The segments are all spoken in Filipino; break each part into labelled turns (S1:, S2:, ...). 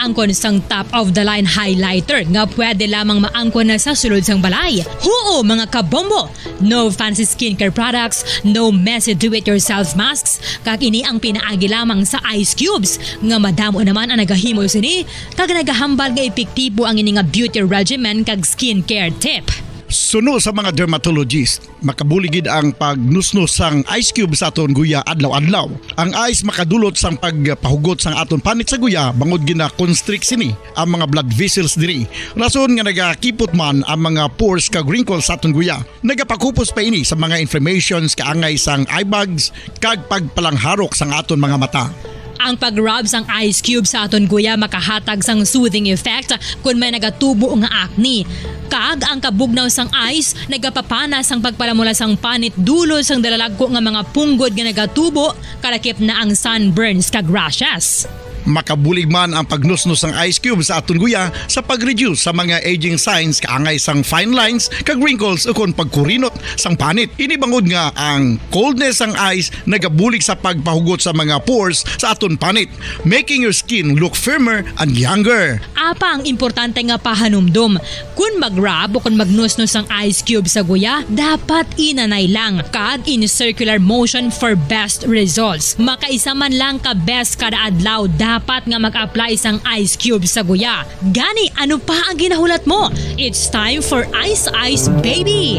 S1: nagaangkon sang top of the line highlighter nga pwede lamang maangkon na sa sulod sang balay. Huo mga kabombo, no fancy skincare products, no messy do-it-yourself masks, kag ini ang pinaagi lamang sa ice cubes nga madamo naman ang nagahimo sini kag nagahambal nga epektibo ang ini nga beauty regimen kag skincare tip.
S2: Suno sa mga dermatologist, makabuligid ang pagnusnos sang ice cube sa aton guya adlaw-adlaw. Ang ice makadulot sang pagpahugot sang aton panit sa guya bangod gina constrict sini ang mga blood vessels diri. Rason nga nagakipot man ang mga pores kag wrinkles sa aton guya. Nagapakupos pa ini sa mga inflammations kaangay sang eye bags kag pagpalangharok sang aton mga mata.
S1: Ang pag-rub sang ice cube sa aton guya makahatag sang soothing effect kung may nagatubo nga acne. Kag ang kabugnaw sang ice nagapapana sang pagpalamula sang panit dulo sang dalalagko nga mga punggod nga nagatubo kalakip na ang sunburns kag rashes.
S2: Makabulig man ang pagnusnos ng ice cube sa aton guya sa pag-reduce sa mga aging signs kaangay sang fine lines kag wrinkles ukon pagkurinot sang panit. Ini bangod nga ang coldness sang ice nagabulig sa pagpahugot sa mga pores sa aton panit, making your skin look firmer and younger.
S1: Apa ang importante nga pahanumdum, kung mag-rub o kung magnusnos ang ice cube sa guya, dapat inanay lang kag in circular motion for best results. Makaisa man lang ka best kada adlaw dapat nga mag-apply sang ice cube sa guya. Gani, ano pa ang ginahulat mo? It's time for Ice Ice Baby!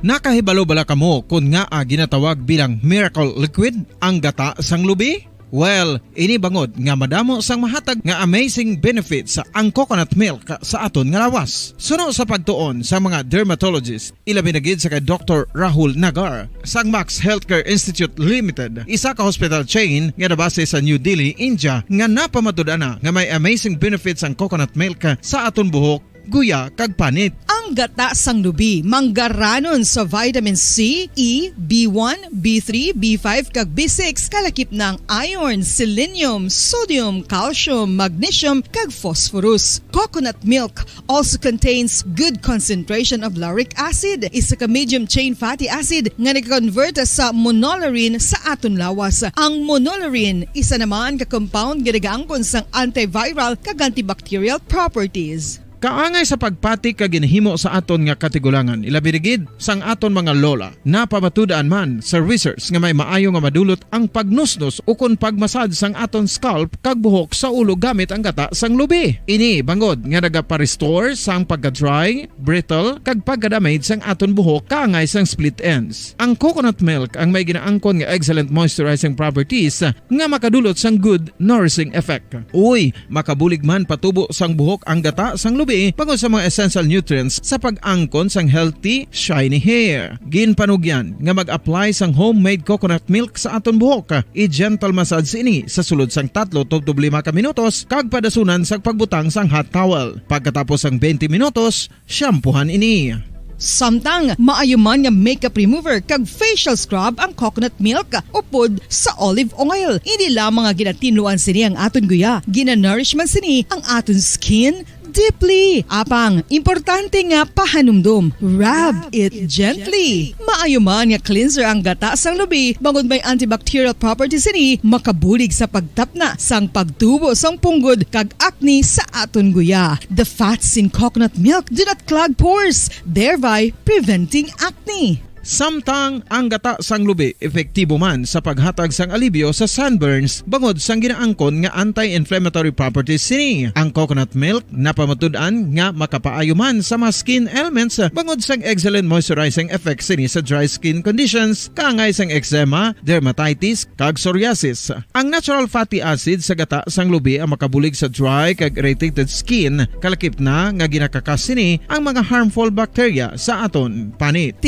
S3: Nakahibalo bala kamo kung nga ginatawag bilang miracle liquid ang gata sang lubi? Well, ini bangod nga madamo sang mahatag nga amazing benefits sa ang coconut milk sa aton nga lawas. Suno sa pagtuon sa mga dermatologist, ilabi na gid sa kay Dr. Rahul Nagar sang Max Healthcare Institute Limited, isa ka hospital chain nga nabase sa New Delhi, India, nga napamatud-ana nga may amazing benefits ang coconut milk sa aton buhok, guya kag panit.
S4: Ang gata sang lubi manggaranon sa vitamin C, E, B1, B3, B5 kag B6 kalakip ng iron, selenium, sodium, calcium, magnesium kag phosphorus. Coconut milk also contains good concentration of lauric acid, isa ka medium chain fatty acid nga nag-convert sa monolarin sa aton lawas. Ang monolarin isa naman ka compound nga nagaangkon sang antiviral kag antibacterial properties.
S3: Kaangay sa pagpati kag ginhimo sa aton nga katigulangan, ilabirigid sang aton mga lola. Napamatudan man sa research nga may maayo nga madulot ang pagnusnos ukon pagmasad sang aton scalp kag buhok sa ulo gamit ang gata sang lubi. Ini bangod nga nagapa-restore sang pagka-dry, brittle kag pagka-damage sang aton buhok kaangay sang split ends. Ang coconut milk ang may ginaangkon nga excellent moisturizing properties nga makadulot sang good nourishing effect. Uy, makabulig man patubo sang buhok ang gata sang lubi bangod sa mga essential nutrients sa pag-angkon sang healthy, shiny hair. Ginpanugyan nga mag-apply sang homemade coconut milk sa aton buhok. I-gentle massage ini sa sulod sang 3 to 5 ka minutos kag padasunan sang pagbutang sang hot towel. Pagkatapos sang 20 minutos, shampoohan ini.
S4: Samtang maayuman nga makeup remover kag facial scrub ang coconut milk upod sa olive oil. Hindi lamang nga ginatinluan sini ang aton guya, gina-nourish man sini ang aton skin deeply. Apang, importante nga pahanumdum. Rub it gently. Maayuman nga cleanser ang gata sang lubi bangod may antibacterial properties ini makabulig sa pagtapna sang pagtubo sang punggod kag acne sa aton guya. The fats in coconut milk do not clog pores, thereby preventing acne.
S3: Samtang ang gata sang lubi epektibo man sa paghatag sang alibyo sa sunburns bangod sang ginaangkon nga anti-inflammatory properties sini. Ang coconut milk napamatud-an nga makapaayo man sa mga skin ailments bangod sang excellent moisturizing effect sini sa dry skin conditions kaangay sang eczema, dermatitis kag psoriasis. Ang natural fatty acid sa gata sang lubi ang makabulig sa dry kag irritated skin kalakip na nga ginakakas sini ang mga harmful bacteria sa aton panit.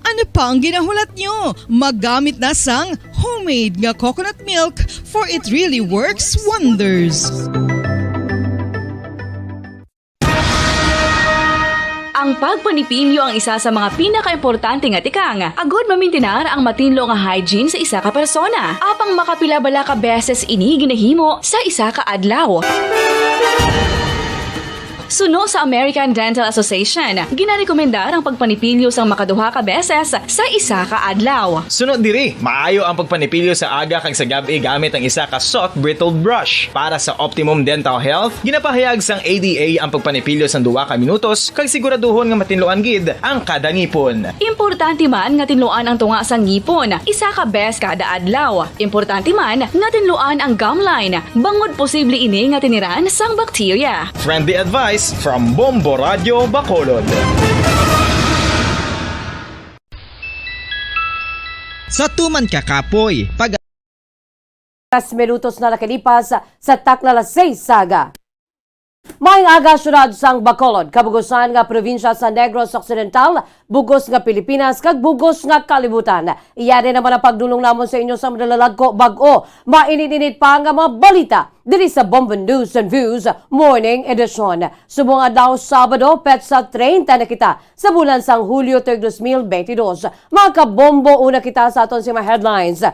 S4: Ano pa ang ginahulat nyo? Magamit na sang homemade nga coconut milk for it really works wonders.
S5: Ang pagpanipilyo ang isa sa mga pinaka-importante nga tikang. Agod mamintinar ang matinlo nga hygiene sa isa ka persona. Apang makapilabala ka beses ini ginahimo sa isa ka adlaw. Suno sa American Dental Association, ginarekomendar ang pagpanipilyo sang makaduha ka beses sa isa ka adlaw.
S6: Sunod diri, maayo ang pagpanipilyo sa aga kag sa gabi gamit ang isa ka soft brittled brush. Para sa optimum dental health, ginapahayag sang ADA ang pagpanipilyo sa 2 ka minutos kag siguraduhon nga matinloan gid ang kada ngipon.
S5: Importante man nga tinluan ang tunga sa ngipon, isa ka bes kada adlaw. Importante man nga tinluan ang gum line, bangod posible ini nga tiniran sang bakterya.
S6: Friendly advice from Bombo Radio Bacolod.
S7: Sa tuman ka kapoy, pag
S8: 10 minutos na nakalipas sa takla 6 saga. Maayong aga syudad sang Bacolod, kabugusan nga probinsya sa Negros Occidental, bugos nga Pilipinas, kag bugos nga kalibutan. Iyari naman ang pagdulong namon sa inyo sa madalalagko bag-o. Mainit-init pa nga mga balita diri sa Bombo News and Views Morning Edition. Subong adlaw Sabado, petsa 30 na kita sa bulan sang Hulyo 2022. Mga kabombo, una kita sa aton si mga headlines.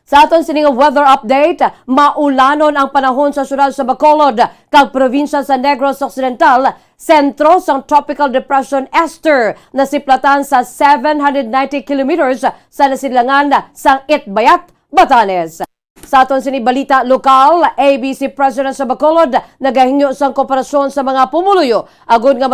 S8: Sa aton sining weather update, maulanon ang panahon sa syudad sa Bacolod kag probinsya sa Negros Occidental, sentro sang Tropical Depression Esther na siplatan sa 790 kilometers sa nasidlangan sang Itbayat, Batanes. Sa aton sini balita lokal, ABC President sa Bacolod nagahingyo sang kooperasyon sa mga pumuluyo agud nga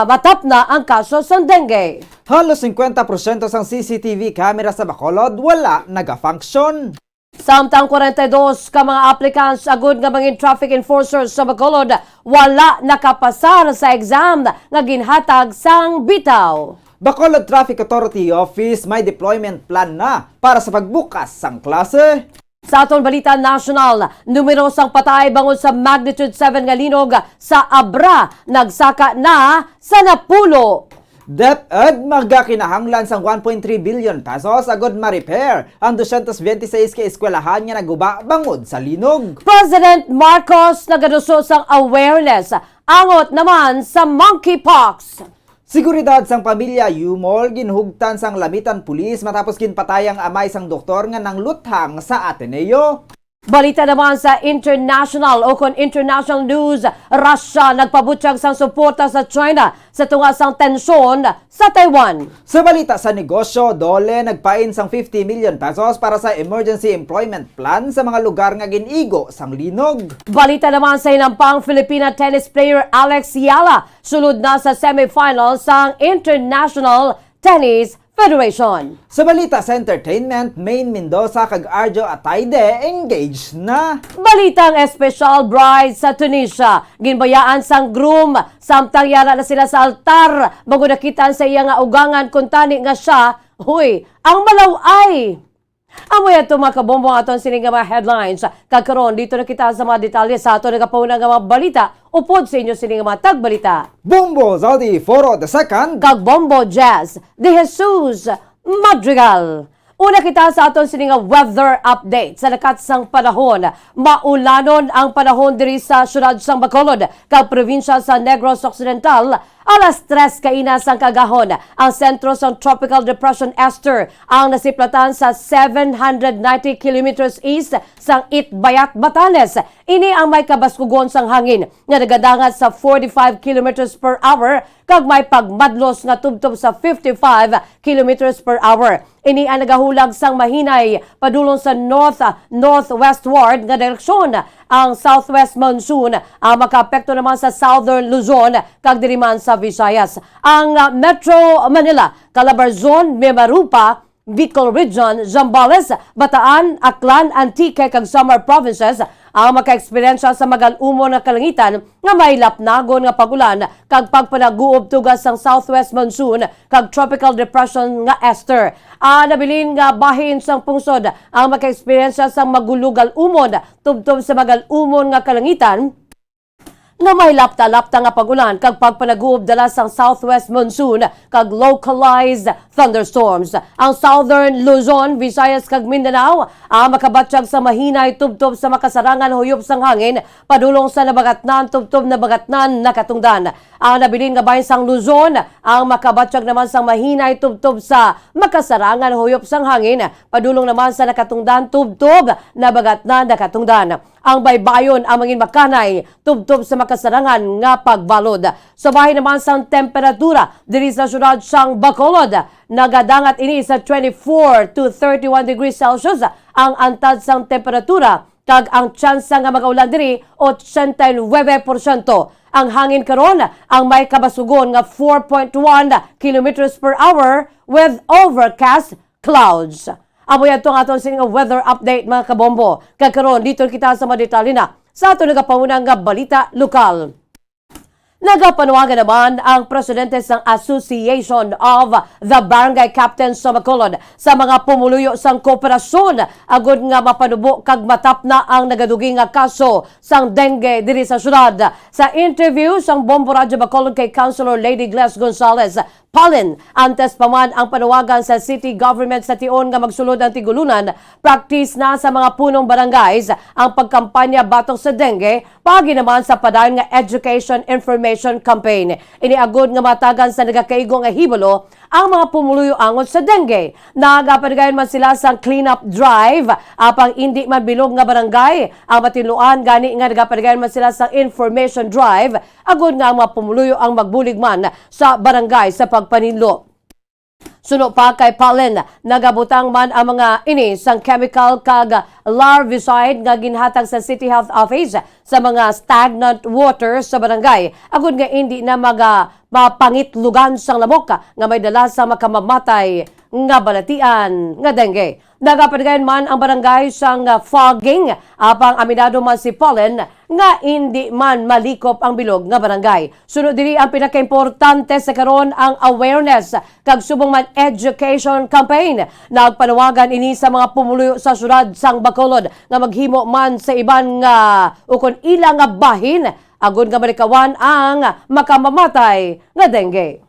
S8: matap na ang kaso sa dengue.
S9: Halos 50% sang CCTV camera sa Bacolod wala naga-function.
S8: Samtang 42 ka mga applicants agud nga mga traffic enforcers sa Bacolod wala nakapasar sa exam nga ginhatag sang bitaw.
S9: Bacolod Traffic Authority Office may deployment plan na para sa pagbukas sang klase.
S8: Sa aton balita national, numero sang patay bangod sa magnitude 7 nga linog sa Abra, nagsaka na sa Napulo.
S9: DepEd magakinahanglan sang 1.3 billion pesos agod ma-repair ang 226 ka eskwelahan nga naguba bangod sa linog.
S8: President Marcos nagaduso sang awareness angot naman sa monkeypox.
S9: Seguridad sang pamilya Yumol ginhugtan sang lamitan pulis matapos ginpatay ang amay sang doktor nga nangluthang sa Ateneo.
S8: Balita naman sa international o kon international news, Russia nagpabutyag sang suporta sa China sa tunga sang tensyon sa Taiwan.
S9: Sa balita sa negosyo, Dole nagpain sang 50 million pesos para sa emergency employment plan sa mga lugar nga ginigo sang linog.
S8: Balita naman sa hinampang Filipina tennis player Alex Yala, sulod na sa semifinal sang International Tennis Federation.
S9: Sa balita sa entertainment, Maine Mendoza kag Arjo Ataide engaged na.
S8: Balitang espesyal bride sa Tunisia. Ginbayaan sang groom, samtang yara na sila sa altar. Bago nakitaan sa iya nga ugangan kung tani nga siya, huy, ang malaway. Amoy ato mga kabombong aton sining nga mga headlines. Kagkaroon dito na kita sa mga detalye sa ato nagapauna nga mga balita. Upod sa inyo sining nga mga tagbalita.
S9: Bombo Zaldi Foro II
S8: Kag Bombo Jazz de Jesus Madrigal. Una kita sa aton sining nga weather update sa nakatsang panahon. Maulanon ang panahon diri sa syudad sang Bacolod kag probinsya sa Negros Occidental. Alas 3 kaina sang kagahon ang sentro sang Tropical Depression Esther ang nasiplatan sa 790 kilometers east sang Itbayat, Batanes. Ini ang may kabaskugon sang hangin nga nagadangat sa 45 kilometers per hour kag may pagmadlos nga tubtob sa 55 kilometers per hour. Ini ang nagahulag sang mahinay padulong sa northwestward nga direksyon. Ang southwest monsoon ang makaapekto naman sa southern Luzon kag diri man sa Visayas. Ang Metro Manila, Calabarzon, Mimarupa, Bicol Region, Zambales, Bataan, Aklan, Antique kag Samar provinces ang maka-eksperyensya sa magal-umon nga kalangitan nga may lapnagon nga pagulan kag pagpanaguob tugas sang southwest monsoon kag tropical depression nga Esther. Nabilin nga bahin sang pungsod ang maka-eksperyensya sa magulugal umon tubtob sa magal-umon nga kalangitan nga may lapta-lapta nga pagulan kag pagpanaguob dala sang southwest monsoon kag localized thunderstorms. Ang southern Luzon, Visayas kag Mindanao ang makabatsyag sa mahinay tubtob sa makasarangan huyop sang hangin padulong sa nabagatnan tubtob na bagatnan nakatungdan. Ang nabilin nga bahin sang Luzon ang makabatsyag naman sang mahinay tubtob sa makasarangan huyop sang hangin padulong naman sa nakatungdan tubtob na bagatnan nakatungdan. ang baybayon ang mangin makanay tubtob sa makasarangan nga pagbalod. Sa bahay naman sang temperatura diri sa syudad sang Bacolod, nagadangat ini sa 24 to 31 degrees Celsius ang antad sang temperatura kag ang tsansa nga magaulan diri 89%. Ang hangin karon ang may kabasugon nga 4.1 kilometers per hour with overcast clouds. Amo yato nga aton sining weather update mga kabombo. Kagkaron dito kita sa madetalye na sa ato nagapaunang nga balita lokal. Nagapanuwagan naman ang presidente ng Association of the Barangay Captains sa Bacolod sa mga pumuluyo sang kooperasyon agud nga mapanubo kag matapna ang nagadugi nga kaso sang dengue diri sa syudad. Sa interview sang Bombo Radyo Bacolod kay Councilor Lady Gles Gonzales, Palin, antes pa man ang panawagan sa city government sa tion nga magsulod ang tigulunan, practice na sa mga punong barangays ang pagkampanya batok sa dengue, pagi naman sa padayon nga education information campaign. Iniagod nga matagan sa nagakaigo nga hibalo ang mga pumuluyo angon sa dengue. Nagapanigayon man sila sa cleanup drive apang hindi man bilog nga barangay ang matinluan gani nga nagapanigayon man sila sa information drive agod nga ang mga pumuluyo ang magbulig man sa barangay sa pagpaninlo. Suno pa kay Palin, nagabutang man ang mga ini sang chemical kag larvicide nga ginhatag sa City Health Office sa mga stagnant water sa barangay. Agud nga hindi na mapangitlugan sang lamok nga may dala sa makamamatay nga balatian nga dengue. Nagapanigayon man ang barangay sang fogging apang aminado man si Palin nga hindi man malikop ang bilog nga barangay. Sunod diri ang pinakaimportante sa karon ang awareness kag subong man education campaign. Nagpanawagan ini sa mga pumuluyo sa syudad sang Bacolod nga maghimo man sa iban nga ukon ilang nga bahin agud nga malikawan ang makamamatay nga dengue.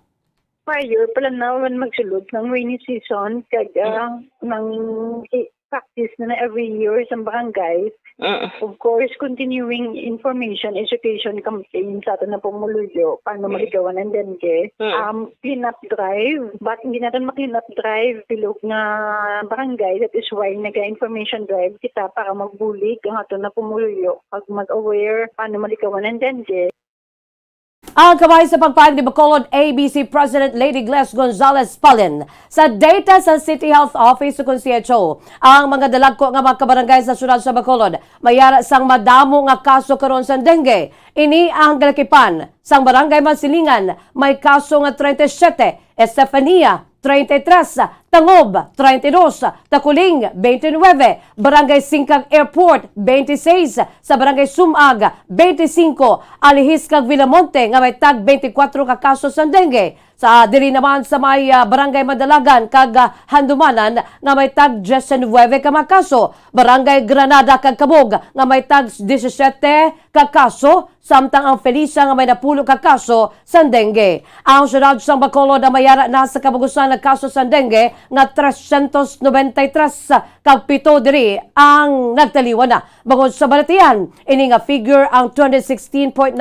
S10: Prior pala naman magsulod ng rainy season kag ng practice na every year sa barangay. Of course, continuing information, education campaign sa atin na pumuluyo, paano maligawan ng dengue. Clean-up drive, but hindi natin ma-clean up drive bilog nga barangay. That is why nag-information drive kita para magbulig ang atin na pumuluyo, pag mag-aware paano maligawan ng dengue.
S8: Ang kamay sa pagpahayag ni Bacolod ABC President Lady Gles Gonzales Palin sa data sa City Health Office sa CHO, ang mga dalagko nga mga kabarangay sa syudad sa Bacolod mayara sang madamo nga kaso karon sa dengue. Ini ang galakipan sang barangay Mansilingan may kaso nga 37, Estefania 33, Tangob 32, Takuling 29, Barangay Singkag Airport 26, sa Barangay Sumag 25, Alihis kag Villamonte nga may tag 24 ka kaso sa dengue. Sa diri naman sa may Barangay Madalagan kag Handumanan nga may tag 19 ka mga kaso, Barangay Granada kag Kabog nga may tag 17 ka kaso, samtang ang Felisa nga may napulo ka kaso sa dengue. Ang syudad sang Bacolod na mayara na sa kabugusan ng kaso sa dengue nga 393 kag 7 diri ang nagtaliwan na. Bangod sa balatian, ini nga figure ang 216.9%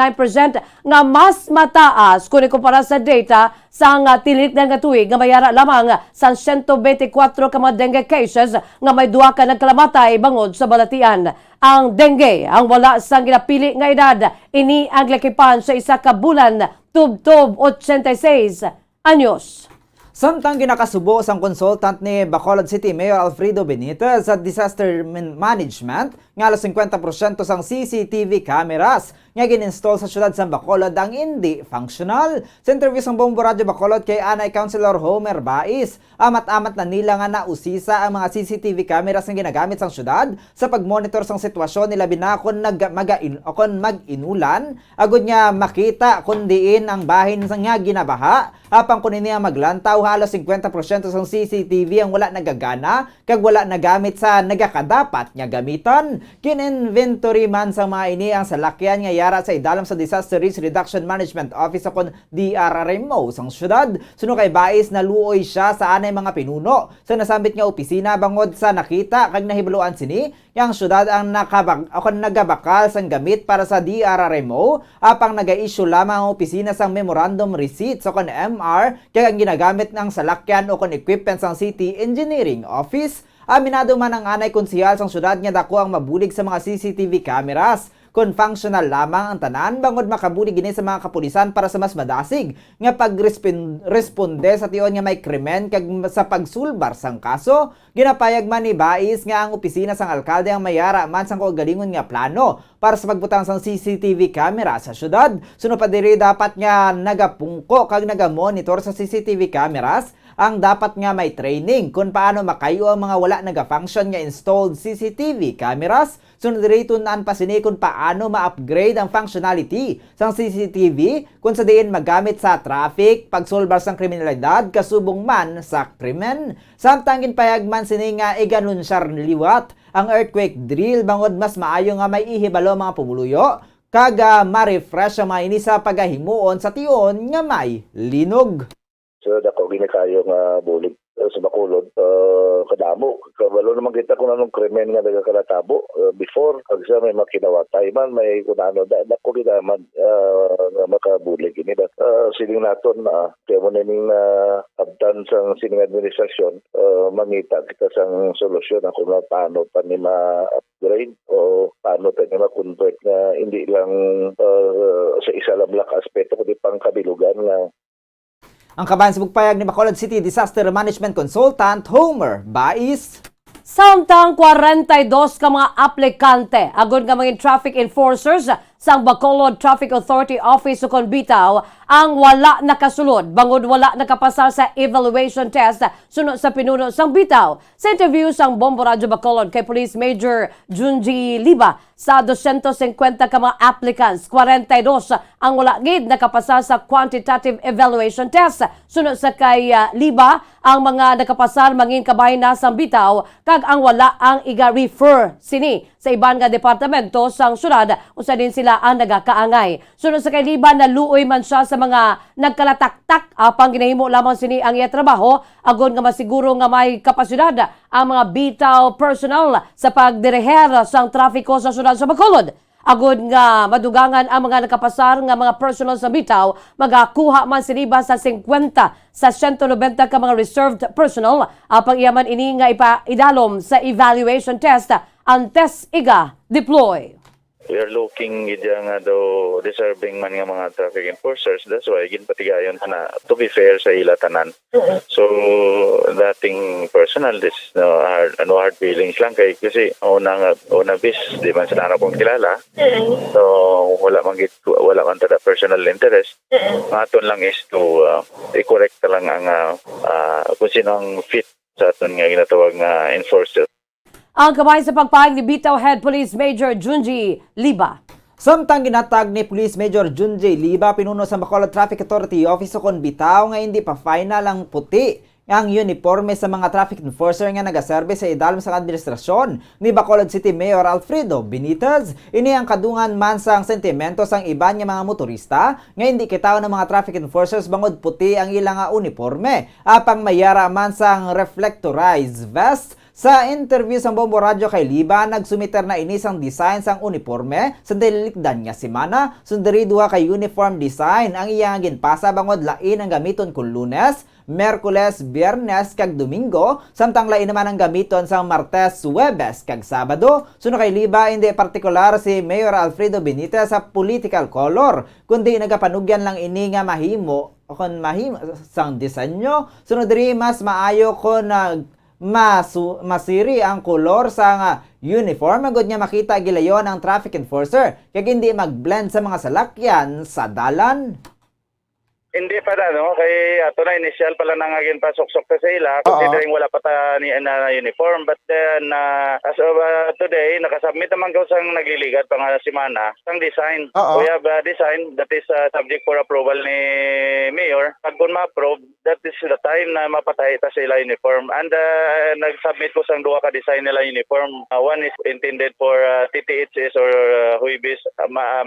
S8: nga mas mataas kung ikumpara sa data sa nga tilikdan nga tuig nga mayara lamang sa 124 ka mga dengue cases nga may duha ka nagkalamatay bangod sa balatian. Ang dengue ang wala sang ginapili nga edad, ini ang lakipan sa isa ka bulan tub-tub 86 anyos.
S9: Samtang ginakasubo sang consultant ni Bacolod City Mayor Alfredo Benitez sa disaster management, nga 50% sang CCTV cameras nga gininstall sa syudad sa Bacolod ang hindi functional. Sa interview sang Bombo Radyo Bacolod kay Anay Councilor Homer Bais, amat-amat na nila nga nausisa ang mga CCTV cameras nga ginagamit sang syudad sa pagmonitor sang sitwasyon nila binakon mag-inulan agud nga makita kun diin ang bahin sang nga ginabaha apang kunin niya maglantaw. Halos 50% sang CCTV ang wala nagagana kag wala nagamit sa nagakadapat nga gamiton. Kin-inventory man sa mga ini ang salakyan nga yara sa idalam sa Disaster Risk Reduction Management Office akon DRRMO sang syudad. Suno kay Bais naluoy siya sa anay mga pinuno sa nasambit nga opisina bangod sa nakita kag nahibaloan sini yang syudad ang nagabakal sang gamit para sa DRRMO apang naga-issue lamang ang opisina sang memorandum receipt sa kon MR kag ang ginagamit ng salakyan o kon equipment sang City Engineering Office. Aminado man ang anay konsehal sang syudad nga dako ang mabulig sa mga CCTV cameras. Kung functional lamang ang tanan, bangod makabulig gini sa mga kapulisan para sa mas madasig nga pagresponde sa tion nga may krimen kag sa pagsulbar sang kaso. Ginapayag man ni Bais nga ang opisina sang alkalde ang mayara man sang kaugalingon nga plano para sa pagbutang sang CCTV camera sa syudad. Suno pa diri dapat nga nagapungko kag nagamonitor sa CCTV cameras ang dapat nga may training kung paano makayo ang mga wala naga-function nga installed CCTV cameras. Sunod diri tunan pa sini kung paano ma-upgrade ang functionality sang CCTV kung sa diin magamit sa traffic, pagsolbar sang kriminalidad, kasubong man sa krimen. Samtang ginpayag man sini nga iganunsar liwat ang earthquake drill bangod mas maayo nga may ihibalo mga pumuluyo kaga ma-refresh ang mga ini sa pagahimuon sa tion nga may linog.
S11: So dako ginikayo nga bulig sa Bacolod kadamo kabalo naman kita kung anong krimen nga nagakalatabo before kag sa may makinawatay man may kunano dako kita man nga makabulig ini sining naton na kaya mo ning abtan sang sining administrasyon mangita kita sang solusyon kung paano pa ni ma-upgrade o paano pa ni ma-convert na hindi lang sa isa lang aspeto kundi pang kabilugan nga.
S9: Ang kabayan sa bugpayag ni Bacolod City Disaster Management Consultant Homer Bais.
S8: Samtang 42 ka mga aplikante agon nga mga traffic enforcers sang Bacolod Traffic Authority Office ukon bitaw ang wala nakasulod bangod wala nakapasar sa evaluation test sunod sa pinuno sang bitaw. Sa interview sang Bombo Radyo Bacolod kay Police Major Junji Liba, sa 250 ka mga applicants, 42 ang wala gid nakapasar sa quantitative evaluation test. Sunod sa kay Liba, ang mga nakapasar mangin kabay na sang bitaw kag ang wala ang iga-refer sini sa iban nga departamento sang syudad usa din sila ang nagakaangay. Sunod sa kay Liba, naluoy man siya sa mga nagkalataktak apang ginahimo lamang sini ang iya trabaho agon nga masiguro nga may kapasidad ang mga bitaw personal sa pagdireher sang trapiko sa syudad sa Bacolod. Agod nga madugangan ang mga nakapasar nga mga personal sa bitaw, magakuha man siniba sa 50 sa 190 ka mga reserved personal apang iyaman ini nga ipaidalom sa evaluation test antes iga deploy.
S11: We are looking nga daw deserving man nga mga traffic enforcers. That's why ginpatigayon na to be fair sa ila tanan. So dating personal this hard feelings lang kay kasi una bis di man sila na kong kilala. So wala man tada personal interest. Aton lang is to i-correct lang ang kung sino ang fit sa aton nga ginatawag nga enforcer.
S8: Ang kamay sa pagpahayag ni Bitaw Head Police Major Junji Liba.
S9: Samtang ginatag ni Police Major Junji Liba, pinuno sa Bacolod Traffic Authority Office ukon bitaw nga hindi pa final ang puti ang uniforme sa mga traffic enforcer nga nagaserbe sa idalom sa administrasyon ni Bacolod City Mayor Alfredo Benitez. Ini ang kadungan man sang sentimento sang iban nga mga motorista nga hindi kitaw ng mga traffic enforcers bangod puti ang ilang uniforme apang mayara man sang reflectorized vest. Sa interview sa Bombo Radyo kay Liba, nagsumiter na ini sang design sang uniforme sa dalilikdan nga semana. Sundari duha kay uniform design ang iyang ginpasa bangod lain ang gamiton kung Lunes, Merkules, Biyernes kag Domingo, samtang lain naman ang gamiton sang Martes, Huwebes kag Sabado. Suno kay Liba, hindi partikular si Mayor Alfredo Benitez sa political color, kundi nagapanugyan lang ini nga mahimo sang disenyo. Suno diri mas maayo ko masiri ang kolor sa uniform agad niya makita gilayon ang traffic enforcer kaya hindi mag-blend sa mga salakyan sa dalan.
S11: Hindi pa kay ato na initial pala nang agin pasok-sok sa ila considering wala pa ta ni na uniform but then as of today nakasubmit naman ko sang nagliligat pang semana sang design. We have design that is subject for approval ni Mayor. Pag kun ma-approve, that is the time na mapatay ta sa ila uniform and nag-submit ko sang duha ka design nila uniform. One is intended for TTHS or Huibis,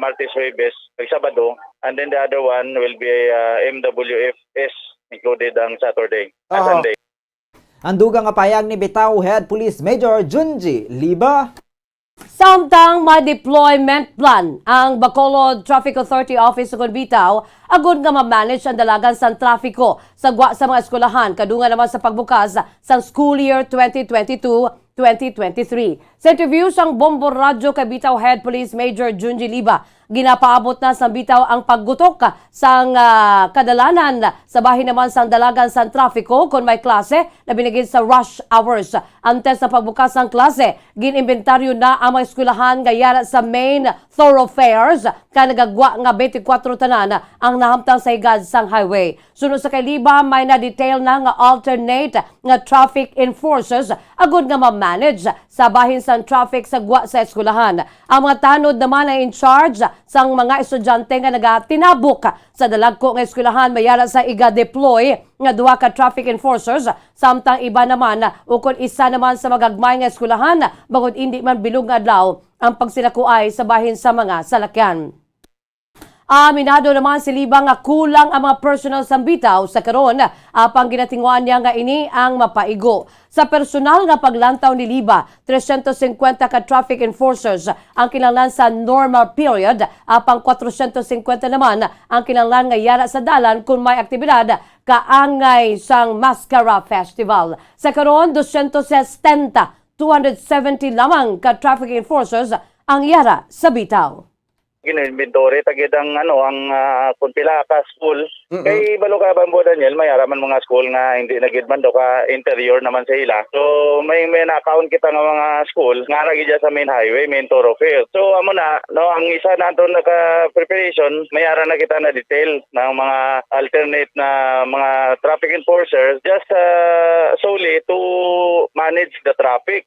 S11: Martes Huibis, Sabado, and then the other one will be MWFS included ang Saturday at Sunday.
S9: Ang dugang nga payag ni Bitaw Head Police Major Junji Liba.
S8: Samtang may deployment plan ang Bacolod Traffic Authority Office ug bitaw agud nga ma-manage ang dalagan sa trafiko sa mga eskwelahan kadungan naman sa pagbukas sa school year 2022-2023. Sa interview sang Bombo Radyo kay Bitaw Head Police Major Junji Liba, ginapaabot na sa bitaw ang paggutok sang kadalanan sa bahin naman sang dalagan sa trafiko kung may klase na binigid sa rush hours. Antes sa pagbukas ng klase, ginimbentaryo na ang mga eskwelahan gayara sa main thoroughfares ka nagagwa nga 24 tanan ang nahamtang sa higad sang highway. Sunod sa kay Liba, may na-detail na nga alternate nga traffic enforcers agud nga ma-manage sa bahin sang traffic sa gwa sa eskwelahan. Ang mga tanod naman ay in charge sang mga estudyante nga nagatinabok sa dalagko nga eskwelahan mayara sa iga-deploy nga duha ka traffic enforcers, samtang iba naman ukon isa naman sa magagmay nga eskwelahan bangod hindi man bilog nga adlaw ang pagsinakuay sa bahin sa mga salakyan. Aminado naman si Liba nga kulang ang mga personal sa bitaw sa karon apang ginatinguan niya nga ini ang mapaigo. Sa personal nga paglantaw ni Liba, 350 ka traffic enforcers ang kinahanglan sa normal period apang 450 naman ang kinahanglan nga yara sa dalan kung may aktibidad kaangay sang Mascara Festival. Sa karon 270 lamang ka traffic enforcers ang yara sa bitaw.
S11: Gina-inventory tagid ang kung pila ka school kay balo ka Bambo Daniel may araman mga school nga hindi nagid man do ka interior naman sa ila, so may na-account kita nga mga school nga ra gid sa main highway, main thoroughfare. So amo na ang isa nato naka preparation may ara na kita na detail ng mga alternate na mga traffic enforcers just solely to manage the traffic.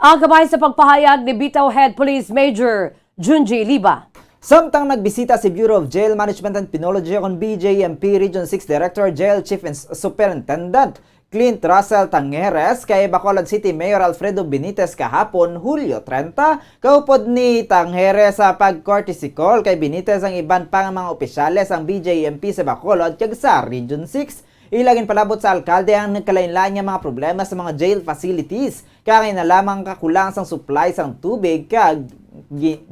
S8: Ang kamay sa pagpahayag ni Bitaw Head Police Major Junji Liba.
S9: Samtang nagbisita si Bureau of Jail Management and Penology kon BJMP Region 6 Director, Jail Chief and Superintendent Clint Russell Tangeres kay Bacolod City Mayor Alfredo Benitez kahapon, Hulyo 30, kaupod ni Tangeres sa pag-courtesy call kay Benitez ang iban pang mga opisyales ang BJMP sa Bacolod kag sa Region 6. Ilagin palabot sa alkalde ang nagkalain-lain nga mga problema sa mga jail facilities, kaya na lamang kakulang sang supply sang tubig kag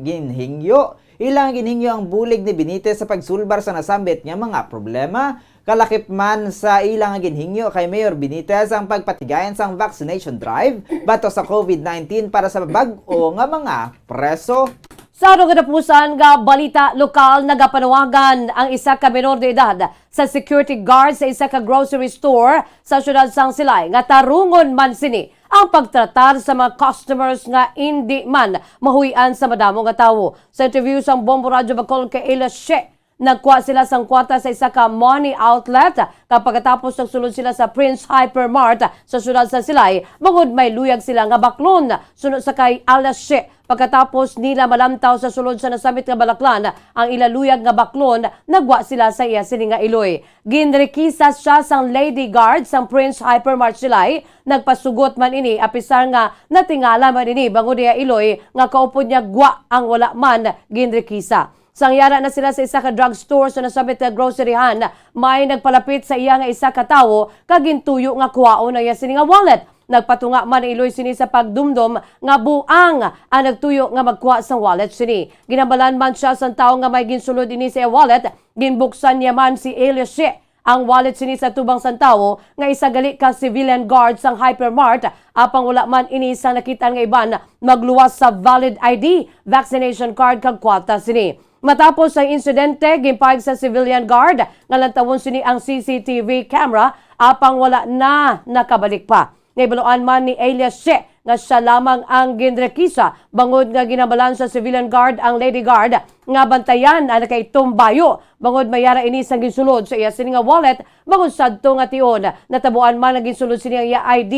S9: ginhingyo. Ilang ginhingyo ang bulig ni Benitez sa pagsulbar sa nasambit nga mga problema. Kalakip man sa ilang ginhingyo kay Mayor Benitez ang pagpatigayan sang vaccination drive bato sa COVID-19 para sa bag-o nga mga preso.
S8: Sa katapusan nga balita lokal, nagapanawagan ang isa ka menor de edad sa security guard sa isa ka grocery store sa siyudad sang Silay nga tarungon man sini ang pagtratar sa mga customers nga hindi man mahuwian sa madamo nga tawo. Sa interview sang Bombo Radyo Bacolod kay Elias She, nagkuha sila sang kwarta sa isa ka money outlet kapag katapos nagsulod sila sa Prince Hypermart sa siyudad sa Silay, bangod may luyag sila nga baklon. Sunod sa kay Elias She, pagkatapos nila malamtaw sa sulod sa nasamit nga balaklan ang ilaluyag nga baklon, nagwa sila sa iya sini nga iloy. Ginrekisa siya sang lady guard sang Prince Hypermart Silay. Nagpasugot man ini apisar nga natingala man ini bangod iya iloy nga kaupod niya gwa ang wala man ginrekisa. Sangyara na sila sa isa ka drugstore sa nasabit nga groceryhan. May nagpalapit sa iya nga isa ka tawo kag gintuyo nga kuwaon na iya sini nga wallet. Nagpatunga man iloy sini sa pagdumdum nga buang ang nagtuyo nga magkuha sang wallet sini. Ginambalan man siya sa tawo nga may ginsulod ini sa wallet. Ginbuksan niya man si Elias She ang wallet sini sa tubang sang tawo nga isa gali ka civilian guard sang Hypermart apang wala man ini sa nakita nga iban magluwas sa valid ID, vaccination card kag kwata sini. Matapos ang insidente, gimpayag sa civilian guard nga lantawon sini ang CCTV camera apang wala na nakabalik pa. Naibaluan man ni Elias She nga siya lamang ang ginrekisa bangod nga ginabalan sa civilian guard ang lady guard nga bantayan ang nakaitumbayo bangod mayara ini sa ginsulod sa iya sini nga wallet bangod sadto nga tion natabuan man ang ginsulod sini ang iya ID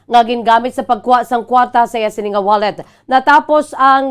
S8: nga gingamit sa pagkuha sang kwarta sa iya sini nga wallet. Natapos ang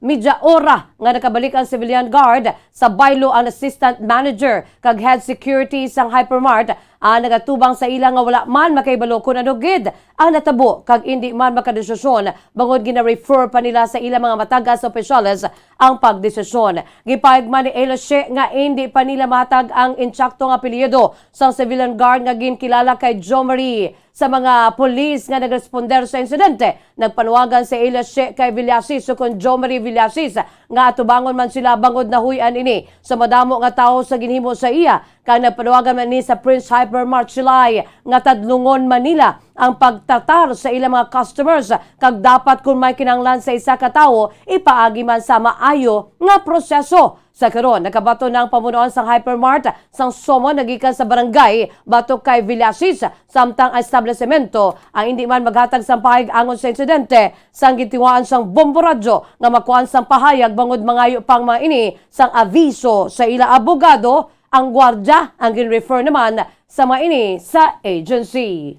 S8: media ora nga nakabalik ang civilian guard sa baylo ang assistant manager kag head security sang Hypermart ang nagatubang sa ilang nga wala man makaibalo kung ano gid ang natabo kag indi man makadesisyon bangod gina-refer pa nila sa ilang mga matagas opisyales ang pagdesisyon. Gipayag man ni Eloshe nga hindi pa nila matag ang insakto nga apelyido sa civilian guard nga ginkilala kay Jo Marie. Sa mga polis nga nagresponder sa insidente, nagpanuwagan si Eloshe kay Villasis o kung Jo Marie Villasis nga atubangon man sila bangod na huyan ini sa madamo nga tao sa ginhimo sa iya. Kaya nagpanuwagan man ni sa Prince Hypermart Silay nga tadlungon Manila ang pagtatar sa ilang mga customers kag dapat kung may kinanglan sa isa ka tawo ipaagi man sa maayo nga proseso. Sa karon nakabato ng pamunuan sa Hypermart sang Somo nagikan sa barangay batok kay Villasis samtang ang establishmento ang hindi man maghatag sang pahayag angon sa insidente sang gitiwaan sang bombo radyo nga makuan sang pahayag bangod mangayo pang mga ini sang aviso sa ila abogado. Ang gwardya ang gin-refer naman sa mga ini sa agency.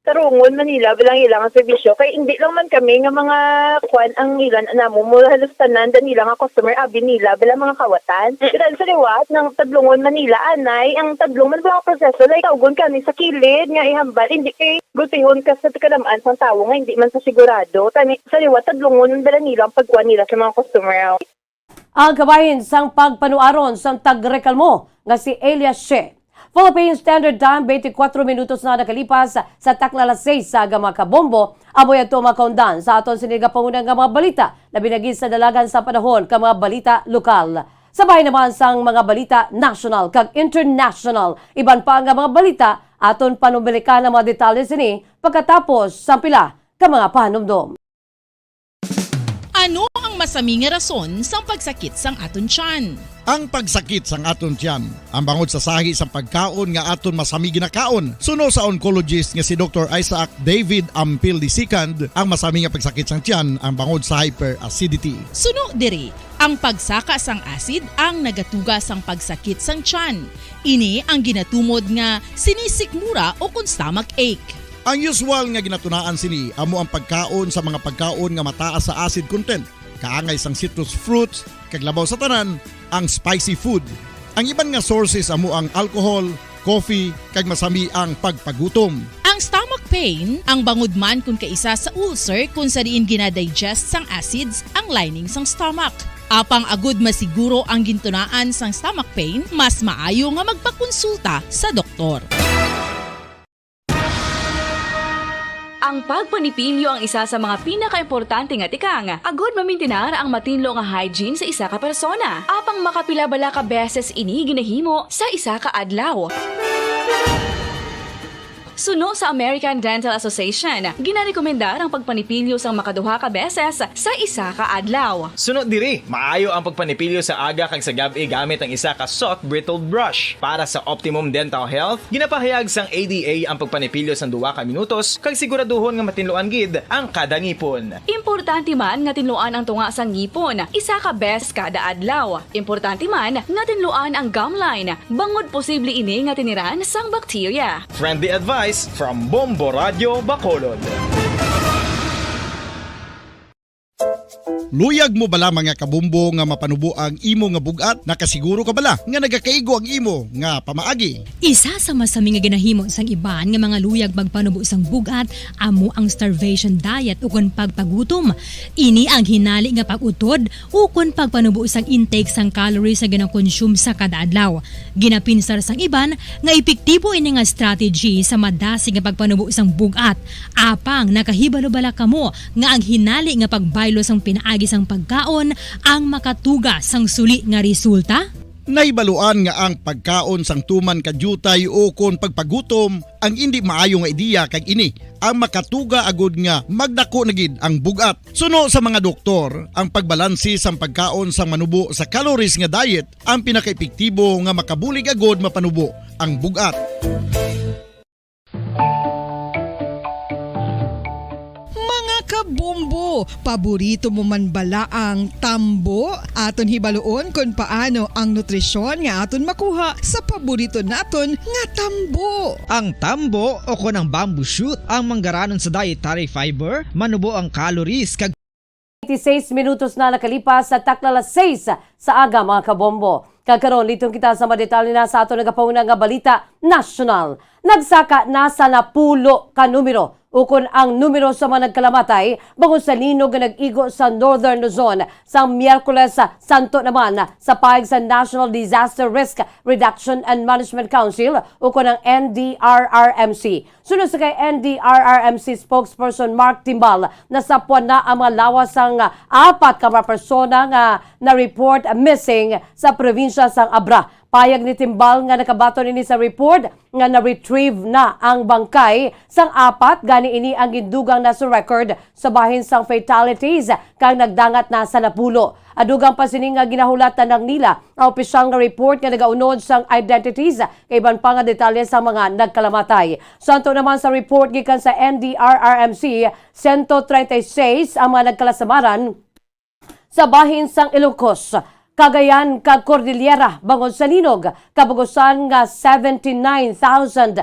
S10: Tarungon Manila bilang ilang serbisyo kay hindi lang man kami nga mga kwan ang ilan namo mo halos tanan nila nga customer abi nila bilang mga kawatan. Pero sa liwat ng Tadlungon Manila anay ang Tadlong man mga proseso like kaugon kami sa kilid nga ihambal hindi kay gutihon ka sa kadamaan sang tawo nga hindi man sa sigurado. Tani sa liwat Tadlungon bilang nila ang pagkuan nila sa mga customer.
S8: Ang kabahin sang pagpanuaron sang tagrekalmo nga si Elias She. Philippine Standard Time, 24 minutos na nakalipas sa taklala 6 sa Agama Kabombo. Amoy ato makaundan sa aton sinigapangunan nga mga balita na binagis sa dalagan sa panahon ka mga balita lokal. Sabay naman sang mga balita national kag international. Iban pa nga mga balita aton panubilikan ng mga detalye sini pagkatapos sa pila ka mga panumdom.
S12: Ano ang masaming rason sa pagsakit sang aton tiyan?
S2: Ang pagsakit sang aton tiyan, ang bangod sa sahi sang pagkaon nga aton masami ginakaon. Suno sa oncologist nga si Dr. Isaac David Ampil II, ang masami nga pagsakit sang tiyan ang bangod sa hyperacidity.
S12: Suno diri, ang pagsaka sang acid ang nagatuga sang pagsakit sang tiyan. Ini ang ginatumod nga sinisikmura o kung stomach ache.
S2: Ang usual nga ginatunaan sini amo ang pagkaon sa mga pagkaon nga mataas sa acid content, kaangay sang citrus fruits, kaglabaw sa tanan, ang spicy food. Ang iban nga sources amo ang alcohol, coffee, kag masami ang pagpagutom.
S12: Ang stomach pain, ang bangod man kung kaisa sa ulcer kung sa diin ginadigest sang acids ang lining sang stomach. Apang agud masiguro ang gintunaan sang stomach pain, mas maayo nga magpakonsulta sa doktor.
S5: Ang pagpanipilyo ang isa sa mga pinaka-importante nga tikang. Agod mamintinar ang matinlo nga hygiene sa isa ka persona. Apang makapila-bala ka beses ini ginahimo sa isa ka adlaw. Suno sa American Dental Association, ginarekomendar ang pagpanipilyo sang makaduha ka beses sa isa ka adlaw.
S6: Sunod diri, maayo ang pagpanipilyo sa aga kag sa gabi gamit ang isa ka soft brittled brush. Para sa optimum dental health, ginapahayag sang ADA ang pagpanipilyo sang 2 ka minutos kag siguraduhon nga matinluan gid ang kada ngipon.
S5: Importante man nga tinluan ang tunga sang ngipon, isa ka beses kada adlaw. Importante man nga tinluan ang gum line, bangod posible ini nga tiniran sang bakterya.
S6: Friendly advice from Bombo Radio Bacolod.
S2: Luyag mo bala mga kabumbo nga mapanubo ang imo nga bugat? Nakasiguro ka bala nga nagakaigo ang imo nga pamaagi?
S1: Isa sa masami nga ginahimo sang iban nga mga luyag magpanubo sang bugat amo ang starvation diet ukon pagpagutom. Ini ang hinali nga pag-utod ukon pagpanubo sang intake sang calories sa ginakonsume sa kada adlaw. Ginapinsar sang iban nga epektibo ini nga strategy sa madasi nga pagpanubo sang bugat. Apang nakahibalo bala kamo nga ang hinali nga pagbaylo sang pinaagi sang pagkaon ang makatuga sang suli nga resulta?
S2: Naibaluan nga ang pagkaon sang tuman kadyutay o kon pagpagutom ang hindi maayo nga ideya kag ini ang makatuga agud nga magdako na gid ang bugat. Suno sa mga doktor, ang pagbalansi sang pagkaon sang manubo sa calories nga diet ang pinakaepektibo nga makabulig agud mapanubo ang bugat.
S4: Kabumbo, paborito mo man bala ang tambo? Aton hibaloon kung paano ang nutrisyon nga aton makuha sa paborito naton nga tambo.
S7: Ang tambo o kon ang bamboo shoot ang manggaranon sa dietary fiber, manubo ang calories kag
S8: 26 minutos na nakalipas sa taklala 6 sa aga mga kabombo. Kagkaroon, litong kita sa madetalye na sa ato nagapawunang nga balita national. Nagsaka na sa 10 ka numero ukon ang numero sa mga nagkalamatay bangon sa linog nga nag-igo sa Northern Luzon sa Miyerkules Santo naman sa paig sa National Disaster Risk Reduction and Management Council ukon ang NDRRMC. Sunod sa kay NDRRMC spokesperson Mark Timbal, nasapuan na ang mga lawas ng 4 ka mga persona nga na-report missing sa probinsya sang Abra. Payag ni Timbal nga nakabaton ini sa report nga na-retrieve na ang bangkay sang 4 gani ini ang gindugang na sa record sa bahin sang fatalities kang nagdangat na sa Napulo. Adugang pa sini nga ginahulatan ng nila ang opisyal nga report nga nagaunod sang identities kay iban pa nga detalye sa mga nagkalamatay. Santo naman sa report gikan sa NDRRMC, 136 ang mga nagkalasamaran sa bahin sang Ilocos, Cagayan kag Cordillera bangon sa linog, kabugusan nga 79,260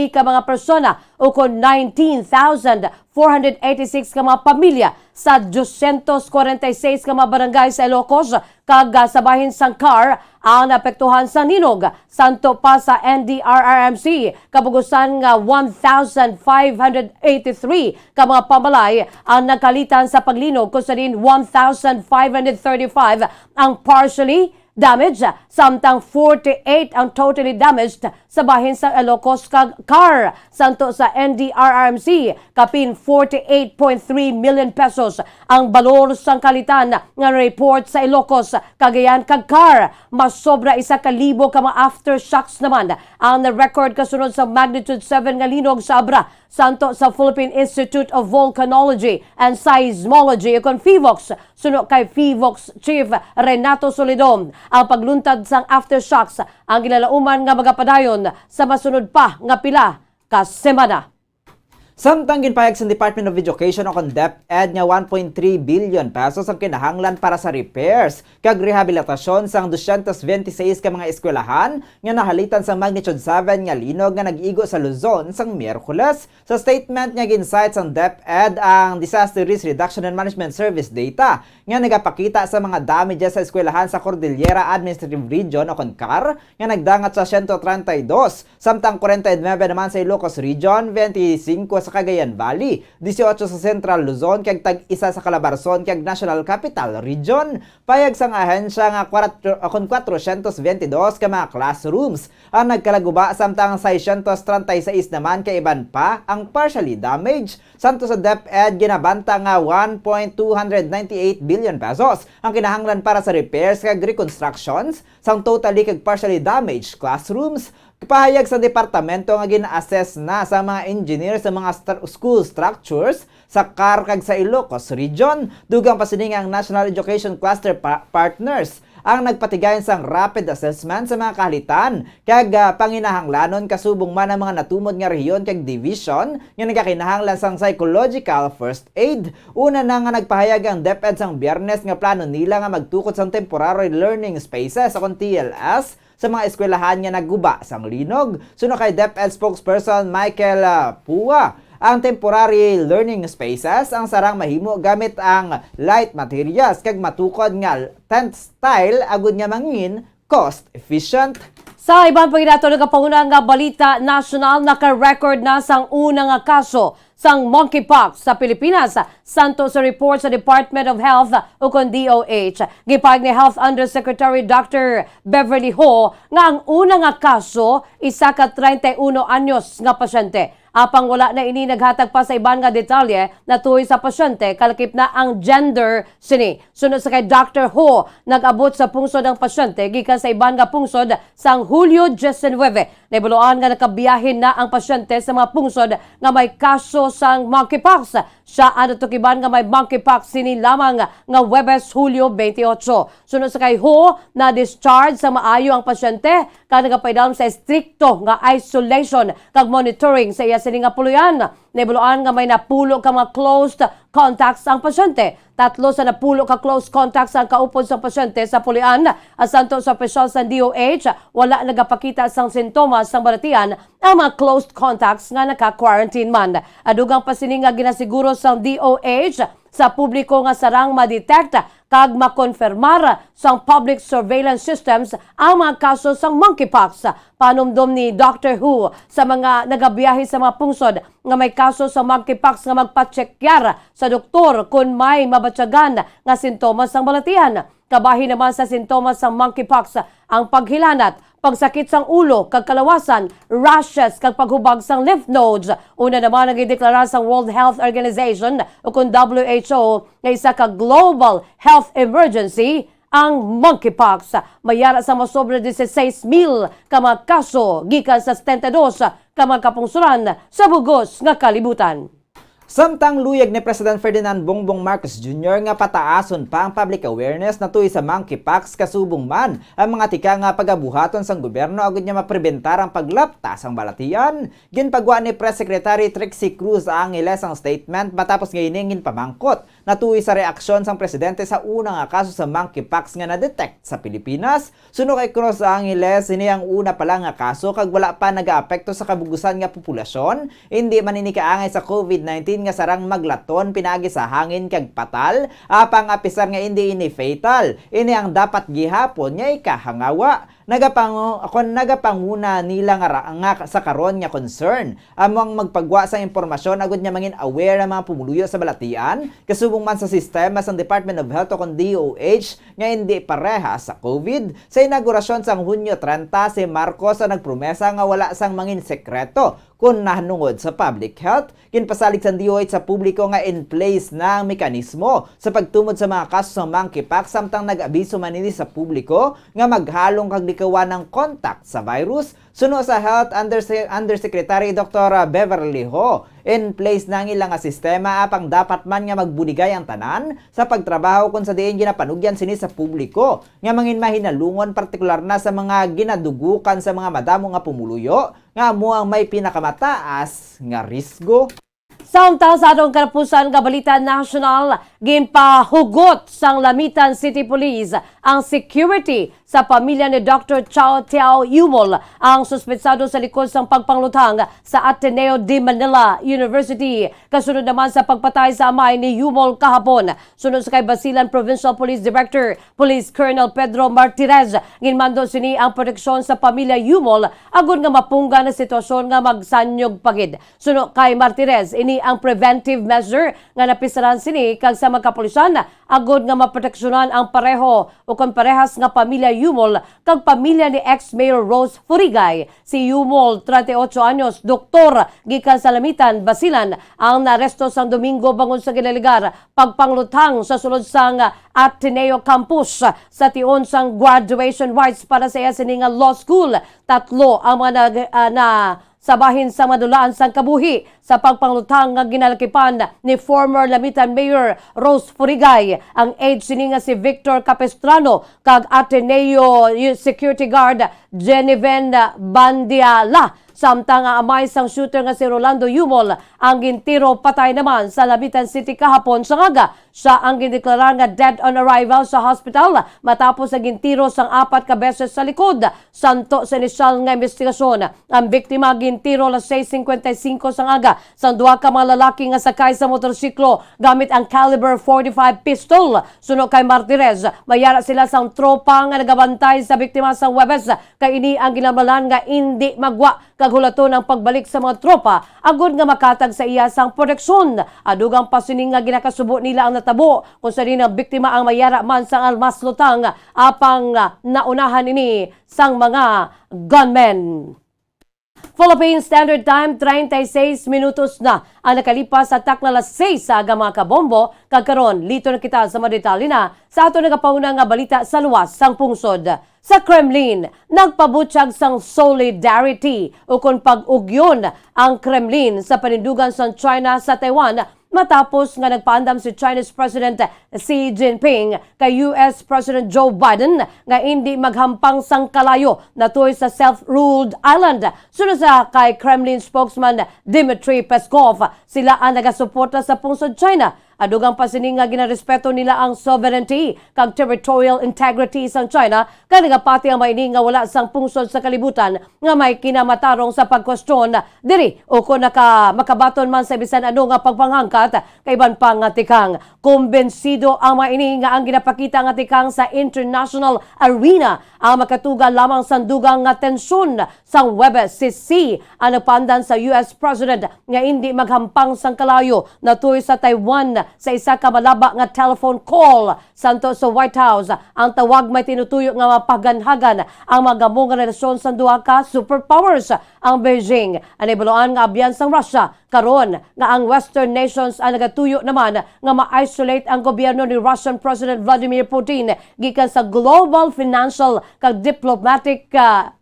S8: ka mga persona o kon 19,486 ka mga pamilya sa 246 ka mga barangay sa Ilocos kag sa bahin sang Car ang naapektuhan sa linog. Santo pa sa NDRRMC, kabugusan nga 1,583 ka mga pamalay ang nakalitan sa paglinog kung sa rin 1,535 ang partially damaged, samtang 48 ang totally damaged sa bahin sa Ilocos kag Car. Santo sa NDRRMC, kapin 48.3 million pesos ang balor sang kalitan nga report sa Ilocos, Cagayan kag Car. Mas sobra 1,000 ka mga aftershocks naman ang na-record kasunod sa magnitude 7 nga linog sa Abra. Santo sa Philippine Institute of Volcanology and Seismology ikon PHIVOLCS, suno kay PHIVOLCS Chief Renato Solidom, ang pagluntad sang aftershocks ang gilalauman nga magapadayon sa masunod pa nga pila ka semana.
S9: Samtang ginpayag sa Department of Education o DepEd nga 1.3 billion pesos ang kinahanglan para sa repairs kag rehabilitasyon sang 226 ka mga eskwelahan nga nahalitan sa magnitude 7 nga linog nga nag-igo sa Luzon sang Miyerkules. Sa statement nga ginsite sang DepEd ang Disaster Risk Reduction and Management Service data nga nagapakita sa mga damages sa eskwelahan sa Cordillera Administrative Region o CAR nga nagdangat sa 132, samtang 49 naman sa Ilocos Region, 25 sa Cagayan Valley, 18 sa Central Luzon kag tag-isa sa Calabarzon kag National Capital Region. Payag sang ahensya nga 422 ka mga classrooms ang nagkalaguba, samtang 636 naman kay iban pa ang partially damaged. Santo sa DepEd ginabanta nga 1.298 billion pesos ang kinahanglan para sa repairs kag reconstructions sang totally kag partially damaged classrooms. Pahayag sa departamento nga gina-assess na sa mga engineer sa mga school structures sa CAR kag sa Ilocos Region. Dugang pa sini ang National Education Cluster Partners ang nagpatigayon sang rapid assessment sa mga kahalitan kag panginahanglanon kasubong man ang mga natumod nga rehiyon kag division nga nagakinahanglan sang psychological first aid. Una na nga nagpahayag ang DepEd sang Biyernes nga plano nila nga magtukod sang temporary learning spaces o TLS sa mga eskwelahan nga nagguba sang linog. Suno kay DepEd spokesperson Michael Pua, ang temporary learning spaces ang sarang mahimo gamit ang light materials kag matukod nga tent style agud nga mangin cost efficient.
S8: Sa ibang pagdato nagapanguna nga balita national, naka-record na sang una nga kaso sang monkeypox sa Pilipinas. Santo sa report sa Department of Health o kon DOH. Gipag ni Health Undersecretary Dr. Beverly Ho nga ang una nga kaso isa ka 31 anyos nga pasyente. Apang wala na ini naghatag pa sa iban nga detalye na tuoy sa pasyente, kalakip na ang gender sini. Sunod sa kay Dr. Ho, nag-abot sa pungsod ang pasyente gikan sa iban nga pungsod sang Hulyo 19. Naibuluan nga nakabiyahin na ang pasyente sa mga pungsod nga may kaso sang monkeypox. Siya ano tukiban nga may monkeypox sini lamang nga Webes Hulyo 28. Sunod sa kay Ho, na discharge sa maayo ang pasyente kag nagapaydalom sa stricto nga isolation kag monitoring sa iya sini nga puluyan. Naibuluan nga may napulo ka mga closed contacts ang pasyente. 3 sa napulo ka close contacts ang kaupod sa pasyente sa pulian. Asanto sa opisyal sa DOH, wala nagapakita sang sintomas sang baratian ang mga closed contacts nga naka-quarantine man. Adugang pa sini nga ginasiguro sa DOH sa publiko nga sarang ma-detect kag makonfirmar sang public surveillance systems ang mga kaso sang monkeypox. Panumdum ni Dr. Who sa mga nagabiyahe sa mga pungsod nga may kaso sa monkeypox nga magpatsekyar sa doktor kung may mabatyagan nga sintomas sang balatian. Kabahin naman sa sintomas ng monkeypox ang paghilanat, pagsakit sang ulo, kag kalawasan, rashes, kag paghubag sang lymph nodes. Una naman ang ideklara sa World Health Organization o kung WHO na isa ka global health emergency ang monkeypox. Mayara sa masobra 16,000 ka mga kaso gikan sa 72 ka mga kapungsuran sa bugos nga kalibutan.
S9: Samtang luyag ni President Ferdinand Bongbong Marcos Jr. nga pataason pa ang public awareness na tuy sa monkeypox kasubong man ang mga tika nga pagabuhaton sang gobyerno agud niya maprebentar ang paglapta sang balatian. Ginpagwa ni Press Secretary Trixie Cruz ang ilesang statement matapos ngayon pamangkot na tuy sa reaksyon sang presidente sa unang nga kaso sa monkeypox nga na-detect sa Pilipinas. Suno kay Cruz ang iles ini ang una pa lang nga kaso kag wala pa nagaapekto sa kabugusan nga populasyon, hindi maninikaangay sa COVID-19 nga sarang maglaton pinagi sa hangin kag patal apang apisar nga hindi ini fatal. Ini ang dapat gihapon nya ikahangawa. Nagapanguna nila nga sa karon nga concern among magpagwa sa impormasyon agud nya mangin aware ang mga pumuluyo sa balatian kasubong man sa sistema sa Department of Health o kon DOH nga hindi pareha sa COVID. Sa inaugurasyon sang Hunyo 30 si Marcos ang nagpromesa nga wala sang mangin sekreto kung nahanungod sa public health. Ginpasalig sa DOH sa publiko nga in place na ang mekanismo sa pagtumod sa mga kaso sa monkeypox samtang nag-abiso man ini sa publiko nga maghalong kag likawan ng contact sa virus. Suno sa Health Undersecretary Dr. Beverly Ho, in place na ang ilang sistema apang dapat man nga magbuligay ang tanan sa pagtrabaho kung sa diin ginapanugyan sini sa publiko nga mangin mahinalungon partikular na sa mga ginadugukan sa mga madamo nga pumuluyo nga muang may pinakamataas nga risgo.
S8: Samtang sa atong karapusan nga balita national, ginpahugot sang Lamitan City Police ang security sa pamilya ni Dr. Chow Tiao Yumol, ang suspetsado sa likod sang pagpanglutang sa Ateneo de Manila University. Kasunod naman sa pagpatay sa amay ni Yumol kahapon. Sunod sa kay Basilan Provincial Police Director, Police Colonel Pedro Martirez, ginmando sini ang proteksyon sa pamilya Yumol agud nga mapungga na sitwasyon nga magsanyog pagid. Sunod kay Martirez, ini ang preventive measure nga napisaran sini kag sa magkapulisan agud nga maproteksyonan ang pareho o kon parehas nga pamilya Yumol kag pamilya ni ex-Mayor Rose Furigay. Si Yumol, 38 anyos, doktor gikan sa Lamitan, Basilan, ang naresto sang Domingo bangon sa ginaligar pagpanglutang sa sulod sang Ateneo Campus sa tion sang graduation rites para sa iya sini nga law school. Tatlo ang mga sabahin sa madulaan sang kabuhi sa pagpanglutang nga ginalakipan ni former Lamitan Mayor Rose Furigay. Ang age sini nga si Victor Capistrano kag Ateneo Security Guard Genevieve Bandiala. Samtang amay sang shooter nga si Rolando Yumol ang gintiro patay naman sa Lamitan City kahapon sa ngaga. Siya ang gindeklarar nga dead on arrival sa hospital matapos ang gintiro sang 4 ka beses sa likod. Santo sa inisyal nga investigasyon, ang biktima gintiro alas 6:55 sa ngaga sang 2 ka mga lalaki nga sakay sa motorsiklo gamit ang caliber 45 pistol. Suno kay Martirez, mayara sila sang tropa nga nagabantay sa biktima sa Webes kay ini ang ginamalan nga hindi magwa kaghulaton ang pagbalik sa mga tropa agud nga makatag sa iya sang proteksyon. Adugang pasining nga ginakasubo nila ang natabo kung sa rin ang biktima ang mayara man sang almaslutang apang naunahan ini sang mga gunmen. Philippine Standard Time, 36 minutos na ang nakalipas sa takna alas 6 sa aga mga kabombo. Kagkaron, lito na kita sa madetali na sa ato nagapauna nga balita sa luwas sang pungsod. Sa Kremlin, nagpabutyag sang solidarity o kung pag-ugyon ang Kremlin sa panindugan sa China sa Taiwan matapos nga nagpaandam si Chinese President Xi Jinping kay US President Joe Biden nga hindi maghampang sang kalayo natuloy sa self-ruled island. Sunod sa kay Kremlin spokesman Dmitry Peskov, sila ang nagasuporta sa pungsod China. Adugang pasining nga ginarespeto nila ang sovereignty kag territorial integrity sang China kay nagapati ang maini nga wala sang pungsod sa kalibutan nga may kinamatarong sa pagkwestiyon diri o kung makabaton man sa bisan ano nga pagpanghangka dagat kay iban pa nga tikang. Kumbensido ang mga ini nga ang ginapakita nga tikang sa international arena ang makatuga lamang sandugang nga tensyon sang Webes si ang nagpandan sa US President nga hindi maghampang sang kalayo na tuy sa Taiwan sa isa ka malaba nga telephone call santo sa White House. Ang tawag may tinutuyo nga mapaganhagan ang magamong nga relasyon sa duha ka superpowers. Ang Beijing ang ibaluan nga abyan sang Russia karon nga ang Western nations ang nagatuyo naman nga ma-isolate ang gobyerno ni Russian President Vladimir Putin gikan sa global financial kag diplomatic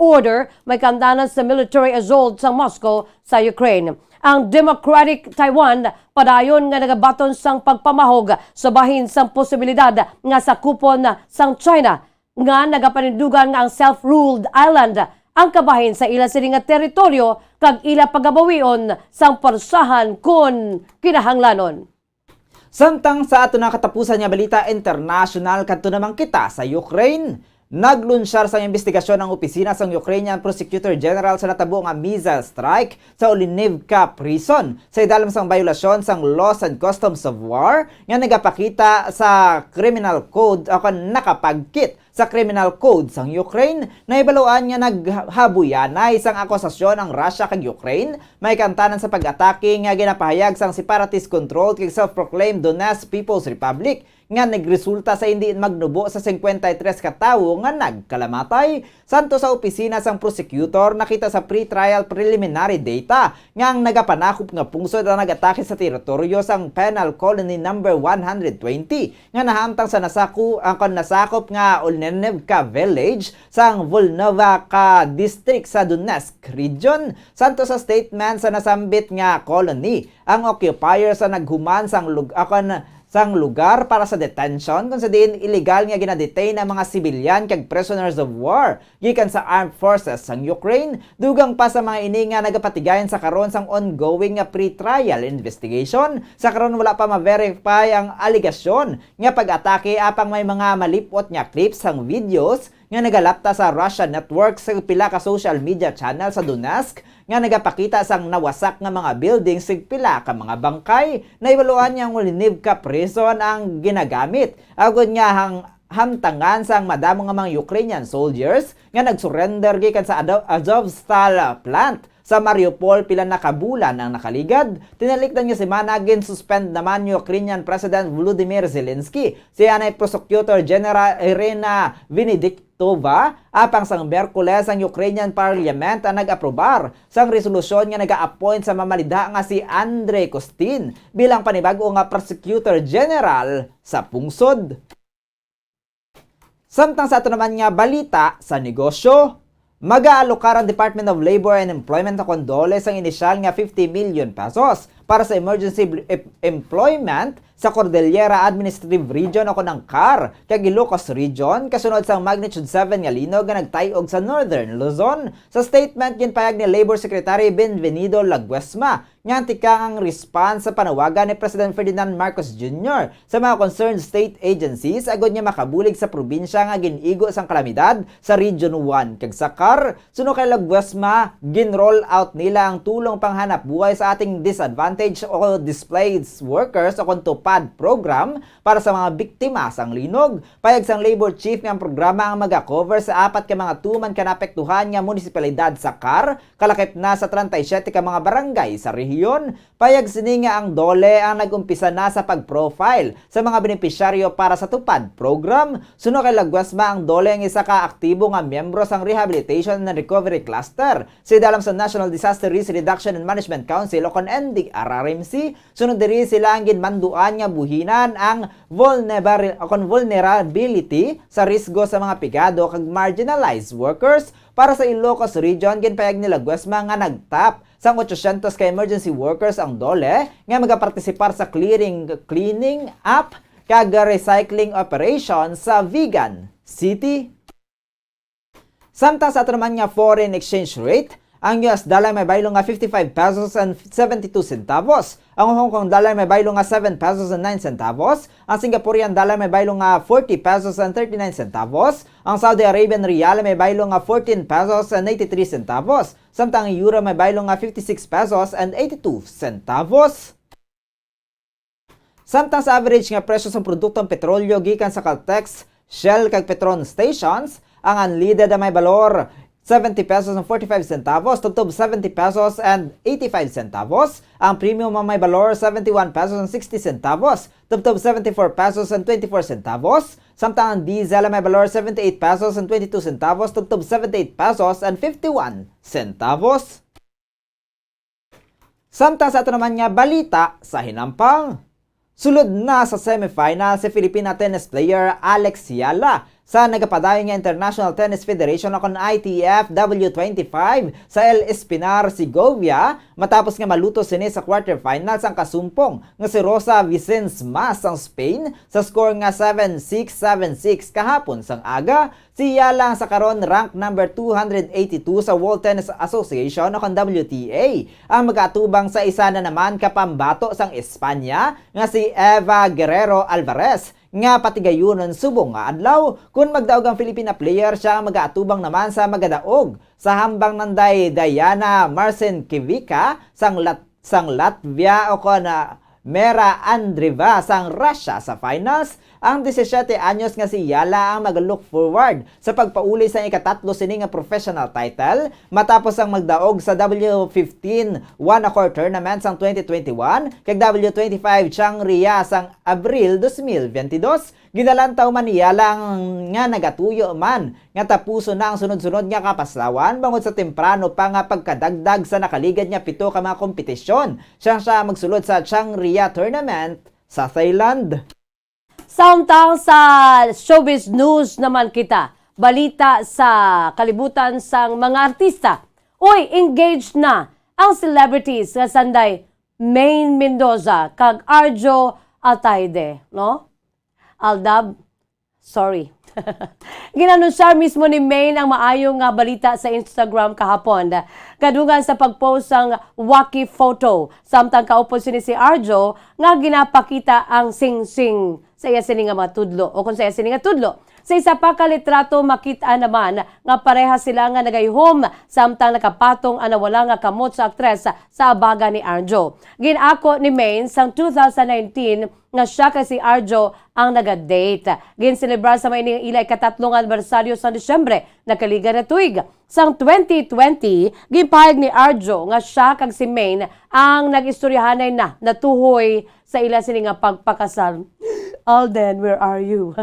S8: order may kamdanan sa military assault sa Moscow sa Ukraine. Ang Democratic Taiwan padayon nga nagabaton sang pagpamahog sa bahin sang posibilidad nga sakupon sang China nga nagapanindugan nga ang self-ruled island ang kabahin sa ila sini nga teritoryo kag ila pagabawion sang parsahan kun kinahanglanon.
S9: Samtang sa ato na katapusan nga balita international kadto naman kita sa Ukraine. Naglunsyar sang investigasyon ang opisina sang Ukrainian Prosecutor General sa natabo nga missile strike sa Olenivka Prison sa idalam sang violasyon sang Laws and Customs of War nga nagapakita sa Criminal Code o nakapagkit sa Criminal Code sang Ukraine na ibaluan nga naghabuyanay sang akusasyon ang Russia kag Ukraine may kantanan sa pag-atake nga ginapahayag sang separatist controlled kag self-proclaimed Donetsk People's Republic nga nagresulta sa hindi magnubo sa 53 ka tawo nga nagkalamatay. Santo sa opisina sang prosecutor nakita sa pre-trial preliminary data nga ang nagapanakop nga pungsod ang nagatake sa teritoryo sang Penal Colony number 120 nga nahamtang sa nasakop nga Olenivka Village sang Volnovka District sa Donetsk region. Santo sa statement sa nasambit nga colony, ang occupier sa naghuman sang lugar para sa detention kung sa diin illegal nga ginadetain ang mga sibilyan kag prisoners of war gikan sa armed forces sang Ukraine dugang pa sa mga ini nga nagapatigayon sa karon sang ongoing nga pre-trial investigation. Sa karon wala pa ma-verify ang aligasyon nga pag-atake apang may mga malipot nga clips sang videos nga nagalapta sa Russian network sa pila ka social media channel sa Donetsk nga nagapakita sang nawasak nga mga buildings sig pila ka mga bangkay. Naibaluan nga ang Olenivka Prison ang ginagamit agud nga hamtangan sang madamo nga mga Ukrainian soldiers nga nagsurrender gikan sa Azovstal plant sa Mariupol pila na kabulan ang nakaligad. Tinalikdan nga semana gin-suspend naman Ukrainian President Volodymyr Zelensky. Siya na Prosecutor General Irina Venediktova apang sang Berkules ang Ukrainian Parliament ang nag-aprobar sang resolusyon nga naga-appoint sa mamalida nga si Andrei Kostin bilang panibago nga Prosecutor General sa pungsod. Samtang sa ato naman nga balita sa negosyo, mag-aalokar ang Department of Labor and Employment na kondoles ang inisyal nga 50 million pesos para sa emergency employment sa Cordillera Administrative Region o ng CAR kag Ilocos Region kasunod sa magnitude 7 nga linog nga nagtayog sa Northern Luzon. Sa statement ginpayag ni Labor Secretary Benvenido Laguesma nga antikang ang response sa panawagan ni President Ferdinand Marcos Jr. sa mga concerned state agencies agad niya makabulig sa probinsya nga ginigo sang kalamidad sa Region 1 kag sa CAR. Suno kay Laguesma, gin-roll out nila ang tulong panghanap buhay sa ating disadvantaged o displaced workers o tupad program para sa mga biktima sang linog. Payag sang Labor Chief nga ang programa ang maga-cover sa 4 ka mga tuman ka naapektuhan nga munisipalidad sa CAR, kalakip na sa 37 ka mga barangay sa rehiyon. Payag sini nga ang DOLE ang nag-umpisa na sa pag-profile sa mga benepisyaryo para sa tupad program. Suno kay Laguesma, ang DOLE ang isa ka aktibo nga miyembro sang Rehabilitation and Recovery Cluster sa idalam sa National Disaster Risk Reduction and Management Council o NDRRMC. Sunod diri sila ang ginmanduan nga buhinan ang vulnerability sa risgo sa mga pigado kag marginalized workers. Para sa Ilocos Region, ginpayag ni Laguesma nga nagtap sang 800 ka emergency workers ang DOLE nga magapartisipar sa cleaning up kag recycling operation sa Vigan City. Samtang sa ato naman nga foreign exchange rate, ang US dollar may baylo nga 55 pesos and 72 centavos. Ang Hong Kong dollar may baylo nga 7 pesos and 9 centavos. Ang Singaporean dollar may baylo nga 40 pesos and 39 centavos. Ang Saudi Arabian Riyal may baylo nga 14 pesos and 83 centavos. Samtang ang Euro may baylo nga 56 pesos and 82 centavos. Samtang sa average nga presyo sa produktong petrolyo gikan sa Caltex, Shell kag Petron stations, ang unleaded na may balor 70 pesos and 45 centavos, tubtob 70 pesos and 85 centavos. Ang premium na may balor 71 pesos and 60 centavos, tubtob 74 pesos and 24 centavos. Samtang ang diesel na may balor 78 pesos and 22 centavos, tubtob 78 pesos and 51 centavos. Samtang sa ito naman nga balita sa hinampang. Sulod na sa semifinal si Filipina tennis player Alex Yala sa nagapadayon nga International Tennis Federation o ITF W25 sa El Espinar, Segovia matapos nga maluto sini sa quarterfinals ang kasumpong nga si Rosa Vicens-Mas ang Spain sa score nga 7-6, 7-6 kahapon sang aga. Si Yala sa karon rank number 282 sa World Tennis Association o WTA ang mag-atubang sa isa na naman kapambato sang Espanya nga si Eva Guerrero Alvarez nga patigayunon subong nga adlaw. Kung magdaog ang Filipina player, siya ang mag-aatubang naman sa magadaog sa hambang nanday Diana Marcinkiewicz sang Latvia o Mera Andreeva sang Russia sa finals. Ang 17 anyos nga si Yala ang mag-look forward sa pagpauli sa ikatatlo sini nga professional title matapos ang magdaog sa W15 one-a-court tournament sang 2021 kag W25 Chiangria sang Abril 2022. Ginalantaw man ni Yala nga nagatuyo man nga tapuso na ang sunod-sunod nga kapaslawan bangod sa temprano pa nga pagkadagdag sa nakaligad nga 7 ka mga kompetisyon. Siya magsulod sa Chiangria tournament sa Thailand.
S8: Samtang sa showbiz news naman kita, balita sa kalibutan sang mga artista. Uy, engaged na ang celebrities nga sanday Maine Mendoza kag Arjo Ataide, no? Aldab, sorry. Ginanunsar mismo ni Maine ang maayong nga balita sa Instagram kahapon. Kadungan sa pagpost ang wacky photo. Samtang kaupod sini si Arjo nga ginapakita ang sing-sing sa iya sini nga matudlo o kung sa iya sini nga tudlo. Sa isa pa ka litrato makita naman nga pareha sila nga nagayhom samtang nakapatong anawala nga kamot sa aktres sa abaga ni Arjo. Ginako ni Maine sang 2019 nga siya kay si Arjo ang naga-date. Ginselebrar sa may ilay katatlong anibersaryo sa Disyembre nakaliga na tuig. Sang 2020, gipahayag ni Arjo nga siya kag si Maine ang nag-istoryahanay na natuhoy sa ila sini nga pagpakasal. Alden, where are you?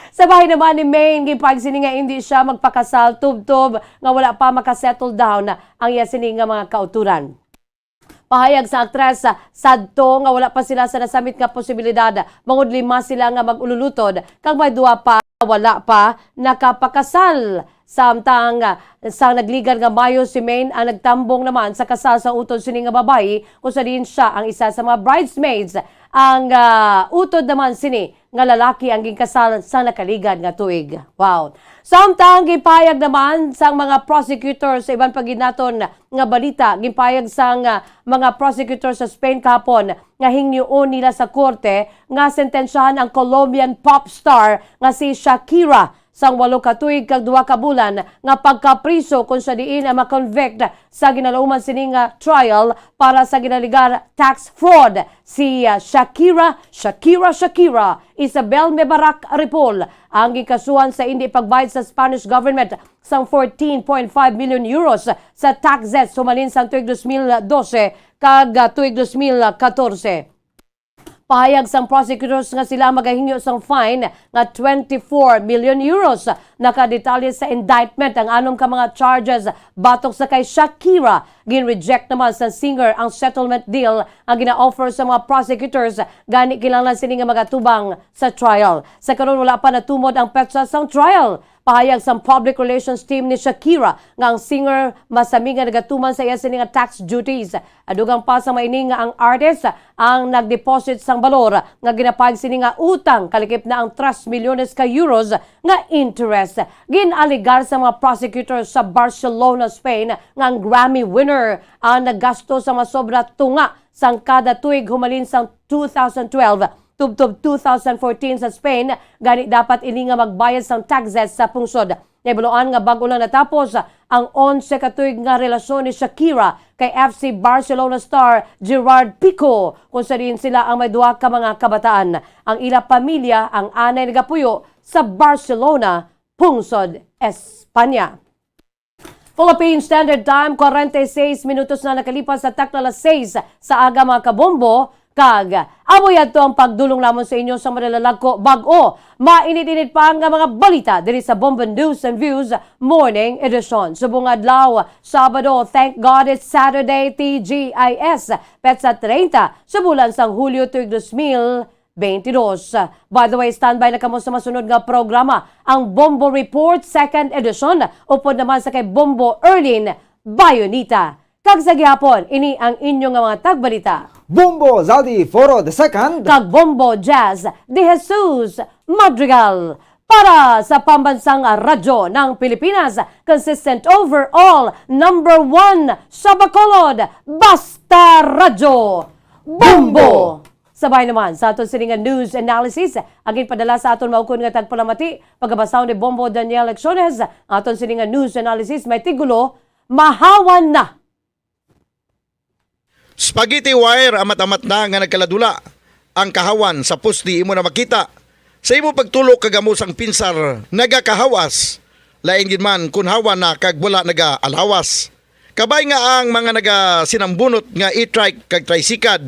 S8: Sa bahay naman ni Maine, gipahayag sini nga hindi siya magpakasal tub-tub nga wala pa makasettle down ang iya sini nga mga kauturan. Pahayag sa aktres sadto nga wala pa sila sa nasamit nga posibilidad. Bangod 5 sila nga mag-ululutod kag may 2 pa wala pa nakapakasal. Samtang sa nagligan nga Mayo si Maine ang nagtambong naman sa kasal sa utod sini nga babayi kung sa din siya ang isa sa mga bridesmaids. Ang utod naman sini nga lalaki ang ginkasal sa nakaligad nga tuig. Wow. Samtang gipayag naman sang mga prosecutor sa iban paginaton nga balita, gipayag sang mga prosecutor sa Spain kahapon nga hingnion nila sa korte nga sentensyahan ang Colombian pop star nga si Shakira sang 8 ka tuig kag 2 ka bulan nga pagkapriso kung sa diin ang makonvict sa ginalauman sini nga trial para sa ginaligar tax fraud. Si Shakira Isabel Mebarak Ripoll ang gikasuhan sa hindi pagbayad sa Spanish government sang 14.5 million euros sa taxes sumalin sang tuig 2012 kag tuig 2014. Pahayag sang prosecutors nga sila magahingyo sang fine nga 24 million euros. Nakadetalye sa indictment ang anom ka mga charges batok sa kay Shakira. Gin-reject naman sa singer ang settlement deal ang gina-offer sa mga prosecutors gani kinahanglan sini nga magatubang sa trial. Sa karon wala pa natumod ang petsa sang trial. Pahayag sa public relations team ni Shakira nga ang singer masami nga nagatuman sa iya sini nga tax duties. Adugang pa sa maining nga ang artist ang nagdeposit sang balor nga ginapahayag sini nga utang kalikip na ang 3 milyones ka euros nga interest. Ginaligar sa mga prosecutors sa Barcelona, Spain nga ang Grammy winner ang naggasto sa masobra tunga sang kada tuig humalin sang 2012 tubtob 2014 sa Spain, gani dapat ini nga magbayad sang taxes sa pungsod. Naibaloan nga bago lang natapos ang 11 katuig nga relasyon ni Shakira kay FC Barcelona star Gerard Pico, kung sa rin sila ang may duha ka mga kabataan. Ang ila pamilya ang anay nagapuyo sa Barcelona, pungsod, Espanya. Philippine Standard Time, 46 minutos na nakalipas sa takna alas 6 sa aga mga kabombo. Kag, amoy ato ang pagdulong lamon sa inyo sa malalalagko bag-o. Mainit-init pa ang mga balita diri sa Bombo News and Views Morning Edition. Subong adlaw, Sabado, thank God it's Saturday, TGIS, petsa 30 sa bulan sang Hulyo tuig 2022. By the way, standby na kamo sa masunod nga programa, ang Bombo Report 2nd Edition, upod naman sa kay Bombo Erlin Bayonita. Kag sa gihapon, ini ang inyong mga tagbalita.
S9: Bombo Zaldi Foro II
S8: Kag Bombo Jazz de Jesus Madrigal. Para sa pambansang radyo ng Pilipinas, consistent overall, number 1 sa Bacolod, Basta Radyo, Bombo! Sabay naman sa aton siningan news analysis, agin padala sa aton maukon nga tagpalamati, pagkabasaw ni Bombo Daniel Lecciones, aton siningan news analysis may tigulo, mahawan na.
S2: Spaghetti wire amat-amat na nga nagkaladula. Ang kahawan sa pusti imo na makita. Sa imo pagtulok kagamo sang pinsar nagakahawas. Lain gid man kun hawan na kag wala nagaalhawas. Kabay nga ang mga sinambunot nga e-trike kag tricycad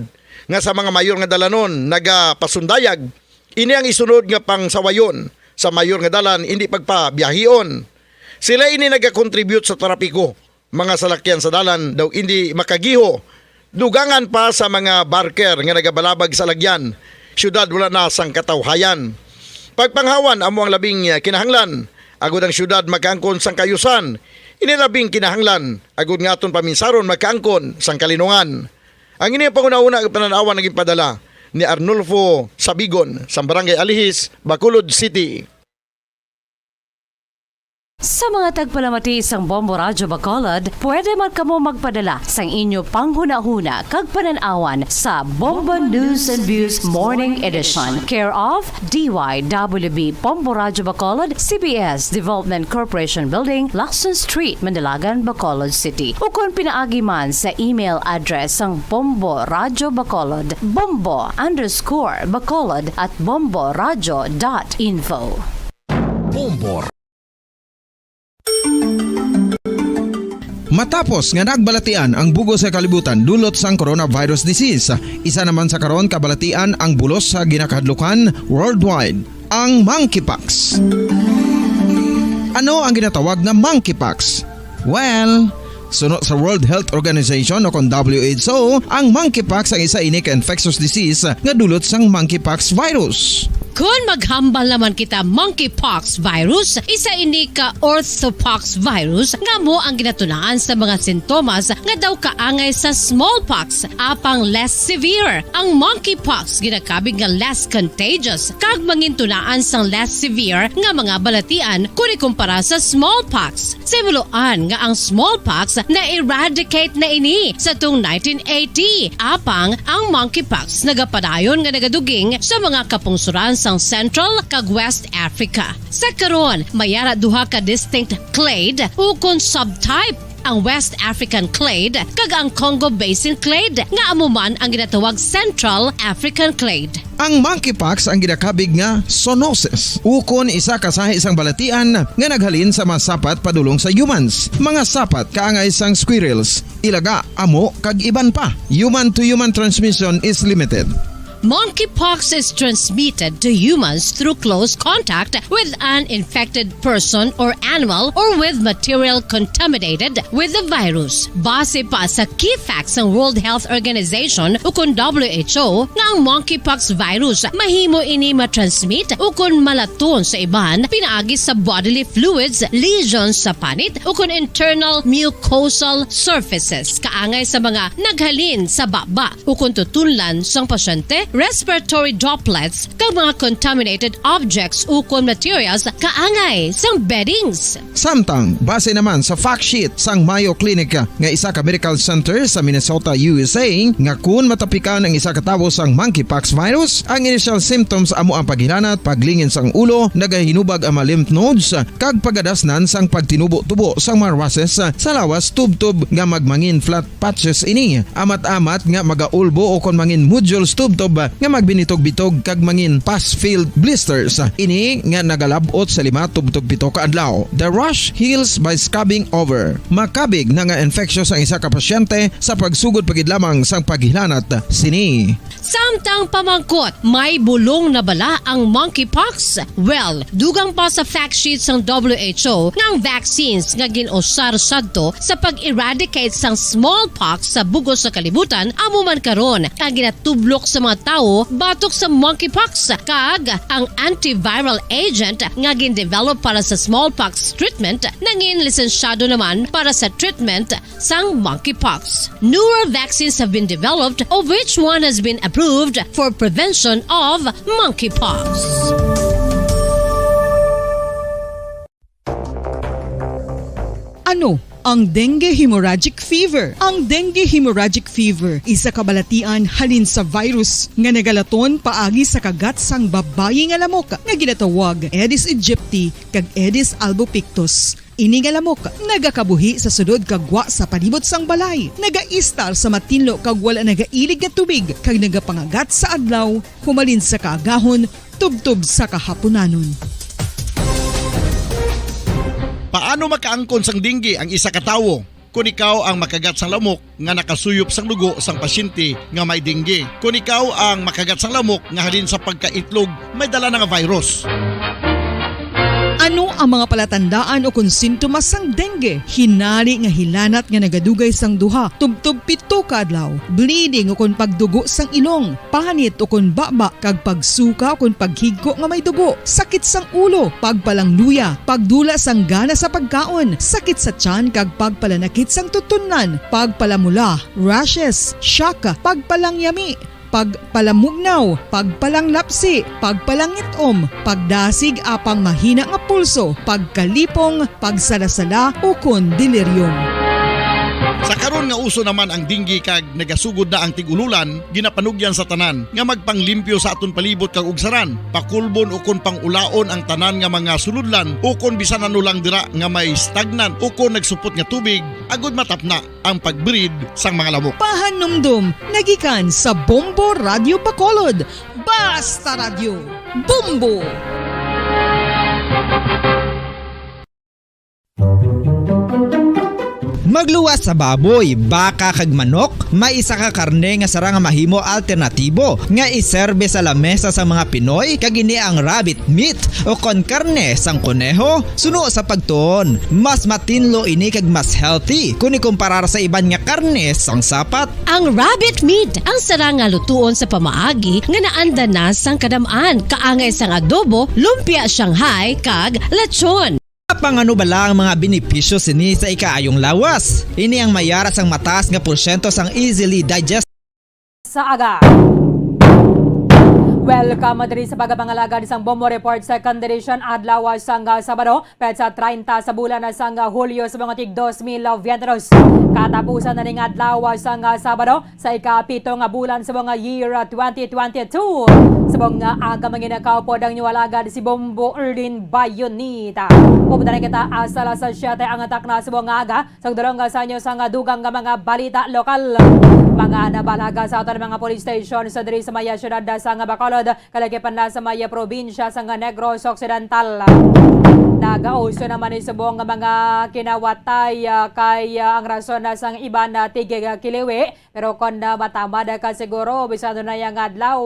S2: nga sa mga mayor nga dalanon nagapasundayag. Ini ang isunod nga pangsawayon sa mayor nga dalan hindi pagpabiyahion. Sila ini nagakontribute sa trapiko. Mga salakyan sa dalan daw hindi makagiho. Dugangan pa sa mga barker nga nagabalabag sa lagyan. Syudad wala na sang katawhayan. Pagpanghawan amo ang labing kinahanglan. Agud ang syudad magkaangkon sang kayusan. Inilabing kinahanglan. Agud nga aton paminsaron magkaangkon sang kalinungan. Ang ini ang pangunauna pananawan naging padala ni Arnulfo Sabigon sa Barangay Alihis, Bacolod City.
S8: Sa mga tagpalamati sang Bombo Radyo Bacolod, pwede man kamo magpadala sang inyo panghuna-huna kag pananawan sa Bombo News and Views Morning Edition. Care of DYWB Bombo Radyo Bacolod, CBS Development Corporation Building, Lacson Street, Mandalagan, Bacolod City. O kung pinaagi man sa email address sang Bombo Radyo Bacolod, bombo_bacolod@bomboradyo.info.
S3: Bombo. Matapos nga nagbalatian ang bugo sa kalibutan dulot sang coronavirus disease, isa naman sa karon kabalatian ang bulos sa ginakahadlukan worldwide, ang monkeypox. Ano ang ginatawag na monkeypox? Well, sunod sa World Health Organization o kung WHO, ang monkeypox ang isa ini ka infectious disease nga dulot sang monkeypox virus.
S1: Kung maghambal naman kita monkeypox virus, isa ini ka orthopox virus nga mo ang ginatunaan sa mga sintomas nga daw kaangay sa smallpox, apang less severe. Ang monkeypox ginakabig nga less contagious kag mangintunaan sang less severe nga mga balatian kung ikumpara sa smallpox. Simuloan nga ang smallpox na-eradicate na ini sa tung 1980, apang ang monkeypox nagapadayon nga nagaduging sa mga kapungsuran sang Central kag West Africa. Sa karon, mayara duha ka distinct clade ukon subtype, ang West African clade kag ang Congo Basin clade nga amuman ang ginatawag Central African clade.
S3: Ang monkeypox ang ginakabig nga zoonosis. Ukon isa kasahi isang balatian nga naghalin sa mga sapat padulong sa humans. Mga sapat kaangay sang squirrels, ilaga, amo kag iban pa. Human to human transmission is limited.
S1: Monkeypox is transmitted to humans through close contact with an infected person or animal or with material contaminated with the virus. Base pa sa key facts ng World Health Organization ukon WHO nga ang monkeypox virus mahimo ini matransmit ukon malaton sa iban pinaagi sa bodily fluids, lesions sa panit ukon internal mucosal surfaces kaangay sa mga naghalin sa baba ukon tutunlan sang pasyente
S13: respiratory droplets kag mga contaminated objects ukon materials kaangay sang beddings.
S3: Samtang base naman sa fact sheet sang Mayo Clinic nga isa ka medical center sa Minnesota, USA, nga kun matapikan ang isa ka tawo sang monkeypox virus, ang initial symptoms amo ang paghilanat, paglingin sang ulo, nagahinubag ang mga lymph nodes kag pagadasnan sang pagtinubo-tubo sang mga rashes sa lawas tubtob nga magmangin flat patches ini. Amat-amat nga magaulbo o kon mangin nodules tubtob nga magbinitog-bitog kag mangin pus-filled blisters. Ini nga nagalabot sa 5 tubtob 7 ka adlaw. The rash heals by scabbing over. Makabig na nga infectious ang isa ka pasyente sa pagsugod pagid lamang sang paghilanat sini.
S13: Samtang pamangkot, may bulong na bala ang monkeypox? Well, dugang pa sa fact sheet sang WHO nga ang vaccines nga ginusar sadto sa pag-eradicate sang smallpox sa bugos sa kalibutan amo man karon kag ginatublok sa mga tawo batok sa monkeypox kag ang antiviral agent nga gin-develop para sa smallpox treatment nangin lisensyado naman para sa treatment sang monkeypox. Newer vaccines have been developed of which one has been approved for prevention of monkeypox.
S4: Ano ang dengue hemorrhagic fever? Ang dengue hemorrhagic fever isa kabalatian halin sa virus nga nagalaton paagi sa kagat sang babayi nga lamok nga ginatawag Aedes aegypti kag Aedes albopictus. Ini nga lamok nagakabuhi sa sudod kagwa sa palibot sang balay, nagaistar sa matinlo kag wala nagailig nga tubig kag nagapangagat sa adlaw humalin sa kaagahon tubtob sa kahaponanon.
S2: Paano makaangkon sang dengue ang isa ka tawo? Kung ikaw ang makagat sang lamok nga nakasuyop sang dugo sang pasyente nga may dengue. Kung ikaw ang makagat sang lamok nga halin sa pagkaitlog may dala nga virus.
S4: Ano ang mga palatandaan o kung sintomas sang dengue? Hinali nga hilanat nga nagadugay sang duha, tubtob 7 ka adlaw, bleeding o kung pagdugo sang ilong, panit o kung baba, kag pagsuka o kung paghigko nga may dugo, sakit sang ulo, pagpalangluya, pagdula sang gana sa pagkaon, sakit sa tiyan kag pagpalanakit sang tutunan, pagpalamula, rashes, syaka, pagpalangyami, pagpalamugnaw, pagpalanglapsi, pagpalangitom, pagdasig apang mahina nga pulso, pagkalipong, pagsalasala o kon delirium.
S2: Sa karon nga uso naman ang dengue kag nagasugod na ang tigululan, ginapanugyan sa tanan nga magpanglimpyo sa aton palibot kag ugsaran, pakulbon o kon pangulaon ang tanan nga mga suludlan o kon bisan ano lang dira nga may stagnan o kon nagsupot nga tubig, agud matapna ang pagbreed sang mga lamok.
S4: Pahanumdum, nagikan sa Bombo Radio Bacolod. Basta Radio, Bombo!
S7: Magluwas sa baboy, baka kag manok, may isa ka karne nga sara nga mahimo alternatibo nga iserbe sa lamesa sa mga Pinoy kag ini ang rabbit meat o kon karne sang kuneho. Suno sa pagtuon, mas matinlo ini kag mas healthy kung ikumparar sa iban nga karne sang sapat.
S13: Ang rabbit meat ang sara nga lutuon sa pamaagi nga naanda na sang kadamaan, kaangay sang adobo, lumpia Shanghai kag lechon.
S7: Pangano bala ang mga benepisyo sini sa ikaayong lawas? Ini ang mayara sang mataas nga porsyento sang easily digest
S1: sa aga. Welcome diri sa pagpangalaga di sang Bombo Report Second Edition adlaw sang Sabado, petsa 30 sa bulan sang Hulyo sa mga tig 2022. Katapusan na ning adlaw sang Sabado sa ika-7 nga bulan sa mga year 2022. Sa mga aga manginakaw po ang niwalaga di si Bombo Erlin Bayonita. Pupunta na kita asala sa 7 ang atak na sa mga aga sa durong sa inyo sang dugang nga mga balita lokal. Mga nabalaga sa aton mga police station sa diri sa maya syudad sa Bacolod, kalagipan na sa maya probinsya sa Negros Occidental. Nagauso naman sa buong mga kinawatay kay ang rason na sang iban na tigig kiliwi, pero kung matamad ka siguro bisado na yung adlaw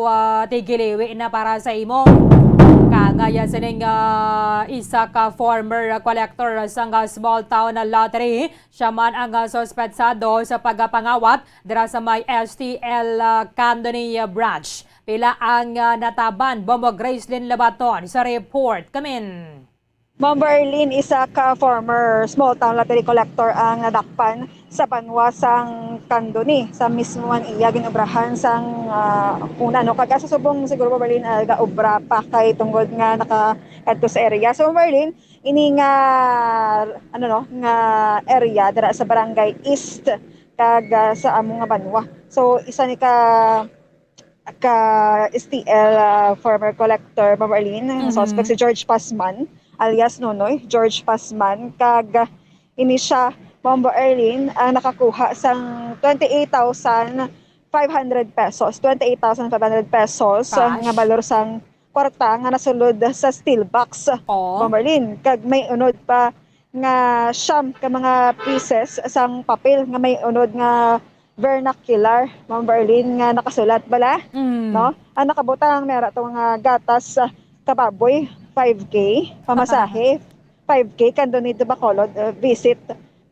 S1: tigiliwi na para sa imo. Kangaya sining isa ka former collector sang small town lottery. Siya man ang suspetsado sa pagpangawat dira sa may STL Candoni branch. Pila ang nataban, Bombo Gracelyn Labaton sa report. Kamin.
S14: Bombo Erlin, isa ka former small town lottery collector ang nadakpan sa banwa sang kandoni sa mismo man iya ginobrahan sang una no kag sa subong siguro Berlin ga obra pa kay tungod nga naka adto sa area. So Berlin ini nga nga area dira sa barangay East kag sa amo nga banwa. So isa ni ka STL former collector Berlin suspect si George Pasman alias Nonoy George Pasman kag ini siya Bombo Erlin ang nakakuha sang 28,500 pesos. 28,500 pesos nga balor sang kwarta nga nasulod sa steel box. Bombo Erlin kag may unod pa nga siyam ka mga pieces sang papel nga may unod nga vernacular Bombo Erlin nga nakasulat bala no. Ang nakabutang mera to nga gatas kababoy 5K pamasahe 5K kandunito Bacolod visit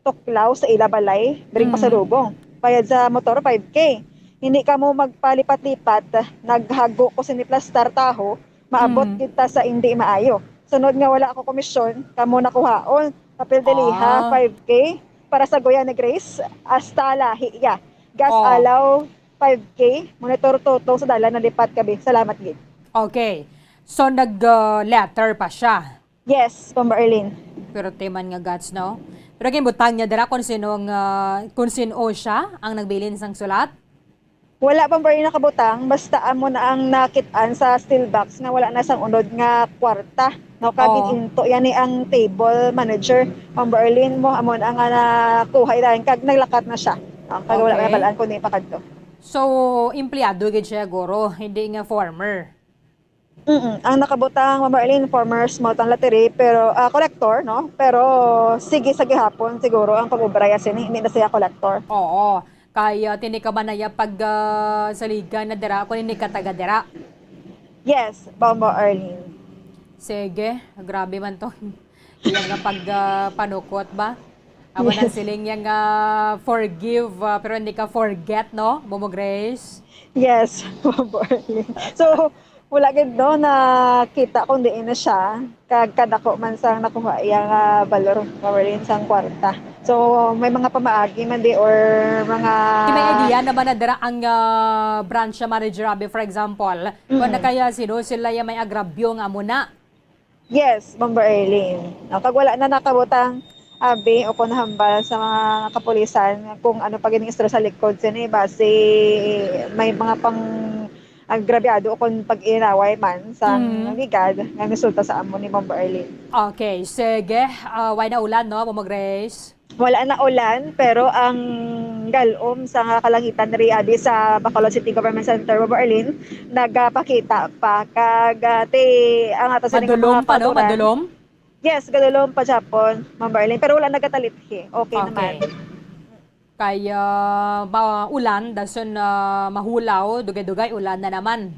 S14: Tuklaw sa Ilabalay, bring pasalubong. Bayad sa motor, 5K. Hindi ka mo magpalipat-lipat, naghago ko siniplastar taho, maabot kita sa hindi maayo. Sunod nga wala ako komisyon, kamo nakuhaon, papel de liha, 5K, para sa Goya ni Grace, hasta lahi, Gas alaw, 5K, monitor toto sa dala na lipat kabi. Salamat, Gid.
S1: Okay. So, nag-letter pa siya?
S14: Yes, Bombo Erlin.
S1: Pero teman nga guts, no? Pero kinbutang niya dira kung sino siya ang nagbilin sang sulat?
S14: Wala pang bari nakabutang, basta amo na ang nakitaan sa steel box nga wala na sang unod nga kwarta. No, kagin into yan ni ang table manager ang Berlin mo amon ang nakuha ilan kag naglakat na siya. Kag wala na balaan kundi pa kadto.
S1: So, empleyado gid siya guro, hindi nga former.
S14: Ang nakabutang Berlin former small town lottery pero collector no, pero sige sa gihapon siguro ang pag-ubraya sini hindi na siya collector.
S1: Oo. Kaya tini ka ba na ya pag saligan na dira kung hindi ka taga dira?
S14: Yes, Bombo Erlin.
S1: Sige, grabe man to. Ilang nga pag panukot ba? Amo na siling yang forgive pero hindi ka forget no, Momo Grace?
S14: Yes, Bombo Erlin. So wala gid no nakita kung diin na siya kag kadako man sang nakuha iyang balor Berlin sang kwarta. So may mga pamaagi man di or mga
S1: may idea na ba na dira ang branch manager abi for example kung na kaya sino sila ya may agrabyo nga muna?
S14: Yes, Bombo Erlin. Kag wala na nakabutang abi o hambal sa mga kapulisan kung ano pa gining istorya sa likod sini base may mga pang agrabyado kung pag-iraway man sa ligad nga resulta sa amon ni Bombo Erlin.
S1: Okay, sige. Why na ulan, no, Momo Grace?
S14: Wala na ulan, pero ang galom sa kalangitan riadi sa Bacolod City Government Center, Bombo Erlin, nagpakita pa kag ang atas sa
S1: madulom pa, no? Madulom?
S14: Yes, gadulom pa Japon, Bombo Erlin, pero wala nagkatalithi. Okay naman.
S1: Kaya ulan, dason mahulaw, dugay-dugay, ulan na naman.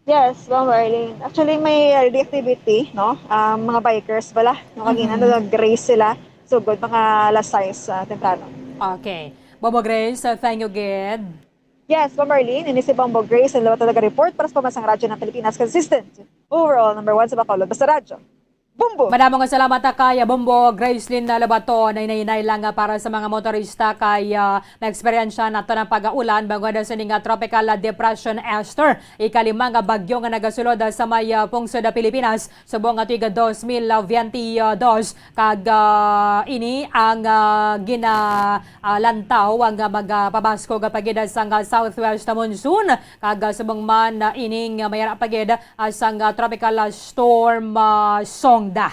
S14: Yes, Bombo Erlin. Actually, may early activity, no? Mga bikers pala, no? Kagina, nag-race sila. So, good, mga alas 6 temprano.
S1: Okay. Bombo Grace, thank you, Gid.
S14: Yes, Bombo Erlin. Ini si Bombo Grace, ang lawa talaga report para sa pamansang radyo ng Pilipinas. Consistent. Overall, number 1 sa Bacolod. Basta radyo. Bumbo!
S1: Madamong salamat kay Bombo Gracelyn Labato na inay lang para sa mga motorista kay na-experiensya nato ng pag-aulan bago na sa tropical depression Esther. Ikalimang bagyo nga nagasulod sa may pungsod ng Pilipinas subong atiga 2022 kag ini ang ginalantaw ang magpabasko kapag sang southwest monsoon kag subong man ining mayara pagid sang tropical storm Songda.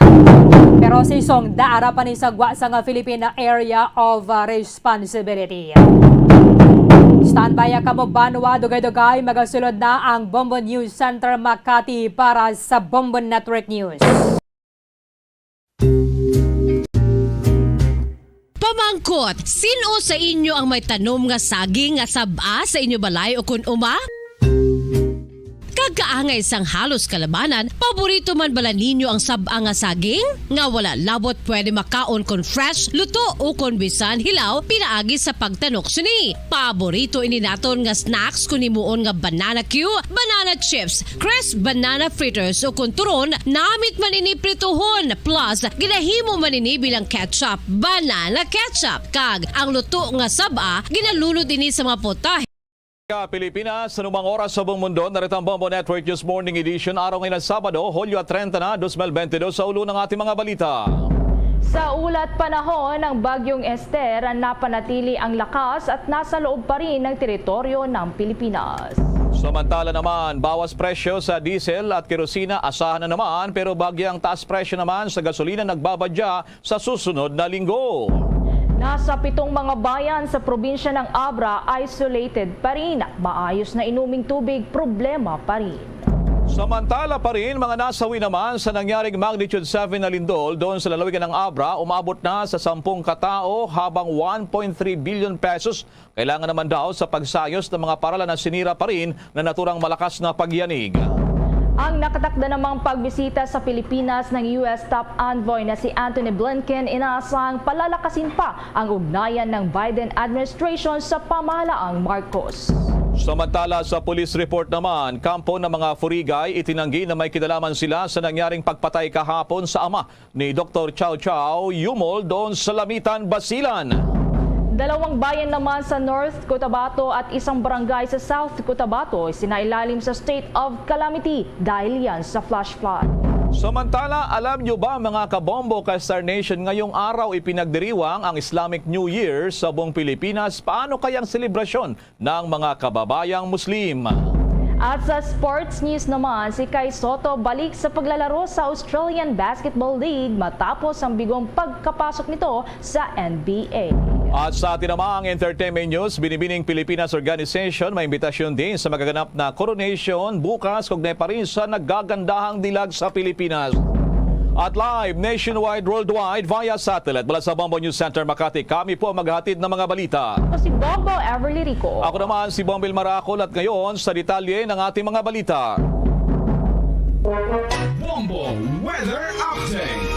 S1: Pero si Songda ara pa ni sagwa sa Philippine Area of Responsibility. Standby ka mo Banwa, dugay-dugay magasulod na ang Bombo News Center Makati para sa Bombo Network News.
S13: Pamangkot, sino sa inyo ang may tanom nga saging nga saba sa inyo balay o kun uma? Kagkaangay sang halos kalabanan, paborito man bala ninyo ang sabang nga saging? Nga wala labot pwede makaon kon fresh, luto o kon bisan hilaw, pinaagi sa pagtanok sini. Paborito ini naton nga snacks kun himuon nga banana Q, banana chips, crisp banana fritters o kun turon, namit man ini prituhon, plus ginahimo man ini bilang ketchup, banana ketchup. Kag ang luto nga saba, ginalulod ini sa mga potahe.
S15: Pilipinas, sa numang oras sa buong mundo, narito ang Bombo Network News Morning Edition, araw ngayon ng Sabado, Hulyo 30 na, 2022, sa ulo ng ating mga balita.
S16: Sa ulat panahon ng Bagyong Esther, napanatili ang lakas at nasa loob pa rin ng teritoryo ng Pilipinas.
S15: Samantala naman, bawas presyo sa diesel at kerosina, asahan na naman, pero bagyang taas presyo naman sa gasolina nagbabadya sa susunod na linggo.
S16: Nasa 7 mga bayan sa probinsya ng Abra, isolated pa rin. Maayos na inuming tubig, problema pa rin.
S15: Samantala pa rin, mga nasawi naman sa nangyaring magnitude 7 na lindol doon sa lalawigan ng Abra, umabot na sa 10 katao habang 1.3 billion pesos. Kailangan naman daw sa pagsayos ng mga paralan na sinira pa rin na naturang malakas na pagyanig.
S16: Ang nakatakda namang pagbisita sa Pilipinas ng US Top Envoy na si Antony Blinken, inaasahang palalakasin pa ang ugnayan ng Biden administration sa pamahalaang Marcos.
S15: Samantala sa police report naman, kampo ng mga Furigay itinanggi na may kinalaman sila sa nangyaring pagpatay kahapon sa ama ni Dr. Chow Chow Yumol doon sa Lamitan, Basilan.
S16: 2 bayan naman sa North Cotabato at isang barangay sa South Cotabato sinailalim sa state of calamity dahil yan sa flash flood.
S15: Samantala, alam nyo ba mga kabombo ka Star Nation, ngayong araw ipinagdiriwang ang Islamic New Year sa buong Pilipinas. Paano kayang selebrasyon ng mga kababayang Muslim?
S16: At sa sports news naman, si Kai Soto balik sa paglalaro sa Australian Basketball League matapos ang bigong pagkapasok nito sa NBA.
S15: At sa atin namang entertainment news, Binibining Pilipinas Organization may imbitasyon din sa magaganap na coronation bukas kaugnay pa rin sa naggagandahang dilag sa Pilipinas. At live, nationwide, worldwide, via satellite. Mula sa Bombo News Center, Makati, kami po maghatid ng mga balita.
S16: Ako si Bombo Everly Rico.
S15: Ako naman si Bombil Maracol at ngayon sa detalye ng ating mga balita.
S3: Bombo Weather Update.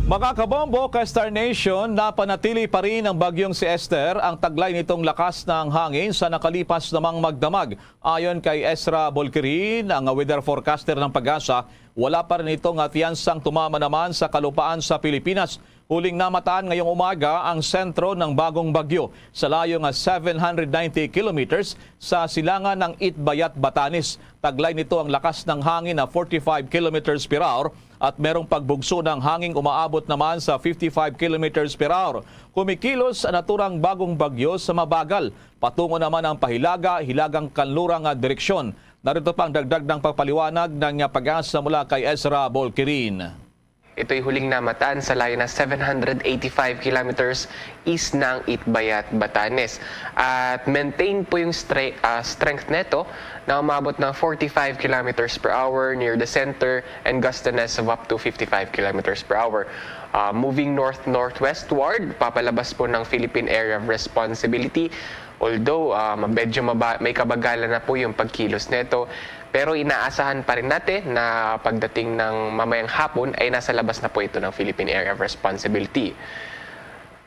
S15: Mga kabombo ka Star Nation, napanatili pa rin ang bagyong si Esther ang taglay nitong lakas ng hangin sa nakalipas namang magdamag. Ayon kay Ezra Bolquerin, ang weather forecaster ng Pag-asa, wala pa rin itong tiyansang tumama naman sa kalupaan sa Pilipinas. Huling namataan ngayong umaga ang sentro ng bagong bagyo sa layo ng 790 kilometers sa silangan ng Itbayat, Batanes. Taglay nito ang lakas ng hangin na 45 kilometers per hour at merong pagbugso ng hangin umaabot naman sa 55 kilometers per hour. Kumikilos ang naturang bagong bagyo sa mabagal. Patungo naman ang pahilaga, hilagang kanlurang direksyon. Narito pang dagdag ng pagpaliwanag ng Pag-asa mula kay Ezra Bolquerin.
S17: Ito'y huling namataan sa layo na 785 kilometers east ng Itbayat, Batanes. At maintain po yung strength neto na umabot ng 45 kilometers per hour near the center and gustiness of up to 55 kilometers per hour. Moving north-northwestward, papalabas po ng Philippine Area of Responsibility. Although medyo may kabagalan na po yung pagkilos neto, pero inaasahan pa rin natin na pagdating ng mamayang hapon ay nasa labas na po ito ng Philippine Area of Responsibility.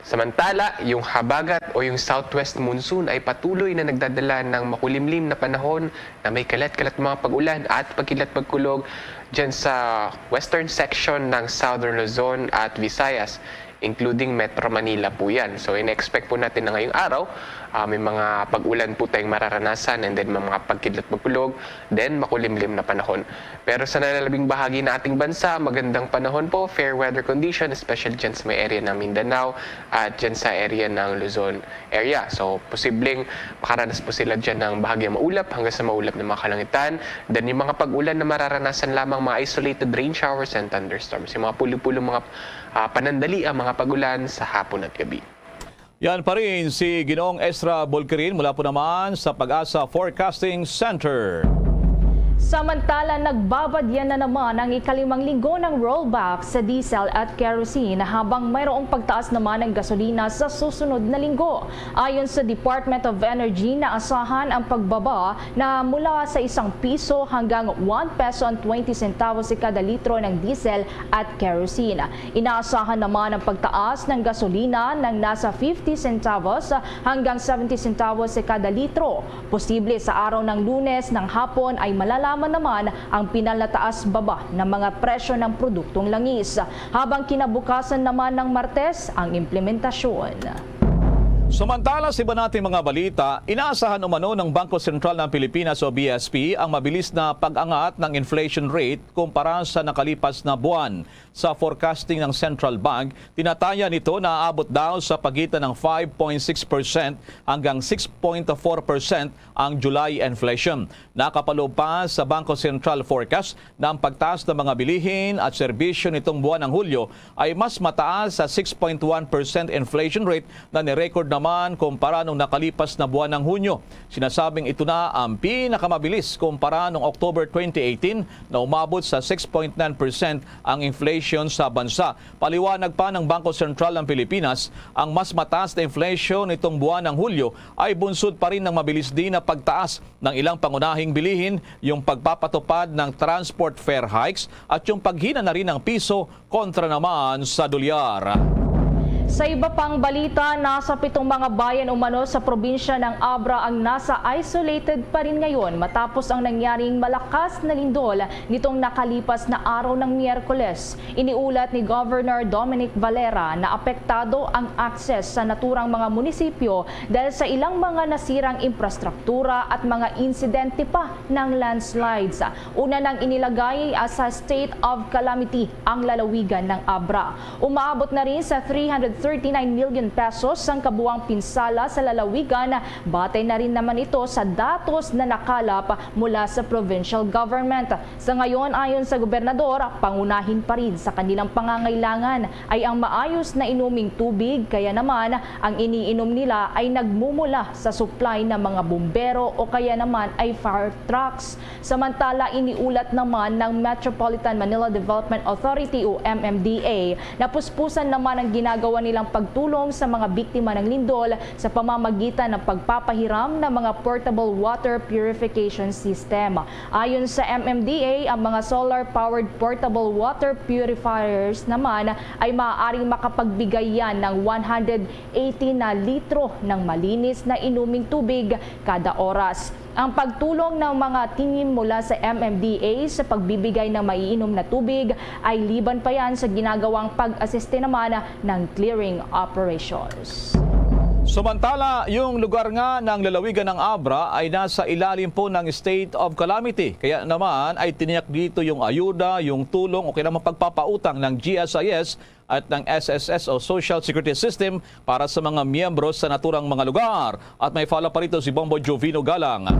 S17: Samantala, yung habagat o yung southwest monsoon ay patuloy na nagdadala ng makulimlim na panahon na may kalat-kalat mga pag-ulan at pagkilat-pagkulog dyan sa western section ng Southern Luzon at Visayas, including Metro Manila po yan. So, in-expect po natin na ngayong araw, may mga pag-ulan po tayong mararanasan and then mga pagkidlat-pagkulog, then makulimlim na panahon. Pero sa nalalabing bahagi na ating bansa, magandang panahon po, fair weather condition, especially dyan sa may area ng Mindanao at dyan sa area ng Luzon area. So, posibleng makaranas po sila dyan ng bahagyang maulap hanggang sa maulap na mga kalangitan. Then yung mga pag-ulan na mararanasan lamang mga isolated rain showers and thunderstorms. Yung mga pulo-pulo mga panandali ang mga pagulan sa hapon at gabi.
S15: Yan pa rin si Ginoong Ezra Bolquerin mula po naman sa Pag-asa Forecasting Center.
S16: Samantala, nagbabadyan na naman ang ikalimang linggo ng rollback sa diesel at kerosene habang mayroong pagtaas naman ng gasolina sa susunod na linggo. Ayon sa Department of Energy, naasahan ang pagbaba na mula sa 1 piso hanggang 1 peso and 20 centavos sa kada litro ng diesel at kerosene. Inaasahan naman ang pagtaas ng gasolina ng nasa 50 centavos hanggang 70 centavos sa kada litro. Posible sa araw ng Lunes ng hapon ay malalaman naman ang pinal na taas baba ng mga presyo ng produktong langis, habang kinabukasan naman ng Martes ang implementasyon.
S15: Samantala sa iba nating mga balita, inaasahan umano ng Bangko Sentral ng Pilipinas o BSP ang mabilis na pag-angat ng inflation rate kumpara sa nakalipas na buwan. Sa forecasting ng Central Bank, tinataya nito na aabot daw sa pagitan ng 5.6% hanggang 6.4% ang July inflation. Nakapaloob pa sa Bangko Sentral forecast na ang pagtaas ng mga bilihin at serbisyo nitong buwan ng Hulyo ay mas mataas sa 6.1% inflation rate na nirecord naman kumpara nung nakalipas na buwan ng Hunyo. Sinasabing ito na ang pinakamabilis kumpara nung October 2018 na umabot sa 6.9% ang inflation sa bansa. Paliwanag pa ng Bangko Sentral ng Pilipinas, ang mas mataas na inflation nitong buwan ng Hulyo ay bunsod pa rin ng mabilis din na pagtaas ng ilang pangunahing bilihin, yung pagpapatupad ng transport fare hikes at yung paghina na rin ng piso kontra naman sa dolyar.
S16: Sa iba pang balita, nasa 7 mga bayan umano sa probinsya ng Abra ang nasa isolated pa rin ngayon matapos ang nangyaring malakas na lindol nitong nakalipas na araw ng Miyerkules. Iniulat ni Governor Dominic Valera na apektado ang access sa naturang mga munisipyo dahil sa ilang mga nasirang infrastruktura at mga insidente pa ng landslides. Una nang inilagay sa state of calamity ang lalawigan ng Abra. Umaabot na rin sa 339 million pesos ang kabuuang pinsala sa lalawigan. Batay na rin naman ito sa datos na nakalap mula sa provincial government. Sa ngayon, ayon sa gobernador, pangunahin pa rin sa kanilang pangangailangan ay ang maayos na inuming tubig, kaya naman ang iniinom nila ay nagmumula sa supply ng mga bumbero o kaya naman ay fire trucks. Samantala, iniulat naman ng Metropolitan Manila Development Authority o MMDA na puspusan naman ang ginagawa nilang pagtulong sa mga biktima ng lindol sa pamamagitan ng pagpapahiram ng mga portable water purification system. Ayon sa MMDA, ang mga solar-powered portable water purifiers naman ay maaaring makapagbigay yan ng 180 na litro ng malinis na inuming tubig kada oras. Ang pagtulong ng mga tingin mula sa MMDA sa pagbibigay ng maiinom na tubig ay liban pa yan sa ginagawang pag-asiste naman ng clearing operations.
S15: Samantala, yung lugar nga ng lalawigan ng Abra ay nasa ilalim po ng state of calamity. Kaya naman ay tiniyak dito yung ayuda, yung tulong o kaya naman pagpapautang ng GSIS at ng SSS o Social Security System para sa mga miyembro sa naturang mga lugar. At may follow pa rito si Bombo Jovino Galang.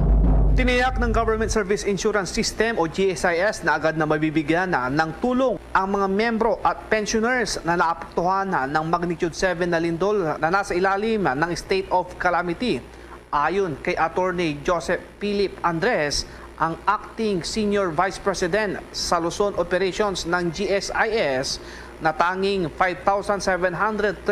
S18: Tiniyak ng Government Service Insurance System o GSIS na agad na mabibigyan na ng tulong ang mga miyembro at pensioners na naapektuhan ng magnitude 7 na lindol na nasa ilalim ng state of calamity. Ayon kay Attorney Joseph Philip Andres, ang Acting Senior Vice President sa Luzon Operations ng GSIS, na tanging 5,733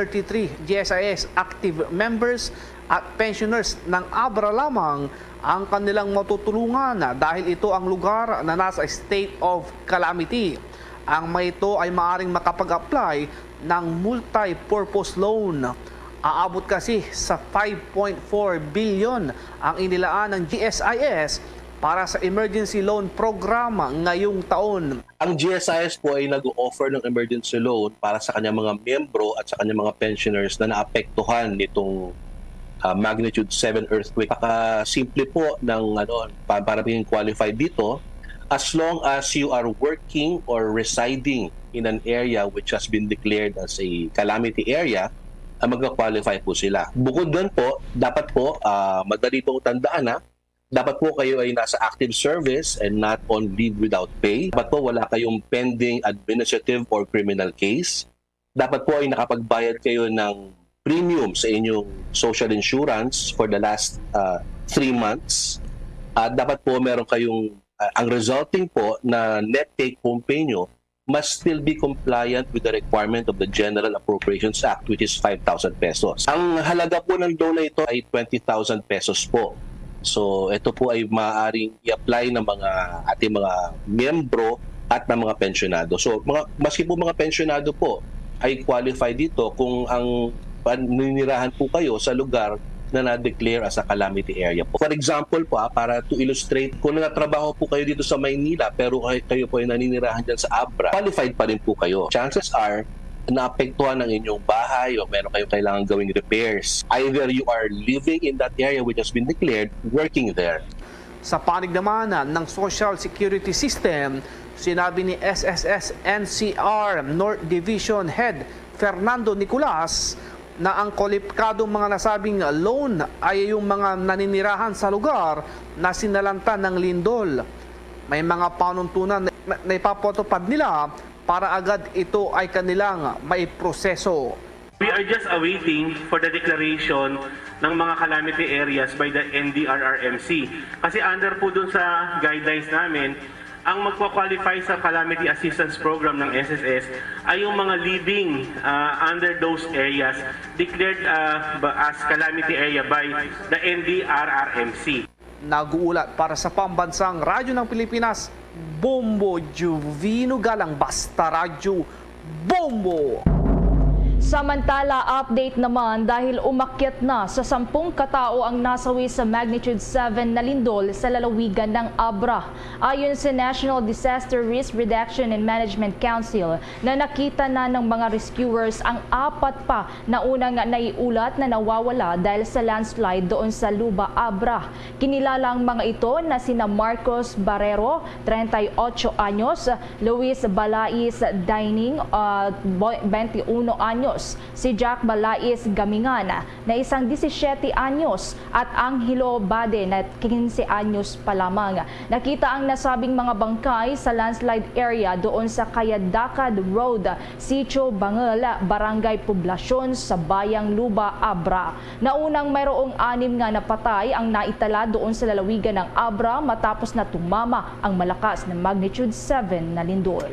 S18: GSIS active members at pensioners ng Abra lamang ang kanilang matutulungan dahil ito ang lugar na nasa state of calamity. Ang may ito ay maaaring makapag-apply ng multi-purpose loan. Aabot kasi sa 5.4 billion ang inilaan ng GSIS para sa emergency loan program ngayong taon.
S19: Ang GSIS po ay nag-offer ng emergency loan para sa kanyang mga miyembro at sa kanyang mga pensioners na naapektuhan nitong magnitude 7 earthquake. Simple po ng para maging qualified dito, as long as you are working or residing in an area which has been declared as a calamity area, mag-qualify po sila. Bukod doon po, dapat po madali pong tandaan dapat po kayo ay nasa active service and not on leave without pay. Dapat po wala kayong pending administrative or criminal case. Dapat po ay nakapagbayad kayo ng premium sa inyong social insurance for the last 3 months. Dapat po meron kayong ang resulting po na net take-home pay nyo must still be compliant with the requirement of the General Appropriations Act, which is 5,000 pesos. Ang halaga po ng loan na ito ay 20,000 pesos po. So ito po ay maaaring i-apply ng ating mga miyembro at ng mga pensyonado. So maski po mga pensyonado po ay qualify dito kung ang paninirahan po kayo sa lugar na na-declare as a calamity area po. For example po, para to illustrate, kung nagtrabaho po kayo dito sa Maynila pero kayo po ay naninirahan dyan sa Abra, qualified pa rin po kayo. Chances are, naapektuhan ng inyong bahay o meron kayong kailangan gawing repairs. Either you are living in that area which has been declared, working there.
S18: Sa panig naman ng Social Security System, sinabi ni SSS NCR North Division Head Fernando Nicolas na ang kwalipikadong mga nasabing loan ay yung mga naninirahan sa lugar na sinalanta ng lindol. May mga panuntunan na ipapatupad nila para agad ito ay kanilang maiproseso.
S20: We are just awaiting for the declaration ng mga calamity areas by the NDRRMC. Kasi under po dun sa guidelines namin, ang magpa-qualify sa Calamity Assistance Program ng SSS ay yung mga living under those areas declared as calamity area by the NDRRMC.
S18: Nag-uulat para sa Pambansang Radyo ng Pilipinas, Bombo Juvino Galang, Basta Radyo, Bombo!
S16: Samantala, update naman dahil umakyat na sa 10 katao ang nasawi sa magnitude 7 na lindol sa lalawigan ng Abra. Ayon sa National Disaster Risk Reduction and Management Council na nakita na ng mga rescuers ang 4 pa na unang naiulat na nawawala dahil sa landslide doon sa Luba, Abra. Kinilala ang mga ito na sina Marcos Barrero, 38 anyos, Luis Balais Dining, 21 anyos, si Jack Balais Gamingan na isang 17 anyos at Angelo Bade na 15 anyos pa lamang. Nakita ang nasabing mga bangkay sa landslide area doon sa Kayadakad Road, Sitio Bangal, Barangay Poblasyon sa Bayang Luba, Abra. Naunang mayroong 6 nga napatay ang naitala doon sa lalawigan ng Abra matapos na tumama ang malakas na magnitude 7 na lindol.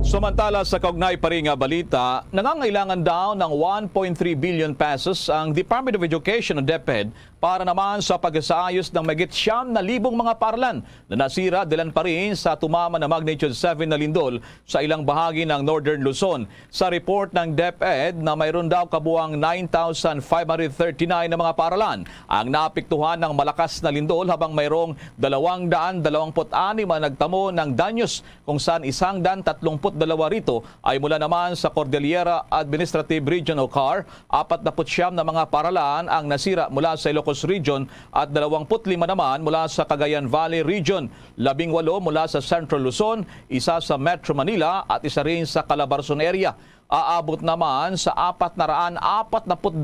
S15: Samantala sa kaugnay pa rin nga balita, nangangailangan daw ng 1.3 billion pesos ang Department of Education o DepEd para naman sa pagsaayos ng mahigit 9,000 mga paaralan na nasira dilan pa rin sa tumama na magnitude 7 na lindol sa ilang bahagi ng Northern Luzon. Sa report ng DepEd na mayroon daw kabuang 9,539 na mga paaralan ang naapektuhan ng malakas na lindol habang mayroong 226 ang nagtamo ng danyos kung saan 132 rito ay mula naman sa Cordillera Administrative Region o CAR, 49 na mga paaralan ang nasira mula sa Ilocos Region at 25 naman mula sa Cagayan Valley Region, 18 mula sa Central Luzon, isa sa Metro Manila at isa rin sa Calabarzon area. Aabot naman sa 442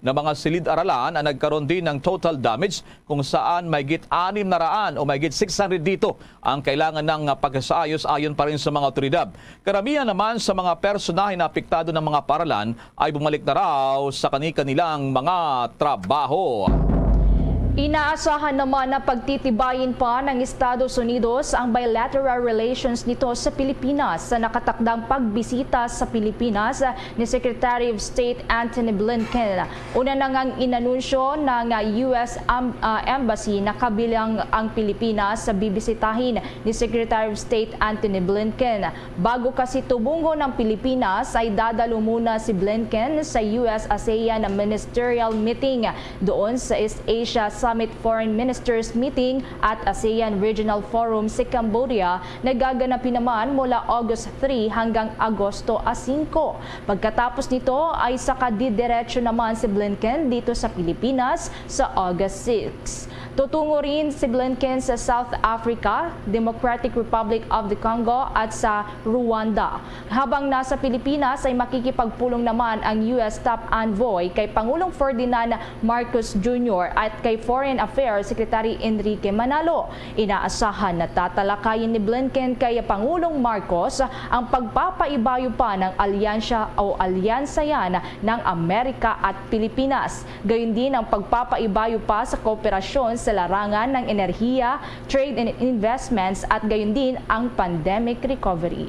S15: na mga silid-aralan ang nagkaroon din ng total damage kung saan mahigit 600 o mahigit 600 dito ang kailangan ng pagsaayos ayon pa rin sa mga otoridad. Karamihan naman sa mga personahe na apektado ng mga paaralan ay bumalik na raw sa kanilang mga trabaho.
S16: Inaasahan naman na pagtitibayin pa ng Estados Unidos ang bilateral relations nito sa Pilipinas sa nakatakdang pagbisita sa Pilipinas ni Secretary of State Antony Blinken. Una na ngang inanunsyo ng US Embassy na kabilang ang Pilipinas sa bibisitahin ni Secretary of State Antony Blinken. Bago kasi tubungo ng Pilipinas ay dadalo muna si Blinken sa US-ASEAN Ministerial Meeting doon sa East Asia Summit Foreign Ministers Meeting at ASEAN Regional Forum sa Cambodia na gaganapin naman mula August 3 hanggang Agosto 5. Pagkatapos nito ay saka didiretso naman si Blinken dito sa Pilipinas sa August 6. Tutungo rin si Blinken sa South Africa, Democratic Republic of the Congo at sa Rwanda. Habang nasa Pilipinas ay makikipagpulong naman ang US Top Envoy kay Pangulong Ferdinand Marcos Jr. at kay Foreign Affairs Secretary Enrique Manalo. Inaasahan na tatalakayin ni Blinken kay Pangulong Marcos ang pagpapaibayo pa ng alyansa yan ng Amerika at Pilipinas. Gayon din ang pagpapaibayo pa sa kooperasyon sa larangan ng enerhiya, trade and investments at gayon din ang pandemic recovery.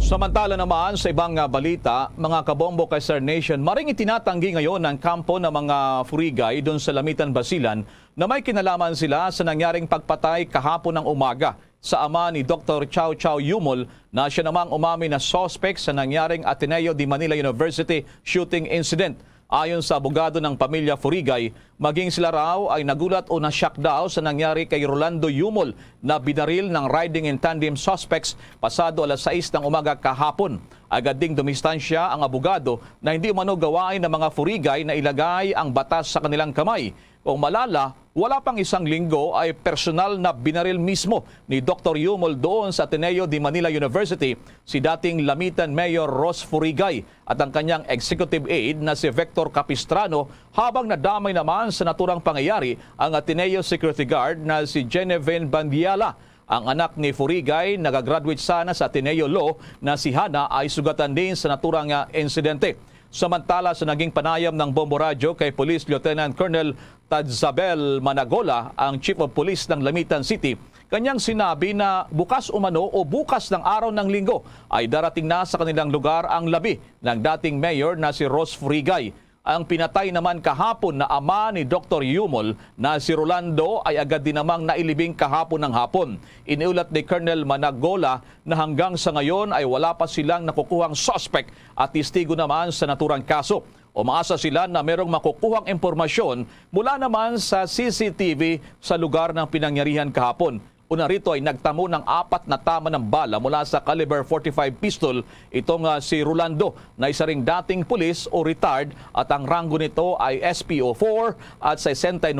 S15: Samantala naman sa ibang balita, mga kabombo kay Star Nation, maring itinatanggi ngayon ng kampo ng mga Furigay doon sa Lamitan, Basilan na may kinalaman sila sa nangyaring pagpatay kahapon ng umaga sa ama ni Dr. Chow Chow Yumol na siya namang umami na suspect sa nangyaring Ateneo de Manila University shooting incident. Ayon sa abogado ng pamilya Furigay, maging sila raw ay nagulat o na-shock daw sa nangyari kay Rolando Yumol na binaril ng riding in tandem suspects pasado alas 6 ng umaga kahapon. Agad ding dumistansya ang abogado na hindi umano gawain ng mga Furigay na ilagay ang batas sa kanilang kamay. Kung malala, wala pang isang linggo ay personal na binaril mismo ni Dr. Yumol doon sa Ateneo de Manila University si dating Lamitan Mayor Ros Furigay at ang kanyang executive aide na si Victor Capistrano, habang nadamay naman sa naturang pangyayari ang Ateneo Security Guard na si Genevieve Bandiala. Ang anak ni Furigay, nagagraduate sana sa Ateneo Law na si Hana, ay sugatan din sa naturang insidente. Samantala sa naging panayam ng Bombo Radio kay Police Lieutenant Colonel Tadzabel Managola, ang Chief of Police ng Lamitan City, kanyang sinabi na bukas umano o bukas ng araw ng linggo ay darating na sa kanilang lugar ang labi ng dating mayor na si Ros Furigay. Ang pinatay naman kahapon na ama ni Dr. Yumol na si Rolando ay agad din namang nailibing kahapon ng hapon. Iniulat ni Colonel Managola na hanggang sa ngayon ay wala pa silang nakukuhang suspect at testigo naman sa naturang kaso. Umaasa sila na merong makukuhang impormasyon mula naman sa CCTV sa lugar ng pinangyarihan kahapon. Una rito ay nagtamo ng 4 na tama ng bala mula sa caliber 45 pistol itong si Rolando na isa ring dating pulis o retired at ang ranggo nito ay SPO4 at 69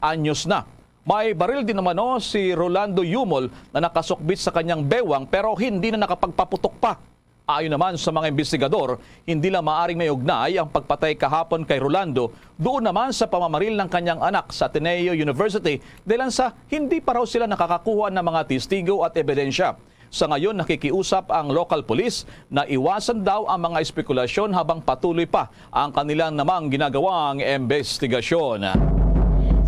S15: anyos na. May baril din naman si Rolando Yumol na nakasukbit sa kanyang bewang pero hindi na nakapagpaputok pa. Ayon naman sa mga investigador, hindi lang maaring may ugnay ang pagpatay kahapon kay Rolando doon naman sa pamamaril ng kanyang anak sa Ateneo University dahil sa hindi pa raw sila nakakakuha ng mga testigo at ebidensya. Sa ngayon, nakikiusap ang local police na iwasan daw ang mga espekulasyon habang patuloy pa ang kanilang namang ginagawang investigasyon.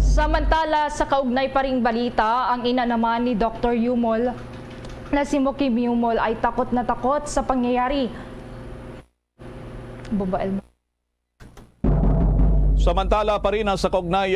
S16: Samantala, sa kaugnay pa ring balita, ang ina naman ni Dr. Yumol na si Mukim Yumol ay takot na takot sa pangyayari.
S15: Samantala pa rin ang sa kaugnay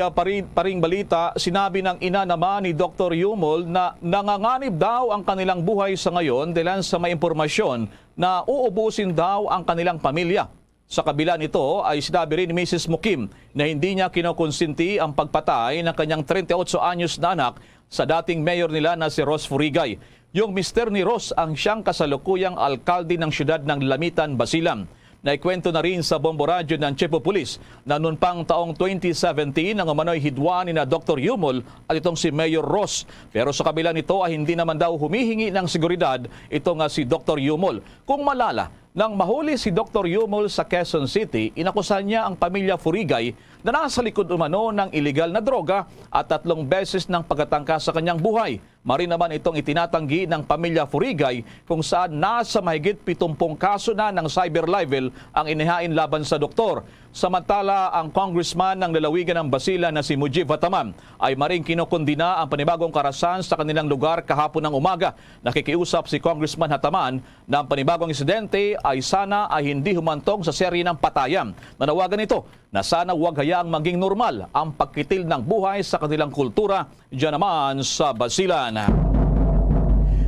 S15: pa ring balita, sinabi ng ina naman ni Dr. Yumol na nanganganib daw ang kanilang buhay sa ngayon dahil sa may impormasyon na uubusin daw ang kanilang pamilya. Sa kabila nito ay sinabi rin ni Mrs. Mukim na hindi niya kinukonsinti ang pagpatay ng kanyang 38 anyos na anak sa dating mayor nila na si Ros Furigay. Yung mister ni Ros ang siyang kasalukuyang alkalde ng siyudad ng Lamitan, Basilan. Naikwento na rin sa Bombo Radio ng Chief of Police na noon pang taong 2017 ang umano'y hidwaan ni na Dr. Yumol at itong si Mayor Ros. Pero sa kabila nito ay hindi naman daw humihingi ng seguridad itong si Dr. Yumol. Kung malala, nang mahuli si Dr. Yumol sa Quezon City, inakusahan niya ang pamilya Furigay na nasa likod umano ng iligal na droga at 3 beses ng pagtatangka sa kanyang buhay. Marin naman itong itinatanggi ng pamilya Furigay kung saan nasa mahigit 70 kaso na ng cyber libel ang inihain laban sa doktor. Samantala, ang congressman ng lalawigan ng Basilan na si Mujib Hataman ay maring kinokondina ang panibagong karahasan sa kanilang lugar kahapon ng umaga. Nakikiusap si Congressman Hataman na ang panibagong insidente ay sana ay hindi humantong sa serye ng patayan. Nanawagan ito na sana huwag hayaang maging normal ang pagkitil ng buhay sa kanilang kultura diyan naman sa Basilan.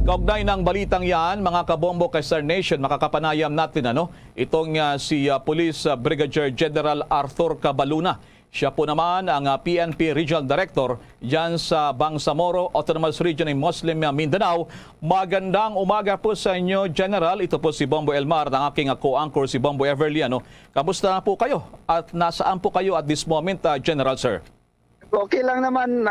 S15: Kaugnay ng balitang yan, mga kabombo kay Star Nation, makakapanayam natin itong si Police Brigadier General Arthur Cabaluna. Siya po naman ang PNP Regional Director dyan sa Bangsamoro Autonomous Region ng Muslim Mindanao. Magandang umaga po sa inyo, General. Ito po si Bombo Elmar, ang aking co-anchor si Bombo Everly. Kamusta po kayo at nasaan po kayo at this moment, General Sir?
S21: Okay lang naman,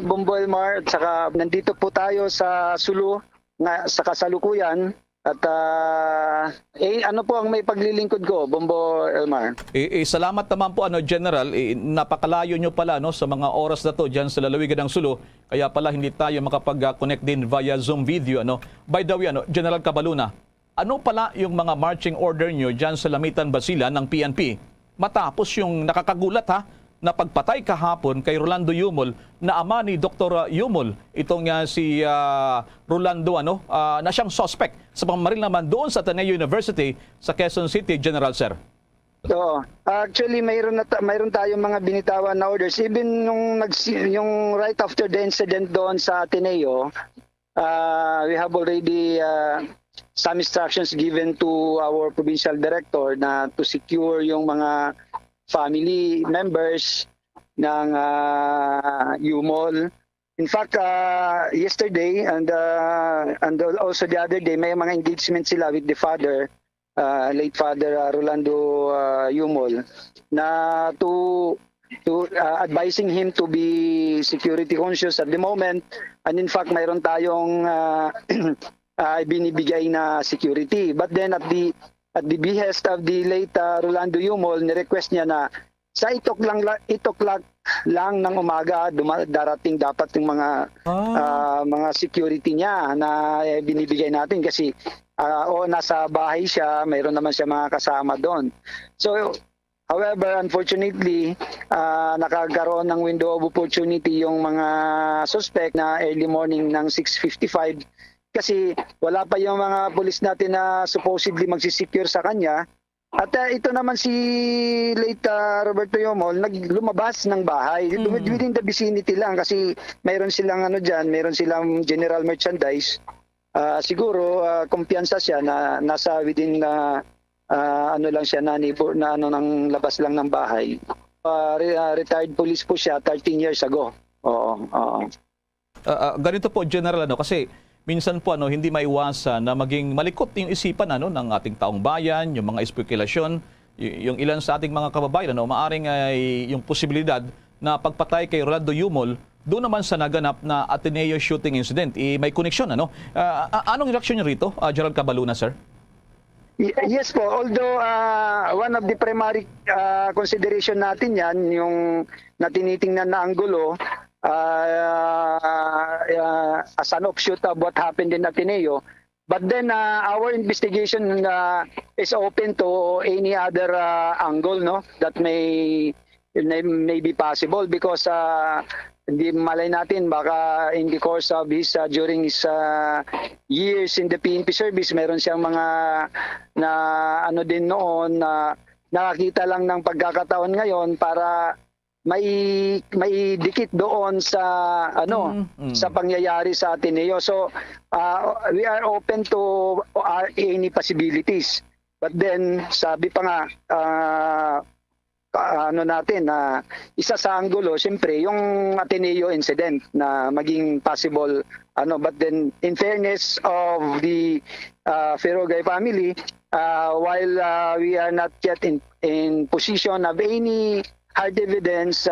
S21: Bombo Elmar. At saka nandito po tayo sa Sulu nga sa kasalukuyan At ano po ang may paglilingkod ko, Bombo Elmar?
S15: Salamat naman po General, napakalayo nyo pala sa mga oras na to diyan sa lalawigan ng Sulu. Kaya pala hindi tayo makapag-connect din via Zoom video By the way General Cabaluna, ano pala yung mga marching order nyo diyan sa Lamitan Basilan ng PNP? Matapos yung nakakagulat na pagpatay kahapon kay Rolando Yumol na ama ni Dr. Yumol, itong si Rolando na siyang suspect sa pamamaril naman doon sa Ateneo University sa Quezon City, General Sir.
S21: Oo. Actually, mayroon tayong mga binitawan na orders. Even yung right after the incident doon sa Ateneo, we have already some instructions given to our provincial director na to secure yung mga family members ng UMOL. In fact, yesterday and also the other day, may mga engagement sila with the father, late father Rolando Yumol, na to advising him to be security conscious at the moment. And in fact, mayroon tayong binibigay na security. But then at the behest of the late Rolando Yumol, ni-request niya na sa itoklak lang ng umaga darating dapat yung mga security niya na binibigay natin kasi nasa bahay siya, mayroon naman siya mga kasama doon. So however, unfortunately, nakagaroon ng window of opportunity yung mga suspect na early morning ng 6:55 kasi wala pa yung mga pulis natin na supposedly magsisecure sa kanya. At ito naman si late Roberto Yumol lumabas ng bahay within the vicinity lang kasi mayroon silang mayroon silang general merchandise. Siguro kumpiyansa siya na nasa within lang siya na neighbor na ng labas lang ng bahay. Retired police po siya 13 years ago. Oo.
S15: Ganito po General kasi minsan po hindi maiwasan na maging malikot yung isipan ng ating taong bayan, yung mga espekulasyon, yung ilan sa ating mga kababayan maaring ay yung posibilidad na pagpatay kay Rolando Yumol doon naman sa naganap na Ateneo shooting incident. May koneksyon anong reaksyon niyo rito, Gerald Cabaluna, sir?
S21: Yes po, although one of the primary consideration natin yan, yung natinitingnan na anggulo, as an offshoot of what happened in Ateneo. But then our investigation is open to any other angle that may be possible because hindi malay natin baka in the course of his during his years in the PNP service meron siyang mga na din noon na nakakita lang ng pagkakataon ngayon para may dikit doon sa sa pangyayari sa Ateneo. So we are open to any possibilities. But then sabi pa nga natin na isa sa anggulo siyempre yung Ateneo incident na maging possible but then in fairness of the Ferrogay family, while we are not yet in position of any hard evidence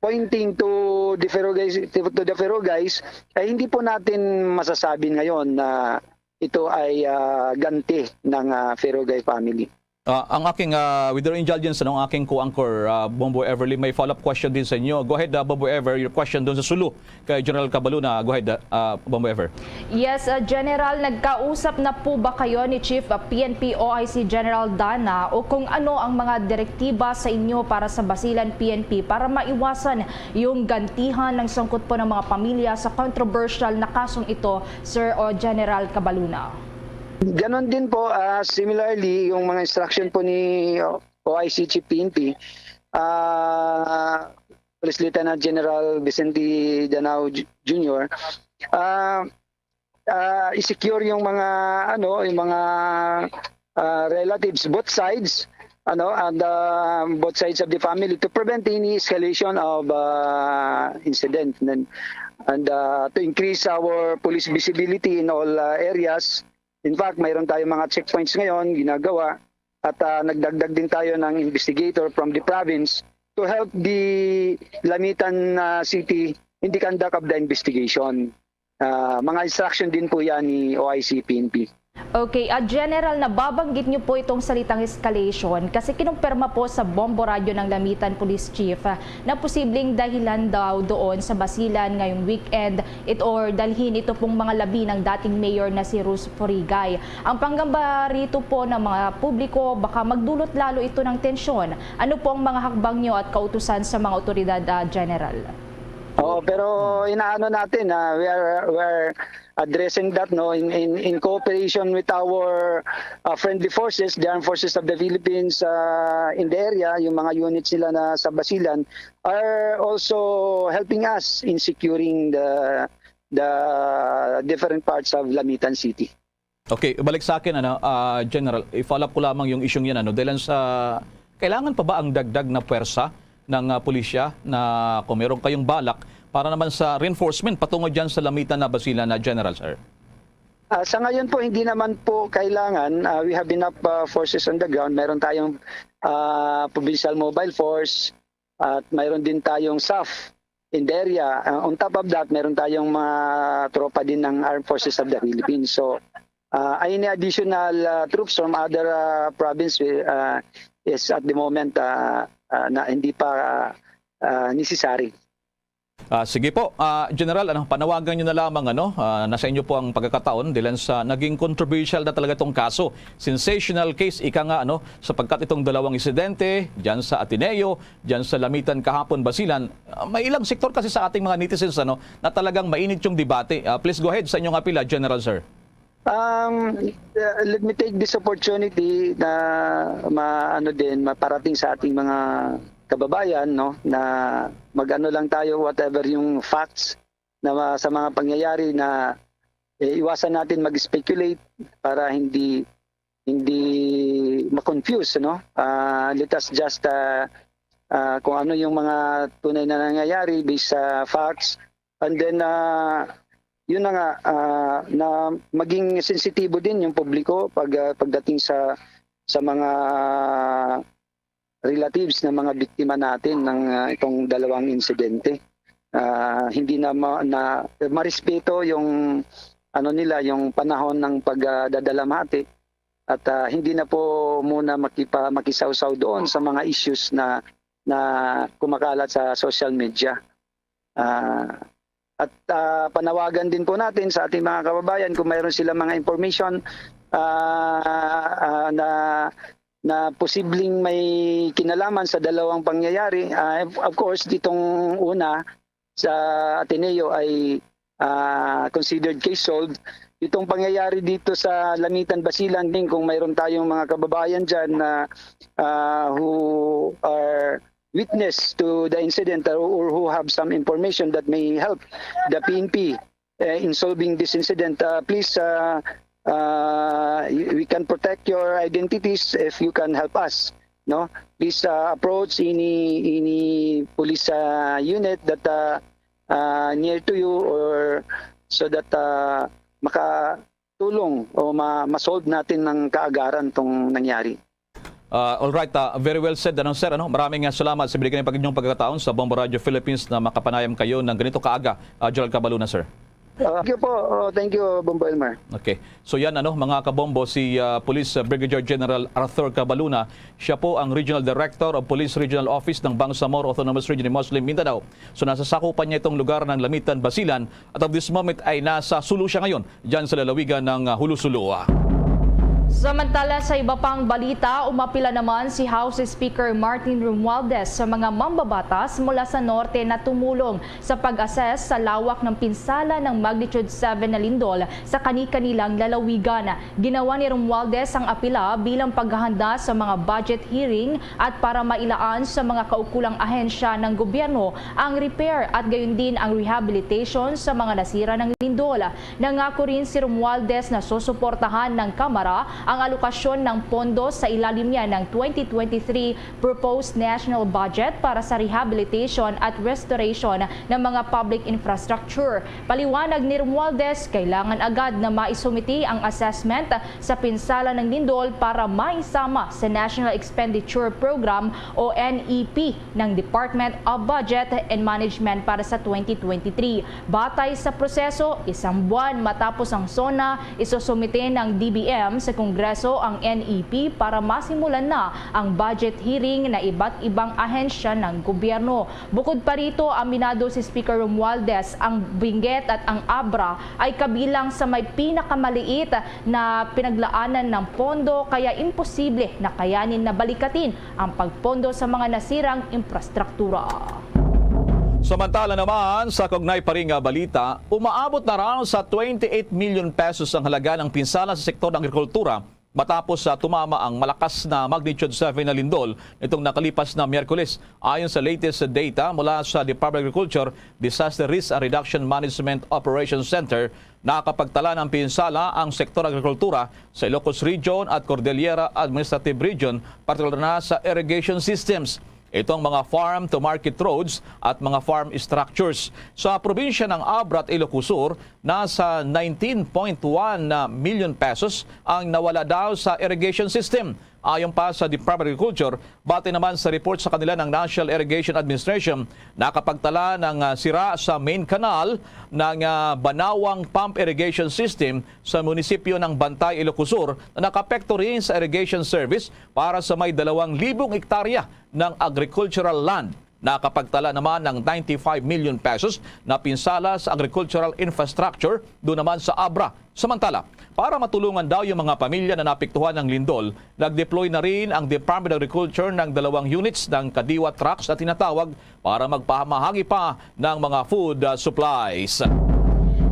S21: pointing to the Ferrogays, ay hindi po natin masasabi ngayon na ito ay ganti ng Ferrogay family.
S15: Ang aking, with your indulgence, ang aking co-anchor, Bombo Everly, may follow-up question din sa inyo. Go ahead, Bombo Ever, your question doon sa Sulu kay General Cabaluna. Go ahead, Bombo Ever.
S16: Yes, General, nagkausap na po ba kayo ni Chief PNP OIC General Dana o kung ano ang mga direktiba sa inyo para sa Basilan PNP para maiwasan yung gantihan ng sangkot po ng mga pamilya sa controversial na kasong ito, Sir o General Cabaluna?
S21: Ganon din po, similarly, yung mga instruction po ni OIC Chief PNP, Police Lieutenant General Vicente Danao Jr., i-secure yung mga yung mga relatives, both sides, and both sides of the family to prevent any escalation of incident and to increase our police visibility in all areas. In fact, mayroon tayong mga checkpoints ngayon ginagawa at nagdagdag din tayo ng investigator from the province to help the Lamitan City in the conduct of the investigation. mga instruction din po yan ni OIC PNP.
S16: Okay, General, nababanggit niyo po itong salitang escalation kasi kinumpirma po sa Bombo Radio ng Lamitan Police Chief na posibleng dahilan daw doon sa Basilan ngayong weekend or dalhin ito pong mga labi ng dating mayor na si Ruz Porigay. Ang panggamba rito po ng mga publiko, baka magdulot lalo ito ng tensyon. Ano po ang mga hakbang niyo at kautusan sa mga otoridad, General?
S21: Pero inaano natin we're addressing that in cooperation with our friendly forces, the armed forces of the Philippines in the area, yung mga units nila na sa Basilan are also helping us in securing the different parts of Lamitan City.
S15: Okay, balik sa akin General, i-follow up ko lamang yung isyong yan dahil sa kailangan pa ba ang dagdag na puwersa ng pulisya na kung meron kayong balak para naman sa reinforcement patungo dyan sa Lamitan na Basilan na General, sir?
S21: Sa ngayon po, hindi naman po kailangan. We have enough forces on the ground. Meron tayong provincial mobile force at mayroon din tayong SAF in the area. On top of that, meron tayong mga tropa din ng Armed Forces of the Philippines. So, any additional troops from other province is at the moment na hindi pa necessary.
S15: Sige po, General, panawagan nyo na lamang nasa inyo po ang pagkakataon dahil sa naging controversial na talaga itong kaso. Sensational case, ika nga, sapagkat itong dalawang insidente, dyan sa Ateneo, dyan sa Lamitan kahapon, Basilan, may ilang sektor kasi sa ating mga netizens na talagang mainit yung debate. Please go ahead sa inyong apila, General, sir.
S21: Let me take this opportunity na maparating sa ating mga kababayan na mag-ano lang tayo whatever yung facts na sa mga pangyayari na iwasan natin mag-speculate para hindi ma-confuse let us just kung ano yung mga tunay na nangyayari based sa facts and then yun na nga na maging sensitibo din yung publiko pagdating sa mga relatives ng mga biktima natin ng itong dalawang insidente. Hindi na marespeto yung yung panahon ng pagdadalamhati at hindi na po muna makisawsaw doon sa mga issues na kumakalat sa social media. At panawagan din po natin sa ating mga kababayan kung mayroon silang mga information na posibleng may kinalaman sa dalawang pangyayari. Of course, ditong una sa Ateneo ay considered case solved. Itong pangyayari dito sa Lamitan, Basilan din, kung mayroon tayong mga kababayan dyan na who are witness to the incident or who have some information that may help the PNP in solving this incident, please we can protect your identities if you can help us. Please approach any police unit that near to you or so that makatulong o ma-solve natin ng kaagaran tong nangyari.
S15: Alright, very well said, sir. Maraming salamat sa binigyan ng inyong pagkakataon sa Bombo Radio Philippines na makapanayam kayo ng ganito kaaga, Gerald Cabaluna, sir.
S21: Thank you po. Thank you, Bombo Elmer.
S15: Okay. So yan mga kabombo, si Police Brigadier General Arthur Cabaluna. Siya po ang Regional Director of Police Regional Office ng Bangsamoro Autonomous Region in Muslim Mindanao. So nasa sakupan niya itong lugar ng Lamitan, Basilan at of this moment ay nasa Sulu siya ngayon dyan sa lalawigan ng Hulu-Sulu.
S16: Samantala sa iba pang balita, umapila naman si House Speaker Martin Romualdez sa mga mambabatas mula sa norte na tumulong sa pag-assess sa lawak ng pinsala ng magnitude 7 na lindol sa kani-kanilang lalawigan. Ginawa ni Romualdez ang apila bilang paghahanda sa mga budget hearing at para mailaan sa mga kaukulang ahensya ng gobyerno ang repair at gayon din ang rehabilitation sa mga nasira ng lindol. Nangako rin si Romualdez na susuportahan ng Kamara ang alokasyon ng pondo sa ilalim niya ng 2023 Proposed National Budget para sa rehabilitation at restoration ng mga public infrastructure. Paliwanag ni Romualdez, kailangan agad na maisumiti ang assessment sa pinsala ng lindol para maisama sa National Expenditure Program o NEP ng Department of Budget and Management para sa 2023. Batay sa proseso, isang buwan matapos ang SONA, isusumite ng DBM sa Kongreso ang NEP para masimulan na ang budget hearing na iba't ibang ahensya ng gobyerno. Bukod pa rito, aminado si Speaker Romualdez, ang Benguet at ang Abra ay kabilang sa may pinakamaliit na pinaglaanan ng pondo, kaya imposible na kayanin na balikatin ang pagpondo sa mga nasirang infrastruktura.
S15: Samantala naman, sa kaugnay pa ring balita, umaabot na raw sa 28 million pesos ang halaga ng pinsala sa sektor ng agrikultura matapos tumama ang malakas na magnitude 7 na lindol nitong nakalipas na Miyerkules. Ayon sa latest data mula sa Department of Agriculture, Disaster Risk and Reduction Management Operations Center, nakapagtala ng pinsala ang sektor agrikultura sa Ilocos Region at Cordillera Administrative Region, partikular na sa irrigation systems. Ito ang mga farm-to-market roads at mga farm structures. Sa probinsya ng Abra at Ilocos Sur, nasa 19.1 million pesos ang nawala daw sa irrigation system. Ayon pa sa Department of Agriculture, base naman sa report sa kanila ng National Irrigation Administration, nakapagtala ng sira sa main canal ng Banawang Pump Irrigation System sa munisipyo ng Bantay, Ilocos Sur, na nakapekto rin sa irrigation service para sa may 2,000 hektarya ng agricultural land. Nakapagtala naman ng 95 million pesos na pinsala sa agricultural infrastructure doon naman sa Abra. Samantala, para matulungan daw yung mga pamilya na napektuhan ng lindol, nag-deploy na rin ang Department of Agriculture ng 2 units ng Kadiwa trucks na tinatawag para magpamahagi pa ng mga food supplies.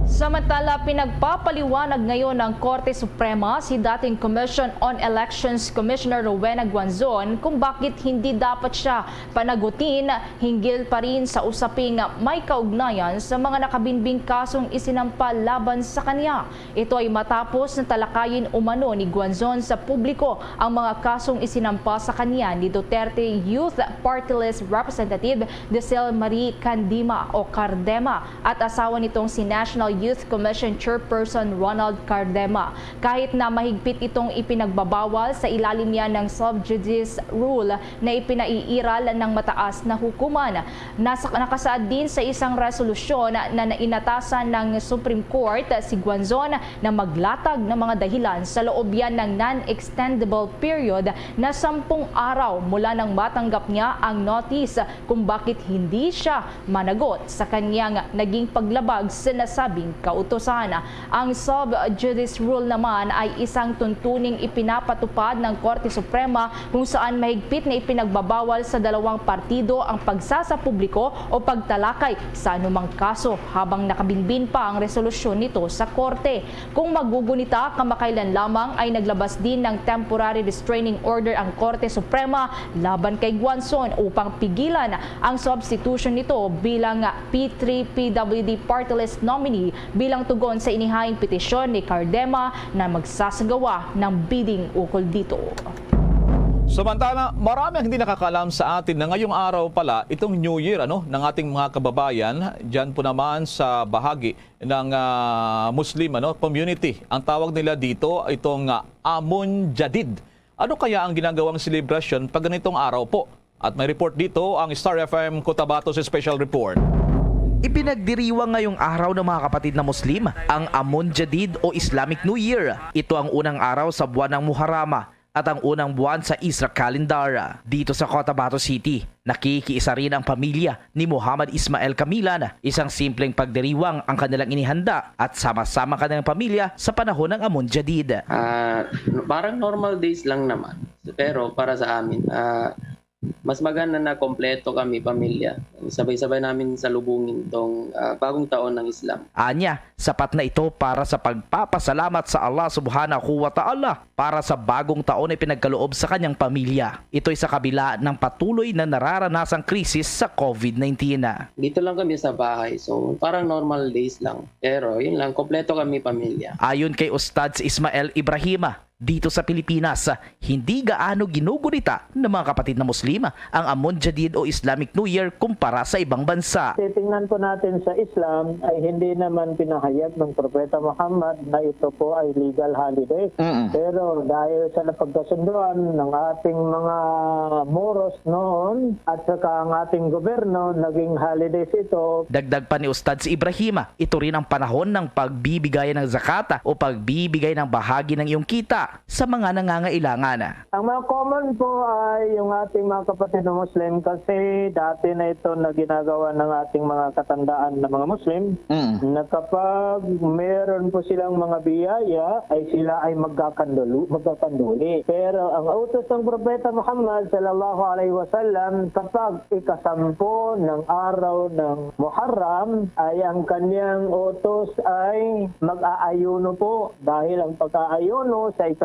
S16: Samantala, pinagpapaliwanag ngayon ng Korte Suprema si dating Commission on Elections Commissioner Rowena Guanzon kung bakit hindi dapat siya panagutin hinggil pa rin sa usaping may kaugnayan sa mga nakabinbing kasong isinampa laban sa kanya. Ito ay matapos na talakayin umano ni Guanzon sa publiko ang mga kasong isinampa sa kanya ni Duterte Youth Party List Representative Desel Marie Candima o Cardema at asawa nitong si National Youth Commission Chairperson Ronald Cardema. Kahit na mahigpit itong ipinagbabawal sa ilalim niya ng sub judice rule na ipinaiiral ng mataas na hukuman. Nakasaad din sa isang resolusyon na inatasan ng Supreme Court si Guanzon na maglatag ng mga dahilan sa loob yan ng non-extendable period na 10 araw mula nang matanggap niya ang notice kung bakit hindi siya managot sa kanyang naging paglabag sa nasabing kautusan. Ang sub-judice rule naman ay isang tuntuning ipinapatupad ng Korte Suprema kung saan mahigpit na ipinagbabawal sa dalawang partido ang pagsasapubliko o pagtalakay sa anumang kaso habang nakabinbin pa ang resolusyon nito sa Korte. Kung magugunita, kamakailan lamang ay naglabas din ng temporary restraining order ang Korte Suprema laban kay Guanzon upang pigilan ang substitution nito bilang P3-PWD party list nominee bilang tugon sa inihaying petisyon ni Cardema na magsasagawa ng bidding ukol dito.
S15: Samantala, marami ang hindi nakakalam sa atin na ngayong araw pala itong New Year ng ating mga kababayan dyan po naman sa bahagi ng Muslim community. Ang tawag nila dito itong Amun Jadid. Ano kaya ang ginagawang celebration pag ganitong araw po? At may report dito ang Star FM Cotabato sa special report.
S11: Ipinagdiriwang ngayong araw ng mga kapatid na Muslim ang Amun Jadid o Islamic New Year. Ito ang unang araw sa buwan ng Muharram at ang unang buwan sa Isra Calendar. Dito sa Cotabato City, nakikiisa rin ang pamilya ni Muhammad Ismael Camilan. Isang simpleng pagdiriwang ang kanilang inihanda at sama-sama kanilang pamilya sa panahon ng Amun Jadid.
S22: Parang normal days lang naman. Pero para sa amin, mas maganda na kompleto kami, pamilya. Sabay-sabay namin salubungin itong bagong taon ng Islam.
S11: Anya, sapat na ito para sa pagpapasalamat sa Allah subhanahu wa ta'ala para sa bagong taon na pinagkaloob sa kanyang pamilya. Ito'y sa kabila ng patuloy na nararanasang krisis sa COVID-19.
S22: Dito lang kami sa bahay, so parang normal days lang. Pero yun lang, kompleto kami, pamilya.
S11: Ayon kay Ustadz Ismael Ibrahima, Dito sa Pilipinas, hindi gaano ginugunita ng mga kapatid na Muslim ang Amon Jadid o Islamic New Year kumpara sa ibang bansa.
S10: Titingnan po natin sa Islam ay hindi naman pinahayag ng Propeta Muhammad na ito po ay legal holiday. Pero dahil sa napagkasunduan ng ating mga moros noon at saka ang ating gobyerno, naging holidays ito.
S11: Dagdag pa ni Ustad si Ibrahim, ito rin ang panahon ng pagbibigay ng zakata o pagbibigay ng bahagi ng iyong kita sa mga nangangailangan.
S10: Ang mga common po ay yung ating mga kapatid na Muslim kasi dati na ito na ginagawa ng ating mga katandaan na mga Muslim na kapag meron po silang mga biyaya ay sila ay magkakanduli. Pero ang utos ng Propeta Muhammad sallallahu alaihi wasallam kapag ikasampo ng araw ng Muharram ay ang kanyang utos ay mag-aayuno po dahil ang pag-aayuno sa ikasampo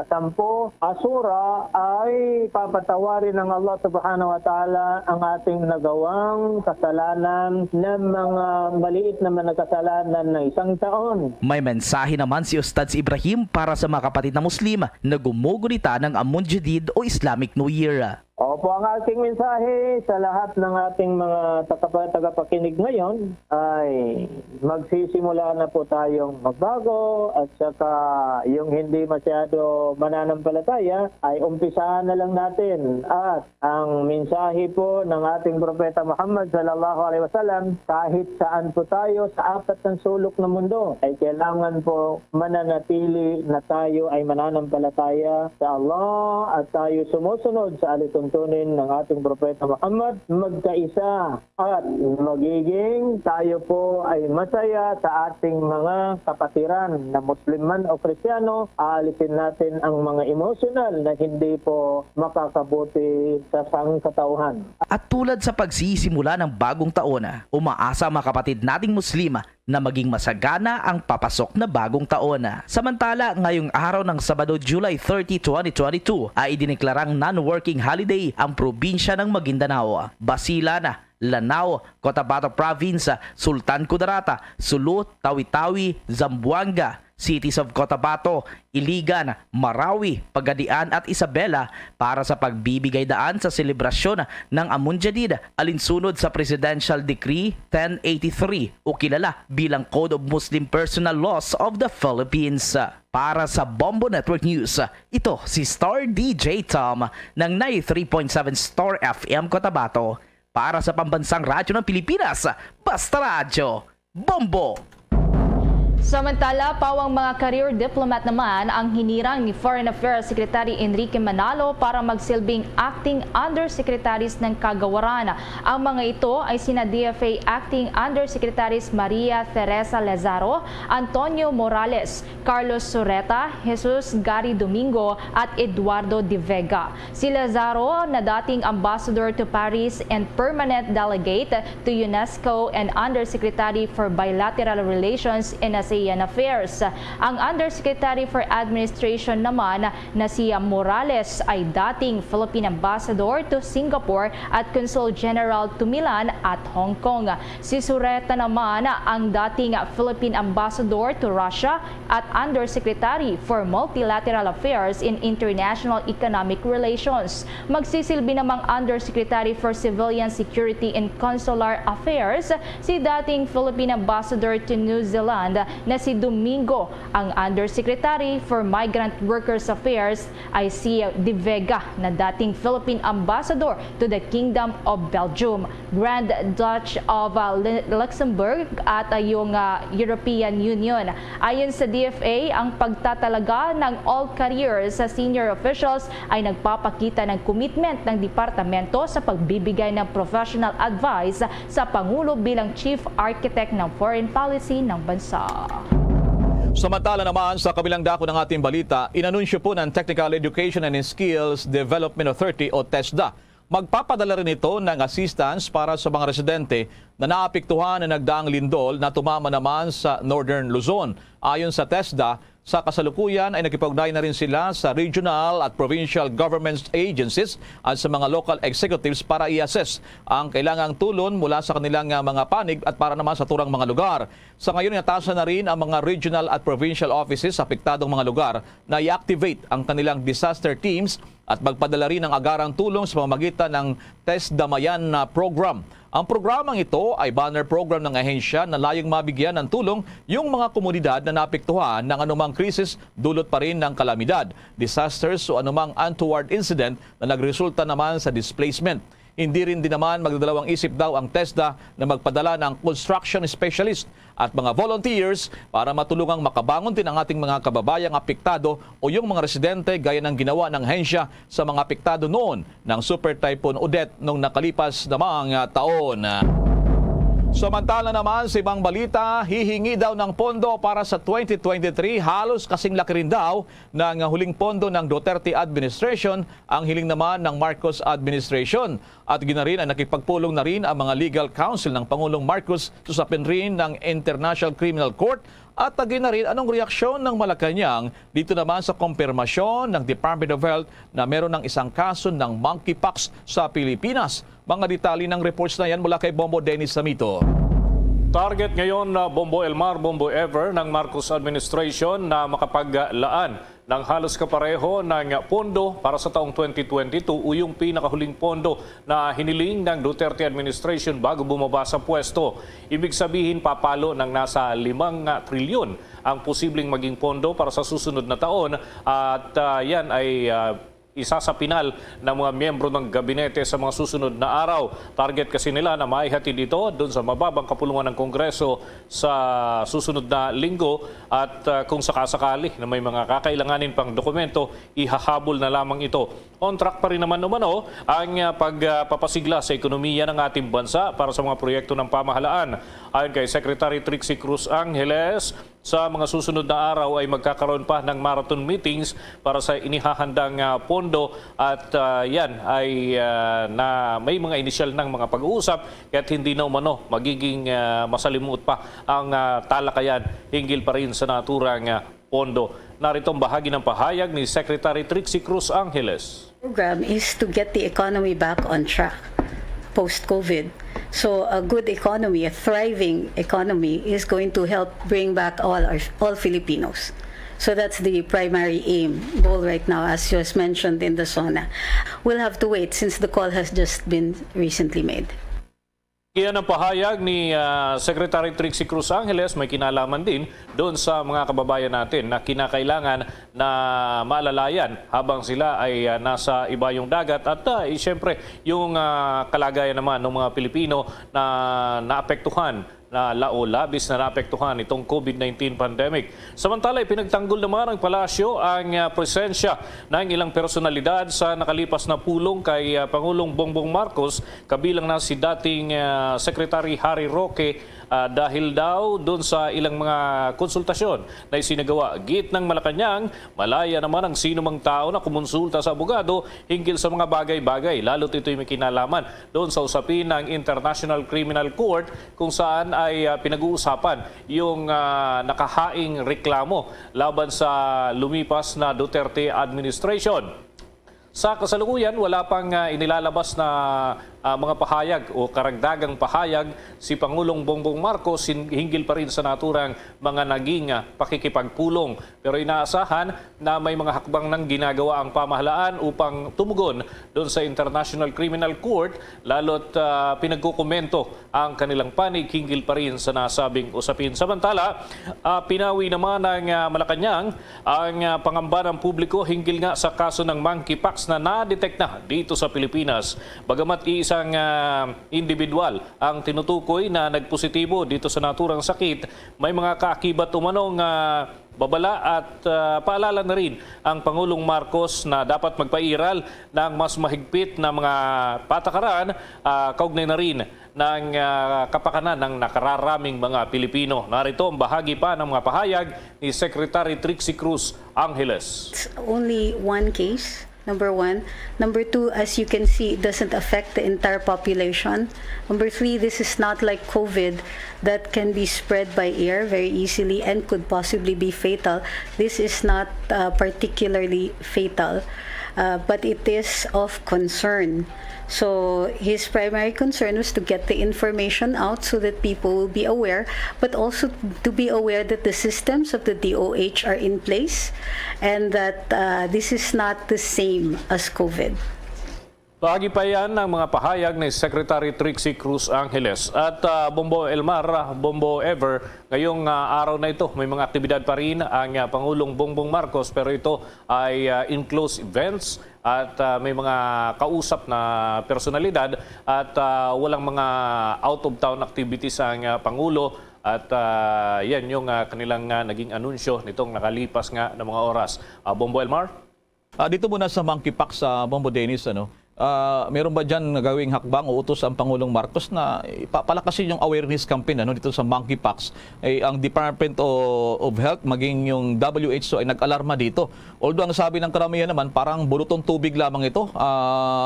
S10: Asura ay papatawarin ng Allah subhanahu wa ta'ala ang ating nagawang kasalanan ng mga maliit na kasalanan ng isang taon.
S11: May mensahe naman si Ustad Ibrahim para sa mga kapatid na Muslim na gumugunita ng Amon Jadid o Islamic New Year.
S10: Opo, ang aking mensahe sa lahat ng ating mga tagapakinig ngayon ay magsisimula na po tayong magbago at saka yung hindi masyado mananampalataya ay umpisahan na lang natin. At ang mensahe po ng ating Propeta Muhammad sallallahu alaihi wasallam, kahit saan po tayo sa apat ng sulok ng mundo ay kailangan po mananatili na tayo ay mananampalataya sa Allah at tayo sumusunod sa alituntunin ng ating Propeta Muhammad, magkaisa at magiging tayo po ay masaya sa ating mga kapatiran na Muslim man o Kristiyano. Aalisin natin ang mga emosyonal na hindi po makakabuti sa sangkatauhan.
S11: At tulad sa pagsisimula ng bagong taon, umaasa mga kapatid nating Muslim na maging masagana ang papasok na bagong taon. Samantala, ngayong araw ng Sabado, July 30, 2022 ay idineklarang non-working holiday ang probinsya ng Maguindanao, Basilan, Lanao, Cotabato Province, Sultan Kudarata, Sulu, Tawi-Tawi, Zamboanga, cities of Cotabato, Iligan, Marawi, Pagadian at Isabela para sa pagbibigay daan sa selebrasyon ng Amon Jadid alinsunod sa Presidential Decree 1083 o kilala bilang Code of Muslim Personal Laws of the Philippines. Para sa Bombo Network News, ito si Star DJ Tom ng 93.7 Star FM Cotabato para sa Pambansang Radyo ng Pilipinas, Basta Radyo, Bombo!
S16: Samantala, pawang mga career diplomat naman ang hinirang ni Foreign Affairs Secretary Enrique Manalo para magsilbing acting undersecretaries ng kagawaran. Ang mga ito ay sina DFA Acting Undersecretaries Maria Teresa Lazaro, Antonio Morales, Carlos Sureta, Jesus Gary Domingo at Eduardo De Vega. Si Lazaro na dating Ambassador to Paris and Permanent Delegate to UNESCO and Undersecretary for Bilateral Relations in ASEAN Affairs. Ang Undersecretary for Administration naman na si Morales ay dating Philippine Ambassador to Singapore at Consul General to Milan at Hong Kong. Si Sureta naman ang dating Philippine Ambassador to Russia at Undersecretary for Multilateral Affairs in International Economic Relations. Magsisilbi namang Undersecretary for Civilian Security and Consular Affairs si dating Philippine Ambassador to New Zealand na si Domingo. Ang Undersecretary for Migrant Workers Affairs ay si De Vega na dating Philippine Ambassador to the Kingdom of Belgium, Grand Duchy of Luxembourg at yung European Union. Ayon sa DFA, ang pagtatalaga ng all careers sa senior officials ay nagpapakita ng commitment ng departamento sa pagbibigay ng professional advice sa Pangulo bilang Chief Architect ng Foreign Policy ng bansa.
S15: Samantala naman sa kabilang dako ng ating balita, inanunsyo po ng Technical Education and Skills Development Authority o TESDA. Magpapadala rin ito ng assistance para sa mga residente na naapektuhan ng nagdaang lindol na tumama naman sa Northern Luzon. Ayon sa TESDA, Sa kasalukuyan ay nakipag-ugnayan na rin sila sa regional at provincial government agencies at sa mga local executives para i-assess ang kailangang tulong mula sa kanilang mga panig at para naman sa turang mga lugar. Sa ngayon, natasan na rin ang mga regional at provincial offices sa apektadong mga lugar na i-activate ang kanilang disaster teams at magpadala rin ng agarang tulong sa pamamagitan ng Test Damayan program. Ang programang ito ay banner program ng ahensya na layong mabigyan ng tulong yung mga komunidad na naapektuhan ng anumang krisis dulot pa rin ng kalamidad, disasters o anumang untoward incident na nagresulta naman sa displacement. Hindi rin din naman magdadalawang isip daw ang TESDA na magpadala ng construction specialist at mga volunteers para matulungang makabangon din ang ating mga kababayang apektado o yung mga residente gaya ng ginawa ng ahensya sa mga apektado noon ng Super Typhoon Odette noong nakalipas na mga taon. Samantala naman sa ibang balita, hihingi daw ng pondo para sa 2023, halos kasing laki rin daw ng huling pondo ng Duterte administration ang hiling naman ng Marcos administration. At ginarin ay nakipagpulong na rin ang mga legal counsel ng Pangulong Marcos susapin rin ng International Criminal Court. At tagin na rin anong reaksyon ng Malacanang dito naman sa kumpirmasyon ng Department of Health na meron ng isang kaso ng monkeypox sa Pilipinas. Mga detalye ng reports na yan mula kay Bombo Dennis Samito.
S5: Target ngayon na Bombo Elmar, Bombo Ever ng Marcos administration na makapaglaan ng halos kapareho ng pondo para sa taong 2022 o yung pinakahuling pondo na hiniling ng Duterte administration bago bumaba sa pwesto. Ibig sabihin papalo ng nasa 5 trilyon ang posibleng maging pondo para sa susunod na taon at yan ay isa sa pinal ng mga miyembro ng gabinete sa mga susunod na araw. Target kasi nila na maihatid dito doon sa mababang kapulungan ng Kongreso sa susunod na linggo at kung sakasakali na may mga kakailanganin pang dokumento, ihahabol na lamang ito. On track pa rin naman umano ang pagpapasigla sa ekonomiya ng ating bansa para sa mga proyekto ng pamahalaan. Ayon kay Secretary Trixie Cruz Angeles, sa mga susunod na araw ay magkakaroon pa ng marathon meetings para sa inihahandang pondo at yan ay na may mga inisyal ng mga pag-uusap kaya't hindi na umano magiging masalimuot pa ang talakayan hinggil pa rin sa naturang pondo. Narito ang bahagi ng pahayag ni Secretary Trixie Cruz Angeles.
S12: The program is to get the economy back on track post-COVID. So a good economy, a thriving economy is going to help bring back all Filipinos. So that's the primary goal right now, as was mentioned in the SONA. We'll have to wait since the call has just been recently made.
S5: Iyan ang pahayag ni Secretary Trixie Cruz Angeles, may kinalaman din doon sa mga kababayan natin na kinakailangan na maalalayan habang sila ay nasa ibayong dagat at siyempre yung kalagayan naman ng mga Pilipino na naapektuhan na labis na naapektuhan itong COVID-19 pandemic. Samantala, ipinagtanggol naman ng palasyo ang presensya ng ilang personalidad sa nakalipas na pulong kay Pangulong Bongbong Marcos, kabilang na si dating Secretary Harry Roque dahil daw doon sa ilang mga konsultasyon na isinagawa. Git ng Malacanang, malaya naman ang sino mang tao na kumonsulta sa abogado hinggil sa mga bagay-bagay, lalo't ito'y may kinalaman doon sa usapin ng International Criminal Court kung saan ay pinag-uusapan yung nakahaing reklamo laban sa lumipas na Duterte administration. Sa kasalukuyan, wala pang inilalabas na mga pahayag o karagdagang pahayag si Pangulong Bongbong Marcos hinggil pa rin sa naturang mga naging pakikipagpulong. Pero inaasahan na may mga hakbang nang ginagawa ang pamahalaan upang tumugon doon sa International Criminal Court, lalo't pinagkukomento ang kanilang panig hinggil pa rin sa nasabing usapin. Samantala, pinawi naman ng Malacanang ang pangamba ng publiko hinggil nga sa kaso ng monkeypox na na-detect na dito sa Pilipinas. Bagamat isang individual ang tinutukoy na nagpositibo dito sa naturang sakit, may mga kaakibat umanong babala at paalala na rin ang Pangulong Marcos na dapat magpairal ng mas mahigpit na mga patakaran kaugnay na rin ng kapakanan ng nakararaming mga Pilipino. Narito ang bahagi pa ng mga pahayag ni Secretary Trixie Cruz Angeles.
S12: It's only one case Number one. Number two, as you can see, it doesn't affect the entire population. Number three, this is not like COVID that can be spread by air very easily and could possibly be fatal. This is not particularly fatal, but it is of concern. So his primary concern was to get the information out so that people will be aware, but also to be aware that the systems of the DOH are in place and that this is not the same as COVID.
S5: Bahagi pa yan ng mga pahayag ni Secretary Trixie Cruz Angeles. At Bombo Elmar, Bombo Ever, ngayong araw na ito may mga aktibidad pa rin ang Pangulong Bongbong Marcos, pero ito ay enclosed events at may mga kausap na personalidad at walang mga out-of-town activities ang Pangulo. At yan yung kanilang naging anunsyo nitong nakalipas nga ng mga oras. Bombo Elmar?
S15: Dito muna sa Monkeypox, Bombo Dennis, meron ba dyan gawing hakbang o utos ang Pangulong Marcos na palakasin yung awareness campaign dito sa Monkeypox? Ang Department of Health, maging yung WHO ay nag-alarma dito. Although ang sabi ng karamihan naman, parang bulutong tubig lamang ito,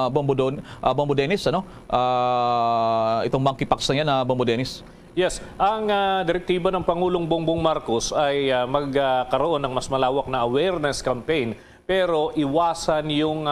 S15: Bombo Dennis, itong Monkeypox na yan, Bombo Dennis.
S5: Yes, ang direktiba ng Pangulong Bongbong Marcos ay magkaroon ng mas malawak na awareness campaign, pero iwasan yung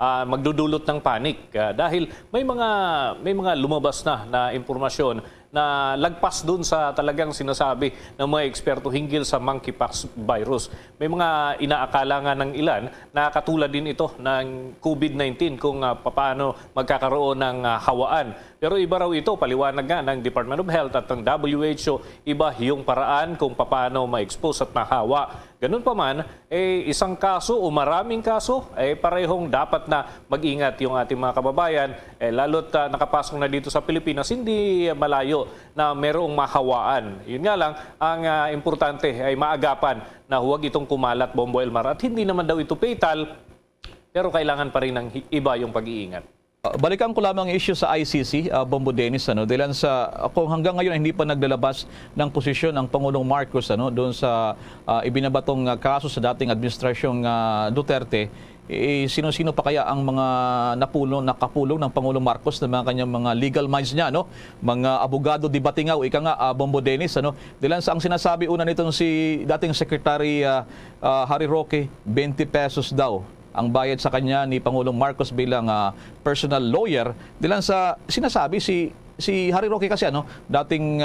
S5: magdudulot ng panic dahil may mga lumabas na impormasyon na lagpas dun sa talagang sinasabi ng mga eksperto hinggil sa monkeypox virus. May mga inaakala nga ng ilan na katulad din ito ng COVID-19 kung paano magkakaroon ng hawaan. Pero iba raw ito, paliwanag nga ng Department of Health at ng WHO, iba yung paraan kung paano ma-expose at mahawa. Ganun pa man, isang kaso o maraming kaso, parehong dapat na mag-ingat yung ating mga kababayan. Lalo't nakapasok na dito sa Pilipinas, hindi malayo na merong mahawaan. Yun nga lang, ang importante ay maagapan na huwag itong kumalat, Bombo Elmar. At hindi naman daw ito fatal, pero kailangan pa rin ng iba yung pag-iingat.
S15: Balikan ko lamang ang issue sa ICC, Bombo Dennis, dahil kung hanggang ngayon hindi pa naglalabas ng posisyon ang Pangulong Marcos doon sa ibinabatong kaso sa dating administrasyong Duterte, sino-sino pa kaya ang mga nakapulong ng Pangulong Marcos na mga kanyang mga legal minds niya, mga abogado di Batingaw, ika nga, Bombo Dennis, dahil sa ang sinasabi una nitong si dating Secretary Harry Roque, 20 pesos daw ang bayad sa kanya ni Pangulong Marcos bilang personal lawyer. Dilan sa sinasabi si Harry Roque kasi dating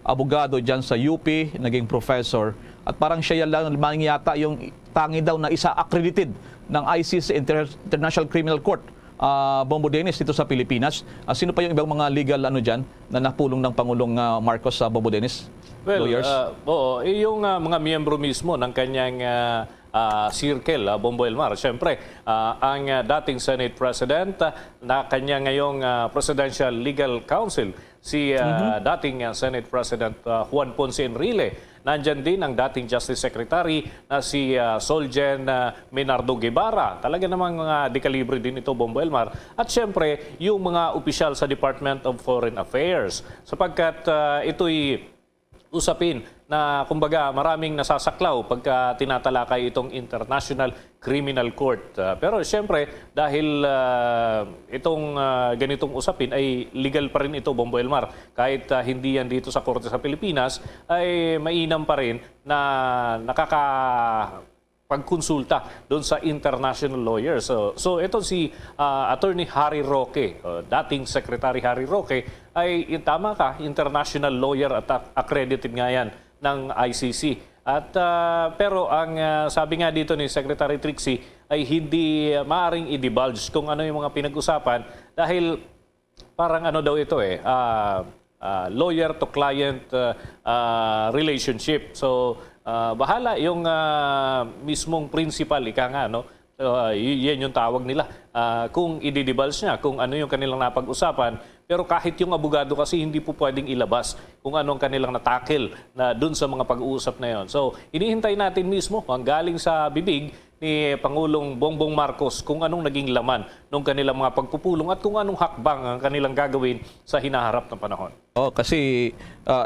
S15: abogado diyan sa UP, naging professor, at parang siya lang yata yung tangi daw na isa accredited ng ICC International Criminal Court, Bombo Dennis, dito sa Pilipinas. Sino pa yung ibang mga legal diyan na napulong ng Pangulong Marcos sa Bombo Dennis?
S5: Well,
S15: lawyers?
S5: Yung mga miyembro mismo ng kanyang circle, Bombo Elmar. Siyempre, ang dating Senate President na kanya ngayong Presidential Legal Counsel, si dating Senate President Juan Ponce Enrile. Nandyan din ang dating Justice Secretary na si Solgen Menardo Guevara. Talaga namang mga dekalibre din ito, Bombo Elmar. At siyempre, yung mga opisyal sa Department of Foreign Affairs. Sapagkat ito'y usapin na kumbaga maraming nasasaklaw pagka tinatalakay itong International Criminal Court. Pero siyempre dahil itong ganitong usapin ay legal pa rin ito, Bombo Elmar. Kahit hindi yan dito sa korte sa Pilipinas, ay mainam pa rin na pagkonsulta doon sa international lawyers. So ito si Attorney Harry Roque, dating Secretary Harry Roque, ay tama ka, international lawyer at accredited nga yan ng ICC. At pero ang sabi nga dito ni Secretary Trixie ay hindi maaring i-divulge kung ano yung mga pinag-usapan dahil parang daw ito lawyer to client relationship. So bahala yung mismong principal, ika nga, yan yung tawag nila. Kung i-divulge niya, kung ano yung kanilang napag-usapan. Pero kahit yung abogado kasi hindi po pwedeng ilabas kung ano ang kanilang natakil na dun sa mga pag-uusap na yon. So, inihintay natin mismo ang galing sa bibig ni Pangulong Bongbong Marcos kung anong naging laman ng kanilang mga pagpupulong at kung anong hakbang ang kanilang gagawin sa hinaharap na panahon.
S15: Kasi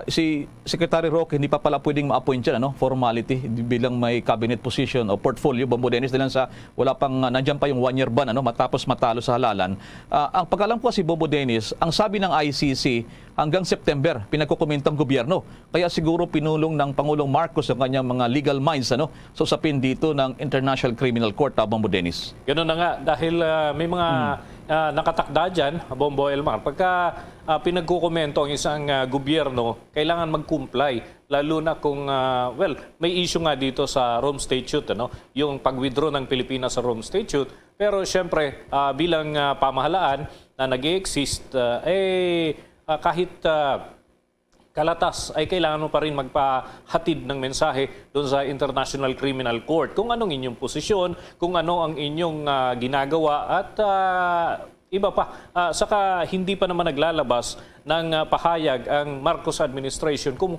S15: si Secretary Roque hindi pa pala pwedeng ma-appoint yan, formality bilang may cabinet position o portfolio, Bombo Dennis, dahil sa wala pang nandiyan pa yung 1-year ban matapos matalo sa halalan. Ang pagkalam ko si Bombo Dennis, ang sabi ng ICC hanggang September pinagkukumentang gobyerno. Kaya siguro pinulong ng Pangulong Marcos ang kanyang mga legal minds so sapin dito ng International Criminal Court, Bombo Dennis.
S5: Ganun na nga dahil may mga nakatakda dyan, Bombo Elmar. Pagka pinagkukomento ang isang gobyerno, kailangan mag-comply. Lalo na kung, may issue nga dito sa Rome Statute, yung pag-withdraw ng Pilipinas sa Rome Statute. Pero syempre, bilang pamahalaan na nag-exist, kahit kalatas ay kailangan mo pa rin magpahatid ng mensahe doon sa International Criminal Court kung anong inyong posisyon, kung ano ang inyong ginagawa at iba pa. Saka hindi pa naman naglalabas ng pahayag ang Marcos administration kung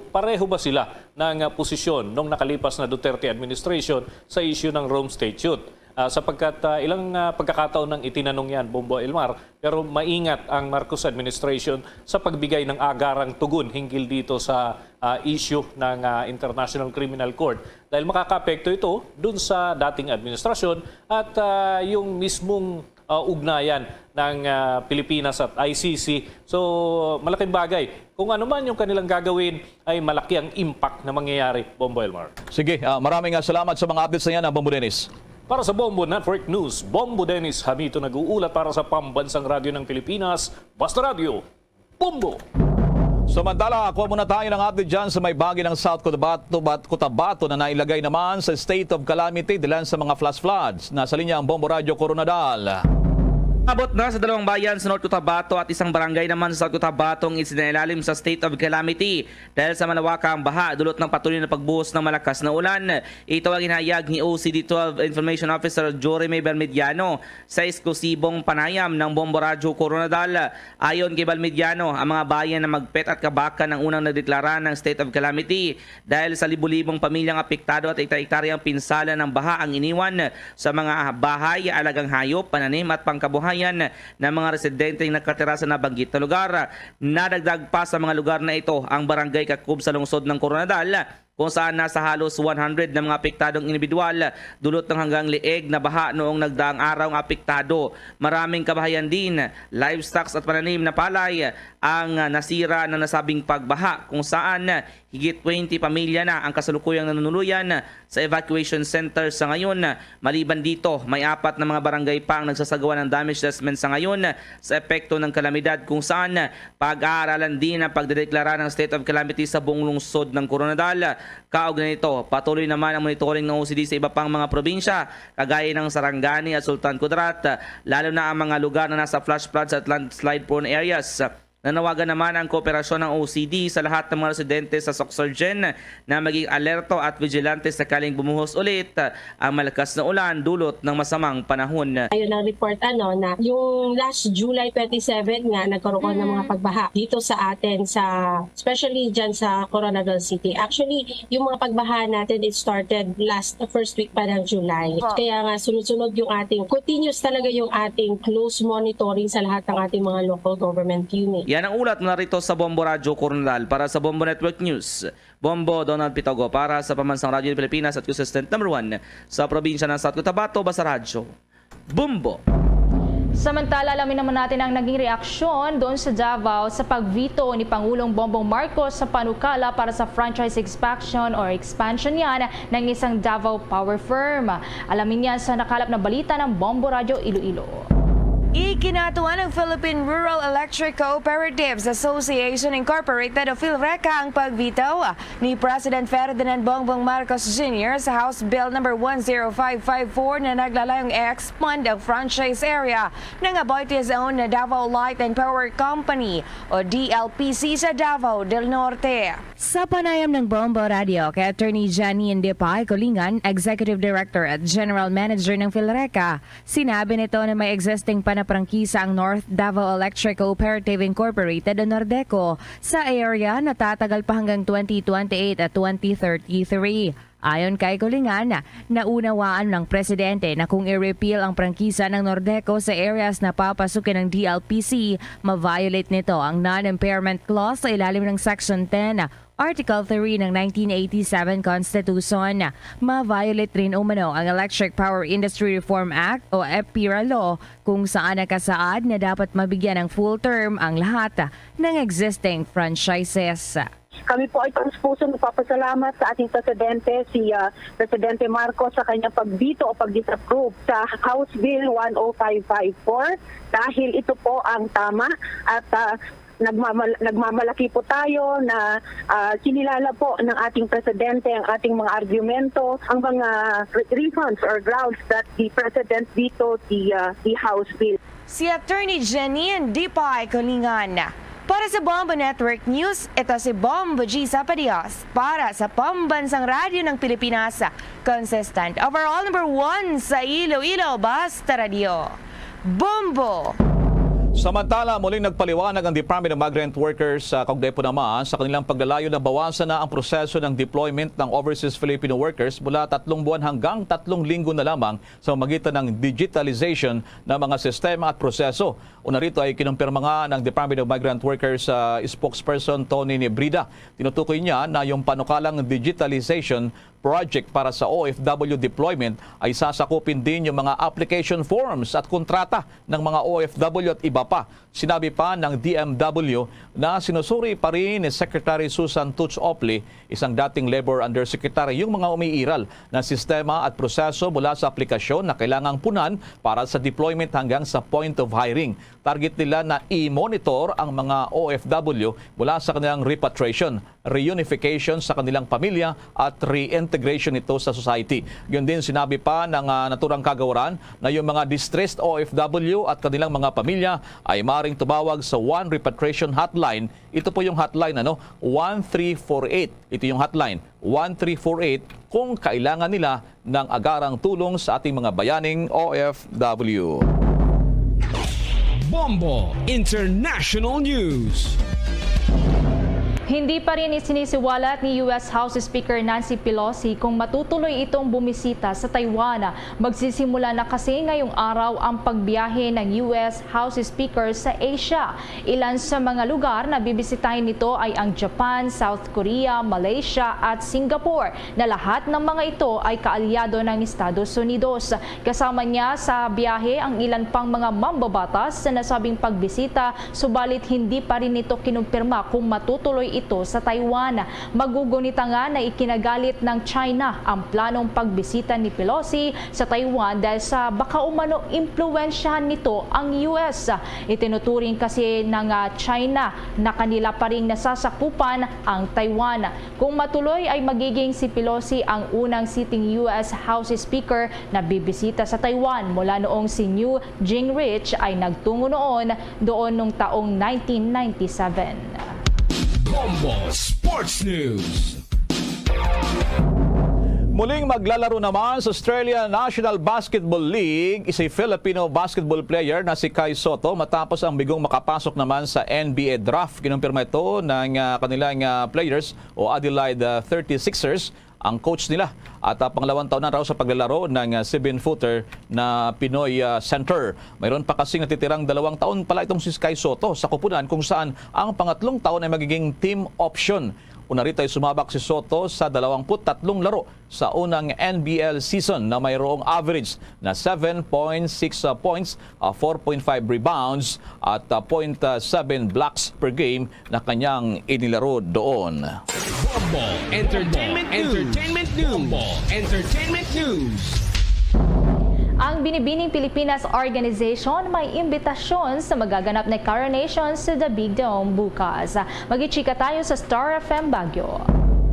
S5: pareho ba sila ng posisyon nung nakalipas na Duterte administration sa issue ng Rome Statute. Sapagkat ilang pagkakataon nang itinanong yan, Bombo Elmar, pero maingat ang Marcos administration sa pagbigay ng agarang tugon hinggil dito sa issue ng International Criminal Court. Dahil makakapekto ito dun sa dating administrasyon at yung mismong ugnayan ng Pilipinas at ICC. So malaking bagay. Kung ano man yung kanilang gagawin ay malaki ang impact na mangyayari, Bombo Elmar.
S15: Sige, maraming salamat sa mga updates na yan, Bombo Dennis.
S5: Para sa Bombo Network News, Bombo Dennis Hamito nag-uulat para sa Pambansang Radyo ng Pilipinas, Basta Radio, Bombo!
S15: Samantala, kuha muna tayo ng update dyan sa may bahagi ng South Cotabato na nailagay naman sa state of calamity dahil sa mga flash floods. Nasa linya ang Bombo Radio Coronadal.
S11: Abot na sa dalawang bayan sa North Cotabato at isang barangay naman sa South Cotabato ang isinailalim sa state of calamity dahil sa malawakang baha dulot ng patuloy na pagbuhos ng malakas na ulan. Ito ang hinahayag ni OCD-12 Information Officer Joreme Balmediano sa eksklusibong panayam ng Bombo Radio Coronadal. Ayon kay Balmediano, ang mga bayan na Magpet at Kabakan ang unang nagdeklara ng state of calamity dahil sa libu-libong pamilyang apektado at hektaryang pinsala ng baha ang iniwan sa mga bahay, alagang hayop, pananim at pangkabuhayan ng mga residenteng nakatira sa nabanggit na lugar. Nadagdag pa sa mga lugar na ito ang barangay Kakub sa lungsod ng Coronadal kung saan nasa halos 100 na mga apektadong individual dulot ng hanggang lieg na baha noong nagdaang araw ang apektado. Maraming kabahayan din, livestock at pananim na palay ang nasira ng nasabing pagbaha kung saan higit 20 pamilya na ang kasalukuyang nanunuluyan sa evacuation center sa ngayon. Maliban dito, may 4 na mga barangay pa ang nagsasagawa ng damage assessment sa ngayon sa epekto ng kalamidad kung saan pag-aaralan din ang pagdedeklara ng state of calamity sa buong lungsod ng Coronadal. Kaugnay nito, patuloy naman ang monitoring ng OCD sa iba pang mga probinsya kagaya ng Sarangani at Sultan Kudarat, lalo na ang mga lugar na nasa flash floods at landslide prone areas. Nanawagan naman ang kooperasyon ng OCD sa lahat ng mga residente sa Soxargen na maging alerto at vigilante sakaling bumuhos ulit ang malakas na ulan dulot ng masamang panahon.
S6: Ayun ang report na yung last July 27 nga nagkaroon ng mga pagbaha dito sa atin, especially dyan sa Coronadal City. Actually, yung mga pagbaha natin it started first week pa ng July. Kaya nga sunod-sunod yung continuous talaga yung ating close monitoring sa lahat ng ating mga local government unit.
S11: Yan ang ulat na rito sa Bombo Radio Coronadal. Para sa Bombo Network News, Bombo Donald Pitogo para sa Pambansang Radyo ng Pilipinas at consistent number 1 sa probinsya ng South Cotabato, Basta Radio, Bombo!
S16: Samantala, alamin naman natin ang naging reaksyon doon sa Davao sa pagvito ni Pangulong Bongbong Marcos sa panukala para sa franchise expansion yan ng isang Davao power firm. Alamin yan sa nakalap na balita ng Bombo Radio Iloilo.
S9: Ikinatuwa ng Philippine Rural Electric Cooperatives Association Incorporated o PhilReca ang pagvito ni President Ferdinand Bongbong Marcos Jr. sa House Bill No. 10554 na naglalayong i-expand ang franchise area ng Aboitiz-owned na Davao Light and Power Company o DLPC sa Davao del Norte.
S23: Sa panayam ng Bombo Radio kay Attorney Johnny Indipay Colingan, Executive Director at General Manager ng PhilReca, sinabi nito na may existing panaprangkisa ang North Davao Electric Cooperative Incorporated o Nordeco sa area na tatagal pa hanggang 2028 at 2033. Ayon kay Kulingan, naunawaan ng presidente na kung i-repeal ang prangkisa ng Nordeco sa areas na papasukin ng DLPC, ma-violate nito ang non-impairment clause sa ilalim ng Section 10, Article 3 ng 1987 Constitution. Ma-violate rin umano ang Electric Power Industry Reform Act o EPIRA Law kung saan nakasaad na dapat mabigyan ng full term ang lahat ng existing franchises.
S2: Kami po ay taus-puso nagpapasalamat sa ating Presidente, si Presidente Marcos, sa kanyang pag-veto o pag-disapprove sa House Bill 10554 dahil ito po ang tama at nagmamalaki po tayo na sinilala po ng ating Presidente ang ating mga argumento, ang mga reasons or grounds that the President vetoed the House Bill.
S9: Si Attorney Janine Dipay Kulingan. Para sa Bombo Network News, ito si Bombo G. Zapadios para sa Pambansang Radyo ng Pilipinas. Consistent overall number 1 sa Iloilo, Basta Radio. Bombo!
S15: Samantala, muling nagpaliwanag ang Department of Migrant Workers sa kaugnay po naman sa kanilang paglalayo na bawasan na ang proseso ng deployment ng overseas Filipino workers mula 3 buwan hanggang 3 linggo na lamang sa magitan ng digitalization ng mga sistema at proseso. Una rito ay kinumpirma nga ng Department of Migrant Workers spokesperson Tony Nebrida. Tinutukoy niya na yung panukalang digitalization project para sa OFW deployment ay sasakupin din yung mga application forms at kontrata ng mga OFW at iba pa. Sinabi pa ng DMW na sinusuri pa rin ni Secretary Susan Tuch Opley, isang dating Labor Undersecretary, yung mga umiiral ng sistema at proseso mula sa aplikasyon na kailangang punan para sa deployment hanggang sa point of hiring. Target nila na i-monitor ang mga OFW mula sa kanilang repatriation, reunification sa kanilang pamilya at reintegration nito sa society. Yun din sinabi pa ng naturang kagawaran na yung mga distressed OFW at kanilang mga pamilya ay maaaring tumawag sa One Repatriation Hotline. Ito po yung hotline 1348. Ito yung hotline 1348 kung kailangan nila ng agarang tulong sa ating mga bayaning OFW.
S4: Bombo International News.
S16: Hindi pa rin isinisiwalat ni U.S. House Speaker Nancy Pelosi kung matutuloy itong bumisita sa Taiwan. Magsisimula na kasi ngayong araw ang pagbiyahe ng U.S. House Speaker sa Asia. Ilan sa mga lugar na bibisitahin nito ay ang Japan, South Korea, Malaysia at Singapore, na lahat ng mga ito ay kaalyado ng Estados Unidos. Kasama niya sa biyahe ang ilan pang mga mambabatas sa nasabing pagbisita, subalit hindi pa rin ito kinumpirma kung matutuloy ito sa Taiwan. Magugunita nga na ikinagalit ng China ang planong pagbisita ni Pelosi sa Taiwan dahil sa baka umano impluwensyahan nito ang US. Itinuturing kasi ng China na kanila pa ring nasasakupan ang Taiwan. Kung matuloy ay magiging si Pelosi ang unang sitting US House Speaker na bibisita sa Taiwan mula noong si Newt Gingrich ay nagtungo doon nung taong 1997.
S4: Bombo Sports News.
S15: Muling maglalaro naman sa Australia National Basketball League is a Filipino basketball player na si Kai Sotto matapos ang bigong makapasok naman sa NBA draft. Kinumpirma ito ng kanilang players o Adelaide 36ers, ang coach nila. At pangalawang taon na raw sa paglalaro ng 7-footer na Pinoy center. Mayroon pa kasing natitirang 2 taon pala itong si Kai Sotto sa kupunan kung saan ang pangatlong taon ay magiging team option. Una rito ay sumabak si Sotto sa 23 laro sa unang NBL season na mayroong average na 7.6 points, 4.5 rebounds at 0.7 blocks per game na kanyang inilaro doon.
S4: Bombo Entertainment News. Bombo Entertainment News.
S16: Ang Binibining Pilipinas Organization may imbitasyon sa magaganap na coronation sa The Big Dome bukas. Mag-ichika tayo sa Star FM Baguio.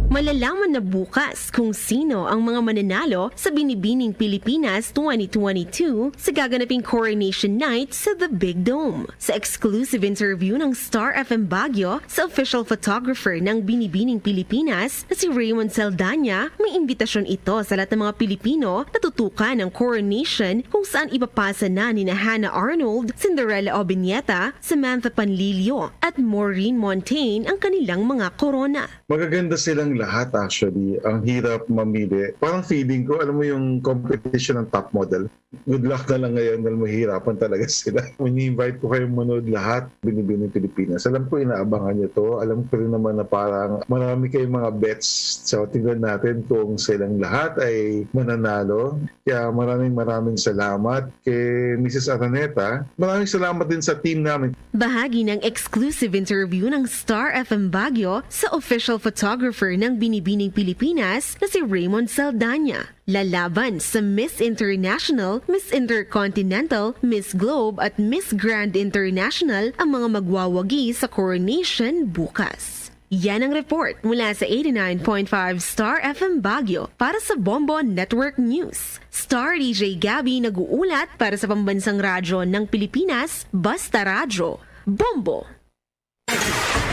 S8: Malalaman na bukas kung sino ang mga mananalo sa Binibining Pilipinas 2022 sa gaganaping Coronation Night sa The Big Dome. Sa exclusive interview ng Star FM Baguio sa official photographer ng Binibining Pilipinas na si Raymond Saldana, may imbitasyon ito sa lahat ng mga Pilipino na tutukan ng coronation kung saan ipapasa na ni Hannah Arnold, Cinderella Obiñeta, Samantha Panlilio at Maureen Montaigne ang kanilang mga korona.
S24: Magaganda silang
S1: lahat actually. Ang hirap mamili. Parang feeling ko, alam mo yung competition ng top model. Good luck na lang ngayon dahil mahirapan talaga sila. Ini-invite ko kayong manood lahat, Binibining Pilipinas. Alam ko inaabangan nyo to. Alam ko rin naman na parang marami kayong mga bets. So tingnan natin kung silang lahat ay mananalo. Kaya maraming salamat kay Mrs. Araneta. Maraming salamat din sa team namin.
S8: Bahagi ng exclusive interview ng Star FM Baguio sa official photographer ng Binibining Pilipinas na si Raymond Saldana. Lalaban sa Miss International, Miss Intercontinental, Miss Globe at Miss Grand International ang mga magwawagi sa coronation bukas. Yan ang report mula sa 89.5 Star FM Baguio para sa Bombo Network News. Star DJ Gabby nag-uulat para sa pambansang radyo ng Pilipinas, Basta Radyo. Bombo!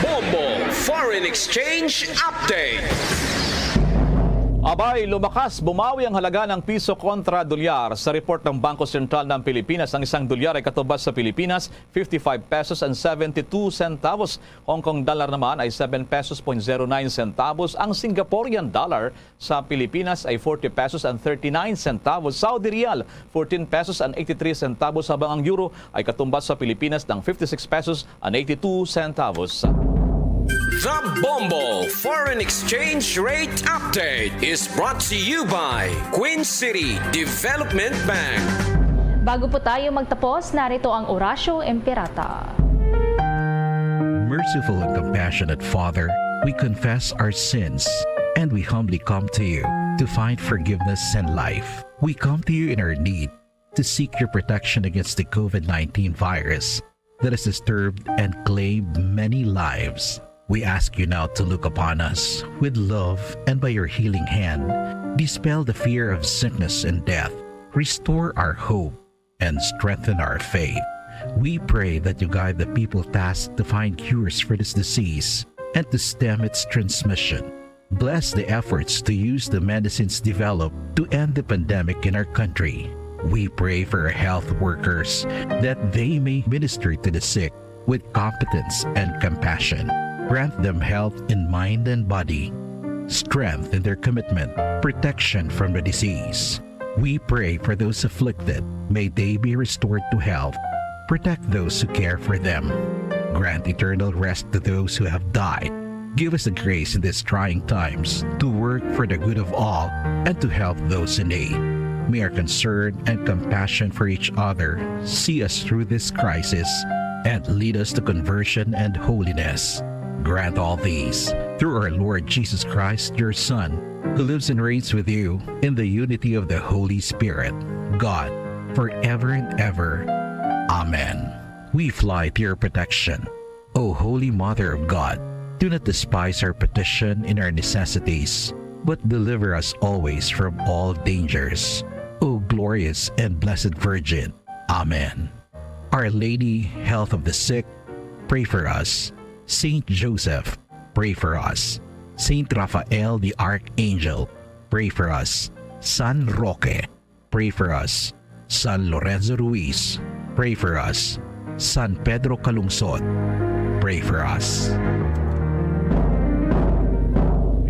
S4: Bombo Foreign Exchange Update.
S15: Abay, lumakas, bumawi ang halaga ng piso kontra dolyar. Sa report ng Bangko Sentral ng Pilipinas, ang isang dolyar ay katumbas sa Pilipinas 55 pesos and 72 centavos. Hong Kong dollar naman ay 7 pesos .09 centavos. Ang Singaporean dollar sa Pilipinas ay 40 pesos and 39 centavos. Saudi Riyal 14 pesos and 83 centavos, habang ang euro ay katumbas sa Pilipinas ng 56 pesos and 82 centavos.
S4: The Bombo Foreign Exchange Rate Update is brought to you by Queen City Development Bank.
S16: Bago po tayo magtapos, narito ang Orasyo Imperata.
S7: Merciful and compassionate Father, we confess our sins and we humbly come to you to find forgiveness and life. We come to you in our need to seek your protection against the COVID-19 virus that has disturbed and claimed many lives. We ask you now to look upon us with love and by your healing hand, dispel the fear of sickness and death, restore our hope, and strengthen our faith. We pray that you guide the people tasked to find cures for this disease and to stem its transmission. Bless the efforts to use the medicines developed to end the pandemic in our country. We pray for our health workers that they may minister to the sick with competence and compassion. Grant them health in mind and body, strength in their commitment, protection from the disease. We pray for those afflicted. May they be restored to health. Protect those who care for them. Grant eternal rest to those who have died. Give us the grace in these trying times to work for the good of all and to help those in need. May our concern and compassion for each other see us through this crisis and lead us to conversion and holiness. Grant all these through our Lord Jesus Christ, your Son, who lives and reigns with you in the unity of the Holy Spirit, God, forever and ever. Amen. We fly to your protection. O Holy Mother of God, do not despise our petition in our necessities, but deliver us always from all dangers. O glorious and blessed Virgin. Amen. Our Lady, health of the sick, pray for us. Saint Joseph, pray for us. Saint Raphael the Archangel, pray for us. San Roque, pray for us. San Lorenzo Ruiz, pray for us. San Pedro Calungsod, pray for us.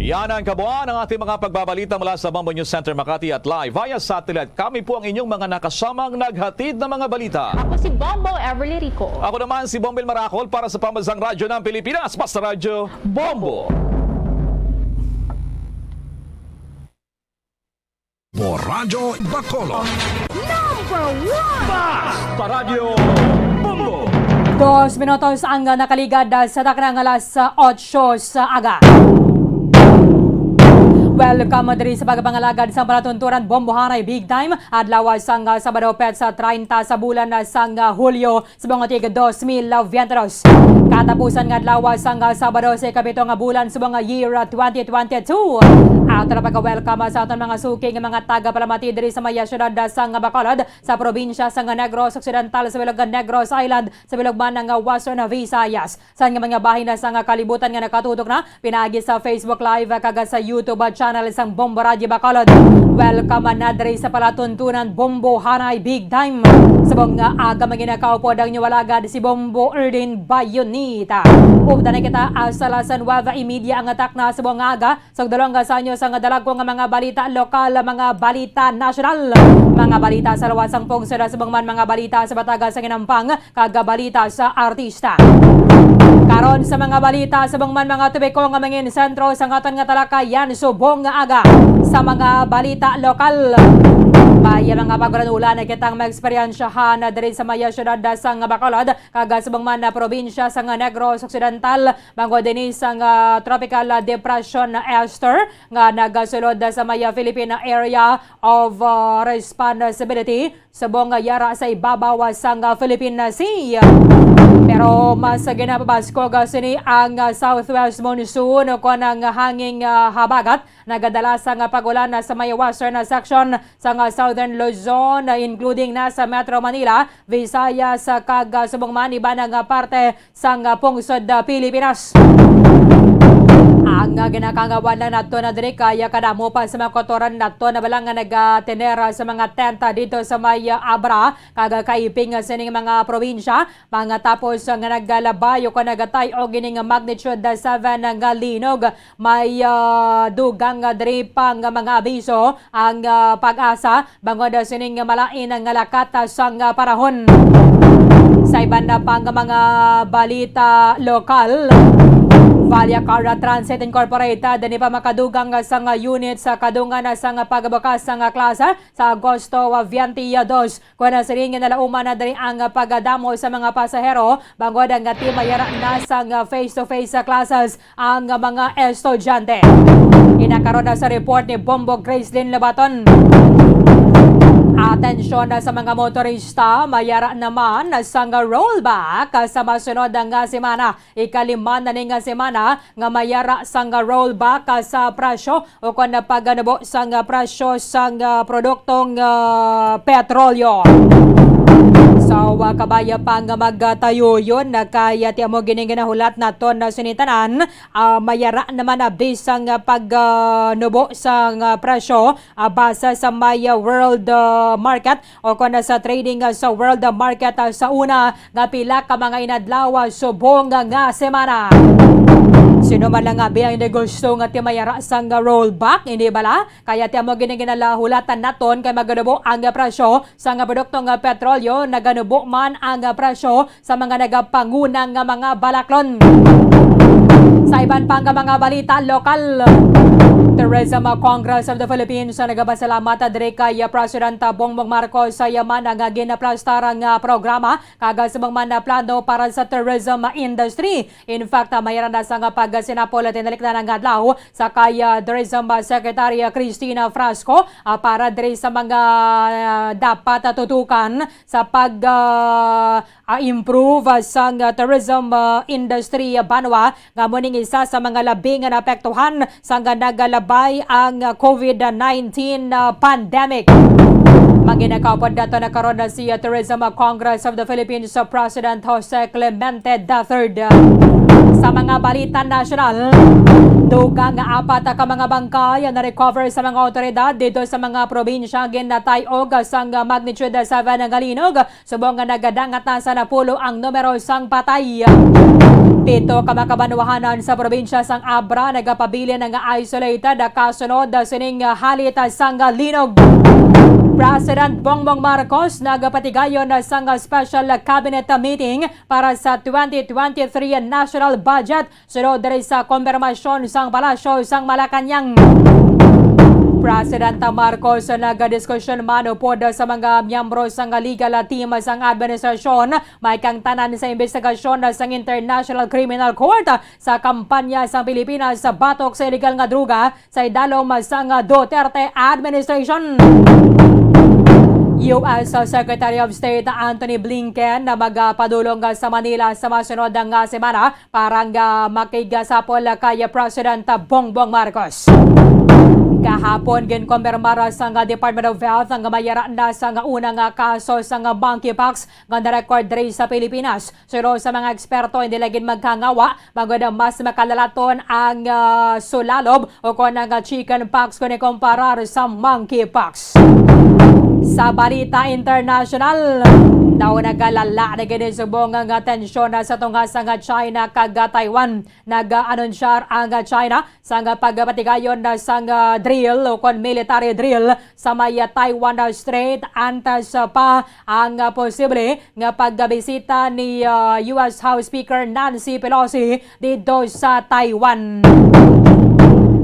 S15: Yan ang kabuuan ng ating mga pagbabalita mula sa Bombo News Center Makati at live via satellite. Kami po ang inyong mga nakasamang naghatid ng mga balita.
S16: Ako si Bombo Everly Rico.
S15: Ako naman si Bombel Maracol para sa Pambansang Radyo ng Pilipinas. Basta Radyo, Bombo!
S4: Radyo Bacolod.
S14: Number 1!
S15: Basta Radyo, Bombo!
S14: 2 minutos ang nakaligad sa taknang alas 8 sa aga. Welcome diri sa pagpangalagad sa palatunturan Bombohanay Big Time at lawas sang Sabado pet sa 30 sa bulan sang Hulyo sa buong 2022. Katapusan nga lawas sang Sabado sa ikapito nga bulan sa buong year 2022. At napaka-welcome sa aton mga suking mga taga-palamati diri sa maya syudad sang Bacolod sa probinsya sang Negros Occidental sa bilog Negros Island sa bilog man ng Western Visayas. Sa nga mga bahin na sang kalibutan nga nakatutok na pinagi sa Facebook Live kaga sa YouTube channel sang Bombo Radio Bacolod. Welcome na diri sa palatuntunan Bombohanay Big Time Sabong aga maginakaupo ang nyawalagad si Bombo Erdin Bayonita. Upda na kita asala sa Nueva Emedia ang atak na sabong aga. Sa dalawang gasanyo sa dalag ko nga mga balita lokal, mga balita nasyonal, mga balita sa lawasang pungsod sa man mga balita sa Batagas sa Ginampang, kagabalita sa artista. Karon sa mga balita sa bangman mga tubeko nga mangin sentro sa ngaton nga talakayan subong nga aga sa mga balita lokal. Maya mga pagranula na kitang mag-eksperyensyahan na diri sa maya syudad sa Bacolod, kaga sa bangman na probinsya sa Negros Occidental, bango din sa tropical depression na Esther nga nagasulod sa maya Philippine Area of Responsibility subong nga yara sa ibabaw sa Philippine Sea. Pero mas ginapabasko gasini ang southwest monsoon o kanang hanging habagat nagadala sa pagulan sa may western section sa southern Luzon including na sa Metro Manila, Visayas kag subong man iba nga parte sa pungsod Pilipinas. Ang ginakagawan lang nato na diri kaya kadamo pa sa mga kotoran nato na balang nga nagatenera sa mga tenta dito sa may Abra kaga kaiping sa ning mga probinsya mga tapos nga naggalabay o nagatay og gining magnitude 7 nga linog may dugang diri pang mga abiso ang pag-asa bangod sa ning malain nga lakat sa panahon. Sa iban na pang mga balita lokal, Valyacara Transit Incorporated ni pa makadugang sa unit sa kadungan sa pagbukas sa klase sa Agosto 22. Kuna siring na lauman na diri ang pagdamo sa mga pasahero bangod ang team mayara na sa face-to-face classes ang mga estudyante. Inakaroon na sa report ni Bombo Gracelyn Labaton. Atensyon sa mga motorista, mayara naman sa rollback sa masunod nga semana. Ikalima na nga semana nga mayara sa rollback sa presyo o kung napaganubo sa presyo sa produktong petrolyo. So, kabaya pa nga magtayo yun na kaya tiyan mo gininginahulat na to na sinitanan. Mayara naman na bisang pagnubo sa presyo basa sa may world market o kung sa trading sa world market sa una nga pila ka mga inadlaw subong nga semana. Sino man lang nga biyang negosyo nga timayara sang rollback, hindi bala? Kaya tiyan mo ginalahulatan naton kay maganubo ang presyo sa nga produktong petrolyo, naganubo man ang presyo sa mga nagapangunang mga balaklon. Sa iban pang mga balita lokal, Tourism Congress of the Philippines sa nagabasalamat diri kay President Bongbong Marcos sa yaman nga ginaplastarang programa kaga sa mga plano para sa tourism industry. In fact, mayroon na sa pagsinapol at tinalik na ng adlaw sa kay Tourism Secretary Cristina Frasco para diri sa mga dapat tutukan sa pag-improve sa tourism industry banwa nga muning isa sa mga labing naapektuhan sa nagalabay ang COVID-19 pandemic. Maginakapod dato na karon na si Tourism Congress of the Philippines sa President Jose Clemente III. Sa mga balita nasyonal, dugang apat ka mga bangkay na recover sa mga otoridad dito sa mga probinsya ginatay og sang magnitude 7 nga linog subong nga nagadangat na sa napulo ang numero sang patay. Pito ka makabanwahanan sa probinsya sang Abra nagapabili nga isolated kasunod sining halit sang linog. President Bongbong Marcos nagapatigayon sa special cabinet meeting para sa 2023 national budget sunod diri sa konfirmasyon sang palasyo sang Malacañang. President Marcos nagadiskusyon man upod sa mga miyembro sang legal team sang administrasyon may kang tanan sa investigasyon sang International Criminal Court sa kampanya sa Pilipinas sa batok sa illegal nga droga sa idalom sang Duterte administration. U.S. Secretary of State Antony Blinken na magpadulong sa Manila sa masunod nga semana para makigasapol kay President Bongbong Marcos. Kahapon ginkonfirmara sa Department of Health ang mayara na sa unang kaso sa monkeypox nga na-record diri sa Pilipinas. Pero sa mga eksperto hindi lagin magkangawa bago na mas makalalaton ang sulalob o kung ang chickenpox kung ikumparar sa monkeypox. Sa balita international, daw nagalala na ganun subong ang tensyon sa tungas ng China kag Taiwan. Nag-anunsyar ang China sa pagpatigayon sa drill o kon military drill sa may Taiwan Strait antas pa ang posible nga pagbisita ni US House Speaker Nancy Pelosi dito sa Taiwan.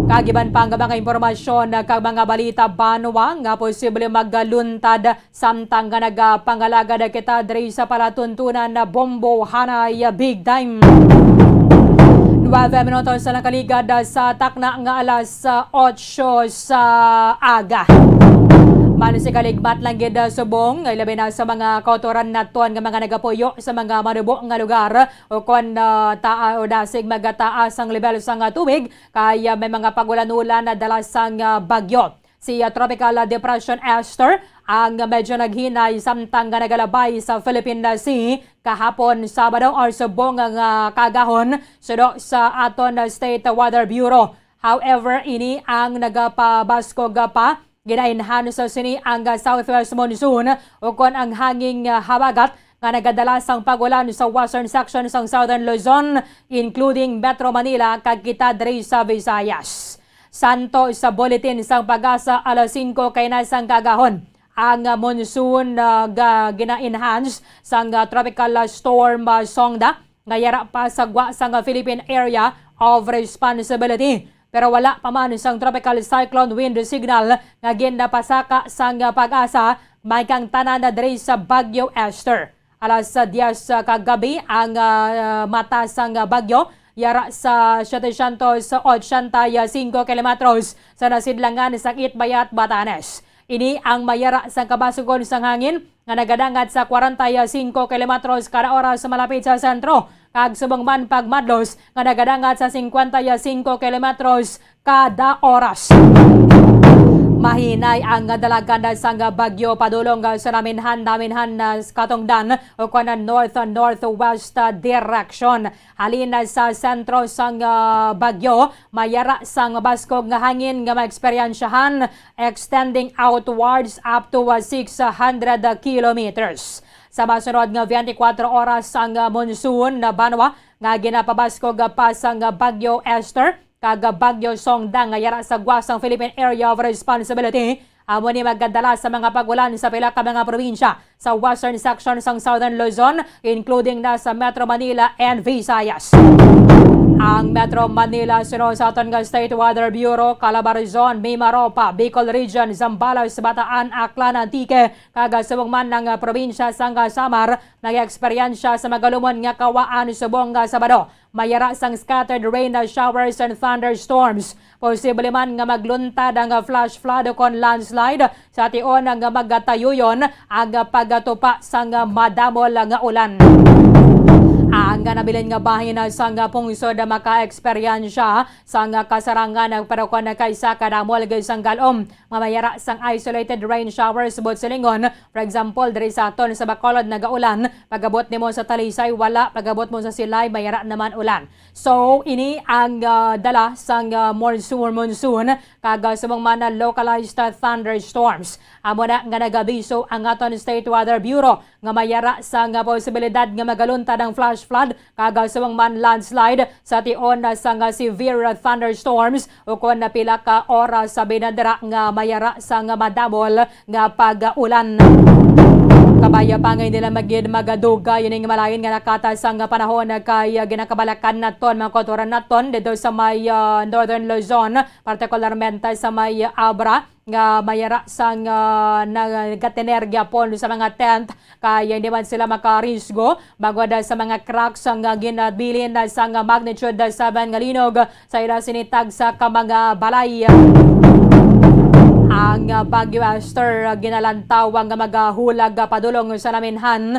S14: Kagiban pa ang mga impormasyon kag mga balita banwa nga posible magluntad samtang nga nagapangalagad kita diri sa palatuntunan na Bombo Hanay Big Time. 9 minutos sa nakaligad sa takna nga alas 8 sa aga. Manisi kaligmat lang gid subong labi na sa mga kautoran naton nga mga nagapuyo sa mga manubo nga lugar o kon taa o dasig magataas ang level sang tubig kaya may mga pagulan-ulan na dala sang bagyo. Si Tropical Depression Esther ang medyo naghinay samtang nga nagalabay sa Philippine Sea kahapon Sabado or subong nga kagahon sudo sa aton State Weather Bureau. However, ini ang nagapabaskog pa ginainhan sa sini ang southwest monsoon o kon ang hanging habagat nga nagadala sang pagulan sa western section sang Southern Luzon including Metro Manila kag kita diri sa Visayas. Santo sa bulletin sang Pag-asa alas 5 kay na sang kagahon. Ang monsoon gina-enhance sang tropical storm Songda nga yara pa sa gwa sang Philippine Area of Responsibility. Pero wala pa man isang tropical cyclone wind signal nga ginapasaka sang Pag-asa may kang tanan na diri sa Bagyo Esther. Alas 10 kagabi ang mata sang bagyo yara sa 785 kilometros sa nasidlangan sa Itbayat, Batanes. Ini ang mayara sa kabasugon sang hangin nga nagadangat sa 45 kilometros kada oras malapit sa sentro. Kag subong man pagmadlos nga nagadangat sa 55 kilometros kada oras. Mahinay ang dalagan sang bagyo padulong sa naminhan na katungdan o kana north-northwest direction. Halin sa sentro sang bagyo, mayara sang baskog nga hangin nga maeksperiensyahan extending outwards up to 600 kilometers. Sa masunod nga 24 oras ang monsoon na banwa nga ginapabaskog pa sang Bagyo Esther kag Bagyo Songda nga yara sa gwasang Philippine Area of Responsibility. Amo ni magdadala sa mga pagulan sa pila ka mga probinsya sa western section sang Southern Luzon including na sa Metro Manila and Visayas. Ang Metro Manila sunod sa aton nga State Weather Bureau, Calabarzon, Mimaropa, Bicol Region, Zambales, Bataan, Aklan, Antique, kagasubong man ng probinsya sang Samar, nag-eksperyensya sa magalumon nga kawaan subong nga Sabado. Mayara sang scattered rain showers and thunderstorms. Posible man nga magluntad ang flash flood o kon landslide sa tion nga magatayuyon ang pagatupa sang madamol nga ulan. Ang nabilin nga bahin sang pungsod maka-eksperyensya sang kasarangan ng parakon na kaysa kadamol sang galom. Mamayara sang isolated rain showers bot silingon. For example, diri sa aton sa Bacolod nagaulan, pagabot nimo sa Talisay wala, pagabot mo sa Silay mayara naman ulan. So ini ang dala sang monsoon kaga sumang mana localized thunderstorms. Amo na nga nagabiso ang aton State Weather Bureau nga mayara sang posibilidad nga magaluntad ang flash flood kaga sumang man landslide sa tion sang severe thunderstorms o kon napila ka oras sa binadara nga mayara sang madamol nga pag-ulan. Kabaya pa ngayon nila magaduga yun yung malayan nga nakatas ang panahon kay ginakabalakan naton mga kotoran naton dito sa may Northern Luzon, partikularmente sa may Abra nga mayara sang nagatenergya po sa mga tent kaya hindi man sila makarisgo bago sa mga cracks ang ginabilin sa magnitude 7 nga linog sa ila sinitag sa kamanga balay. Ang Bagyo Esther ginalantaw ang magahulag padulong sa naminhan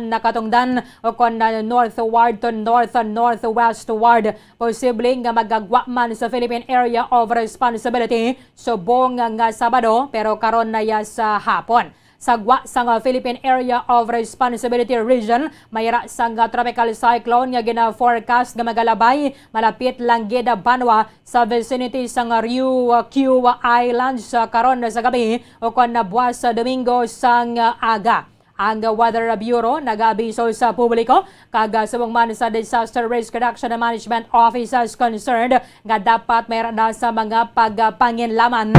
S14: na katungdan o kon northward to northwestward. Posibleng magagwa man sa Philippine Area of Responsibility subong nga Sabado pero karon na sa hapon. sagwa sa Philippine Area of Responsibility Region mayra sang tropical cyclone nga gina-forecast nga magalabay malapit lang gid Banwa sa vicinity sang Ryukyu Islands karon sa gabi o kon nabuwas sa Domingo sang aga. Ang Weather Bureau nag-abiso sa publiko kagasubong man sa Disaster Risk Reduction and Management Officers concerned nga dapat mayroon na sa mga pagpanginlaman.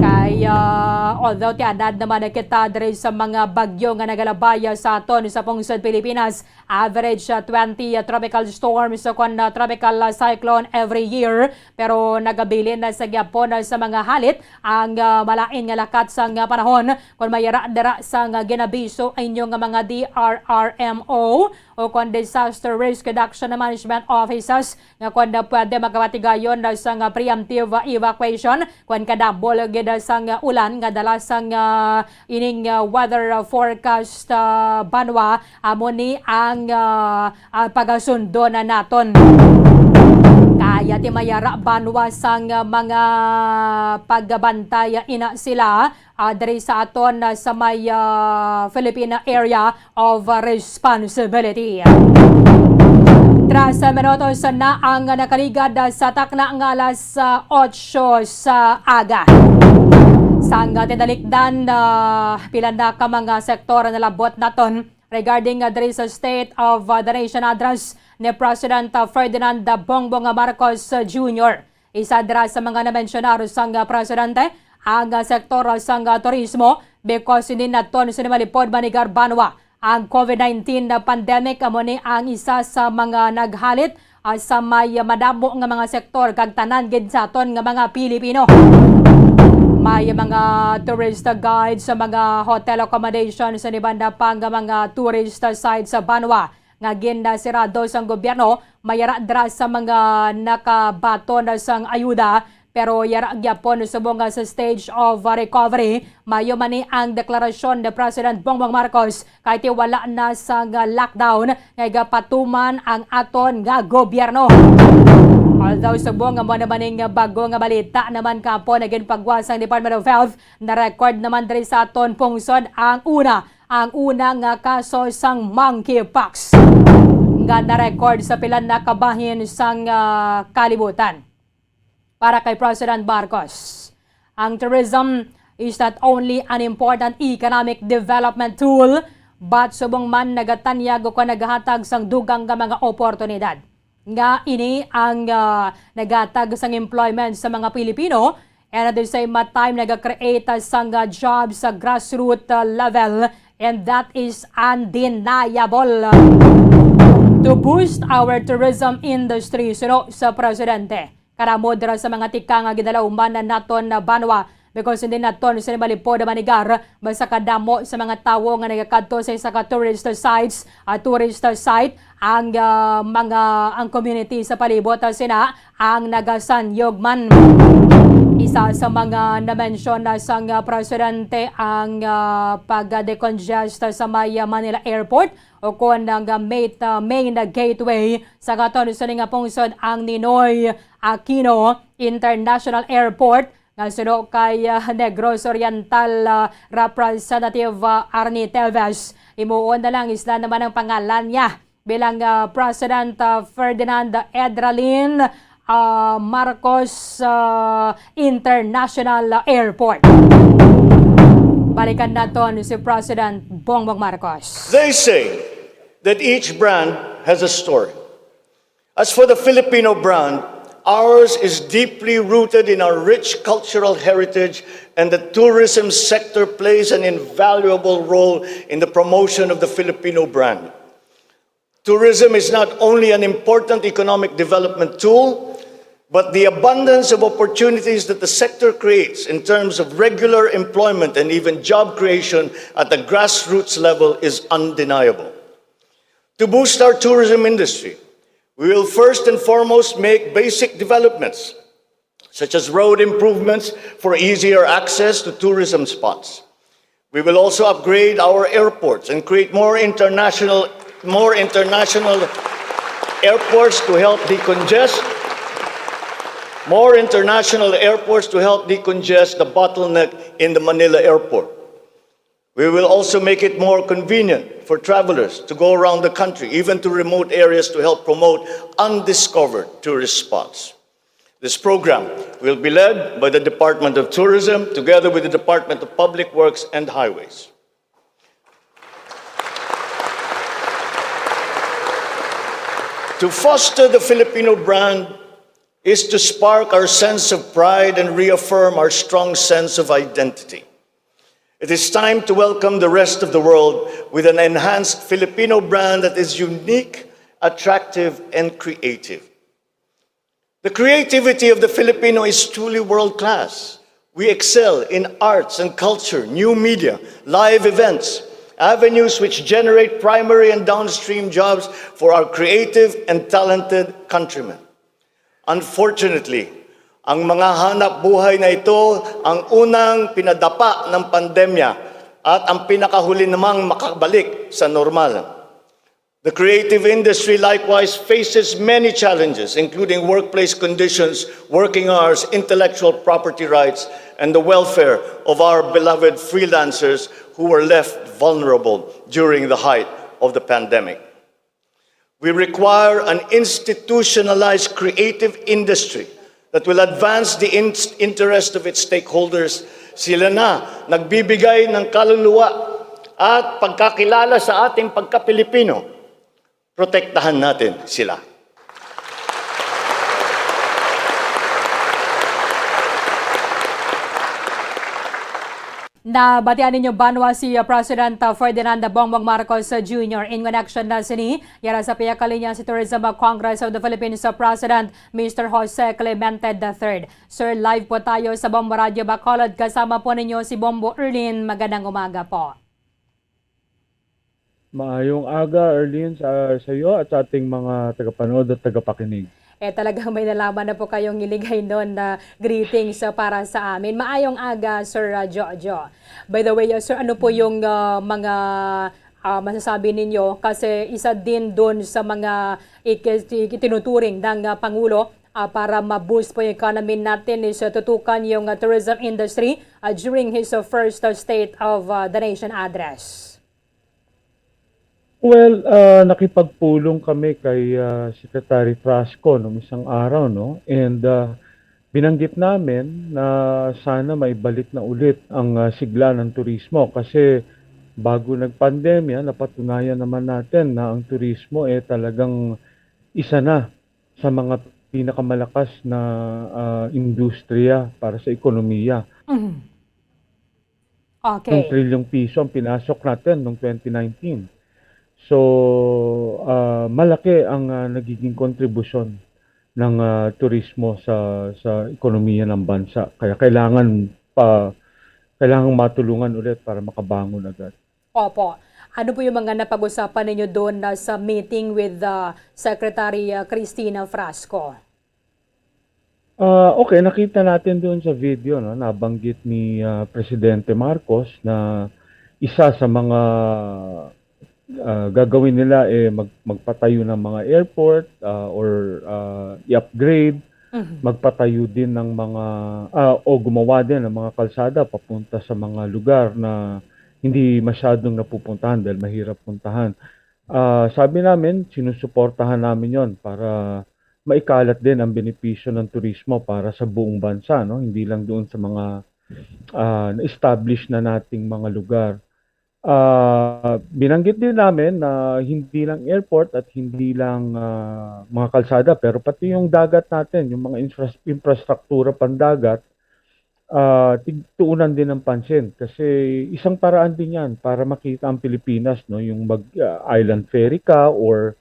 S14: Kaya although tiadad naman kita diri sa mga bagyo nga nagalabaya sa aton sa pungsod Pilipinas, average 20 tropical storms o tropical cyclone every year, pero nagabilin na sa gyapon sa mga halit ang malain nga lakat sang panahon kung mayara-dara sang ginabiso ay inyong mga DRRMO o kung Disaster Risk Reduction and Management Officers nga kung pwede magkawatigayon sa preemptive evacuation kung kadabol gid sang ulan nga dala sang ining weather forecast Banwa amo ni ang pagasundo na naton. Kaya ti mayara Banwa sang mga pagbantay ina sila diri sa aton sa may Philippine Area of Responsibility. 13 minutos na ang nakaligad sa takna ng alas 8 sa aga. Sang tinalikdan pila na ka mga sektor na labot naton regarding diri sa State of the Nation address ni President Ferdinand Bongbong Marcos Jr. Isa dira sa mga na-mentionar sang presidente ang sektor sang turismo because hindi naton sinimalipod manigar Banwa. Ang COVID-19 na pandemic amo ni ang isa sa mga naghalit sa may madamo nga mga sektor kag tanan gid sa aton nga mga Pilipino. May mga tourist guides sa mga hotel accommodation sa nibanda pang mga tourist sites sa Banwa nga ginasirado sang gobyerno mayara dra sa mga nakabaton sang ayuda. Pero yara gyapon subong sa stage of recovery, mayo man ni ang deklarasyon ni President Bongbong Marcos kahit wala na sa lockdown nga gapatuman ang aton nga gobyerno. Although subong mo naman ning bago nga balita naman kapo naging pagwas ang Department of Health na record naman diri sa aton pungsod ang una nga kaso sang monkeypox nga na-record sa pilan na kabahin sang kalibutan. Para kay President Marcos, ang tourism is not only an important economic development tool, but subong man nagatanyag o naghatag sang dugang nga mga oportunidad. Nga ini ang naghatag sang employment sa mga Pilipino and at the same time nag-create sang jobs sa grassroots level, and that is undeniable. To boost our tourism industry, suno sa Presidente. Karamod ra sa mga tika nga gidalauman na naton na Banwa because hindi naton sa malipod na manigar basta kadamo sa mga tawo nga nagakadto sa isa ka tourist site ang ang community sa palibot sina ang nagasanyog man. Isa sa mga na-mention na sang presidente ang pag-decongest sa may Manila Airport o kung ang main gateway sa katon sa nga pungsod ang Ninoy Aquino International Airport nga suno kay Negros Oriental Representative Arnie Teves. Imuon na lang isla naman ang pangalan niya bilang President Ferdinand Edralin Marcos International Airport. Balikan naton si President Bongbong Marcos.
S3: They say that each brand has a story. As for the Filipino brand, ours is deeply rooted in our rich cultural heritage, and the tourism sector plays an invaluable role in the promotion of the Filipino brand. Tourism is not only an important economic development tool, but the abundance of opportunities that the sector creates in terms of regular employment and even job creation at the grassroots level is undeniable. To boost our tourism industry, we will first and foremost make basic developments, such as road improvements for easier access to tourism spots. We will also upgrade our airports and create more international airports to help decongest the bottleneck in the Manila Airport. We will also make it more convenient for travelers to go around the country, even to remote areas, to help promote undiscovered tourist spots. This program will be led by the Department of Tourism together with the Department of Public Works and Highways. To foster the Filipino brand is to spark our sense of pride and reaffirm our strong sense of identity. It is time to welcome the rest of the world with an enhanced Filipino brand that is unique, attractive, and creative. The creativity of the Filipino is truly world-class. We excel in arts and culture, new media, live events, avenues which generate primary and downstream jobs for our creative and talented countrymen. Unfortunately, ang mga hanap buhay na ito ang unang pinadapa ng pandemya at ang pinakahuli namang makabalik sa normal. The creative industry likewise faces many challenges, including workplace conditions, working hours, intellectual property rights, and the welfare of our beloved freelancers who were left vulnerable during the height of the pandemic. We require an institutionalized creative industry that will advance the interest of its stakeholders. Sila na nagbibigay ng kaluluwa at pagkakilala sa ating pagka-Pilipino. Protektahan natin sila.
S14: Nabatian ninyo banwa si President Ferdinand Bongbong Marcos Jr. in connection na sini yara sa piyakalinya si Tourism Congress of the Philippines President Mr. Jose Clemente III. Sir, live po tayo sa Bombo Radio Bacolod. Kasama po ninyo si Bombo Erlin. Magandang umaga po.
S13: Maayong aga, Erlin, sa iyo at sa ating mga tagapanood at tagapakinig.
S14: Talagang may nalaman na po kayong iligay noon na greetings para sa amin. Maayong aga, Sir Jojo. By the way, Sir, ano po yung mga masasabi ninyo? Kasi isa din doon sa mga itinuturing ng Pangulo para ma-boost po yung economy natin is tutukan yung tourism industry during his first State of the Nation address.
S13: Well, nakipagpulong kami kay Secretary Frasco noong isang araw, no? And binanggit namin na sana maibalik na ulit ang sigla ng turismo kasi bago nagpandemya, napatunayan naman natin na ang turismo talagang isa na sa mga pinakamalakas na industriya para sa ekonomiya.
S14: Mm-hmm. Okay.
S13: Ng trilyong piso ang pinasok natin noong 2019. So, malaki ang nagiging kontribusyon ng turismo sa ekonomiya ng bansa. Kaya kailangan matulungan ulit para makabangon agad.
S14: Opo. Ano po yung mga napag-usapan ninyo doon sa meeting with Secretary Cristina Frasco?
S13: Okay, nakita natin doon sa video, no, nabanggit ni Presidente Marcos na isa sa mga gagawin nila magpatayo ng mga airport or i-upgrade, magpatayo din ng mga o gumawa din ng mga kalsada papunta sa mga lugar na hindi masyadong napupuntahan dahil mahirap puntahan. Sabi namin, sinusuportahan namin yon para maikalat din ang benepisyo ng turismo para sa buong bansa, no? Hindi lang doon sa mga na-establish na nating mga lugar. Binanggit din namin na hindi lang airport at hindi lang mga kalsada pero pati yung dagat natin, yung mga infrastruktura pandagat, tuunan din ng pansin kasi isang paraan din yan para makita ang Pilipinas, no, yung mag-island ferry ka or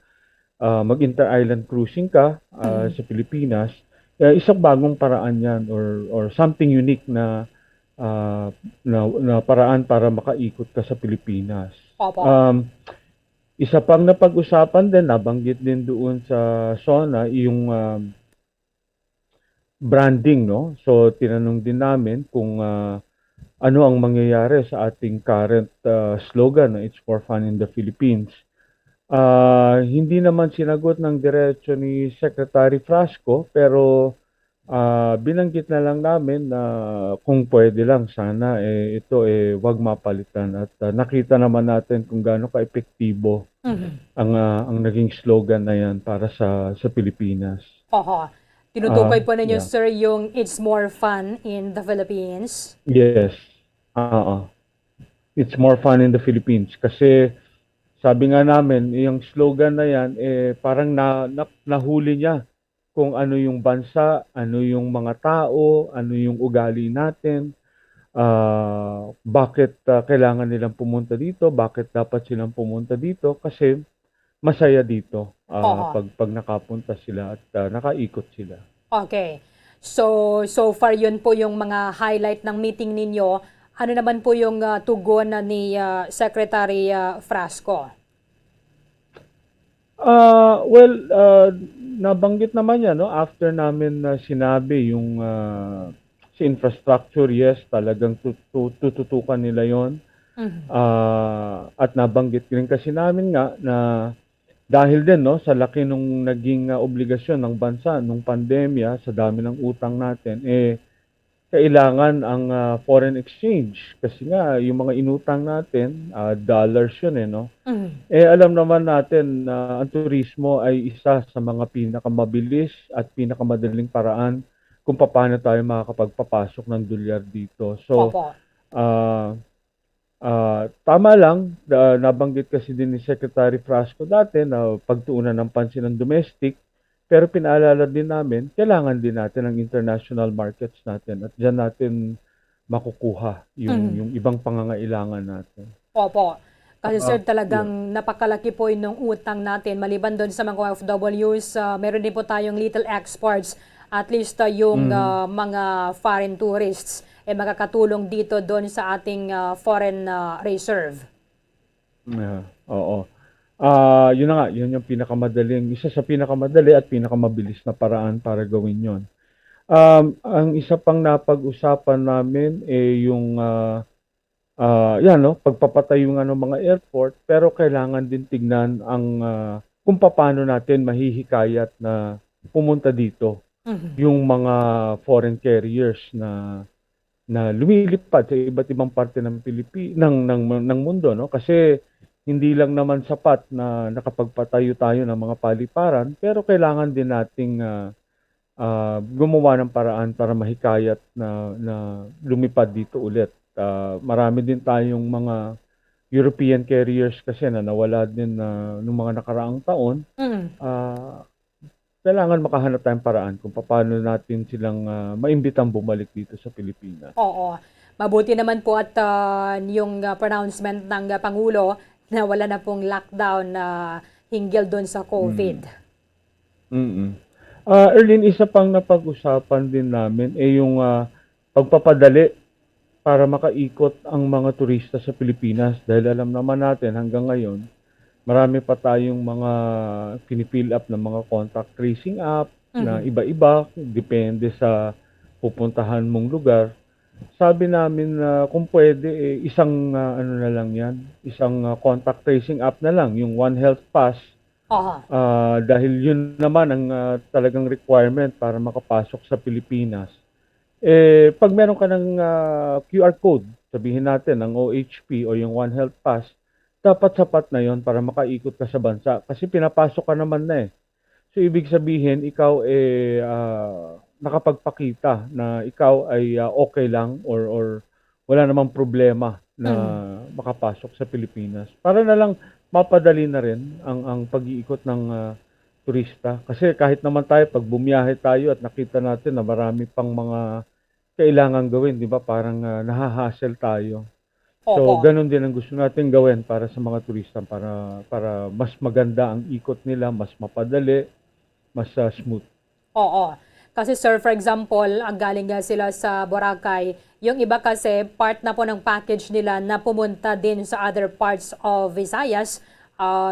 S13: mag-inter-island cruising ka sa Pilipinas, isang bagong paraan yan or something unique na paraan para makaikot ka sa Pilipinas. Isa pang napag-usapan din, nabanggit din doon sa SONA, yung branding, no? So, tinanong din namin kung ano ang mangyayari sa ating current slogan, It's for Fun in the Philippines. Hindi naman sinagot ng diretso ni Secretary Frasco, pero Binanggit na lang namin na kung pwede lang sana ito wag mapalitan at nakita naman natin kung gaano ka-epektibo ang naging slogan na yan para sa Pilipinas.
S14: Oho. Tinutukoy po ninyo,
S13: Yeah.
S14: sir, yung It's More Fun in the Philippines.
S13: Yes. It's more fun in the Philippines kasi sabi nga namin, yung slogan na yan parang nahuli niya kung ano yung bansa, ano yung mga tao, ano yung ugali natin, bakit kailangan nilang pumunta dito, bakit dapat silang pumunta dito kasi masaya dito
S14: Oo.
S13: pag nakapunta sila at nakaikot sila.
S14: Okay. So far yun po yung mga highlight ng meeting ninyo. Ano naman po yung tugon ni Secretary Frasco?
S13: Nabanggit naman yan, no? After namin sinabi yung sa infrastructure, yes, talagang tututukan nila yon. At nabanggit rin kasi namin nga na dahil din no, sa laki nung naging obligasyon ng bansa nung pandemya, sa dami ng utang natin, kailangan ang foreign exchange. Kasi nga, yung mga inutang natin, dollars yun no? Alam naman natin na ang turismo ay isa sa mga pinakamabilis at pinakamadaling paraan kung paano tayo makakapagpapasok ng dolyar dito. So,
S14: Opo.
S13: tama lang, nabanggit kasi din ni Secretary Frasco dati na pagtuunan ng pansin ng domestic, pero pinaalala din namin, kailangan din natin ang international markets natin at dyan natin makukuha yung ibang pangangailangan natin.
S14: Opo. Kasi sir, talagang napakalaki po yung utang natin. Maliban doon sa mga OFWs, meron din po tayong little exports. At least yung mga foreign tourists makakatulong dito doon sa ating foreign reserve.
S13: Oo. Yun na nga, yun yung isa sa pinakamadali at pinakamabilis na paraan para gawin yon. Ang isa pang napag-usapan namin yung pagpapatayo ng mga airport, pero kailangan din tignan kung paano natin mahihikayat na pumunta dito yung mga foreign carriers na lumilipad sa iba't ibang parte ng ng mundo, no? Kasi hindi lang naman sapat na nakapagpatayo tayo ng mga paliparan, pero kailangan din nating gumawa ng paraan para mahikayat na lumipad dito ulit. Marami din tayong mga European carriers kasi na nawala din noong mga nakaraang taon. Kailangan makahanap tayong paraan kung paano natin silang maimbitang bumalik dito sa Pilipinas.
S14: Oo. Mabuti naman po at yung pronouncement ng Pangulo na wala na pong lockdown na hinggil doon sa COVID.
S13: Erlyn, isa pang napag-usapan din namin yung pagpapadali para makaikot ang mga turista sa Pilipinas dahil alam naman natin hanggang ngayon marami pa tayong mga pinifill up ng mga contact tracing app na iba-iba, depende sa pupuntahan mong lugar. Sabi namin na kung pwede, isang na lang yan, isang contact tracing app na lang, yung One Health Pass. Dahil yun naman ang talagang requirement para makapasok sa Pilipinas. Pag meron ka ng QR code, sabihin natin, ang OHP o yung One Health Pass, dapat sapat na yon para makaikot ka sa bansa. Kasi pinapasok ka naman na So, ibig sabihin, ikaw nakapagpakita na ikaw ay okay lang or wala namang problema na makapasok sa Pilipinas. Para na lang mapadali na rin ang pag-iikot ng turista. Kasi kahit naman tayo, pag bumiyahe tayo at nakita natin na marami pang mga kailangan gawin, di ba? Parang nahahassle tayo. So, ganun din ang gusto natin gawin para sa mga turista para mas maganda ang ikot nila, mas mapadali, mas smooth.
S14: Oo. Kasi sir, for example, ang galing nga sila sa Boracay, yung iba kasi part na po ng package nila na pumunta din sa other parts of Visayas.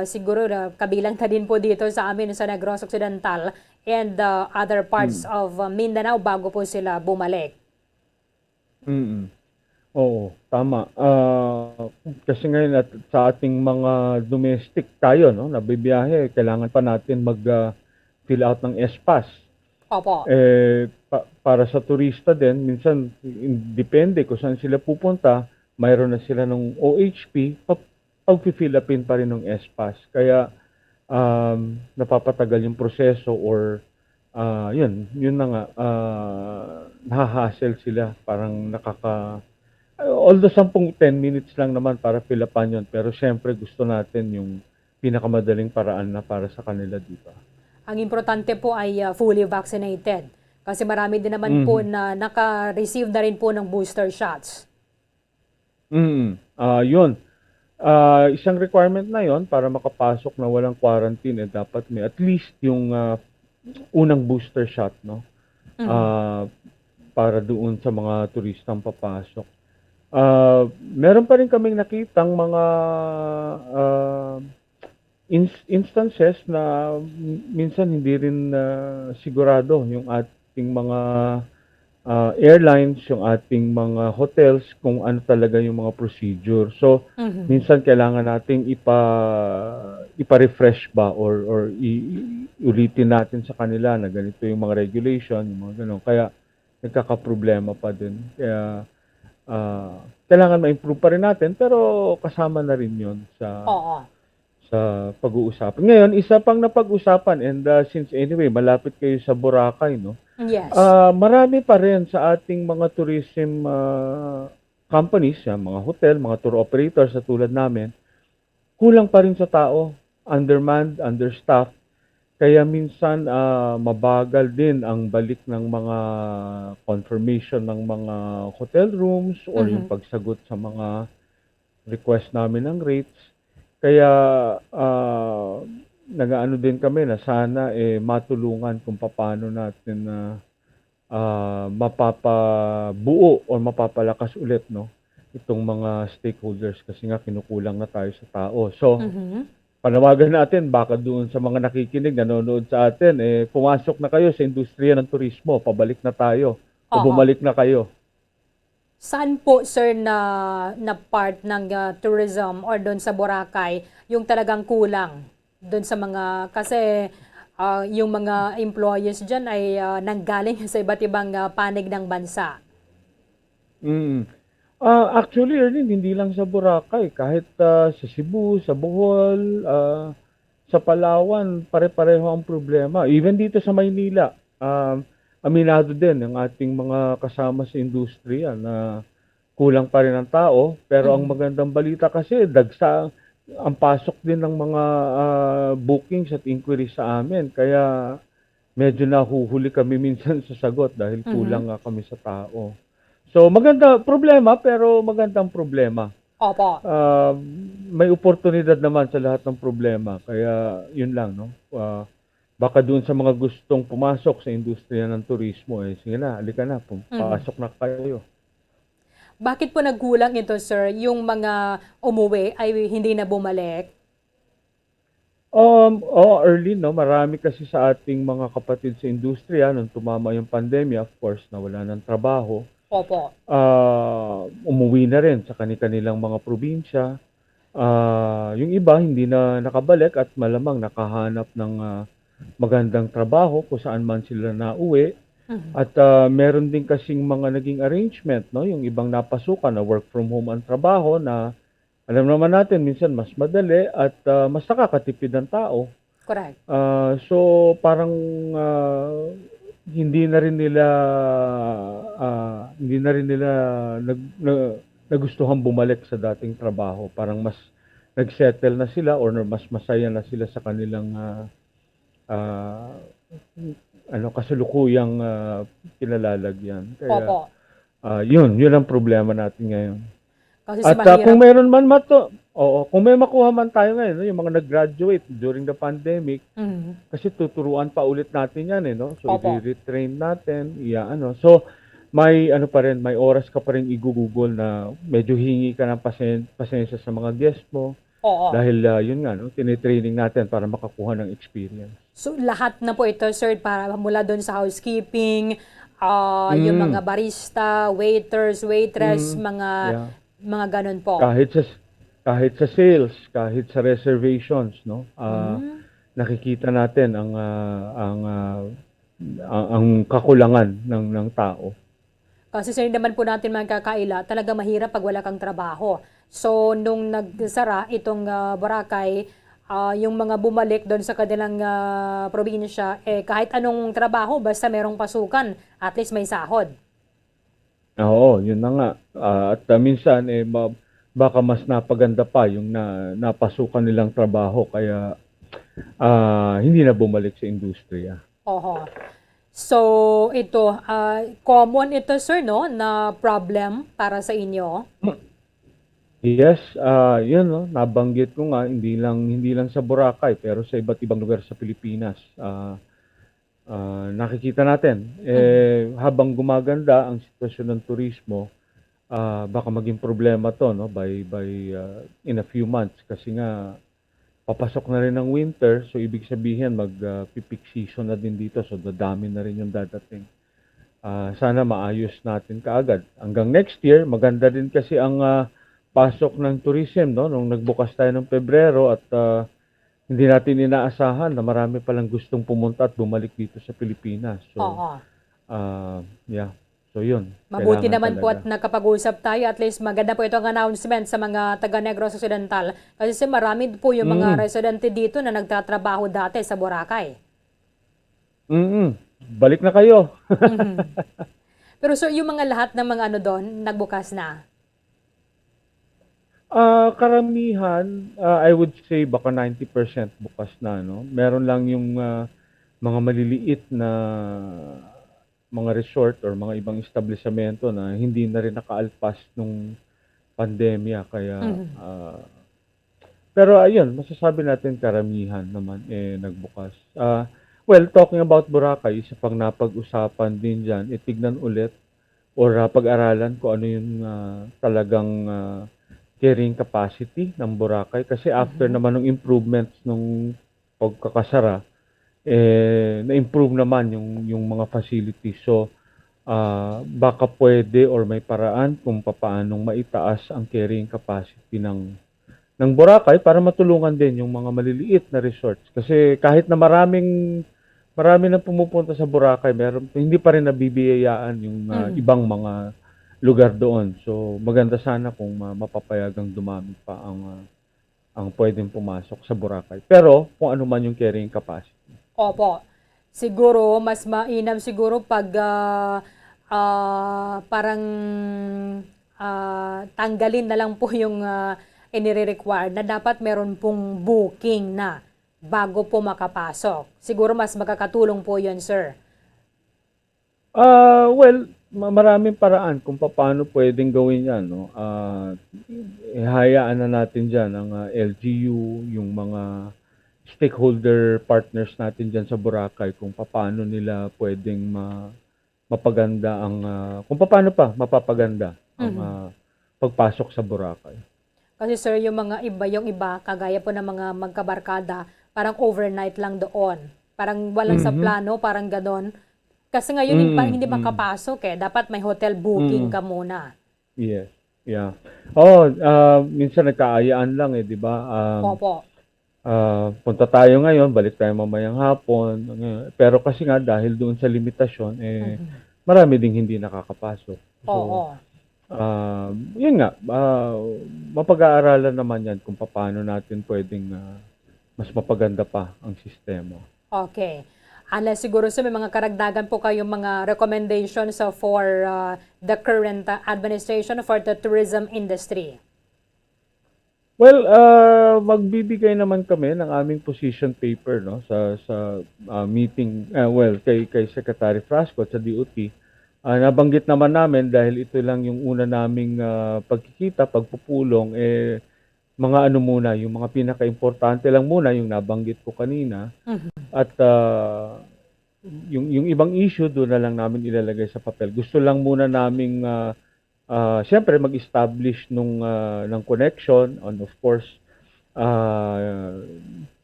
S14: Siguro kabilang na din po dito sa amin sa Negros Occidental and other parts of Mindanao bago po sila bumalik.
S13: Oo, tama. Kasi ngayon sa ating mga domestic tayo, no, nabibiyahe, kailangan pa natin mag-fill out ng S-Pass.
S9: Opo.
S13: Para sa turista din, minsan depende kung saan sila pupunta, mayroon na sila ng OHP, pag-fill upin pa rin ng S-Pass. Kaya napapatagal yung proseso or yun na nga, nahahassle sila, parang although 10 minutes lang naman para fill upan yun, pero syempre gusto natin yung pinakamadaling paraan na para sa kanila, di ba?
S14: Ang importante po ay fully vaccinated. Kasi marami din naman po na naka-receive na rin po ng booster shots.
S13: Yun. Isang requirement na yon para makapasok na walang quarantine, dapat may at least yung unang booster shot, no? Para doon sa mga turistang papasok. Meron pa rin kaming nakitang mga instances na minsan hindi rin sigurado yung ating mga airlines, yung ating mga hotels, kung ano talaga yung mga procedure. So, minsan kailangan nating ipa-refresh ba or ulitin natin sa kanila na ganito yung mga regulation, yung mga ganun. Kaya nagkakaproblema pa din. Kaya kailangan ma-improve pa rin natin, pero kasama na rin yun sa pag-uusapan. Ngayon, isa pang napag-usapan, and since anyway, malapit kayo sa Boracay, no?
S14: Yes.
S13: Marami pa rin sa ating mga tourism companies, mga hotel, mga tour operators sa tulad namin, kulang pa rin sa tao, undermanned, understaffed. Kaya minsan mabagal din ang balik ng mga confirmation ng mga hotel rooms or yung pagsagot sa mga request namin ng rates. Kaya nag-aano din kami na sana matulungan kung paano natin mapapabuo o mapapalakas ulit, no, itong mga stakeholders, kasi nga kinukulang na tayo sa tao. So, panawagan natin baka doon sa mga nakikinig, nanonood sa atin, pumasok na kayo sa industriya ng turismo, pabalik na tayo o bumalik na kayo.
S14: Saan po, sir, na part ng tourism or doon sa Boracay yung talagang kulang doon sa mga, kasi yung mga employees dyan ay nanggaling sa iba't ibang panig ng bansa?
S13: Actually, Erlyn, hindi lang sa Boracay, kahit sa Cebu, sa Bohol, sa Palawan, pare-pareho ang problema. Even dito sa Maynila, aminado din ang ating mga kasama sa industriya na kulang pa rin ang tao, pero ang magandang balita kasi ang pasok din ng mga bookings at inquiries sa amin, kaya medyo nahuhuli kami minsan sa sagot dahil kulang nga kami sa tao. So maganda problema, pero magandang problema.
S14: Opo.
S13: May oportunidad naman sa lahat ng problema, kaya yun lang, no? Baka doon sa mga gustong pumasok sa industriya ng turismo, sige na, halika na, pasok na kayo.
S14: Bakit po nagkulang ito, sir? Yung mga umuwi ay hindi na bumalik?
S13: Early, no? Marami kasi sa ating mga kapatid sa industriya, nung tumama yung pandemya, of course, nawala ng trabaho.
S14: Opo.
S13: Umuwi na rin sa kanilang mga probinsya. Yung iba, hindi na nakabalik at malamang nakahanap ng magandang trabaho kung saan man sila nauwi. At meron din kasing mga naging arrangement, no, yung ibang napasukan na work from home ang trabaho, na alam naman natin minsan mas madali at mas nakakatipid ng tao.
S14: Correct.
S13: So parang hindi na rin nila nagustuhan bumalik sa dating trabaho. Parang mas nagsettle na sila or mas masaya na sila sa kanilang kasalukuyang kinalalagyan. Kaya yun ang problema natin ngayon.
S14: Kasi
S13: at kung meron man kung may makuha man tayo ngayon, no, yung mga nag-graduate during the pandemic, kasi tuturuan pa ulit natin yan, no? So i-retrain natin, So may may oras ka pa rin i-google na medyo hingi ka ng pasensya sa mga guest mo. Dahil yun nga, no, tinitraining natin para makakuha ng experience.
S14: So lahat na po ito, sir, para mula doon sa housekeeping, yung mga barista, waiters, waitress, mga ganun po.
S13: Kahit sa sales, kahit sa reservations, no, nakikita natin ang ang kakulangan ng tao.
S14: Kasi sir, naman po natin magkakaila, talaga mahirap pag wala kang trabaho. So, nung nagsara itong Boracay, yung mga bumalik doon sa kanilang probinsya, kahit anong trabaho, basta merong pasukan, at least may sahod.
S13: Oo, yun na nga. At minsan, baka mas napaganda pa yung napasukan nilang trabaho, kaya hindi na bumalik sa industriya.
S14: Oho. So, ito, common ito, sir, no, na problem para sa inyo?
S13: Yes, yun, no, nabanggit ko nga, hindi lang sa Boracay, pero sa iba't ibang lugar sa Pilipinas. Nakikita natin, habang gumaganda ang sitwasyon ng turismo, baka maging problema to, no, by in a few months, kasi nga papasok na rin ng winter, so ibig sabihin mag-peak season na din dito, so dadami na rin yung dadating. Sana maayos natin kaagad. Hanggang next year, maganda din kasi ang pasok ng tourism, no, nung nagbukas tayo ng Pebrero, at hindi natin inaasahan na marami palang gustong pumunta at bumalik dito sa Pilipinas. So, yeah. So yun.
S14: Mabuti
S13: Kailangan
S14: naman po
S13: talaga.
S14: at nakapag-usap tayo. At least maganda po itong announcement sa mga taga Negros Occidental. Kasi marami po yung mga residente dito na nagtatrabaho dati sa Boracay.
S13: Balik na kayo.
S14: Pero sir, yung mga lahat ng mga ano doon, nagbukas na?
S13: Karamihan, I would say baka 90% bukas na, no? Meron lang yung mga maliliit na mga resort or mga ibang establishmento na hindi na rin nakaalpas nung pandemya, kaya pero ayun, masasabi natin karamihan naman nagbukas. Well, talking about Boracay, isa pang napag-usapan din diyan, tignan ulit or pag-aralan kung ano yung talagang carrying capacity ng Boracay, kasi after naman ng improvements nung pagkakasara, na-improve naman yung mga facilities. So, baka pwede or may paraan kung paanong maitaas ang carrying capacity ng Boracay para matulungan din yung mga maliliit na resorts. Kasi kahit na marami na pumupunta sa Boracay, hindi pa rin nabibiyayaan yung ibang mga lugar doon. So, maganda sana kung mapapayagang dumami pa ang pwedeng pumasok sa Boracay. Pero, kung ano man yung carrying capacity.
S14: Opo. Siguro, mas mainam siguro pag parang tanggalin na lang po yung inire-require na dapat meron pong booking na bago po makapasok. Siguro mas makakatulong po yun, sir.
S13: Well, maraming paraan kung paano pwedeng gawin yan, no? Ihayaan na natin dyan ang LGU, yung mga stakeholder partners natin dyan sa Boracay, kung paano nila pwedeng mapaganda kung paano pa mapapaganda ang pagpasok sa Boracay.
S14: Kasi sir, yung iba, kagaya po ng mga magkabarkada, parang overnight lang doon. Parang walang sa plano, parang ganon. Kasi ngayon, hindi makapasok Dapat may hotel booking ka muna.
S13: Yes. Yeah. Minsan nagkaayaan lang di ba?
S14: Opo.
S13: Punta tayo ngayon, balik tayo mamayang hapon. Pero kasi nga dahil doon sa limitasyon, marami ding hindi nakakapasok. So, yun nga, mapag-aaralan naman yan kung paano natin pwedeng mas mapaganda pa ang sistema.
S14: Okay. Siguro may mga karagdagan po kayong mga recommendations for the current administration for the tourism industry.
S13: Well, magbibigay naman kami ng aming position paper, no, sa meeting kay Secretary Frasco at sa DOT. Nabanggit naman namin dahil ito lang yung una naming pagkikita, pagpupulong, mga ano muna, yung mga pinaka-importante lang muna yung nabanggit ko kanina. At yung ibang issue doon na lang namin ilalagay sa papel. Gusto lang muna naming siyempre mag-establish ng connection, and of course,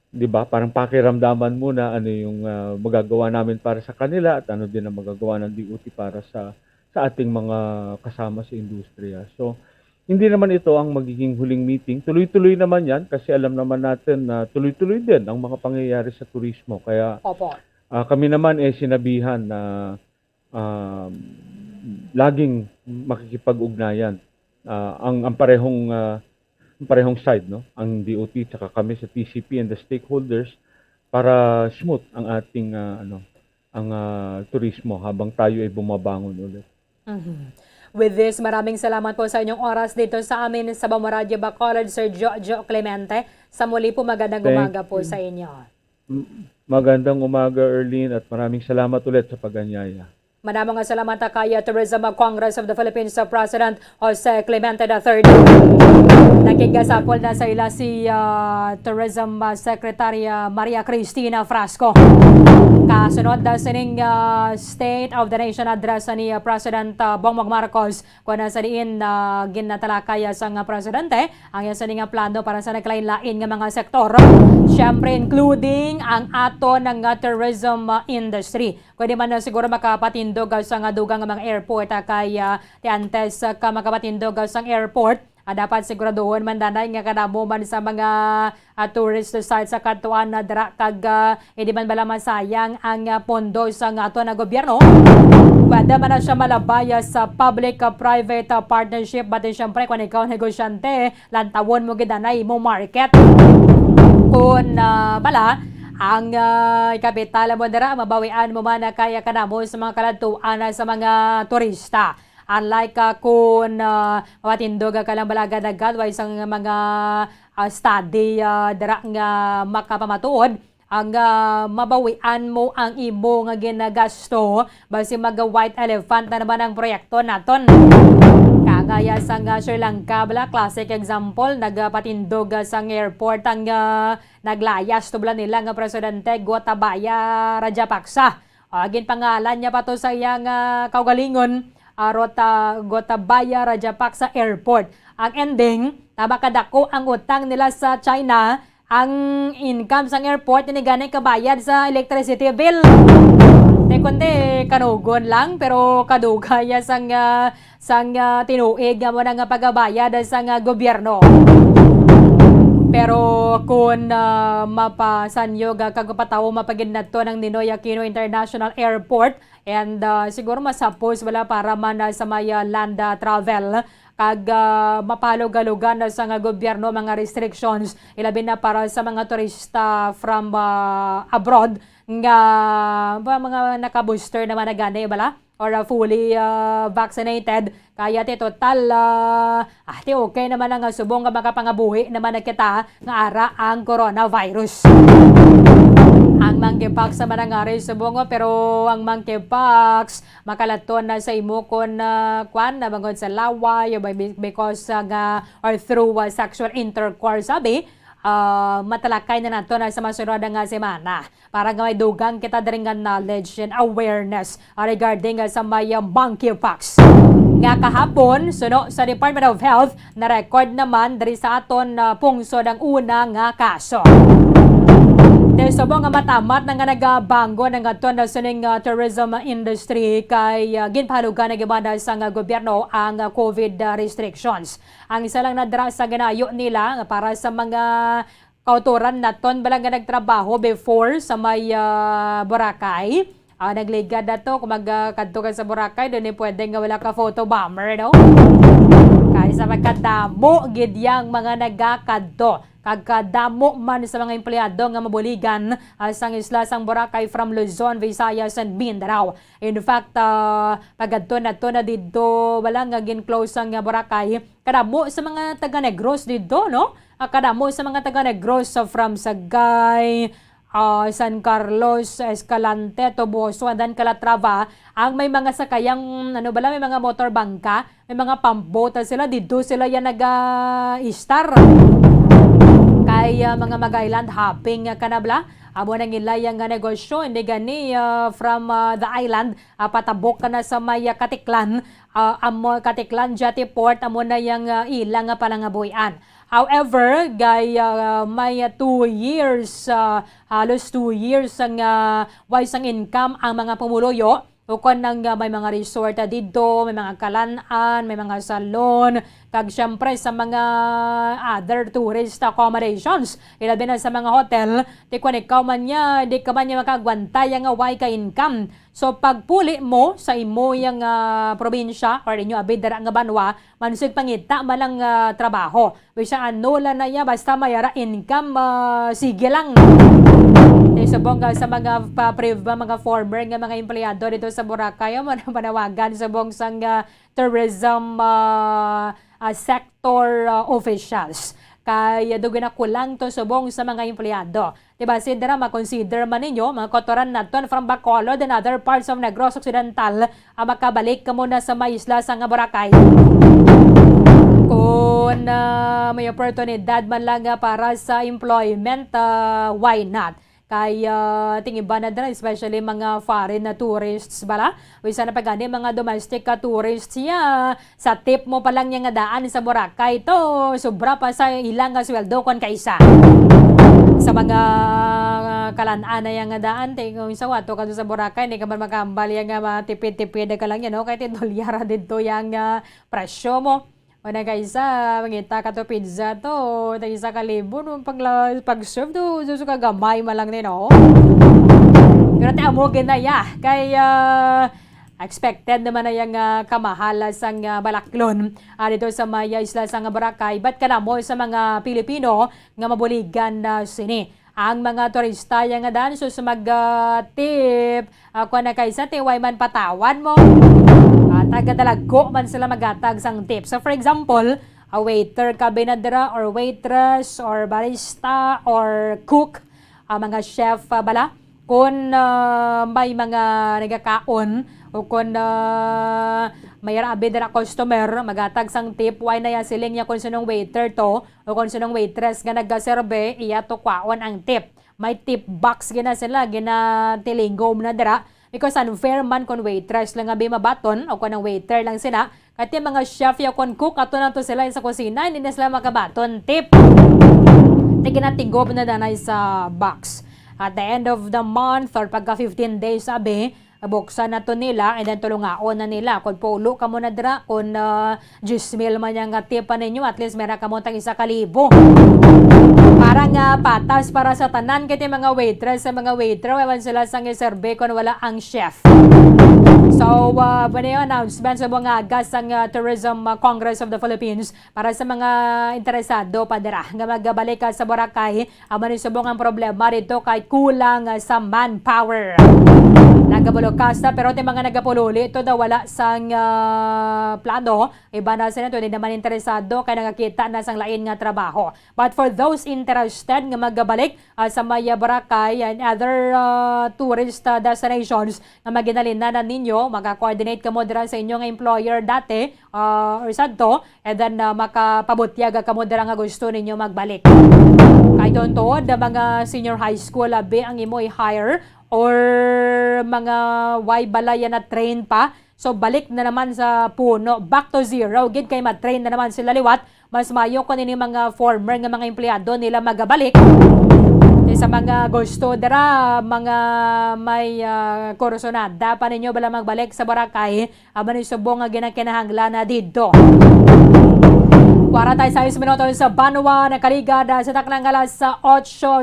S13: 'di ba? Parang pakiramdaman muna ano yung magagawa namin para sa kanila at ano din ang magagawa ng DOT para sa ating mga kasama sa industriya. So, hindi naman ito ang magiging huling meeting. Tuloy-tuloy naman 'yan kasi alam naman natin na tuloy-tuloy din ang mga pangyayari sa turismo. Kaya
S14: Opo.
S13: Kami naman sinabihan na laging makikipag-ugnayan ang parehong side, no? Ang DOT tsaka kami sa TCP and the stakeholders para smooth ang ating turismo habang tayo ay bumabangon ulit.
S14: With this, maraming salamat po sa inyong oras dito sa amin sa Bamaradio Bacolod, Sir Jojo Clemente. Sa muli po, magandang umaga po sa inyo.
S13: Magandang umaga, Erlene, at maraming salamat ulit sa pag-anyaya.
S14: Maraming salamat kay Tourism Congress of the Philippines President Jose Clemente III. Nakigasapol na sa ila si Tourism Secretary Maria Cristina Frasco. Kasunod na sining State of the Nation address ni President Bongbong Marcos kung nasa diin ginatalakay sa presidente ang yasaning plano para sa naglain-lain nga mga sektor. Siyempre including ang ato ng tourism industry. Pwede man na siguro makapatindog sa dugang mga airport kay antes ka makapatindog sa airport. Dapat siguraduhon man danay nga kadamo man sa mga tourist sites sa katuan na dra kag hindi man bala masayang ang pondo sa ato na gobyerno. Pwede man na siya malabaya sa public-private partnership, but siyempre kung ikaw negosyante, lantawon mo gidanay mo market. Kung bala ang kapital mo dira mabawian mo man kaya kanamo sa mga kaladtuan sa mga turista. Unlike kung matindog ka lang balaga dagad way isang mga study dira nga makapamatuod ang mabawian mo ang imo nga ginagasto basi white elephant na naman ang proyekto naton. Kagaya sa Sri Lanka bala classic example nagpatindog sa airport ang naglayas tubla nila nga presidente Gotabaya Rajapaksa. Agin pangalan niya pa to sa iyang kaugalingon Gotabaya Rajapaksa Airport. Ang ending, nabakadako ang utang nila sa China, ang income sa airport ni ganay kabayad sa electricity bill. Kundi kanugon lang pero kadugaya sang tinuig mo nga pagabayad sa gobyerno. Pero kung mapasanyo kagpatawo mapagid nato ng Ninoy Aquino International Airport and siguro masapos wala para man sa may land travel kag mapalog-alugan sa nga gobyerno mga restrictions ilabi na para sa mga turista from abroad nga mga naka-booster naman na gani bala or fully vaccinated kaya ti total ti okay naman ang subong nga makapangabuhi naman na kita nga ara ang coronavirus. Ang monkeypox naman ang ari subong pero ang monkeypox makalaton na sa imo kon kwan na bangod sa laway because or through sexual intercourse sabi matalakay na nato na sa masunod nga semana para nga may dugang kita diri nga knowledge and awareness regarding sa may monkeypox. Nga kahapon suno sa Department of Health na record naman diri sa aton pungsod ang una nga kaso. Subong nga matamat na nga nagabanggo ng aton na suning tourism industry kay ginpahalugan na gibanda sa gobyerno ang COVID restrictions. Ang isa lang nadra sa ganayo nila para sa mga kauturan naton balang nga nagtrabaho before sa may Boracay. Nagligad na to kung magkadto ka sa Boracay doon pwede nga wala ka photo bomber, no? Kaya sa magkadamo gidyang mga nagakadto kagkadamo man sa mga empleyado nga mabuligan sa isla sang Boracay from Luzon, Visayas and Mindanao. In fact, pagadto na to na dito wala nga gin-close ang Boracay kadamo sa mga taga Negros dito, no? Kadamo sa mga taga Negros from Sagay, San Carlos, Escalante, Toboso, and then Calatrava, ang may mga sakayang may mga motor bangka, may mga pambota sila dito sila yan nag-star. Kay mga mag-island hopping kanabla amo nang ilayang nga negosyo hindi gani from the island patabok ka na sa may Katiklan amo Katiklan Jetty Port amo na yang ilang palangabuyan. However, may 2 years halos 2 years ang wise ang income ang mga pumuluyo ukon nang may mga resort dito, may mga kalan-an, may mga salon, kag syempre sa mga other tourist accommodations. Ilabi na sa mga hotel, di kung ikaw man niya, di ka man niya makagwantay nga way ka income. So pagpuli mo sa imo yung probinsya or inyo abidara nga banwa, mansig pangita malang trabaho. Bisa ano lang na niya, basta mayara income, sige lang. Subong sa mga mga former nga mga empleyado dito sa Boracay, manawagan subong sang tourism sector officials. Kaya doon na kulang to subong sa mga empleyado. Diba, Sidra, makonsider man ninyo, mga kotoran naton from Bacolod and other parts of Negros Occidental, makabalik ka muna sa may isla sa Boracay. Kung may oportunidad man lang para sa employment, why not? Kaya tingin ba na din, especially mga foreign na tourists bala? O isa na pagani mga domestic tourists ya, sa tip mo pa lang yung daan sa Boracay to, sobra pa sa ilang sweldo kon kaisa. Sa mga kalanaan na yung daan, kung isa wato ka sa Boracay, hindi ka man makambal yung matipid-tipid ka lang yan, no? Kahit dolyara dito yung presyo mo. O na kaisa, mangita ka to pizza to, isa ka libo, no? Pag-serve to, susuka gamay malang din, no? Pero amogin na ya, kaya expected naman na yung kamahala sang balaklon dito sa may isla sang Boracay. Ba't ka na mo sa mga Pilipino nga mabuligan na sini? Ang mga turista yung dan, so sa mag-tip, kung na kaisa, tiway man patawan mo. Taga-dalago man sila magatag sang tip. So for example, a waiter ka binadra or waitress or barista or cook, mga chef bala, kung may mga nagakaon o kung may abidra customer magatag sang tip, why na siling niya kung sinong waiter to o kung sinong waitress nga nagaserve, iya to kwaon ang tip. May tip box gina sila, gina tilingom na dira. Because unfair man kung waitress lang nga mabaton o kung ang waiter lang sila. Kahit yung mga chef yung kung cook, ato na to sila sa kusina, hindi na sila makabaton. Tip! Tiginatinggob na danay sa box. At the end of the month or pagka 15 days sabi, buksan na to nila and then tulungaon na nila. Kung pulo ka mo na dira, kung 10,000 man yung tipan ninyo, at least meron ka mo tang 1,000. Parang patas para sa tanan kaya mga waitress sa mga waiter, ewan sila sang iserbe kung wala ang chef. So, announcement sa mga gas ang Tourism Congress of the Philippines para sa mga interesado padira nga magbalik sa Boracay. Manisubong ang problema dito kay kulang sa manpower. Nagabulokas na pero mga nagapululi ito daw wala sang plano. Iba na sila ito, hindi naman interesado kaya nakakita na sang lain nga trabaho. But for those interested nga magbalik sa Maya Boracay and other tourist destinations na maginalinan ninyo, maka-coordinate ka mo dira sa inyo nga employer dati or sadto, and then makapabutyaga ka mo dira nga gusto ninyo magbalik. Kahit doon mga senior high school labi ang imo i-hire or mga way balaya na train pa. So balik na naman sa puno, back to zero. Gid kay matrain na naman sila liwat. Mas mayo ko nini mga former nga mga empleyado nila magabalik. Sa mga gusto dara, mga may kursunada pa ninyo bala magbalik sa Boracay, manisubong nga ginakinahanglan na dito. 46 minutos sa Banwa na kaligada sa taknang alas 8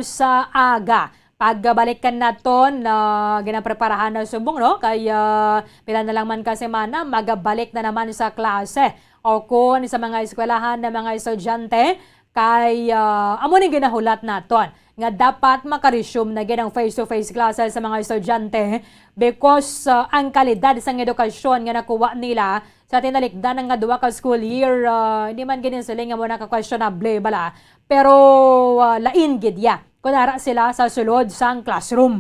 S14: sa aga. Pagbalikan naton na ginapreparahan na subong, no? Kaya pila na lang man ka semana, magabalik na naman sa klase. O kung sa mga eskwelahan na mga estudyante, kaya amo ni ginahulat naton nga dapat makaresume na ginang face-to-face classes sa mga estudyante because ang kalidad sa edukasyon nga nakuha nila sa tinalikdan ng duwa ka school year, hindi man ganyan sila nga mo naka-questionable bala, pero lain gid ya kunara sila sa sulod sang classroom.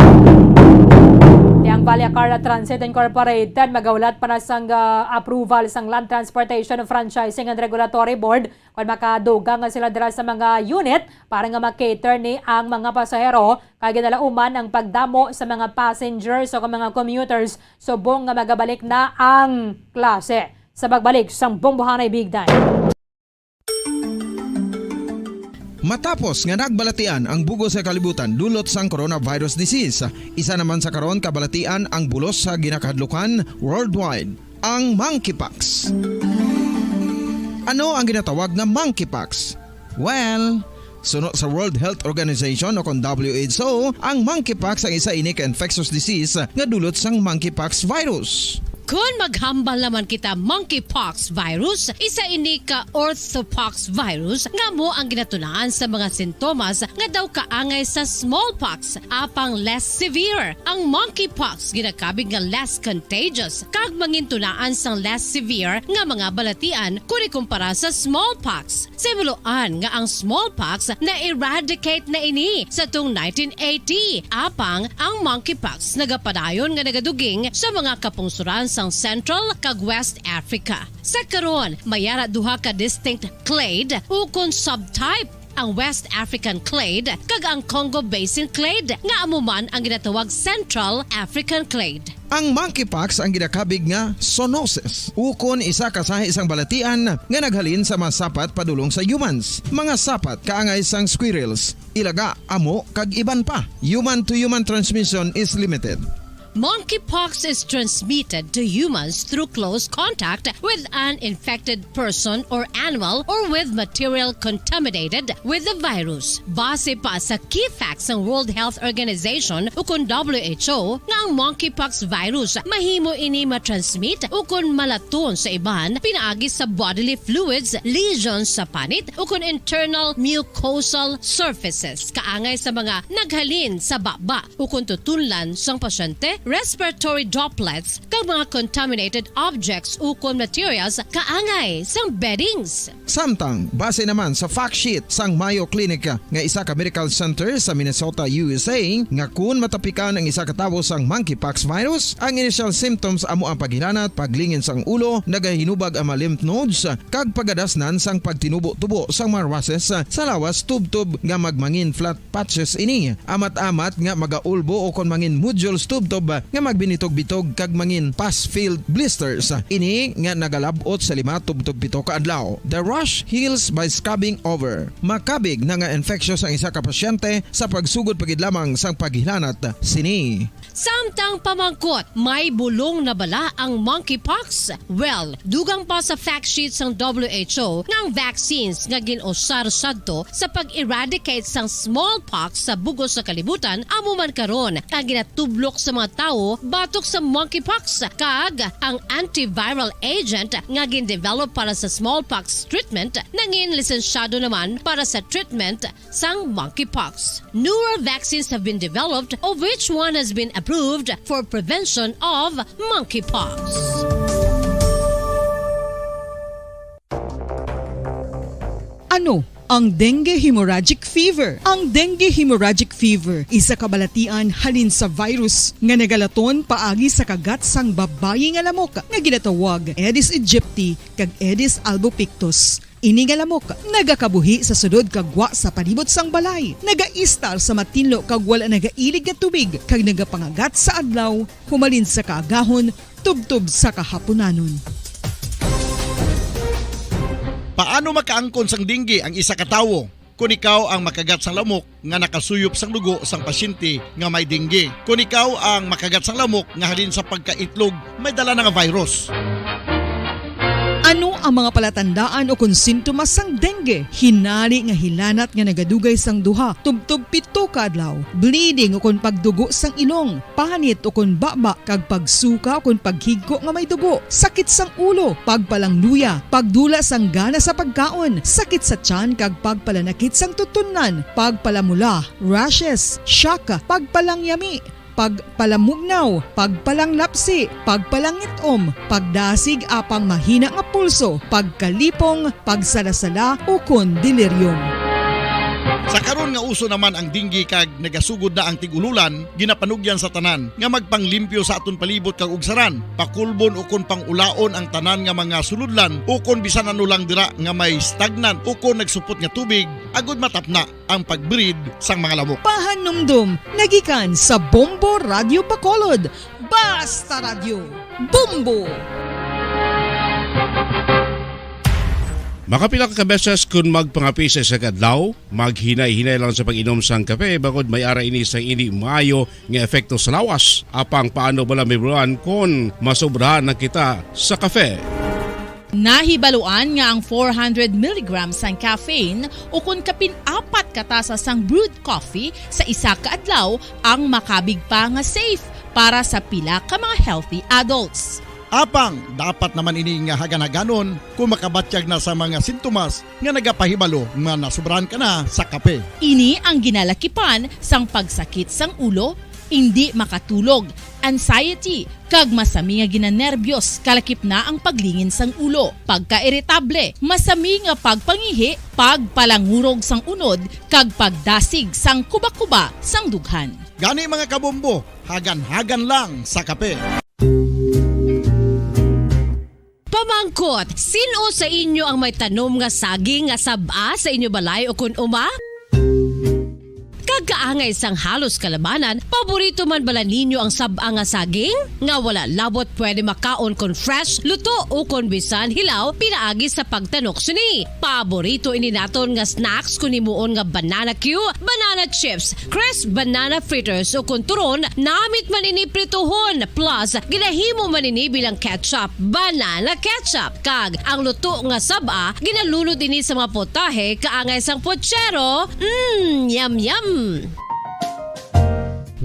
S14: Ang Vallecarra Transit Incorporated magaulat para sang approval sang Land Transportation Franchising and Regulatory Board kung makadugang sila dira sa mga unit para nga makater ni ang mga pasahero kaya ginalauman ang pagdamo sa mga passengers o mga commuters subong nga magabalik na ang klase sa pagbalik sang Bombohanay Big Time.
S17: Matapos nga nagbalatian ang bugos sa kalibutan dulot sang coronavirus disease, isa naman sa karon kabalatian ang bulos sa ginakahadlukan worldwide, ang monkeypox. Ano ang ginatawag na monkeypox? Well, suno sa World Health Organization o kung WHO, ang monkeypox ang isa ini ka infectious disease nga dulot sang monkeypox virus.
S19: Kung maghambal naman kita monkeypox virus, isa ini ka orthopox virus nga mo ang ginatunaan sa mga sintomas nga daw kaangay sa smallpox, apang less severe. Ang monkeypox ginakabig nga less contagious, kag mangintunaan sang less severe nga mga balatian kung ikumpara sa smallpox. Simuloan nga ang smallpox na-eradicate na ini sa tung 1980, apang ang monkeypox nagapadayon nga nagaduging sa mga kapungsuran sang Central kag West Africa. Sa karon, mayara duha ka distinct clade ukon subtype, ang West African clade kag ang Congo Basin clade nga amuman ang ginatawag Central African clade.
S17: Ang monkeypox ang ginakabig nga zoonosis, ukon isa ka sa isang balatian nga naghalin sa mga sapat padulong sa humans. Mga sapat kaangay sang squirrels, ilaga, amo kag iban pa. Human to human transmission is limited.
S19: Monkeypox is transmitted to humans through close contact with an infected person or animal or with material contaminated with the virus. Base pa sa key facts ng World Health Organization ukon WHO nga ang monkeypox virus mahimo ini matransmit ukon malaton sa iban pinaagi sa bodily fluids, lesions sa panit ukon internal mucosal surfaces kaangay sa mga naghalin sa baba ukon tutunlan sang pasyente, respiratory droplets kag mga contaminated objects ukon materials kaangay sang beddings.
S17: Samtang, base naman sa fact sheet sang Mayo Clinic nga isa ka medical center sa Minnesota, USA, nga kun matapikan ang isa ka tawo sang monkeypox virus, ang initial symptoms amo ang paghilanat, paglingin sang ulo, nagahinubag ang mga lymph nodes, kag pagadasnan sang pagtinubo-tubo sang mga rashes sa lawas tubtub nga magmangin flat patches ini. Amat-amat nga magaulbo o kon mangin nodules tubtub nga magbinitog-bitog kag mangin pus-filled blisters. Ini nga nagalabot sa 5 tubtub 7 ka adlaw. The rash heals by scabbing over. Makabig na nga infectious ang isa ka pasyente sa pagsugod pagid lamang sang paghilanat sini.
S19: Samtang pamangkot, may bulong na bala ang monkeypox? Well, dugang pa sa fact sheets ng WHO nga ang vaccines nga ginusar sadto sa pag-eradicate sang smallpox sa bugos sa kalibutan amo man karon ang ginatublok sa mga tao batok sa monkeypox, kag ang antiviral agent nga gin-develop para sa smallpox treatment nangin lisensyado naman para sa treatment sang monkeypox. Newer vaccines have been developed, of which one has been approved for prevention of monkeypox.
S20: Ano ang dengue hemorrhagic fever? Ang dengue hemorrhagic fever isa kabalatian halin sa virus nga nagalaton paagi sa kagat sang babayi nga lamok nga ginatawag Aedes aegypti kag Aedes albopictus. Ini nga lamok nagakabuhi sa sudod kagwa sa palibot sang balay, nagaistar sa matinlo kag wala nagailig nga tubig kag nagapangagat sa adlaw humalin sa kaagahon tubtob sa kahaponanon.
S24: Paano makaangkon sang dengue ang isa ka tawo? Kung ikaw ang makagat sang lamok nga nakasuyop sang dugo sang pasyente nga may dengue. Kung ikaw ang makagat sang lamok nga halin sa pagkaitlog may dala nga virus.
S20: Ano ang mga palatandaan o kung sintomas sang dengue? Hinari nga hilanat nga nagadugay sang duha, tubtub 7 ka adlaw, bleeding o kung pagdugo sang ilong, panit o kung baba, kag pagsuka o kung paghigko nga may dugo, sakit sang ulo, pagpalangluya, pagdula sang gana sa pagkaon, sakit sa tiyan kag pagpalanakit sang tutunan, pagpalamula, rashes, shock, pagpalangyami, pagpalamugnaw, pagpalanglapsi, pagpalangitom, pagdasig apang mahina nga pulso, pagkalipong, pagsalasala o kon delirium.
S24: Sa karon nga uso naman ang dengue kag nagasugod na ang tigululan, ginapanugyan sa tanan nga magpanglimpyo sa aton palibot kag ugsaran, pakulbon o kon pangulaon ang tanan nga mga suludlan o kon bisan ano lang dira nga may stagnan o kon nagsupot nga tubig, agud matapna ang pagbreed sang mga lamok.
S20: Pahanumdum, nagikan sa Bombo Radio Bacolod. Basta Radio, Bombo!
S10: Makapila ka beses kung magpangapi sa isa kadlaw, maghinay-hinay lang sa pag-inom sang kape bagod may ara ini sa ini maayo nga epekto sa lawas. Apang paano bala mibuan kung masobrahan na kita sa kafe.
S18: Nahibaluan nga ang 400 mg sang caffeine o kung kapin-4 katasa sang brewed coffee sa isa ka adlaw ang makabig pa nga safe para sa pila ka mga healthy adults.
S24: Apang, dapat naman ini nga hagan-haganon kung makabatyag na sa mga sintomas nga nagapahibalo nga nasubrahan ka na sa kape.
S18: Ini ang ginalakipan sang pagsakit sang ulo, hindi makatulog, anxiety, kag masami nga ginanerbiyos, kalakip na ang paglingin sang ulo, pagka-iritable, masami nga pagpangihi, pagpalangurog sang unod, kag pagdasig sang kuba-kuba sang dughan.
S24: Gani mga kabombo, hagan-hagan lang sa kape.
S19: Pamangkot, sino sa inyo ang may tanom nga saging nga saba sa inyo balay o kun uma? Kagkaangay sang halos kalabanan, paborito man bala ninyo ang saba nga saging? Nga wala labot pwede makaon kon fresh, luto o kon bisan hilaw, pinaagi sa pagtanok suni. Paborito ini naton nga snacks kun himuon nga banana Q, banana chips, crisp banana fritters o kun turon, namit man ini prituhon, plus ginahimo man ini bilang ketchup, banana ketchup. Kag ang luto nga saba, ginalunod ini sa mga potahe kaangay sang pochero. Yum yum.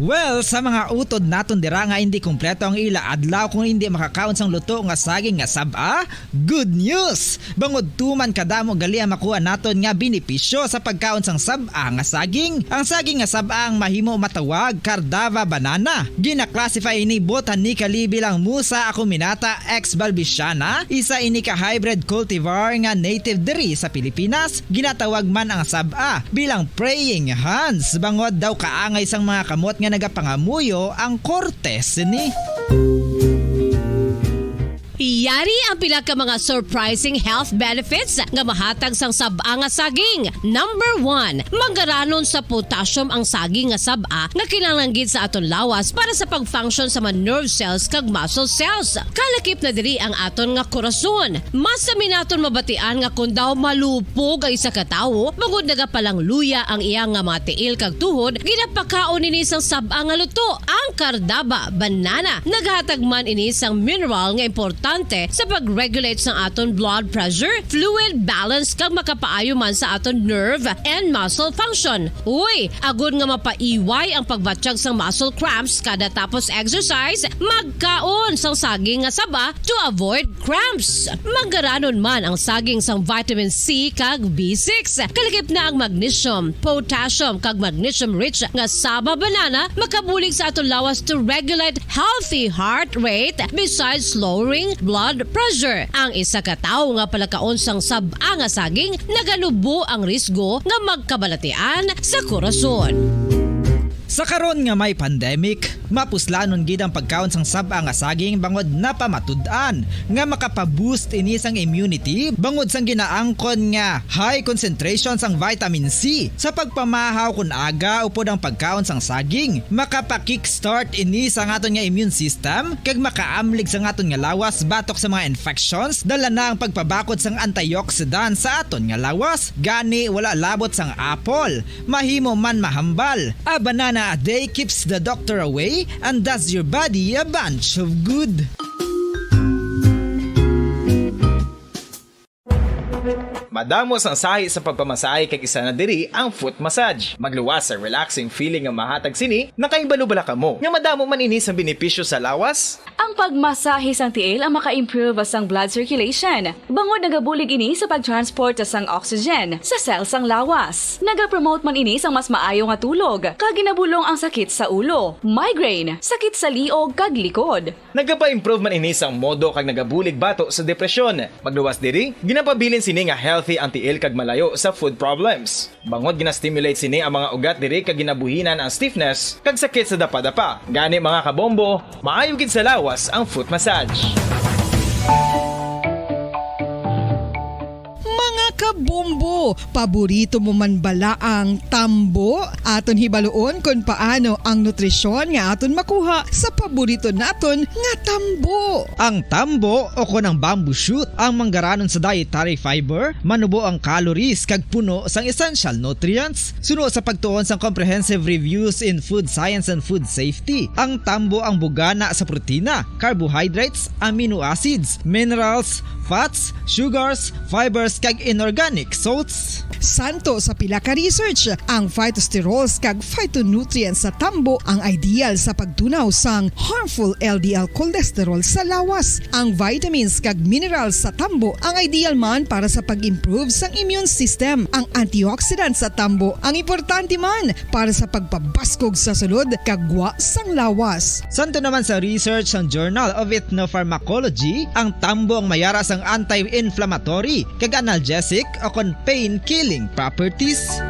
S21: Well, sa mga utod naton dira nga hindi kumpleto ang ila adlaw kung hindi makakaon sang luto nga saging nga saba, good news! Bangod tuman kadamo gali ang makuha naton nga benepisyo sa pagkaon sang saba nga saging. Ang saging nga saba ang mahimo matawag Cardava banana. Gina-classify ini botanically bilang Musa acuminata ex balbisiana, isa ini ka hybrid cultivar nga native diri sa Pilipinas. Ginatawag man ang saba bilang praying hands. Bangod daw kaangay sang mga kamot nga nagapangamuyo ang kortes ni.
S19: Yari ang pila ka mga surprising health benefits nga mahatag sang saba nga saging. Number 1, manggaranon sa potassium ang saging nga saba nga kinahanglan sa aton lawas para sa pag-function sa mga nerve cells kag muscle cells. Kalakip na diri ang aton nga korason. Mas sa minaton mabatian nga kung daw malupog ang isa ka tawo, bangod nagapalang luya ang iyang nga mga tiil kag tuhod, ginapakaon ini sang saba nga luto, ang Cardava banana. Naghatag man ini sang mineral nga importante sa pag-regulate sa aton blood pressure, fluid balance kag makapaayo man sa aton nerve and muscle function. Uy, agud nga mapaiway ang pagbatsyag sang muscle cramps kada tapos exercise, magkaon sang saging nga saba to avoid cramps. Manggaranon man ang saging sang vitamin C kag B6. Kalakip na ang magnesium, potassium kag magnesium rich nga saba banana makabulig sa aton lawas to regulate healthy heart rate besides lowering blood pressure. Ang isa ka tawo nga palakaon sang saba nga saging nagalubo ang risgo nga magkabalatian sa korason.
S21: Sa karon nga may pandemic, mapuslanon gid ang pagkaon sang saba nga saging bangod napamatud-an nga makapaboost ini sang immunity bangod sang ginaangkon nga high concentration sang vitamin C. Sa pagpamahaw kun aga upod ang pagkaon sang saging, makapa-kickstart ini sa aton nga immune system kag makaamlig sa aton nga lawas batok sa mga infections, dala na ang pagpabakod sang antioxidant sa aton nga lawas. Gani wala labot sang apple, mahimo man mahambal. A banana a day keeps the doctor away and does your body a bunch of good.
S22: Madamos ang sahi sa pagpamasahe kay isa na diri ang foot massage. Magluwas sa relaxing feeling nga mahatag sini, nakaibalo bala ka mo. Nga madamo man ini sa benepisyo sa lawas.
S25: Ang pagmasahe sang tiil ang maka-improve sang blood circulation. Bangod nagabulig ini sa pag-transport sang oxygen sa cells sang lawas. Nagapromote man ini sang mas maayo nga tulog, kag ginabulong ang sakit sa ulo, migraine, sakit sa liog kag likod.
S22: Nagapa-improve man ini sang modo kag nagabulig bato sa depresyon. Magluwas diri, ginapabilin sini nga healthy ang tiil kag malayo sa food problems. Bangod gina-stimulate sini ang mga ugat diri kag ginabuhinan ang stiffness kag sakit sa dapa-dapa. Gani mga kabombo, maayo gid sa lawas ang foot massage.
S20: Mga Mga bombo, paborito mo man bala ang tambo? Aton hibaluon kung paano ang nutrisyon nga aton makuha sa paborito naton nga tambo.
S21: Ang tambo o kon ang bamboo shoot ang manggaranon sa dietary fiber, manubo ang calories kag puno sang essential nutrients. Suno sa pagtuon sang comprehensive reviews in food science and food safety. Ang tambo ang bugana sa protina, carbohydrates, amino acids, minerals, fats, sugars, fibers kag inorganic salts.
S20: Santo sa pila ka research, ang phytosterols kag phytonutrients sa tambo ang ideal sa pagtunaw sang harmful LDL cholesterol sa lawas. Ang vitamins kag minerals sa tambo ang ideal man para sa pag-improve sang immune system. Ang antioxidants sa tambo ang importante man para sa pagpabaskog sa sulod kag gwa sang lawas.
S21: Santo naman sa research ng Journal of Ethnopharmacology, ang tambo ang mayara sang anti-inflammatory kag analgesic o kon pain-killing properties.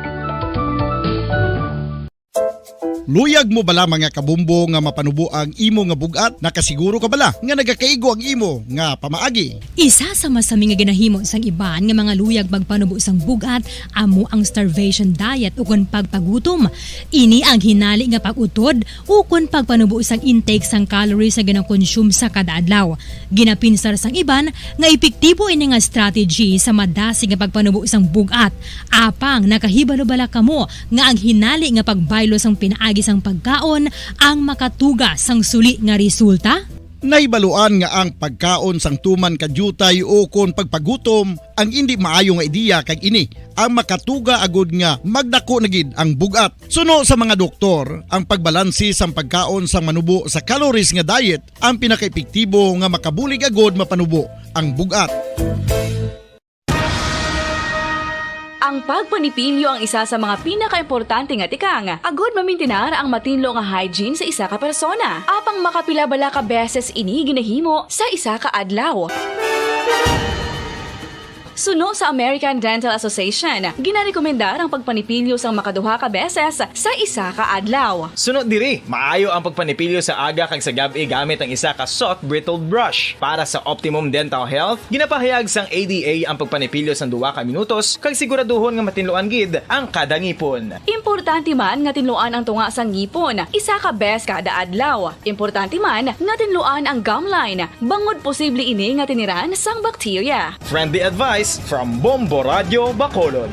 S24: Luyag mo bala mga kabumbo nga mapanubo ang imo nga bugat? Nakasiguro ka bala nga nagakaigo ang imo nga pamaagi?
S5: Isa sa masami nga ginahimo sang iban nga mga luyag magpanubo sang bugat amo ang starvation diet ukon pagpagutom. Ini ang hinali nga pag-utod ukon pagpanubo sang intake sang calories sa gina-consume sa kada adlaw. Ginapinsar sang iban nga epektibo ini nga strategy sa madasi nga pagpanubo sang bugat. Apang nakahibalo-bala kamo nga ang hinali nga pagbaylo sang pinaagi sang pagkaon ang makatuga sang suli nga resulta?
S24: Naibaluan nga ang pagkaon sang tuman kadyutay o kon pagpagutom ang hindi maayo nga ideya kag ini ang makatuga agud nga magdako na gid ang bugat. Suno sa mga doktor, ang pagbalansi sang pagkaon sang manubo sa calories nga diet ang pinakaepektibo nga makabulig agud mapanubo ang bugat.
S25: Ang pagpanipilyo ang isa sa mga pinaka-importante nga tikang. Agod mamintinar ang matinlo nga hygiene sa isa ka persona. Apang makapila-bala ka beses ini ginahimo sa isa ka adlaw. Suno sa American Dental Association, ginarekomendar ang pagpanipilyo sang makaduha ka beses sa isa ka adlaw.
S22: Sunod diri, maayo ang pagpanipilyo sa aga kag sa gabi gamit ang isa ka soft brittled brush. Para sa optimum dental health, ginapahayag sang ADA ang pagpanipilyo sang 2 ka minutos kag siguraduhon nga matinloan gid ang kada ngipon.
S25: Importante man nga tinluan ang tunga sang ngipon, isa ka bes kada adlaw. Importante man nga tinluan ang gum line, bangod posible ini nga tiniran sang bakterya.
S22: Friendly advice from Bombo Radio Bacolod.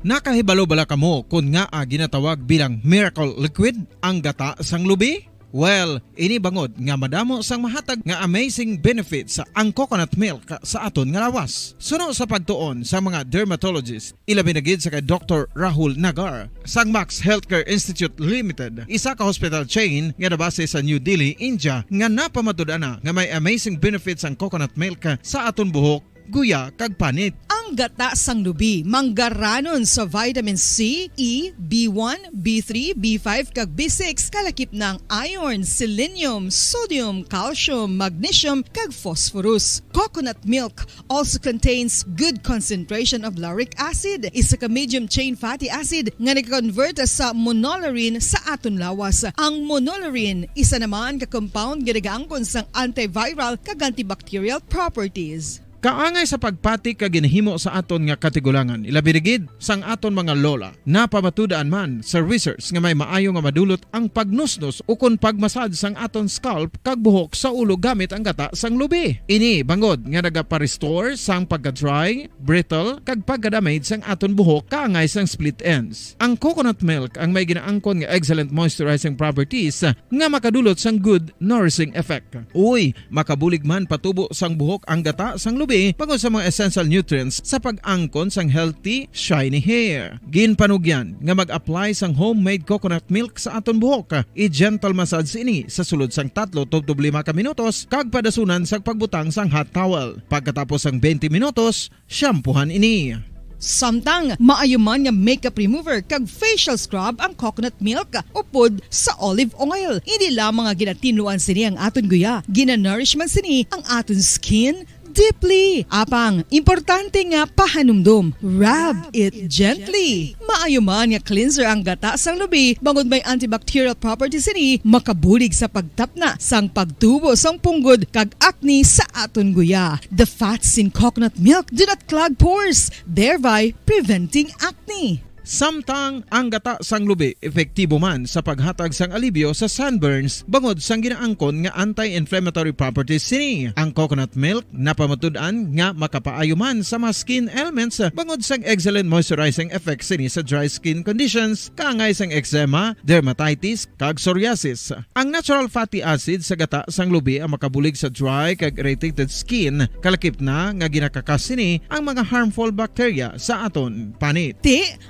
S17: Nakahibalo-bala kamo kung nga ginatawag bilang miracle liquid ang gata sang lubi? Well, ini bangod nga madamo sang mahatag nga amazing benefits sa ang coconut milk sa aton nga lawas. Suno sa pagtuon sa mga dermatologist, ilabi na gid sa kay Dr. Rahul Nagar sang Max Healthcare Institute Limited, isa ka hospital chain nga nabase sa New Delhi, India, nga napamatud-ana nga may amazing benefits ang coconut milk sa aton buhok, guya kag panit.
S20: Ang gata sang lubi manggaranon sa vitamin C, E, B1, B3, B5 kag B6 kalakip ng iron, selenium, sodium, calcium, magnesium kag phosphorus. Coconut milk also contains good concentration of lauric acid, isa ka medium chain fatty acid nga nag-convert sa monolarin sa aton lawas. Ang monolarin isa naman ka compound ginagaangkon sang antiviral kag antibacterial properties.
S17: Kaangay sa pagpati ka ginahimo sa aton nga katigulangan, ilabirigid sang aton mga lola, napamatudaan man sa research nga may maayo nga madulot ang pagnusnos o kon pagmasad sang aton scalp kag buhok sa ulo gamit ang gata sang lubi. Ini bangod nga nagapa-restore sang pagka-dry, brittle kag pagka-damage sang aton buhok kaangay sang split ends. Ang coconut milk ang may ginaangkon nga excellent moisturizing properties nga makadulot sang good nourishing effect. Uy, makabulig man patubo sang buhok ang gata sang lubi bangod sa mga essential nutrients sa pag-angkon sang healthy, shiny hair. Ginpanugyan nga mag-apply sang homemade coconut milk sa aton buhok. I-gentle massage ini sa sulod sang 3 to 5 ka minutos kag padasunan sang pagbutang sang hot towel. Pagkatapos sang 20 minutos, shampoohan ini.
S20: Samtang maayo man nga makeup remover kag facial scrub ang coconut milk upod sa olive oil. Hindi lamang nga ginatinluan sini ang aton guya, ginanourish man sini ang aton skin, deeply. Apang, importante nga pahanumdum. Rub it gently. Maayo man nga cleanser ang gata sang lubi, bangod may antibacterial properties ini, makabulig sa pagtapna sang pagtubo sang punggod kag acne sa aton guya. The fats in coconut milk do not clog pores, thereby preventing acne.
S17: Samtang ang gata sang lubi epektibo man sa paghatag sang alibyo sa sunburns bangod sang ginaangkon nga anti-inflammatory properties sini. Ang coconut milk napamatud-an nga makapaayo man sa mga skin ailments bangod sang excellent moisturizing effect sini sa dry skin conditions kaangay sang eczema, dermatitis kag psoriasis. Ang natural fatty acid sa gata sang lubi ang makabulig sa dry kag irritated skin, kalakip na nga ginakakas sini ang mga harmful bacteria sa aton panit.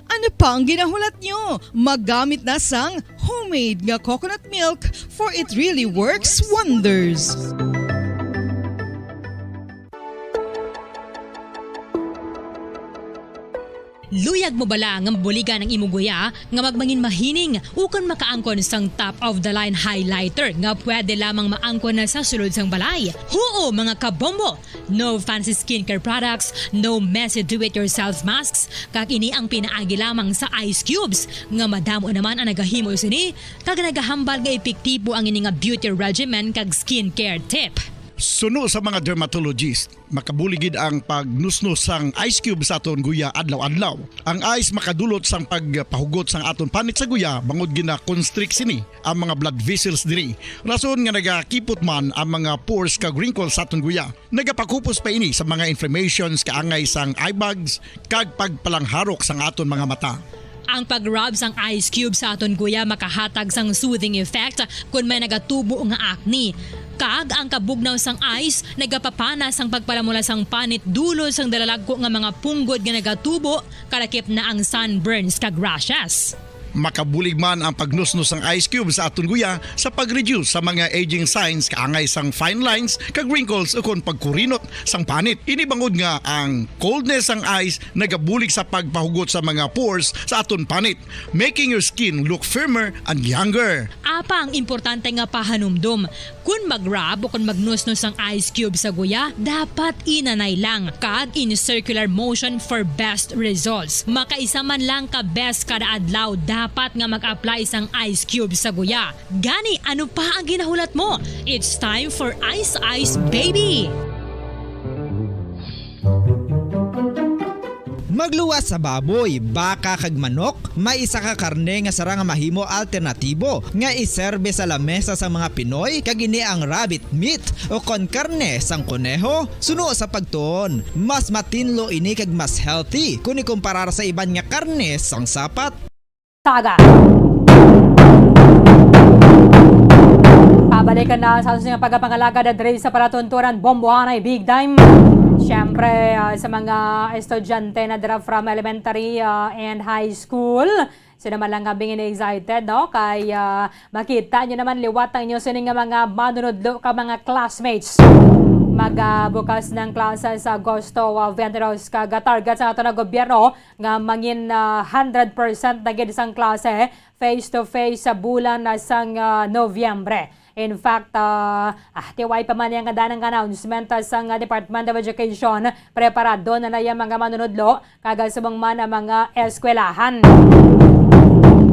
S20: Ano pa ang ginahulat nyo? Maggamit na sang homemade nga coconut milk for it really works wonders.
S5: Luyag mo bala nga mabuligan ang imuguya nga magmangin mahining ukon makaangkon sang top of the line highlighter nga pwede lamang maangkon na sa sulod sang balay. Huo mga kabombo! No fancy skincare products, no messy do-it-yourself masks, kag ini ang pinaagi lamang sa ice cubes nga madamo naman ang nagahimo sini kag nagahambal nga epektibo ang ini nga beauty regimen kag skincare tip.
S24: Suno sa mga dermatologist, makabuligid ang pagnusnos sang ice cube sa aton guya adlaw-adlaw. Ang ice makadulot sang pagpahugot sang aton panit sa guya bangod gina-constrict sini ang mga blood vessels diri. Rason nga nagakipot man ang mga pores kag wrinkles sa aton guya. Nagapakupos pa ini sa mga inflammations kaangay sang eye bags kag pagpalangharok sang aton mga mata.
S5: Ang pag-rub sang ice cube sa aton guya makahatag sang soothing effect kung may nagatubo nga acne. Kag ang kabugnaw sang ice nagapapana sang pagpalamula sang panit dulo sang dalalagko nga mga punggod nga nagatubo kalakip na ang sunburns kag rashes.
S24: Makabulig man ang pagnusnos ng ice cube sa aton guya sa pag-reduce sa mga aging signs kaangay sang fine lines kag wrinkles ukon pagkurinot sang panit. Ini bangod nga ang coldness sang ice nagabulig sa pagpahugot sa mga pores sa aton panit, making your skin look firmer and younger.
S5: Apang importante nga pahanumdum, kung mag-rub o kung magnusnos ang ice cube sa guya, dapat inanay lang kag in circular motion for best results. Makaisa man lang ka best kada adlaw dapat nga mag-apply sang ice cube sa guya. Gani, ano pa ang ginahulat mo? It's time for Ice Ice Baby!
S21: Magluwas sa baboy, baka kag manok, may isa ka karne nga sara nga mahimo alternatibo nga iserbe sa lamesa sa mga Pinoy kag ini ang rabbit meat o kon karne sang kuneho. Suno sa pagtuon, mas matinlo ini kag mas healthy kung ikumparar sa iban nga karne sang sapat.
S14: Saga. Pabalikan na sa ating pagpangalaga na dre sa palatunturan Bombohanay Big Time. Siyempre sa mga estudyante na dra from elementary and high school. Sino naman lang kabing excited, no? Kay makita nyo naman liwatang nyo sino nga mga manunodlo ka mga classmates. Magbukas ng klase sa Agosto 22 kag target sa ato na gobyerno nga mangin 100% na gid sang klase face to face sa bulan na sang Nobyembre. In fact, tiwai pa man yung kadanang announcement sang Department of Education, preparado na na yung mga manunodlo kagasubang man ang mga eskwelahan.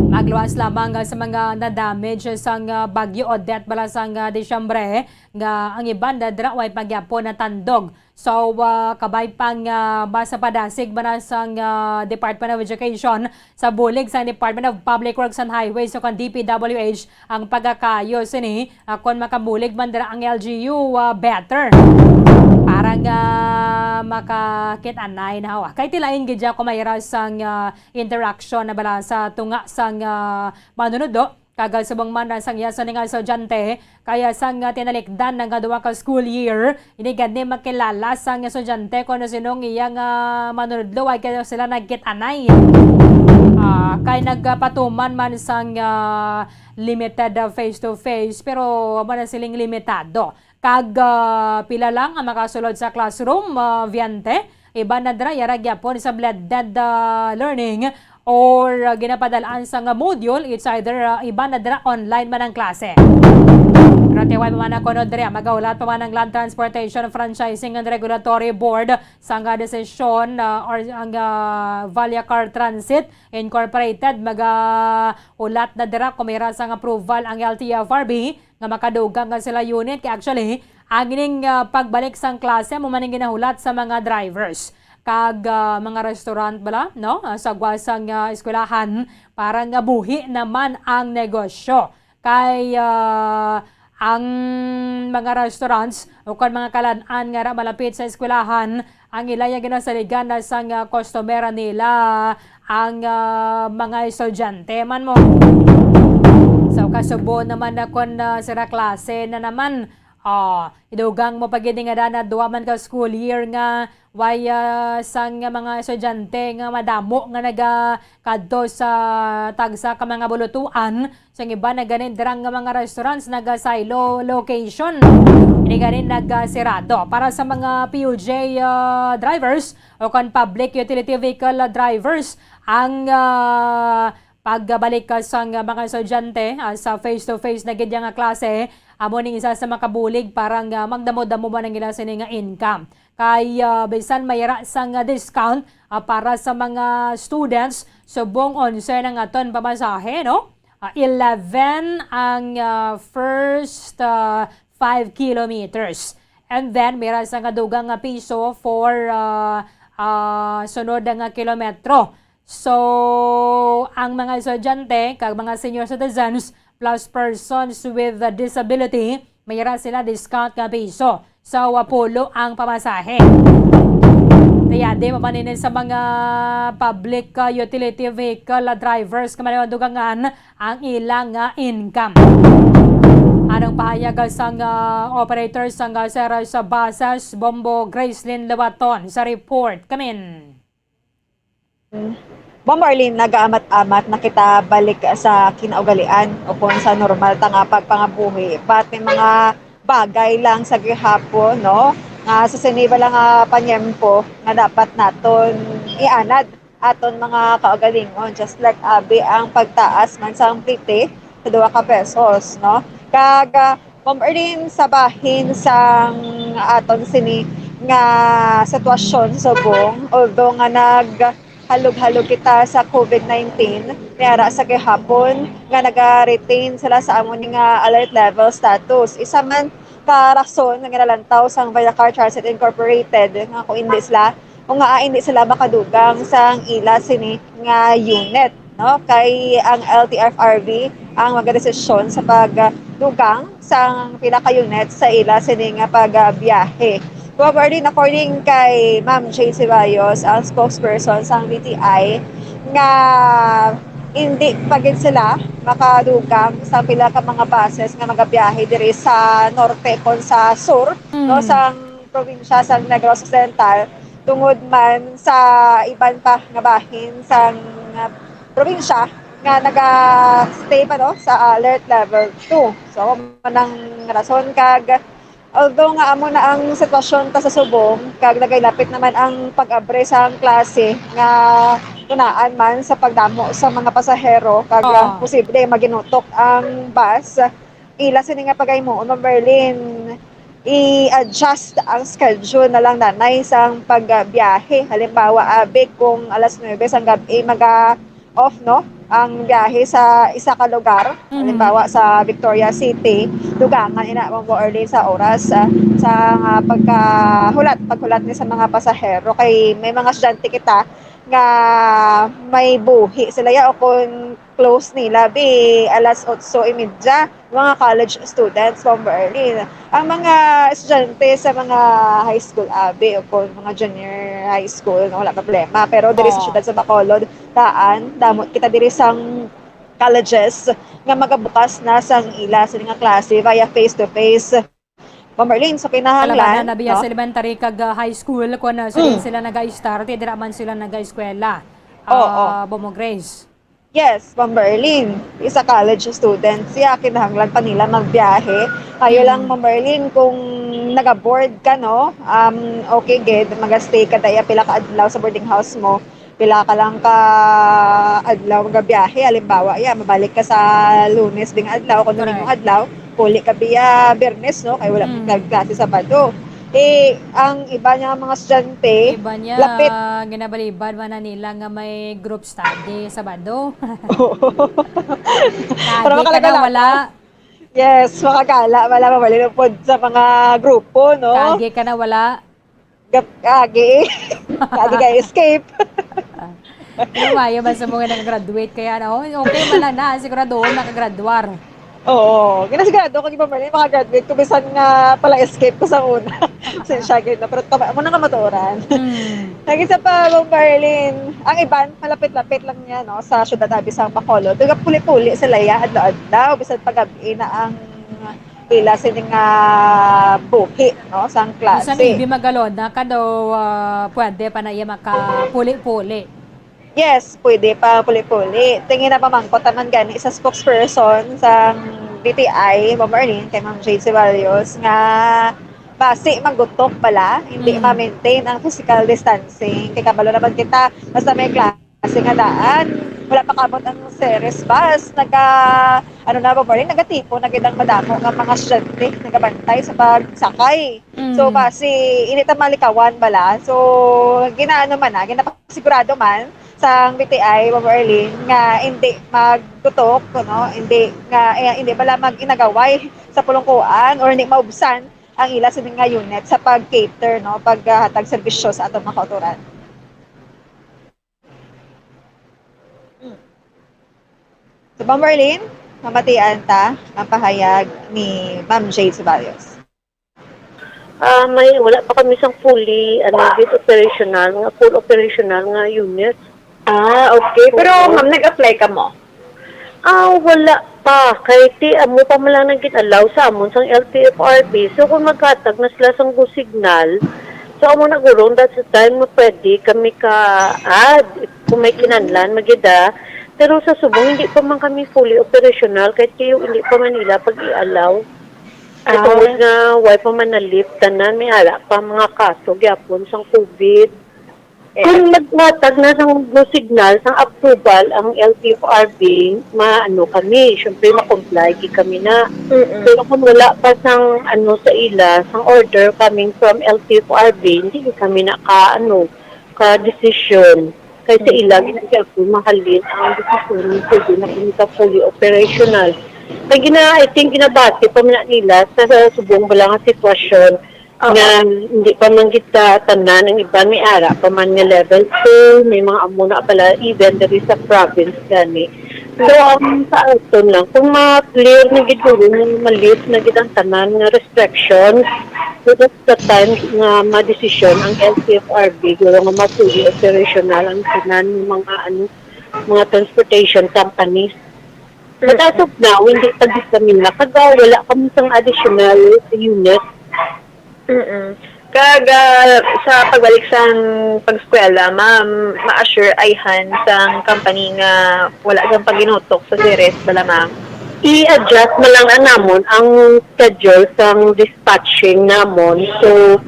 S14: Magluwas lamang sa mga na-damage sang Bagyo Odette bala sang Disyembre nga ang iban na draway pagyapon na tandog. So kabay pang basa padasig ba sang Department of Education sa bulig sa Department of Public Works and Highways o kan DPWH ang pagkakayo sini kung makabulig man dira ang LGU better. Parang makakit-anay na hawa. Kay tilain gidya ko mayra sang interaction na bala sa tunga sang manunod kagal subang man sang yaso nga estudyante kaya sang tinalikdan ng duwa ka school year ini gani makilala sang estudyante kung sinong iyang manunodlo ay kaya sila nagkit-anay. Kay nagpatuman man sang limited face to face pero man siling limitado. Kag pila lang ang makasulod sa classroom, Viante, iba na dra yaragyapon sa blended learning or ginapadalaan sa module, it's either iba na dra online man ang klase. Ratiway pa man ako no dre, magaulat pa man ang Land Transportation Franchising and Regulatory Board sa nga desisyon or ang Valia Car Transit Incorporated magaulat na dira kumira sang approval ang LTFRB nga makadugang nga sila unit kay actually ang ining pagbalik sang klase mo maning ginahulat sa mga drivers kag mga restaurant bala no sa gwasang eskwelahan para nga buhi naman ang negosyo kay ang mga restaurants o kan mga kalan-an nga malapit sa eskwelahan ang ilaya ginasaligan na sang customer nila ang mga estudyante man mo. So kasubo naman na kon sira klase na naman idugang mo pagidi nga dana duwa man ka school year nga way sang mga estudyante nga madamo nga naga-kadto sa tagsa ka mga bulutuan sang iba na ganin dirang nga mga restaurants naga-silo location ini ganin nagsirado para sa mga PUJ drivers o kan public utility vehicle drivers ang pagbalik sa mga estudyante sa face-to-face na gidya nga klase amo ning isa sa makabulig parang magdamo-damo man ang ila sini nga income kay bisan mayra sang discount para sa mga students subong 11 ng aton pamasahe no 11 ang first 5 kilometers and then mayra sang dugang nga piso for sunod nga kilometro. So, ang mga estudyante, kag mga senior citizens, plus persons with disability, mayroon sila discount nga piso. So, wapulo ang pamasahe. Kaya di mapaninin sa mga public utility vehicle drivers kamaliwan dugangan ang ilang income. Anong pahayag sang operators sang Sera sa Basas, Bombo Gracelyn Lewaton sa report. Kamin.
S2: Bombarlin, nag-aamat-amat na kita balik sa kinaugalian o kung sa normal ta nga pagpangabuhi. But may mga bagay lang sa gihapon, no? Nga sa siniba lang panyempo nga dapat naton ianad aton mga kaugalingon. Just like abi ang pagtaas man sa plite sa 2 ka pesos, no? Kag Bombarlin sa bahin sang aton sini nga sitwasyon sa subong, although nga halog-halog kita sa COVID-19, niyara sa gihapon nga naga-retain sila sa amon nga alert level status. Isa man ka-rason nga nalantaw sang Valia Car Transit Incorporated nga kung hindi sila makadugang sang ila sini nga unit, no? Kay ang LTFRB ang magadesisyon sa pagdugang sang pila ka unit sa ila sini nga pagbiyahe. According kay Ma'am Jade Ceballos, ang spokesperson sa VTI, nga hindi pagid sila makadugang sa pila ka mga buses nga magabiyahe diri sa norte kon sa sur, no, sa probinsya sa Negros Occidental, tungod man sa iban pa nga bahin sa probinsya nga naga-stay pa no sa alert level 2. So manang rason kag although nga amo na ang sitwasyon ta sa subong, kag nagaylapit naman ang pag-abre sa klase nga tunaan man sa pagdamo sa mga pasahero, kag posible maginutok ang bus, ila sini nga pagaymoon ng Berlin, i-adjust ang schedule na lang nanay sang pagbiyahe. Halimbawa, abi kung alas 9 sang gabi maga-off no ang biyahe sa isa ka lugar, halimbawa sa Victoria City, dugangan ina mo early sa oras sa paghulat ni sa mga pasahero kay may mga estudyante kita nga may buhi sila ya o kung close nila alas 8:30 mga college students from Berlin. Ang mga estudyante sa mga high school abi o kung mga junior high school wala problema, pero diri sa syudad sa Bacolod damot kita diri sang colleges nga magabukas na sang ila sa nga klase via face to face. Merlin, so kinahanglan
S14: na biya sa elementary kag high school kung sila naga-start, dira man sila naga-eskwela. Bomo Grace.
S2: Yes, Merlin, isa college student, siya kinahanglan pa nila magbiyahe. Kayo lang Merlin, kung naga-board ka no, okay gid, mag-stay ka daya pila ka adlaw sa boarding house mo. Pila ka lang ka adlaw magabiyahe, halimbawa, mabalik ka sa Lunes ding adlaw, kung Domingo adlaw, puli kabiya Bernes, no? Kaya wala pong klase Sabado. Ang iba niya mga estudyante,
S14: Iba niya,
S2: lapit.
S14: ginabalibad man na nila nga may group study Sabado.
S2: Para
S14: Kagi ka
S2: makalagala.
S14: na wala.
S2: Yes, makakala. Wala pa malilupod sa mga grupo, no?
S14: Kagi ka na wala.
S2: Kagi. Kagi ka escape.
S14: Lumayo man sa mga nag-graduate kaya na, okay man na, sigurado nakagraduar.
S2: Oo. Ginasigurado ko, di ba, Marlene, makagraduate ko. Bisan nga pala escape ko sa una. Siya na. Pero muna nga matuoran. Nag-isa pa, Marlene, ang iban, malapit-lapit lang niya, no, sa syudad Abisang Bacolod. Tuga puli-puli sila ya, adlaw-adlaw. Bisan pag-gabi na ang ila sining buhi, no, sang klase.
S14: Sa Nibi Magalon, na ka daw pwede pa na iya makapuli-puli.
S2: Yes, pwede pa puli-puli. Tingin na pamangkot naman gani isa spokesperson sa BTI, Ma'am Arlene, kay Ma'am Jade Ceballos, nga basi magutok pala, hindi ma-maintain ang physical distancing. Kaya kabalo naman kita, basta may klase nga daan, wala pa kamot ang series bus, Ma'am Arlene, nagatipo, nagidang madamo nga mga estudyante, nagabantay sa pagsakay. So, basi, inita malikawan bala. So, ginapasigurado man, sa BTI, Ma'am Arlene, nga hindi magtutok, no? Hindi pala mag-inagaway sa pulungkuan or hindi maubsan ang ila sa mga unit sa pag-cater, no? Paghatag serbisyo sa atong mga kauturan. So, Ma'am Arlene, mamatian ta ang pahayag ni Ma'am Jade Ceballos.
S1: Wala pa kami sang fully full operational nga unit.
S6: Okay. Pero ma'am, nag-apply ka mo?
S1: Wala pa. Kaya amo pa mo lang nag-allow sa amon sang LTFRB. So kung magkatag na sila sang go signal, so amo na gurong, that's the time na pwede kami ka-add. Kung may kinanlan, magida. Pero sa subong, hindi pa man kami fully operational kahit kayo hindi pa man nila pag-i-allow. Tungkol nga, why pa man na-lift, tanan, may ala pa mga kaso, gyapon sang COVID. Kung magmatag na sang go signal, sang approval, ang LTFRB, kami, syempre ma-comply kami na. Pero kung wala pa sang sa ila, sang order coming from LTFRB, hindi kami na ka-decision. Kasi sa ila, mahalin ang decision, pwede na kami fully operational. Kaya I think ginabati pa man nila sa subong ba lang ang sitwasyon nga hindi pa man kita tanan ang iba may ara pa man nga level 2, may mga amuna pala even there is a province gani. So sa aton lang kung ma-clear na gid ma-lift na gid ang tanan nga restrictions, so that's the time nga ma-decision ang LTFRB guro nga ma-fully operational ang tanan mga transportation companies. But as of now, hindi pa kami nakagawa, wala kami sang additional unit.
S6: Sa pagbalik sa pag-eskwela, ma'am, ma-assure ayhan sang company nga wala sang paginutok sa series bala, ma'am?
S1: I-adjust na lang namon ang schedule sang dispatching namon. So,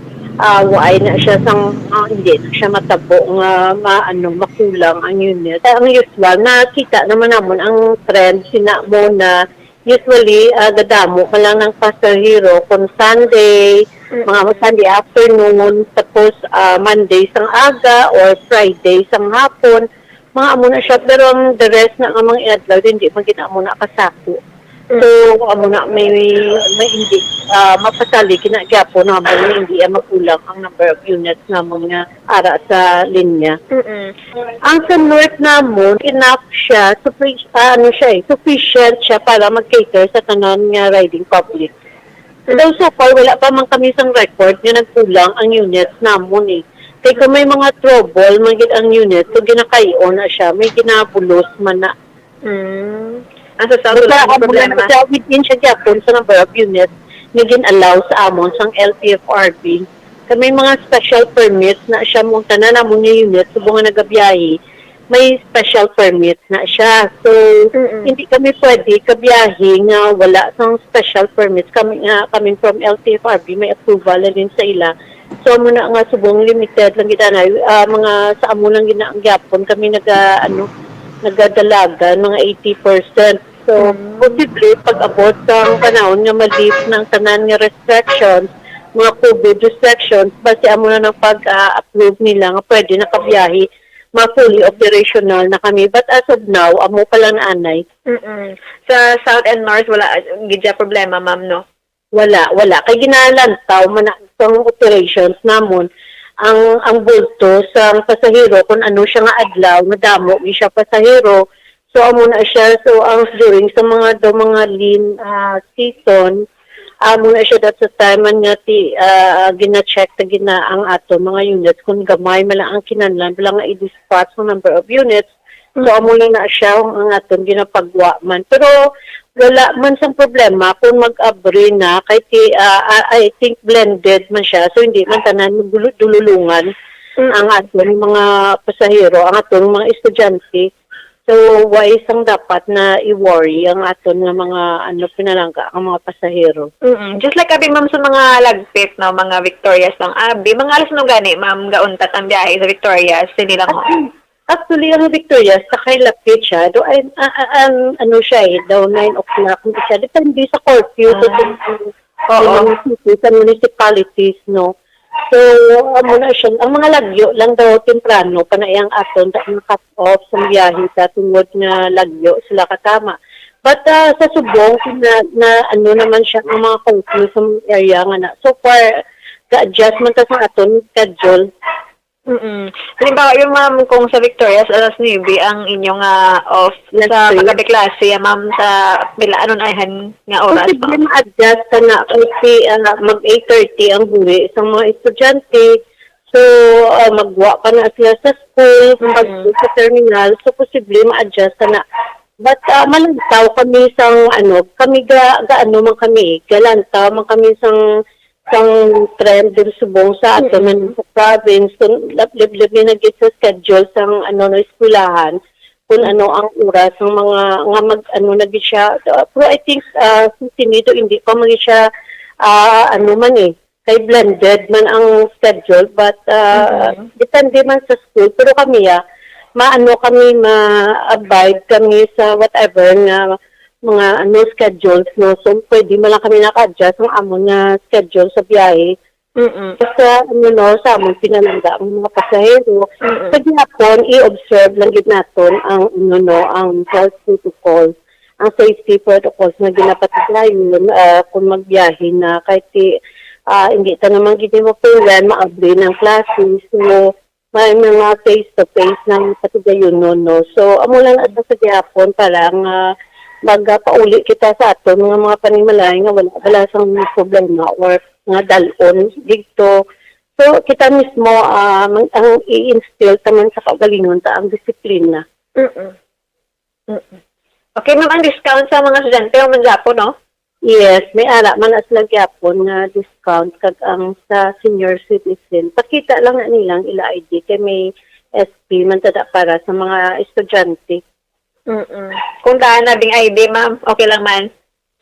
S1: why na siya sang hindi na siya matabo nga makulang ang unit. Ang usual nakita naman namon ang trend sinamo na usually dadamo ka lang ng pasahero kung Sunday, mga Sunday afternoon, tapos Monday sang aga or Friday sang hapon, mga amo na siya. Pero ang the rest na mga adlaw hindi man ginamo na kasako. So, amo na may hindi mapasali kinagyapo na hindi makulang ang number of units na mga ara sa linya. Ang sa north namon, enough siya, sufficient siya para mag-cater sa tanan nga riding public. So far, wala pa man kami sang record nga nagkulang ang units namon . Kaya kung may mga trouble, magiging ang unit, so ginakayo na siya, may ginabulos man na. Sa within siya gyapon sa number of units na gin-allow sa amon sang LTFRB. Kaya may mga special permits na siya mong tanan namon nga unit subong nga nagabiyahe, may special permits na siya. So, hindi kami pwede kabiyahe nga wala sang special permits. Coming from LTFRB, may approval na din sa ila. So, muna nga subong limited lang kita na, mga sa amo lang ginaanggapon kami nagadalaga, mga 80%. So, posible pag-abot sa panahon nga ma-lift ng tanan nga restrictions, mga COVID restrictions, base amo na ng pag-approve nila nga pwede nakabiyahe, fully operational na kami. But as of now, amo pa lang na anay.
S6: Sa South and North, wala gidya problema, ma'am, no?
S1: Wala. Kay ginalantaw man ang operations namon ang bulto sa pasahero kung ano siya nga adlaw, madamo gi siya pasahero. So amo na siya, so ang during sa mga lean season, amo na siya that sa time man nga gina-check ta gina ang ato mga units kung gamay man lang ang kinahanglan lang nga i-dispatch ang number of units. So amo na siya ang aton ginapagwa man. Pero wala man sang problema kung mag-abri na kay I think blended man siya, so hindi man tanan dululungan ang aton mga pasahero, ang aton mga estudyante. So why isang dapat na i-worry ang aton nga mga pinalangga ang mga pasahero.
S6: Just like abi, ma'am, sa mga lagpit, no, mga Victorias ng abi, mga alas no gani, ma'am, gauntat ang biyahe sa Victorias, sinilang ho.
S1: Actually, ang Victoria, sakay lapit siya. Do, siya daw 9 o'clock. Hindi siya. Depende sa curfew. Sa municipalities, no? So, muna siya. Ang mga lagyo lang daw temprano, panayang aton, na cut off sa biyahe sa tungod na lagyo sila katama. But sa subong, na naman siya, ang mga curfew sa area nga na. So far, ka-adjustment sa aton schedule.
S6: Halimbawa, yung ma'am, kung sa Victorias, alas 9, ang inyong off sa pagkabiklase, ma'am, sa anon ayhan nga oras pa?
S1: Posible ma-adjust ka na kasi mag-8:30 ang buwi sa mga estudyante. So, magwa pa na sila sa school, pag sa terminal, so posible ma-adjust ka na. But malantaw kami sang kami man kami, galantaw man kami sang trend din subong sa ato man sa province, kung lablib na nagit sa schedule sang na eskwelahan, kung ano ang oras ng mga nga nagit siya. Pero I think sinito hindi pa magi siya kay blended man ang schedule, but depende man sa school. Pero kami kami ma-abide kami sa whatever nga mga schedules, no? So, pwede mo lang kami naka-adjust ang amon na schedule sa biyahe. Basta, sa amon pinalangga ang mga pasahero. Sa gihapon, i-observe lang gid naton ang, ang health protocol, ang safety protocols na ginapatiklayon kung magbiyahe na kahit hindi ta naman gid mo pulan, maabri ng classes. So, may mga face-to-face ng patigayon, no? So, amo lang ato sa gihapon parang magpauli kita sa ato mga panimalay nga wala sang problema or nga dalon dito. So kita mismo ang i-instill taman sa kaugalingon ta ang disiplina.
S6: Okay, ma'am, ang discount sa mga estudyante man Japo, no?
S1: Yes, may ara man as gyapon nga discount kag ang sa senior citizen. Pakita lang na nilang ila ID kay may SP man tada para sa mga estudyante.
S6: Kung daan na ding ID, ma'am, okay lang man?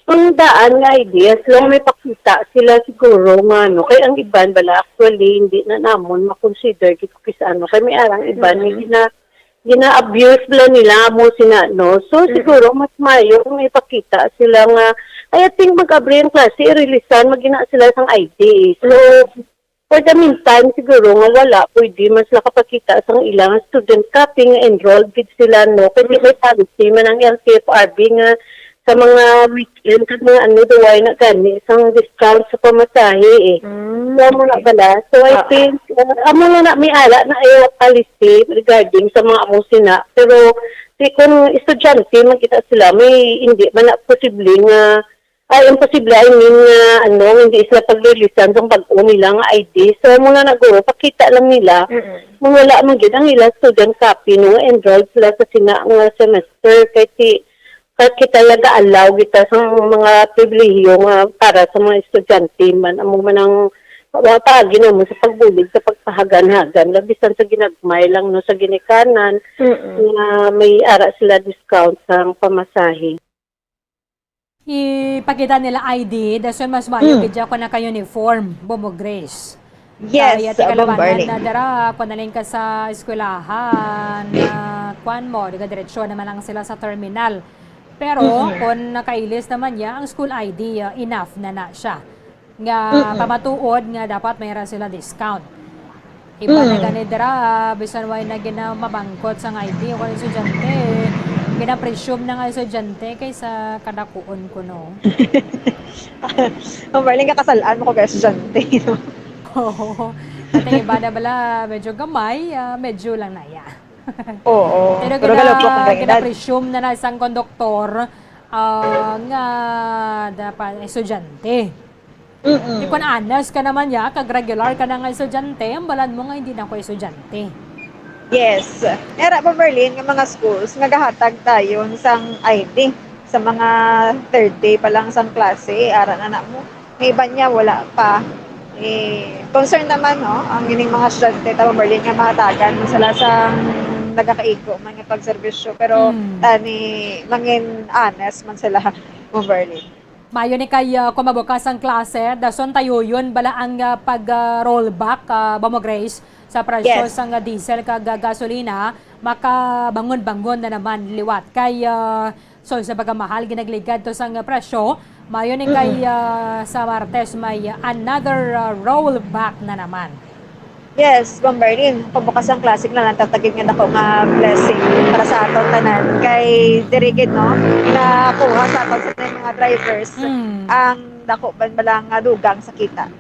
S1: Kung daan nga ID, as long may pakita sila siguro nga, kaya ang iban bala, actually, hindi na namon makonsider kito kisa kaya may arang iban, may gina-abuse bala nila mo sina, So, siguro, mas mayo kung may pakita sila nga, I think mag-abri ang klase, i-releasean, magina sila sang ID. So, for the meantime, siguro nga wala, pwede mas nakapakita sa ilang student copy nga enrolled with sila, Pwede may policy man ang LTFRB nga sa mga weekend kag mga duway na gani, isang discount sa pamasahe So, mo na bala. So, I think, amo na may ala na policy regarding sa mga amusina. Pero, kung estudyante, makita sila, may hindi man na posible nga imposible, hindi sila pag-releasean ng pag-o nilang ID. So, muna naguro, pakita lang nila, wala man gid ang ilang student copy, enrolled sila sa sinaang semester, kahit kita yaga-allow kita sa mga pribilehiyo para sa mga estudyante man, amo man ang paagi mo sa pagbulig, sa pagpahagan-hagan, labisan sa ginagmay lang, sa ginikanan, may ara sila discount sa pamasahe.
S14: Ipakita nila ID, dason mas mayo kidya ko na kayo uniform, Bobo Grace.
S2: Yes,
S14: kalabanan na dara, kung naling ka sa eskwelahan, kwan mo, diga diretsyo naman lang sila sa terminal. Pero kung nakailis naman niya, ang school ID enough na siya. Nga pamatuod nga dapat mayroon sila discount. Iba na ganidra, bisan way na ginamabangkot sa ID o kung estudyante, ginapresume na nga estudyante kaysa kadakuon ko, no?
S2: Ang Marlene, kakasalaan mo ko kaya estudyante, no?
S14: Oo. At ang iba na bala, medyo gamay, medyo lang naya.
S2: Oo.
S14: Pero
S2: galupok na ganyan.
S14: gina-presume na isang konduktor nga dapat estudyante. Di kung honest ka naman ya, kag-regular ka na nga estudyante, ang balan mo nga hindi na ako estudyante.
S2: Yes. Era pa Berlin, ng mga schools, nagahatag tayo ng isang ID sa mga third day pa lang sang klase, aral na mo. May iba niya, wala pa. Concern naman, no, ang ining mga estudyante, tama Berlin, nga mahatagan sila sa nagakaigo, mga pagservisyo. Pero, mangin honest man sila, mo Berlin.
S14: Mayo ni kay kumabukas ang klase, dason tayo yun, bala ang pag-rollback, Bomo Grace, sa presyo sang diesel kag gasolina, makabangon-bangon na naman liwat. Kay, so sa pagkamahal, ginagligad to sang presyo, mayo ni kay sa Martes, may another rollback na naman.
S2: Yes, Bomberlin, pagbukas ang classic na lang, tatagin nga ako nga blessing para sa atong tanan. Kay dirigid, no, nakuha sa atong sa mga drivers, ang dako ban balang dugang sa kita.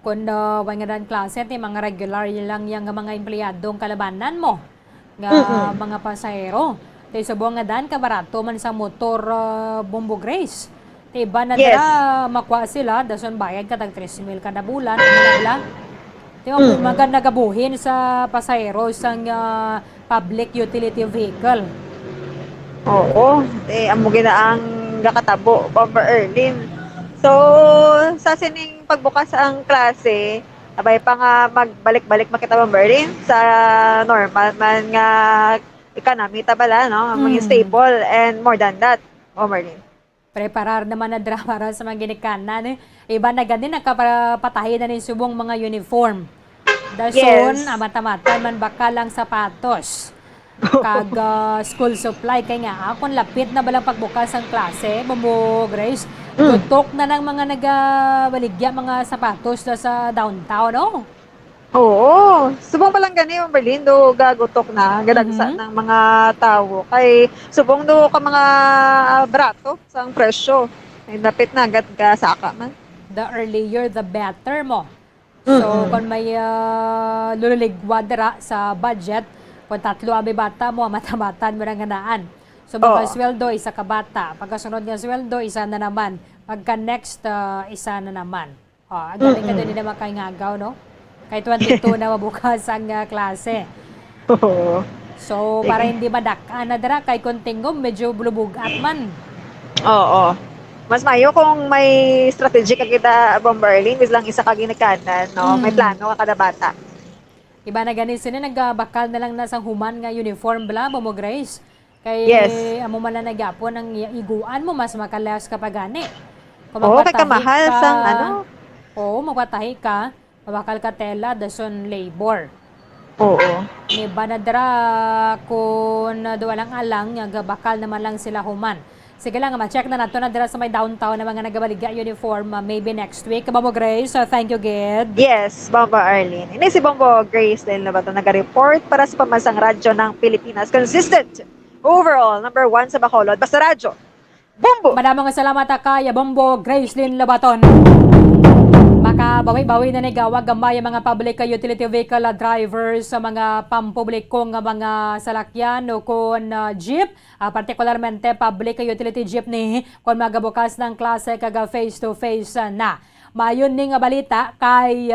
S14: Kung wangadan klase, mga regular lang yung mga empleyadong kalabanan mo, nga mga pasahero. Tayo sa buong nga dan, kabarato man sa motor Bombo Grace. Iba na makuha sila, dason bayad ka tag 3,000 kada bulan, Tiyo, maganda gabuhin sa pasahero sa public utility vehicle.
S2: Oo, amo ginaang nakatabo, Bomber Erlin. So, sa sining pagbukas ang klase, abay pa nga magbalik-balik makita Bomber Erlin sa normal man nga economy tabala, no? Mga stable and more than that, Bomber Erlin.
S14: Preparar naman na para sa mga ginikanan. Iba na ganin, nakapatahin na rin subong mga uniform. Dason, amat-amatan man baka lang sapatos. Kag school supply. Kaya nga, akong lapit na balang pagbukas ang klase, Bombo Grace, tutok na ng mga nagabaligya mga sapatos na sa downtown, no?
S2: Oo. Subong pa lang gani, Berlin, do gagutok na, gadagsa ng mga tao. Kay subong do ka mga brato sa presyo. Ay napit na agad ka saka man.
S14: The earlier, the better mo. So, kung may lululigwad sa budget, kung 3 abi bata mo, matamatan mo ng ganaan. So, pagka sweldo, isa ka bata. Pagkasunod nga sweldo, isa na naman. Pagka next, isa na naman. Galing ka din naman kay ngagaw, no? Kay 22 na mabukas ang klase. So, para hindi madakaan na dara, kay kontingom, medyo bulubugat man.
S2: Oo. Mas mayo kung may strategy ka kita, Bomberlin, bis lang isa ka ginikanan, no? May plano ka kada bata.
S14: Iba na ganin sila, nagbakal na lang nasa human nga uniform bla, Bomo Grace. Kay amo man na nagyapon ang iguan mo, mas makalas ka pa gani.
S2: Oo, kay kamahal sang ano?
S14: Oo, magpatahi ka, mabakal ka tela, dason labor.
S2: Oo.
S14: Iba na dara kung duwalang alang, bakal naman lang sila human. Sige lang, ma-check na nato na dira sa may downtown na mga nagabaligya uniform maybe next week. Bombo Grace, thank you, Gid.
S2: Yes, Bombo Arlene. Ini si Bombo Grace dahil na ba ito nag-report para sa pamansang radyo ng Pilipinas. Consistent, overall, number 1 sa Bacolod. Basta radyo, Bombo!
S14: Maraming salamat kay Bombo Grace Lynn Labaton. Makabawi-bawi na nagawag gamay ang mga public utility vehicle drivers sa mga pampublikong mga salakyan o kung jeep, partikularmente public utility jeepney kung magabukas ng klase kaga face-to-face na. Mayon ning balita kay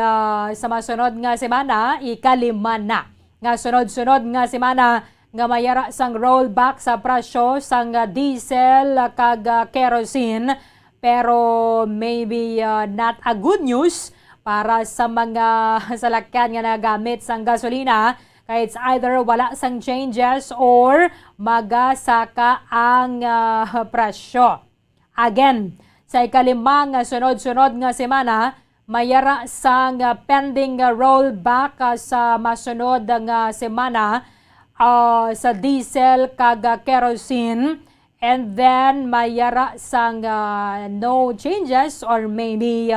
S14: sa masunod nga semana, ikalima na. Nga sunod-sunod nga semana nga mayara sang rollback sa presyo sang diesel kag kerosene. Pero maybe not a good news para sa mga salakyan nga nagamit sang gasolina. Kaya it's either wala sang changes or magasaka ang presyo. Again, sa ikalimang sunod-sunod nga semana, mayara sang pending rollback sa masunod nga semana sa diesel kag kerosene. And then mayara sang no changes or maybe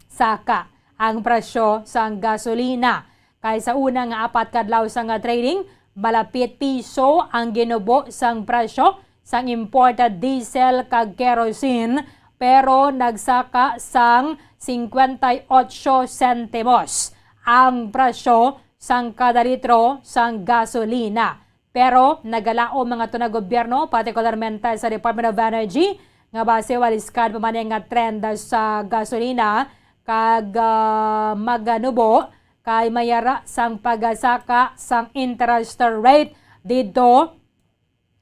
S14: saka ang presyo sang gasolina. Kay sa una nga 4 kadlaw sang trading, malapit piso ang ginubo sang presyo sang imported diesel kag kerosene, pero nagsaka sang 58 centimos ang presyo sang kada litro sang gasolina. Pero nagalao mga to na gobyerno, partikularmente sa Department of Energy, nga base waliskan pa man nga trend sa gasolina kag maganubo kay mayara sang pagasaka sang interest rate dito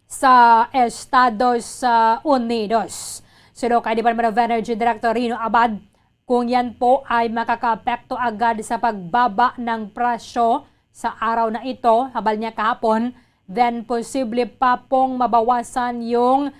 S14: sa Estados Unidos. Sino kay Department of Energy Director Rino Abad, kung yan po ay makaka-apekto agad sa pagbaba ng presyo sa araw na ito, habal niya kahapon, then posible pa pong mabawasan yung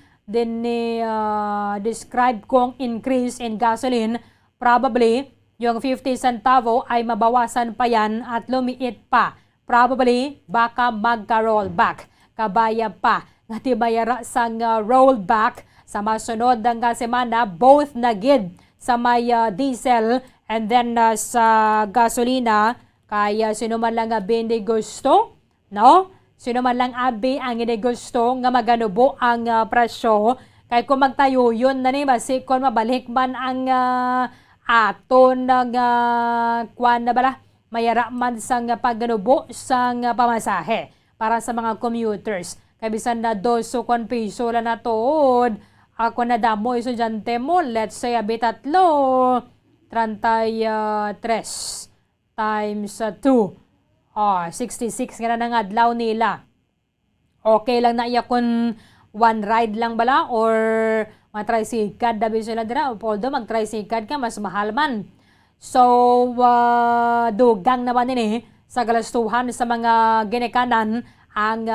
S14: describe kong increase in gasoline. Probably, yung 50 centavo ay mabawasan pa yan at lumiit pa. Probably, baka magka-rollback. Kabaya pa. Natibayara sang rollback sa masunod nga semana, both nagid sa may diesel and then sa gasolina. Kaya sino man lang bindi gusto, no? Sino man lang abi ang hindi gusto nga maganubo ang presyo. Kay kung magtayo yun na ni masikon mabalik man ang aton ng kwan na bala, mayara man sang pagganubo sang pamasahe para sa mga commuters. Kay bisan na 2 piso lang na tood, ako na damo estudyante mo, let's say abi 3, 33 times 2. 66 nga na nga adlaw nila. Okay lang na iya kung one ride lang bala or mag-tricycad dabi sila dira. Although mag-tricycad ka, mas mahal man. So, dugang naman ini sa galastuhan sa mga ginikanan ang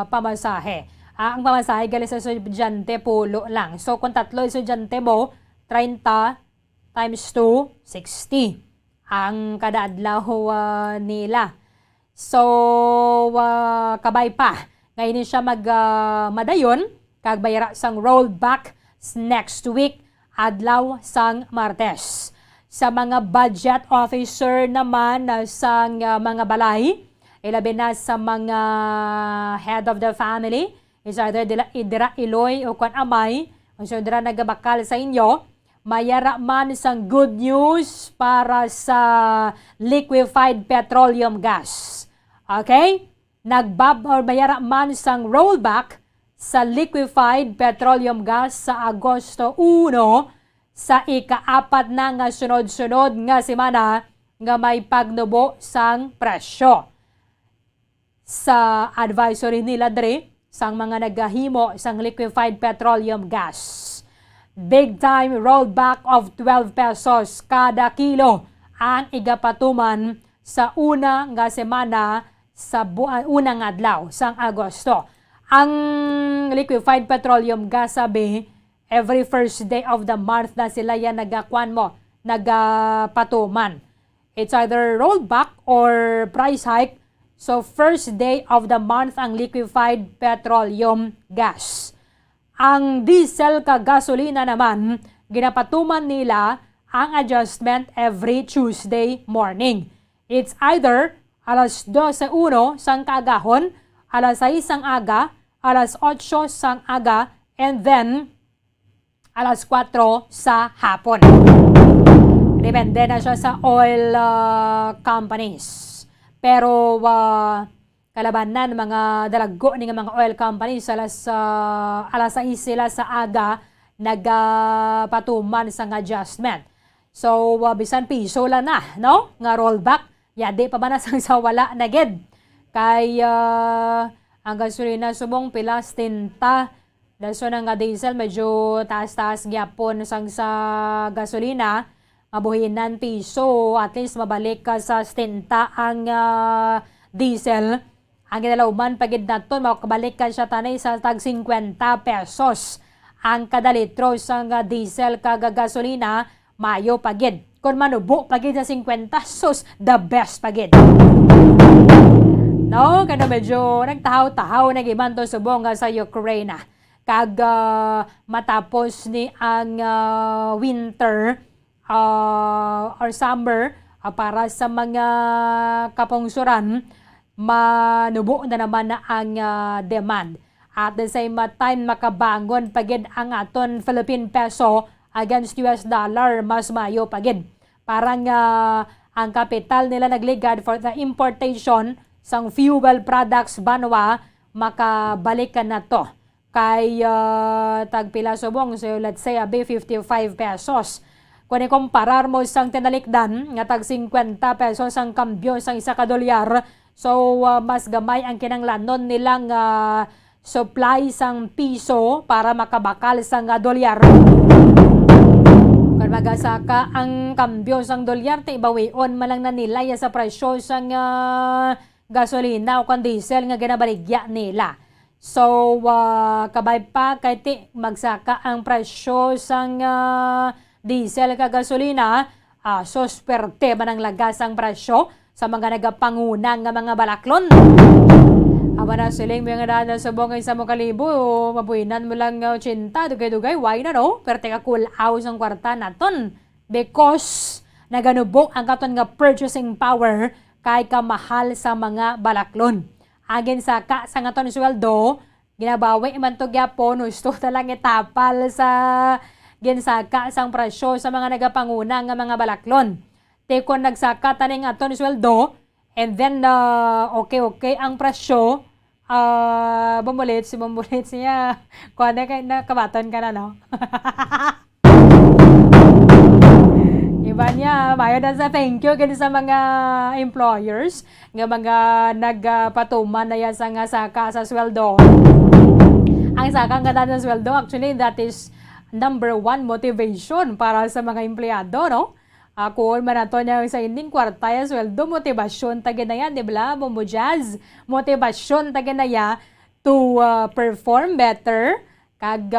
S14: pamasahe. Ang pamasahe galing sa estudyante pulo lang. So, kung 3 estudyante mo, 30 times 2, 60 ang kada adlaw nila. So, kabay pa. Ngayon siya madayon, kag bayara sang rollback next week, adlaw sang Martes. Sa mga budget officer naman sang mga balay, ilabi na sa mga head of the family, is either idira iloy o kung amay, o so dira nagabakal sa inyo, mayara man sang good news para sa liquefied petroleum gas. Okay? Mayara man sang rollback sa liquefied petroleum gas sa Agosto 1 sa ika-4 na nga sunod-sunod nga semana nga may pagnubo sang presyo. Sa advisory nila dre sang mga nagahimo sang liquefied petroleum gas. Big time rollback of 12 pesos kada kilo ang igapatuman sa una nga semana sa unang adlaw sang Agosto. Ang liquefied petroleum gas sabi, every first day of the month na sila yan nagapatuman. It's either rollback or price hike. So first day of the month ang liquefied petroleum gas. Ang diesel ka gasolina naman, ginapatuman nila ang adjustment every Tuesday morning. It's either alas 12:01 sang kaagahon, alas 6 sang aga, alas 8 sang aga, and then alas 4 sa hapon. Depende na siya sa oil companies. Pero kalabanan mga dalago ng mga oil companies alas 6 sila sa aga nagpatuman sang adjustment. So bisan piso lang na, no? Nga rollback. Yadi pa ba na sang sawala na gid? Kay ang gasolina subong pilas tinta. Daso nga diesel medyo taas-taas gyapon sang sa gasolina. Mabuhinan piso, at least mabalik ka sa tinta ang diesel. Ang ginalauman pagid naton makabalik ka siya tanay sa tag 50 pesos. Ang kada litro sang diesel kag gasolina mayo pagid. Kung manubo pagid sa 50 sus, the best pagid. No, kada medyo nagtahaw-tahaw na gimanto subong sa Ukraine. Kag matapos ni ang winter or summer para sa mga kapungsuran, manubo na naman na ang demand. At the same time, makabangon pagid ang aton Philippine peso against US dollar, mas mayo pagid. Parang ang kapital nila nagligad for the importation sang fuel products banwa, makabalikan na to kay tagpila subong, so let's say 55 pesos. Kung ikumparar mo sang tinalikdan nga tag 50 pesos ang kambyo sang isa ka dolyar, so mas gamay ang kinanglanon nilang supply sang piso para makabakal sang dolyar. Kung magasaka ang kambyo sang dolyar, ibawion malang na nila sa presyo sang gasolina o kung diesel nga ginabaligya nila. So, kabay pa kay ti magsaka ang presyo sang diesel ka gasolina, so swerte man ang lagas ang presyo sa mga nagapangunang nga mga balaklon. Aba na siling mga daan sa bongay sa mga kalibo, mabuhinan mo lang 80, dugay-dugay, why na no? Pero teka cool house ang kwarta naton because naganubok ang katon nga purchasing power kay kamahal sa mga balaklon. Agin sa nga ton sweldo, ginabawi man to gyapon, gusto talang itapal sa ginsaka sang presyo sa mga nagapanguna nga mga balaklon. Te kon nagsaka taning aton sweldo, and then okay ang presyo, bumulit siya. Kuha na kay nakabaton ka na, no? Iba niya, bayad na sa thank you ganun sa mga employers nga mga nagpatuman na yan sa nga saka sa sweldo. Ang saka nga ng sweldo, actually that is number 1 motivation para sa mga empleyado, no? Kung manato niya sa inding kwarta ya sweldo, motivasyon taga na yan, di ba? Bombo Jazz, motivasyon taga na ya to perform better, kag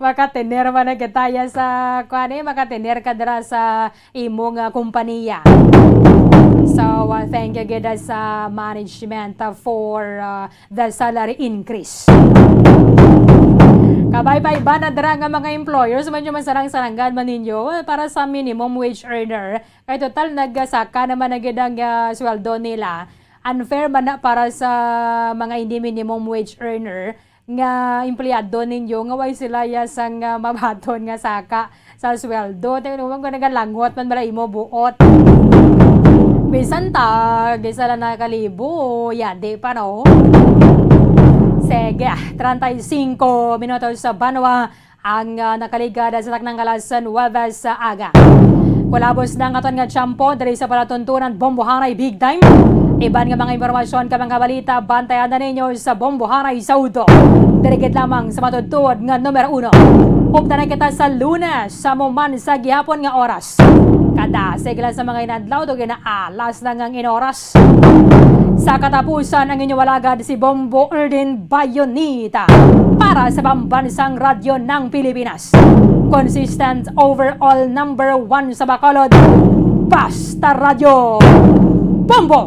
S14: makatener man na kitaya sa makatener ka dira sa imong kumpanya. So thank you gid sa management for the salary increase. Kabay-bay ba na dira nga mga employers man yung masarang-saranggan man ninyo para sa minimum wage earner, kay total nagsaka naman na gid ang sweldo nila. Unfair man na para sa mga hindi minimum wage earner nga empleyado ninyo nga way sila sang mabaton nga saka sa sweldo. Tingnan ko nagalanghot man bala imo buot. Bisan tag isa lang na kalibo, yade pa no. Sige, 35 minutos sa Banwa ang nakaligada sa taknang kalasan Webes sa aga. Kulabos na nga aton nga tiyampo diri sa palatuntunan Bombohanay Big Time. Iban nga mga impormasyon ka mga balita, bantayan na ninyo sa Bombohanay Saudo. Dirigit lamang sa matudtuod nga numero 1. Upta na kita sa Lunes sa muman sa gihapon nga oras. Kada sigla sa mga inadlaw do ginaalas na ngang inoras. Sa katapusan ang inyong walagad si Bombo Erdin Bayonita para sa pambansang radyo ng Pilipinas. Consistent overall number 1 sa Bacolod, Basta Radio Bombo!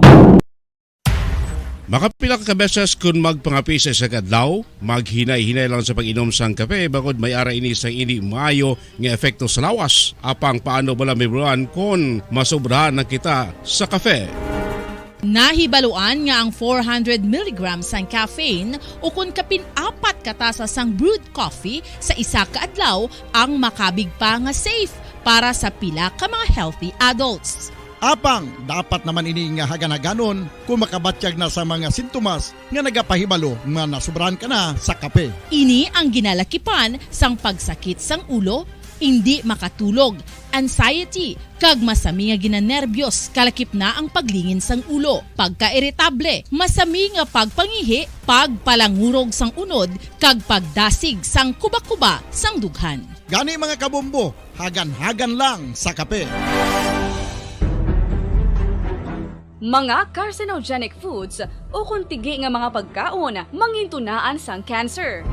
S10: Makapila ka beses kung magpangapi sa isa kadlaw, maghinay-hinay lang sa pag-inom sang kape, bagod may ara ini sang ini maayo nga efekto sa lawas. Apang paano bala mibruan kung masobrahan na kita sa kape.
S18: Nahibaluan nga ang 400 mg sang caffeine o kung kapin-4 katasa sang brewed coffee sa isa ka adlaw ang makabig pa nga safe para sa pila ka mga healthy adults.
S24: Apang, dapat naman ini nga haganaganon kung makabatyag na sa mga sintomas nga nagapahibalo nga nasubrahan ka na sa kape.
S18: Ini ang ginalakipan sang pagsakit sang ulo, hindi makatulog, anxiety, kag masami nga ginanerbiyos, kalakip na ang paglingin sang ulo, pagka-irritable, masami nga pagpangihi, pagpalangurog sang unod, kag pagdasig sang kuba-kuba sang dughan.
S24: Gani mga kabombo, hagan-hagan lang sa kape.
S25: Mga carcinogenic foods o kuntigi nga mga pagkaon mangintunaan sang cancer.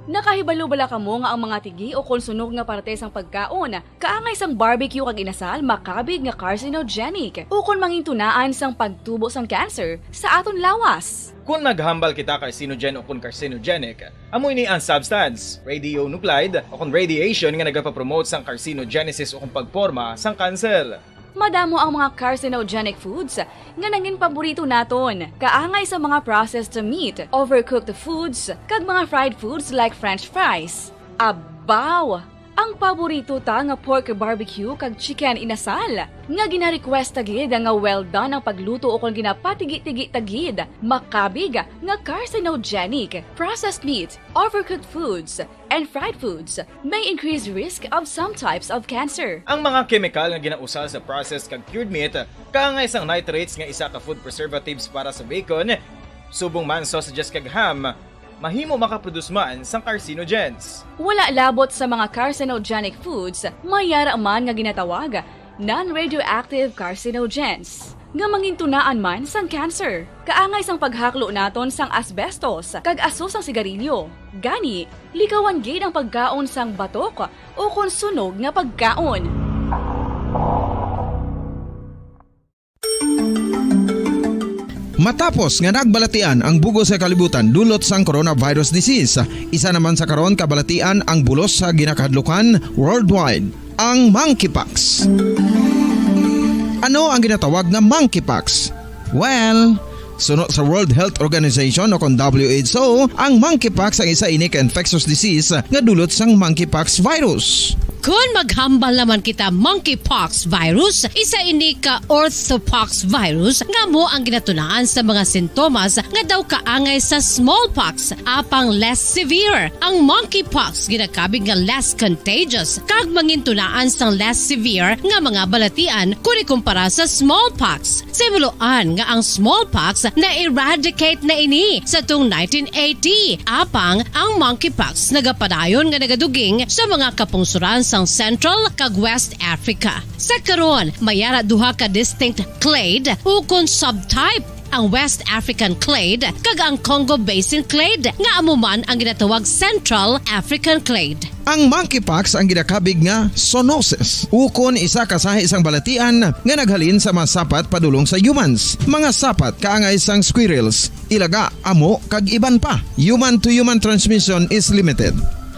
S25: Nakahibalo bala kamo nga ang mga tigi o konsunog nga parte sang pagkaon, kaangay sang barbecue kag inasal makabig nga carcinogenic o kon mangintunaan sang pagtubo sang cancer sa aton lawas.
S22: Kung naghambal kita carcinogen o kung carcinogenic, amoy ni ang substance, radionuclide o kung radiation nga nagapapromote sang carcinogenesis o kung pagporma sang cancer.
S25: Madamo ang mga carcinogenic foods nga nangin paborito naton. Kaangay sa mga processed meat, overcooked foods, kag mga fried foods like french fries. Abaw! Ang paborito ta nga pork barbecue kag chicken inasal. Nga gina-request tagid nga well done ang pagluto o kung ginapatigi-tigi tagid. Makabig nga carcinogenic, processed meat, overcooked foods, and fried foods may increase risk of some types of cancer.
S22: Ang mga chemical nga ginausal sa processed kag cured meat, kaangay sang nitrates nga isa ka food preservatives para sa bacon, subong man sausages kag ham, mahimo makaproduce man sang carcinogens.
S25: Wala labot sa mga carcinogenic foods, mayara man nga ginatawag non-radioactive carcinogens nga mangintunaan man sang cancer. Kaangay sang paghaklo naton sang asbestos kag aso sang sigarilyo. Gani, likawan gid ang pagkaon sang batok o kon sunog nga pagkaon.
S17: Matapos nga nagbalatian ang bugos sa kalibutan dulot sang coronavirus disease, isa naman sa karon kabalatian ang bulos sa ginakahadlukan worldwide, ang monkeypox. Ano ang ginatawag na monkeypox? Well, sunod sa World Health Organization o kung WHO, ang monkeypox ang isa ini ka infectious disease nga dulot sang monkeypox virus.
S19: Kung maghambal naman kita monkeypox virus, isa ini ka orthopox virus nga mo ang ginatunaan sa mga sintomas nga daw kaangay sa smallpox, apang less severe. Ang monkeypox ginakabig nga less contagious kag mangintunaan sang less severe nga mga balatian kung ikumpara sa smallpox. Simuloan nga ang smallpox na eradicate na ini sa tung 1980, apang ang monkeypox nagapadayon nga nagaduging sa mga kapungsuran sa Central kag West Africa. Sa karon, mayara duha ka distinct clade o kon subtype, ang West African clade kag ang Congo Basin clade nga amuman ang ginatawag Central African clade.
S17: Ang monkeypox ang ginakabig nga zoonosis, ukon isa kasahi isang balatian nga naghalin sa mga sapat padulong sa humans. Mga sapat kaangay sang squirrels, ilaga, amo kag iban pa. Human to human transmission is limited.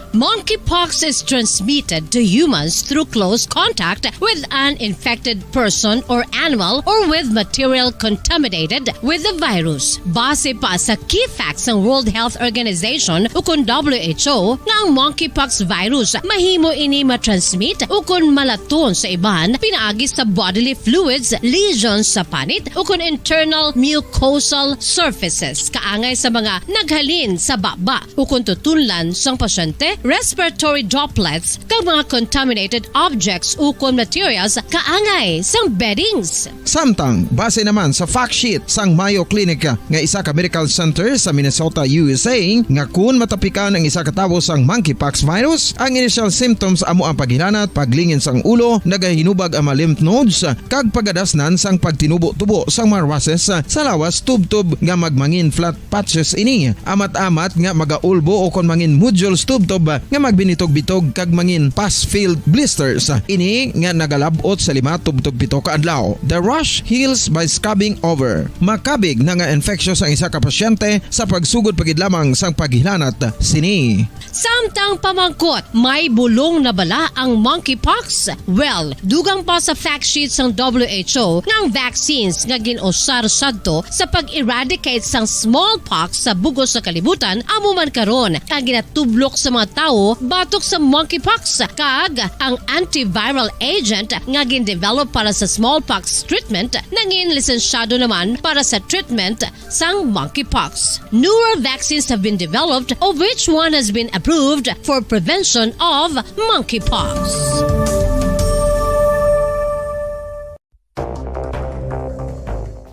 S19: Monkeypox is transmitted to humans through close contact with an infected person or animal or with material contaminated with the virus. Base pa sa key facts ng World Health Organization o kung WHO nga ang monkeypox virus mahimo ini matransmit o kung malaton sa iban pinaagi sa bodily fluids, lesions sa panit o kung internal mucosal surfaces kaangay sa mga naghalin sa baba o kung tutunlan sang pasyente, respiratory droplets kag mga contaminated objects o kon materials kaangay sang beddings.
S17: Samtang, base naman sa fact sheet sang Mayo Clinic nga isa ka medical center sa Minnesota, USA, nga kun matapikan ang isa ka tawo sang monkeypox virus, ang initial symptoms amo ang paghilanat, paglingin sang ulo, nagahinubag ang mga lymph nodes, kag pagadasnan sang pagtinubo-tubo sang mga rashes sa lawas tubtob nga magmangin flat patches ini, amat-amat nga magaulbo o kon mangin nodules tubtob nga magbinitog-bitog kag mangin pus-filled blisters. Ini nga nagalabot sa 5-7 ka adlaw. The rash heals by scabbing over. Makabig na nga infectious ang isa ka pasyente sa pagsugod pagid lamang sang paghilanat sini.
S19: Samtang pamangkot, may bulong na bala ang monkeypox? Well, dugang pa sa fact sheets ng WHO ng vaccines nga ginusar sadto sa pag-eradicate sang smallpox sa bugos sa kalibutan, amo man karon ang ginatublok sa mga tao batok sa monkeypox kag ang antiviral agent nga gin-develop para sa smallpox treatment nangin lisensyado naman para sa treatment sang monkeypox. Newer vaccines have been developed, of which one has been approved for prevention of monkeypox.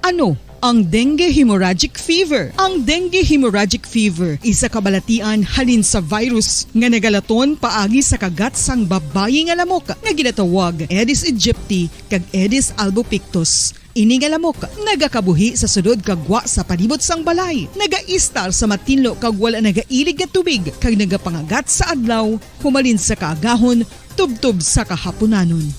S20: Ano ang dengue hemorrhagic fever? Ang dengue hemorrhagic fever isa kabalatian halin sa virus nga nagalaton paagi sa kagat sang babayi nga lamok nga ginatawag Aedes aegypti kag Aedes albopictus. Ini nga lamok nagakabuhi sa sudod kagwa sa palibot sang balay. Nagaistar sa matinlo kag wala nagailig nga tubig kag nagapangagat sa adlaw, humalin sa kaagahon, tubtob sa kahaponanon.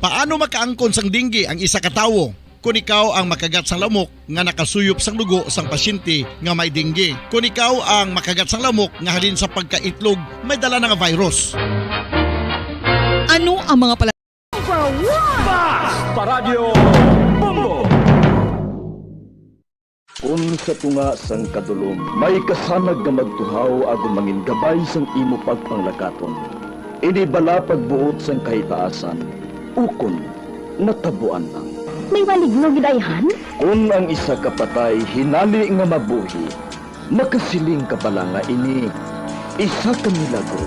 S24: Paano makaangkon sang dinggi ang isa ka tawo? Kung ikaw ang makagat sang lamok nga nakasuyop sang dugo sang pasyente nga may dinggi. Kung ikaw ang makagat sang lamok nga halin sa pagkaitlog may dala nga virus.
S20: Ano ang mga pala
S7: Paradyo Bombo!
S8: Kung sa tunga sang kadulom, may kasanag nga magtuhaw agon mangin gabay sang imo pagpanglakaton. Ini bala pagbuot sang kahitaasan, ukon natabuan lang.
S11: May maligno gidayhan?
S8: Kung ang isa ka patay hinali nga mabuhi, makasiling ka bala nga ini isa ka milagro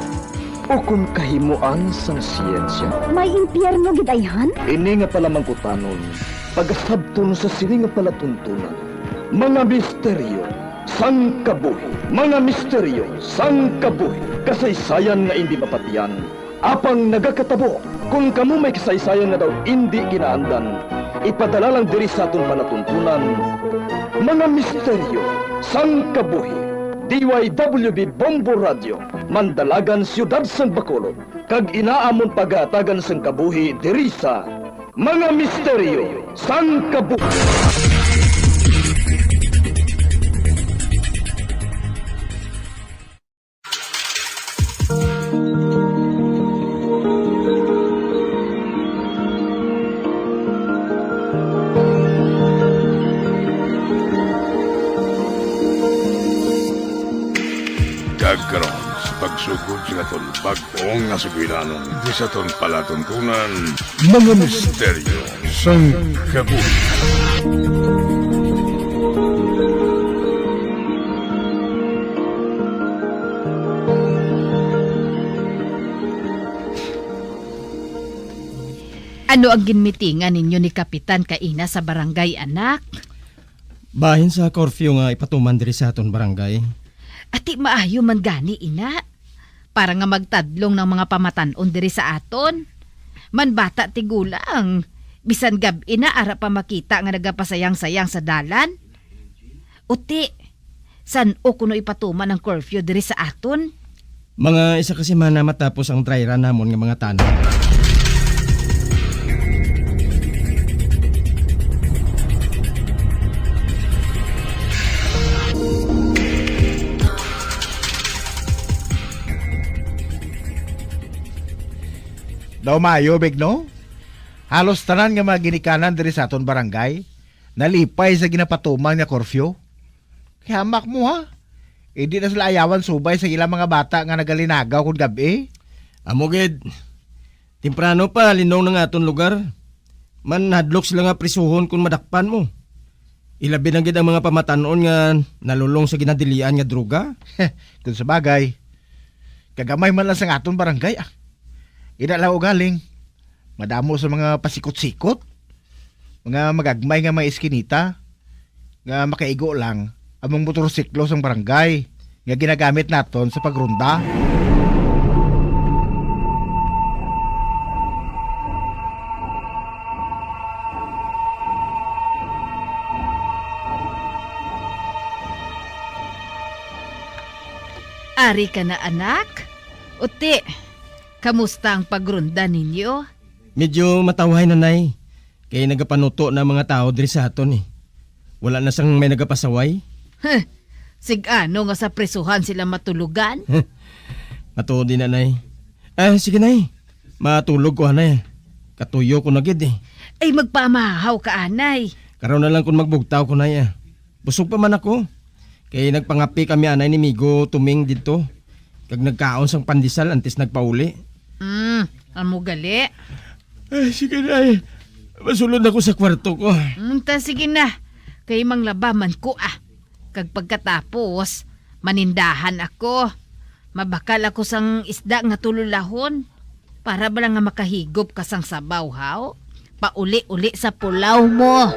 S8: o kung kahimuan sang siyensya.
S11: May impyerno gidayhan?
S8: Ini nga pala mangkutanon, pagasabton sa sili nga palatuntunan. Mga misteryo sang kabuhi, mga misteryo sang kabuhi, kasaysayan nga hindi mapatiyan, apang nagakatabo. Kung kamo may kasaysayan nga daw hindi ginaandan, ipadala lang diri sa aton palatuntunan. Mga misteryo sang kabuhi, DYWB Bombo Radio, Mandalagan, Siyudad San Bacolod, kag inaamon pagatagan sang kabuhi diri sa Mga Misteryo sang Kabuhi.
S12: Karon sa pagsugod sa aton bag-ong nga sugilanon di sa aton palatuntunan, mga misteryo sang kabuhi.
S18: Ano ang ginmitingan ninyo ni Kapitan Kaina sa barangay, anak?
S23: Bahin sa curfew nga ipatuman diri sa aton barangay.
S18: Ati maayo man gani, ina. Para nga magtadlong ng mga pamatanon diri sa aton. Man bata tigulang. Bisan gabi na ara pa makita nga nagapasayang-sayang sa dalan. Uti, san o kuno ipatuman ang curfew diri sa aton?
S23: Mga isa kasi mana matapos ang dry run namon nga mga tanom.
S26: Daw maayo, Bigno? Halos tanan nga mga ginikanan diri sa aton barangay, nalipay sa ginapatuman nga curfew. Kaya hamak mo ha. Di na sila ayawan subay sa ilang mga bata nga nagalinagaw kung gabi.
S23: Amoged, temprano pa linong ng aton lugar. Man hadlok sila nga prisuhon kung madakpan mo. Ilabi na gid ang mga pamatanon nga nalulong sa ginadilian nga droga.
S26: Kung sa bagay, kagamay man lang sa aton barangay ah. Inalaw galing. Madamo sa mga pasikot-sikot. Mga magagmay nga mga iskinita. Nga makaigo lang among motorsiklo sa barangay nga ginagamit naton sa pagrunda.
S18: Ari ka na, anak? Uti, kamusta ang pagrunda ninyo?
S23: Medyo matawahay na, nay. Kaya nagapanuto na mga tao diri sa aton eh. Wala na sang may nagapasaway.
S18: Sigano nga sa presuhan sila matulugan?
S23: Matuod din na, nay. Sige, nay. Matulog ko, anay. Katuyo ko na gid eh.
S18: Ay magpamahaw ka, anay.
S23: Karon na lang kung magbugtaw ko, nay. Busog pa man ako. Kaya nagpangapi kami, anay, ni Migo tuming dito. Kag nagkaon sang pandesal antes nagpauli.
S18: Amo gali.
S23: Sige, nay. Masulod ako sa kwarto ko.
S18: Sige na. Kay manglabaman ko Kag pagkatapos, manindahan ako. Mabakal ako sang isda nga tululahon. Para ba lang nga makahigop ka sang sabaw, haw? Pauli-uli sa pulaw mo.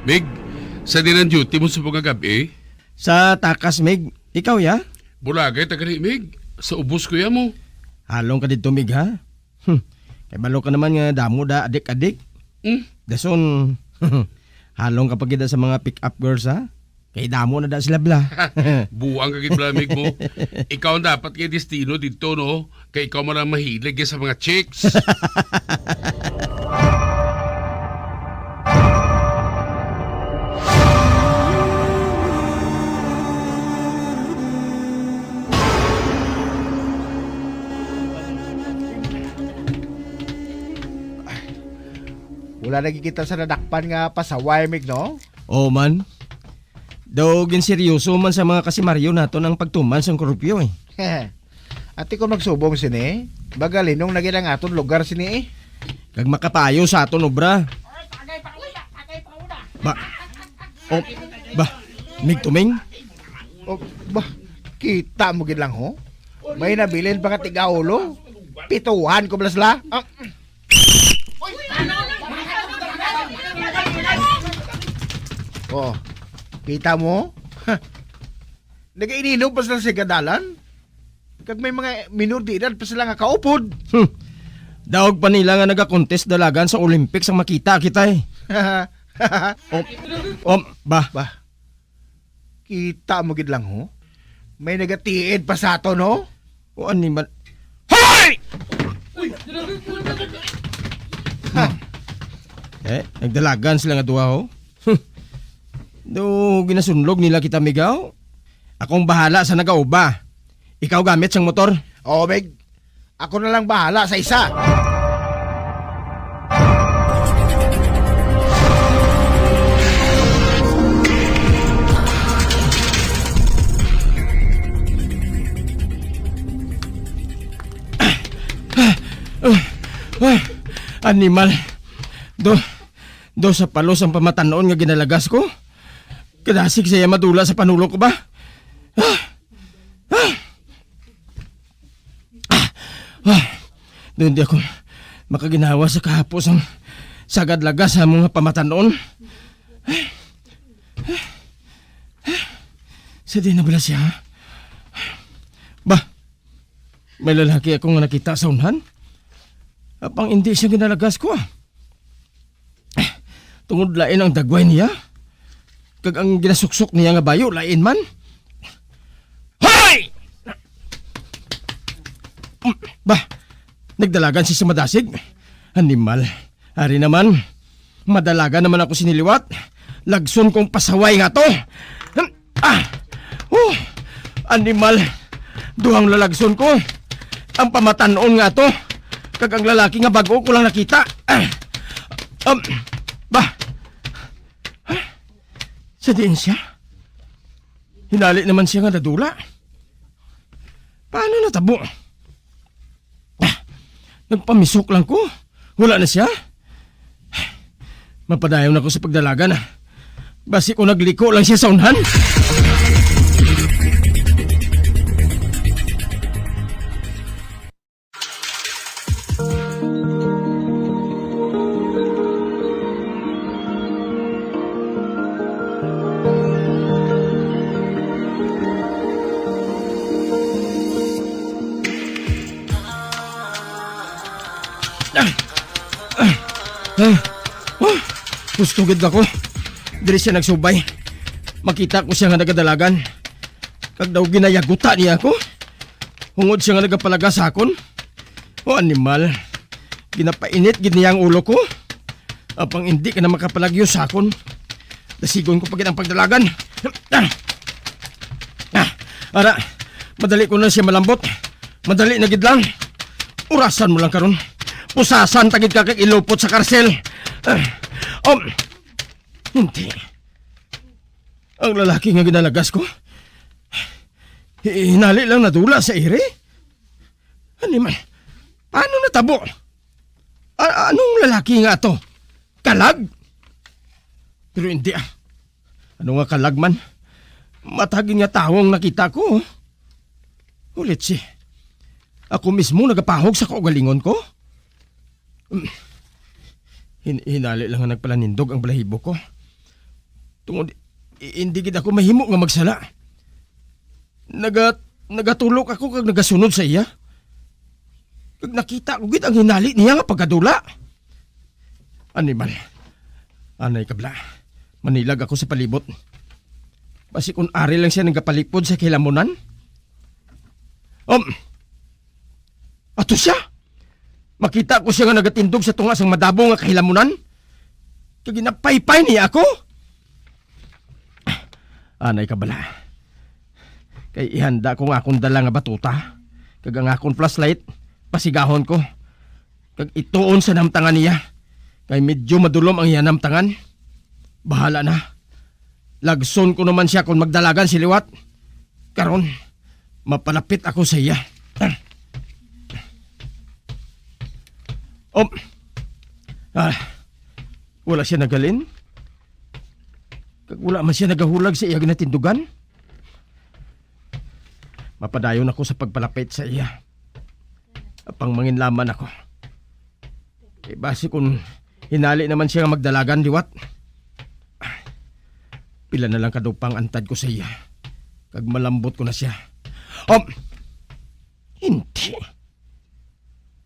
S12: Big, Sa dinan duty mo sa mga gabi?
S23: Sa takas, Mig. Ikaw, ya?
S12: Bulagay, tagali, Mig. Sa ubos ko mo.
S23: Halong ka dito, Mig, ha? Kay balo ka naman nga damo da adik-adik. Dason, halong ka pagkita sa mga pick-up girls, ha? Kay damo na da sila bla.
S12: Buwang kagit blamig mo. Ikaw ang dapat kay destino dito, no? Kay ikaw man ang mahilig sa mga chicks.
S26: Wala nagkikita sa nadakpan nga pasaway, Mig, no?
S23: Oo man. Daw seryoso man sa mga kasimaryo nato ng pagtuman sa korupyo eh.
S26: Ati ko magsubong sini, bagalin nung naging ang aton lugar sini eh.
S23: Kag makapayo sa aton obra. Mig tuming?
S26: Kita mo gid lang ho. May nabilin pa ka tigaulo. Pituhan ko blasla. Oh, kita mo? Nag-iininom pa sila sa gadalan? Kag may mga minor de edad pa sila nga kaupod.
S23: Daog pa nila nga nagakontest dalagan sa Olympics ang makita kita eh.
S26: Kita mo gid lang ho. May nagatiid pa sa ato, no?
S23: O ani man.
S26: Hoy!
S23: Nagdalagan sila nga duha ho. Do ginasunlog nila kita, Migaw. Akong bahala sa nagauba. Ikaw gamit sang motor?
S26: Oo, Meg. Ako na lang bahala sa isa.
S23: Animal. Do sa palos ang pamatanon nga ginalagas ko. Kadasig siya madula sa panulo ko ba? Doon di ako makaginawa sa kahapos ang sagad lagas sa mga pamatanon. Sa di na bala siya? May lalaki akong nakita sa unhan? Apang hindi siya ginalagas ko. Tungod lain ang dagway niya. Kag ang ginasuksok niya nga bayo, lain man. Hoy! Nagdalagan si sa madasig. Animal. Hari naman. Madalagan naman ako siniliwat. Lagson kong pasaway nga to. Animal. Duhang lalagson ko. Ang pamatanon nga to. Kag ang lalaki nga bago ko lang nakita. Sa diin siya? Hinali naman siya nga nadula. Paano natabo? Nagpamisok lang ko. Wala na siya. Mapadayon ako sa pagdalagan. Basi ko nagliko lang siya sa unhan. Gustugid ako. Dili siya nagsubay. Makita ko siya nga nagadalagan. Kag daw ginayaguta niya ako. Hungod siya nga nagapalaga sa akon. O animal. Ginapainit gid niya ang ulo ko. Apang hindi ka na makapalagyo sa akon. Dasigon ko pagit ang pagdalagan. Ara, madali ko na siya malambot. Madali na gid lang. Urasan mo lang karon. Pusasan tagid ka kag ilupot sa karsel. Hindi. Ang lalaki nga ginalagas ko, hinali lang nadula sa ere. Animal, paano natabo? Anong lalaki nga to? Kalag? Pero hindi Ano nga kalag man? Matagin nga tawong nakita ko. Ulit si. Ako mismo nagapahog sa kaugalingon ko. Hinali lang nga nagpalanindog ang balahibo ko. Tungod hindi gid ako mahimo nga magsala. Nagatulok ako kag nagasunod sa iya. Kag nakita ko gid ang hinali niya nga pagkadula. Animal. Anay kabla. Manilag ako sa palibot. Basi kung ari lang siya nagapalipod sa kilamunan. Ato siya. Makita ko siya nga nagatindog sa tunga sang madabo nga kahilamunan. Kag ginapaypay niya ako. Anay kabala. Kay ihanda ko nga akong dala nga batuta. Kag ang akong flashlight, pasigahon ko. Kag ituon sa namtangan niya. Kay medyo madulom ang iya namtangan. Bahala na. Lagson ko naman siya kung magdalagan si liwat. Karon, mapalapit ako sa iya. Wala siya nagalin. Kag wala man siya nagahulag sa iya ginatindugan. Mapadayon ako sa pagpalapit sa iya. Apang manginlaman ako. E basi kung hinali naman siya nga magdalagan liwat. Pila na lang kadupang antad ko sa iya. Kag malambot ko na siya. Hindi.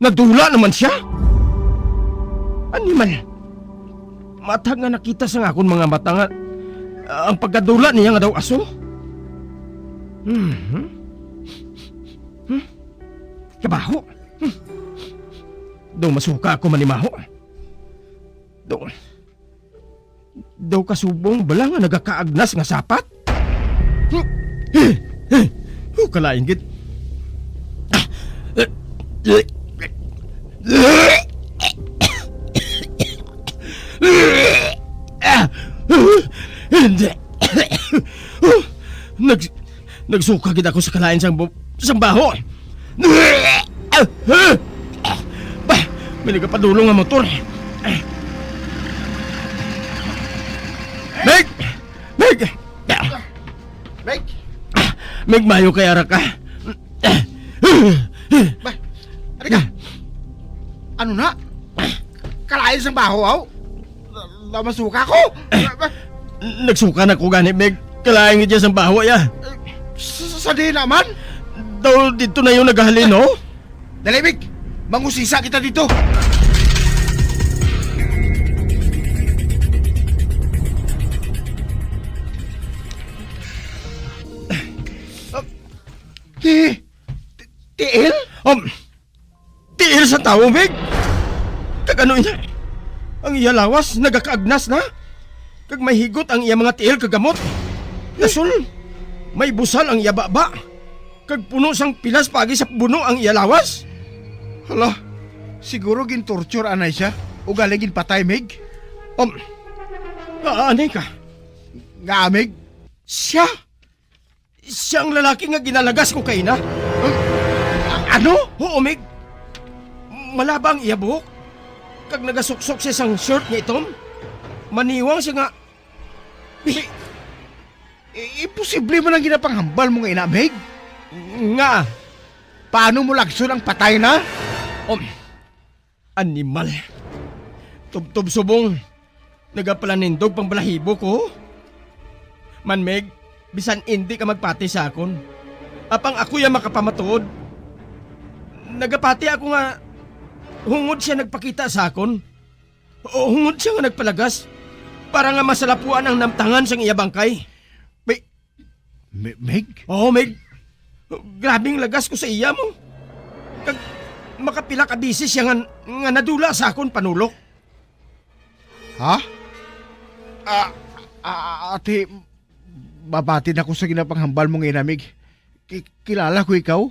S23: Nagdula naman siya. Animal. Matag nga nakita sa akong mga mata nga ang pagkadula niya nga daw aso. Kabaho. Daw masuka ako manimaho. Daw kasubong bala nga nagakaagnas nga sapat. Kalain gid. Hindi. Nagsuka gid ako sa kalain sang baho. May nagapadulong nga motor. Meg! Meg, mayo kay ara ka.
S26: Ano ka? Ano na? Kalain sang baho, aw? Masuka ko?
S23: Nagsuka na ko gani, Meg. Kalain gid sang baho, ya.
S26: Sa di naman?
S23: Daw dito na yung naghalin, no?
S26: Dali, Meg! Mangusisa kita dito! Tiil?
S23: Tiil sa tao, Meg? Kag ano ina? Ang iya lawas, nagakaagnas na? Kag may higot ang iya mga tiil kagamot? Nasol, may busal ang iya baba? Kag puno sang pilas pagi sa buno ang iya lawas?
S26: Hala, siguro gintorture anay siya o galing ginpatay, Meg?
S23: Anay ka?
S26: Nga, Meg?
S23: Siya? Siyang lalaki nga ginalagas ko kay na?
S26: Ano?
S23: Oo, Meg. Malabang iya buhok. Kag nagasuksok siya sang shirt niya itom. Maniwang siya nga.
S26: Imposible mo nang ginapanghambal mo nga ina, Meg?
S23: Nga.
S26: Paano mo lagson ang patay na?
S23: Animal. Tubtob subong. Nagapalanindog pang balahibo ko. Man, Meg, bisan hindi ka magpati sa akon. Apang ako yung makapamatuod. Nagapati ako nga hungod siya nagpakita sa akon. O hungod siya nga nagpalagas para nga masalapuan ang namtangan sang iya bangkay.
S26: Meg?
S23: Oo, Meg. Grabing lagas ko sa iya mo. Kag makapila ka bisis siya nga nadula sa akon panulok.
S26: Ha? Ate, babatin ako sa ginapanghambal mong inamig. Kilala ko ikaw?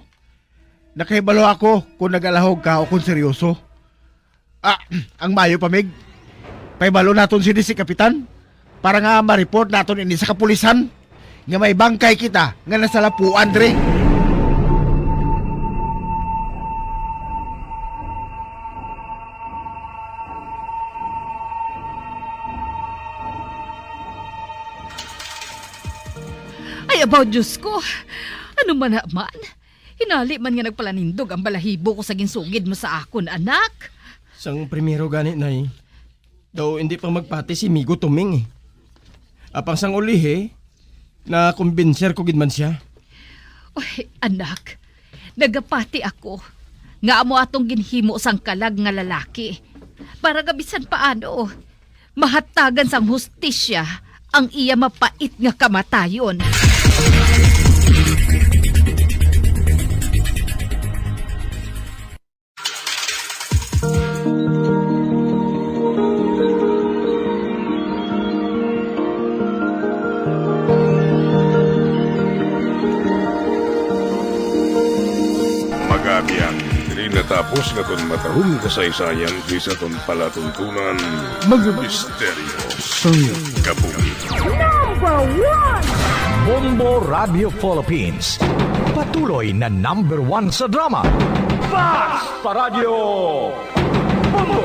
S26: Nakaibalo ako kung nagalahog ka o kung seryoso. Ang mayo pa, Meg. Paibalo naton si Kapitan para nga ma-report naton ini sa kapulisan nga may bangkay kita nga nasalapuan, Dre.
S3: Ay, about Diyos ko. Ano man naman? Hinali man nga nagpalanindog ang balahibo ko sa ginsugid mo sa akon, anak.
S23: Sang primero gani, Nay. Daw hindi pa magpati si Migo Tuming eh. Apang sang ulihe, na kumbinser ko gid man siya.
S3: Uy, anak, nagapati ako. Nga amo atong ginhimo sang kalag nga lalaki. Para gabisan paano, mahatagan sang hustisya ang iya mapait nga kamatayon.
S12: Magabiang, diri natapos nga ton matahong kasaysayan di sa ton palatuntunan, mga misteryo sa kabuhi.
S11: Number 1!
S7: Bombo Radio Philippines. Patuloy na number 1 sa drama. Pax Paradyo Bombo!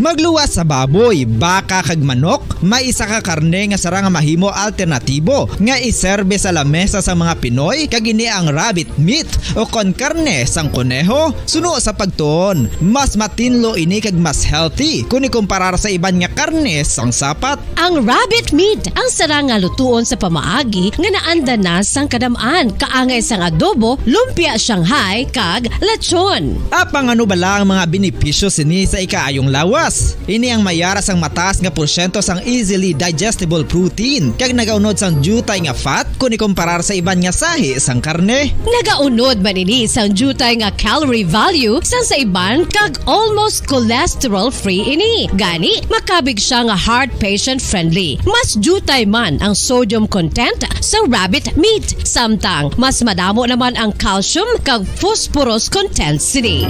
S21: Magluwas sa baboy, baka kag manok, may isa ka karne nga sara nga mahimo alternatibo nga iserbe sa lamesa sa mga Pinoy kag ini ang rabbit meat o kon karne sang kuneho. Suno sa pagtuon, mas matinlo ini kag mas healthy kung ikumparar sa iban nga karne sang sapat.
S19: Ang rabbit meat ang sara nga lutuon sa pamaagi nga naanda na sang kadamaan, kaangay sang adobo, lumpia Shanghai kag lechon.
S21: Apang ano bala ang mga benepisyo sini sa ikaayong lawas? Ini ang mayara sang mataas nga porsyento sang easily digestible protein kag nagaunod sang jutay nga fat kung ikumparar sa iban nga sahi sang karne.
S19: Nagaunod man ini sang jutay nga calorie value sang sa iban kag almost cholesterol free ini. Gani makabig siya nga heart patient friendly. Mas jutay man ang sodium content sa rabbit meat, samtang mas madamo naman ang calcium kag phosphorus content sini.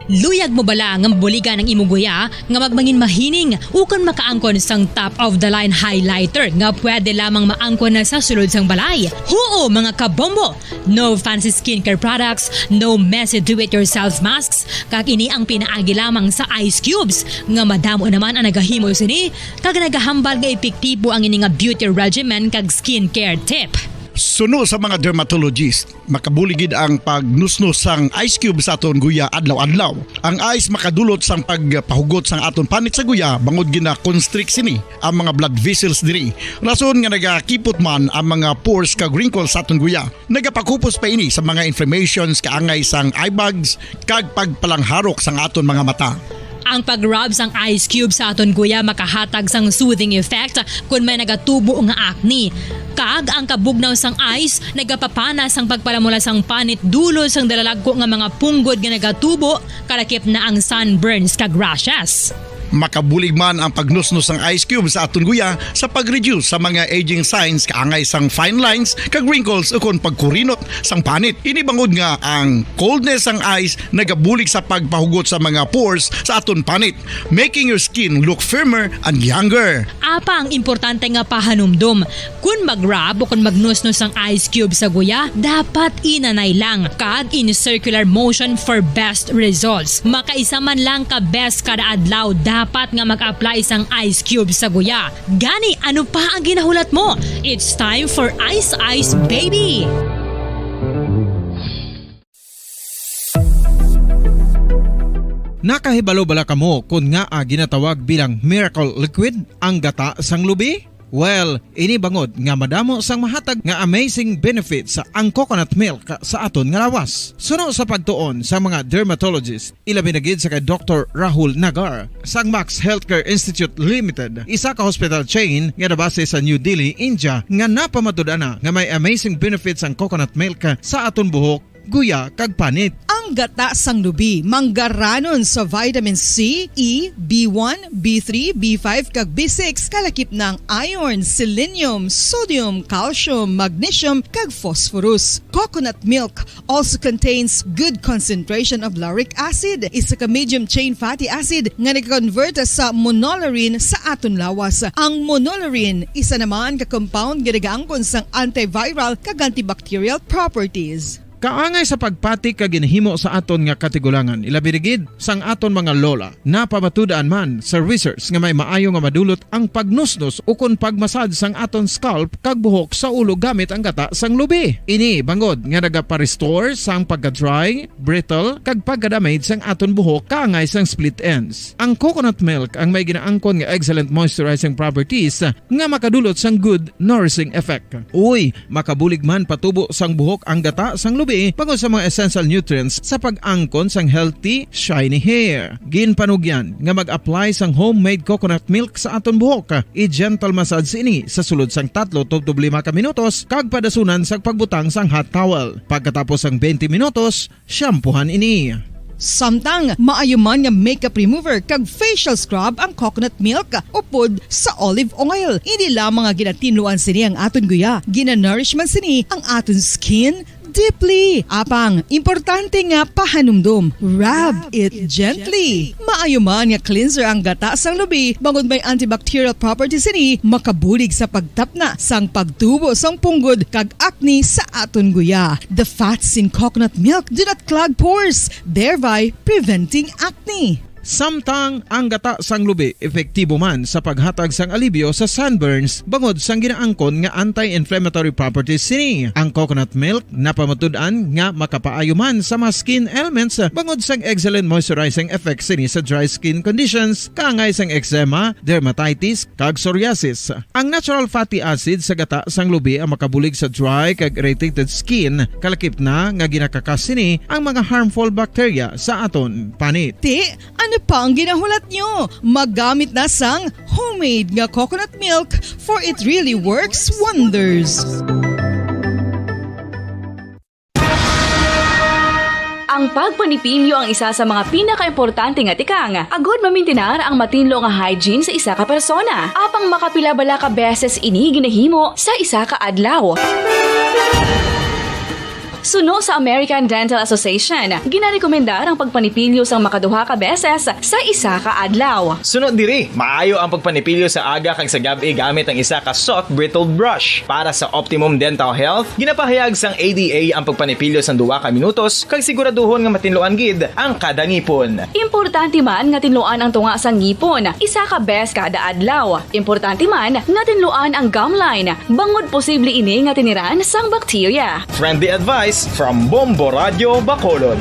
S4: Luyag mo bala nga mabuligan ng imong guya nga magmangin mahining ukon makaangkon sang top of the line highlighter nga pwede lamang maangkon na sa sulod sang balay. Huo mga kabombo! No fancy skincare products, no messy do-it-yourself masks, kag ini ang pinaagi lamang sa ice cubes nga madamo naman ang nagahimo sini kag nagahambal nga epektibo ang ini nga beauty regimen kag skincare tip.
S24: Suno sa mga dermatologist, makabuligid ang pagnusnos sang ice cube sa aton guya adlaw-adlaw. Ang ice makadulot sang pagpahugot sang aton panit sa guya bangod gina constrict sini ang mga blood vessels diri. Rason nga nagakipot man ang mga pores kag wrinkles sa aton guya. Nagapakupos pa ini sa mga inflammations kaangay sang eye bags kag pagpalangharok sang aton mga mata.
S4: Ang pag-rub sang ice cube sa aton guya makahatag sang soothing effect kung may nagatubo nga acne. Kag ang kabugnaw sang ice nagapapana sang pagpalamula sang panit dulo sang dalalagko nga mga punggod nga nagatubo kalakip na ang sunburns kag rashes.
S24: Makabulig man ang pagnusnos ng ice cube sa aton guya sa pag-reduce sa mga aging signs kaangay sang fine lines kag wrinkles ukon pagkurinot sang panit. Ini bangod nga ang coldness sang ice nagabulig sa pagpahugot sa mga pores sa aton panit, making your skin look firmer and younger.
S4: Apa ang importante nga pahanumdum, kung mag-rub o kung magnusnos ang ice cube sa guya, dapat inanay lang kag in circular motion for best results. Makaisa man lang ka best kada adlaw dapat nga mag-apply sang ice cube sa guya. Gani, ano pa ang ginahulat mo? It's time for Ice Ice Baby!
S17: Nakahibalo bala kamo kung nga ginatawag bilang miracle liquid ang gata sang lubi? Well, ini bangod nga madamo sang mahatag nga amazing benefits sa ang coconut milk sa aton nga lawas. Suno sa pagtuon sa mga dermatologist, ilabi na gid sa kay Dr. Rahul Nagar sang Max Healthcare Institute Limited, isa ka hospital chain nga nabase sa New Delhi, India, nga napamatud-ana nga may amazing benefits ang coconut milk sa aton buhok, guya kag panit.
S20: Ang gata sang lubi manggaranon sa vitamin C, E, B1, B3, B5 kag B6 kalakip ng iron, selenium, sodium, calcium, magnesium kag phosphorus. Coconut milk also contains good concentration of lauric acid, isa ka medium chain fatty acid nga nag-convert sa monolaurin sa aton lawas. Ang monolaurin isa naman ka compound nga nagaangkon sang antiviral kag antibacterial properties.
S17: kaangay sa pagpati ka ginhimo sa aton nga katigulangan. Ilabirigid sang aton mga lola. Napamatudan man sa research nga may maayo nga madulot ang pagnusnos ukon pagmasad sang aton scalp kag buhok sa ulo gamit ang gata sang lubi. Ini bangod nga nagapa-restore sang pagka-dry, brittle kag pagka-damage sang aton buhok kaangay sang split ends. Ang coconut milk ang may ginaangkon nga excellent moisturizing properties nga makadulot sang good nourishing effect. Uy, makabulig man patubo sang buhok ang gata sang lubi bangod sa mga essential nutrients sa pag-angkon sang healthy, shiny hair. Ginpanugyan nga mag-apply sang homemade coconut milk sa aton buhok. I-gentle massage ini sa sulod sang 3 to 5 ka minutos kag padasunan sang pagbutang sang hot towel. Pagkatapos sang 20 minutos, shampoohan ini.
S20: Samtang maayo man nga makeup remover kag facial scrub ang coconut milk upod sa olive oil. Hindi lamang nga ginatinluan sini ang aton guya, gina-nourish man sini ang aton skin deeply. Apang, importante nga pahanumdum. Rub it gently. Maayo man nga cleanser ang gata sang lubi bangod may antibacterial properties ini makabulig sa pagtapna sang pagtubo sang punggod kag acne sa aton guya. The fats in coconut milk do not clog pores, thereby preventing acne.
S17: Samtang ang gata sang lubi epektibo man sa paghatag sang alibyo sa sunburns bangod sang ginaangkon nga anti-inflammatory properties sini. Ang coconut milk napamatud-an nga makapaayo man sa mga skin ailments bangod sang excellent moisturizing effect sini sa dry skin conditions kaangay sang eczema, dermatitis kag psoriasis. Ang natural fatty acid sa gata sang lubi ang makabulig sa dry kag irritated skin kalakip na nga ginakakas sini ang mga harmful bacteria sa aton panit.
S20: Ano pa ang ginahulat nyo? Magamit na sang homemade nga coconut milk for it really works wonders.
S25: Ang pagpanipilyo ang isa sa mga pinaka-importante nga tikang. Agod mamintinar ang matinlo nga hygiene sa isa ka persona. Apang makapilabala ka beses ini ginahimo sa isa ka adlaw. Suno sa American Dental Association, ginarekomendar ang pagpanipilyo sang makaduha ka beses sa isa ka adlaw.
S22: Sunod diri, maayo ang pagpanipilyo sa aga kag sa gabi gamit ang isa ka soft brittle brush. Para sa optimum dental health, ginapahayag sang ADA ang pagpanipilyo sang 2 ka minutos kag siguraduhon nga matinloan gid ang kada ngipon.
S25: Importante man nga tinluan ang tunga sang ngipon, isa ka bes kada adlaw. Importante man nga tinluan ang gum line, bangod posible ini nga tiniran sang bakterya.
S22: Friendly advice from Bombo Radio Bacolod.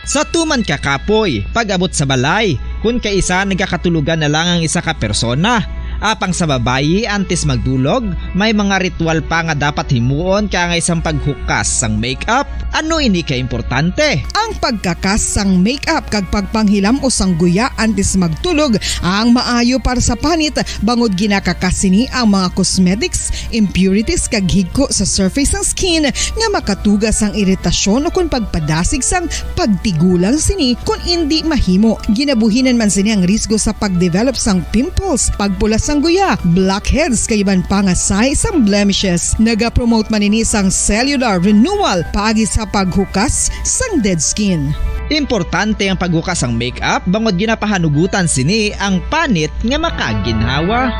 S21: Sa tuman ka kapoy, pag-abot sa balay, kung kaisa nagkakatulugan na lang ang isa ka persona. Apang sa babayi antes magdulog, may mga ritual pa nga dapat himuon kaya isang paghukas sang makeup. Ano ini ka importante?
S20: Ang pagkakas sang makeup kag pagpanghilam o sang guya antes magtulog ang maayo para sa panit bangod ginakakas sini ang mga cosmetics, impurities kag higko sa surface ng skin nga makatugas sang iritasyon o kung pagpadasig sang pagtigulang sini kung hindi mahimo. Ginabuhinan man sini ang risgo sa pagdevelop sang pimples, pagpulas sang guya, blackheads kay iban pa nga say sang blemishes. Naga-promote man ini sang cellular renewal paagi sa paghukas sang dead skin.
S21: Importante ang paghukas ang makeup bangod ginapahanugutan sini ang panit nga makaginhawa.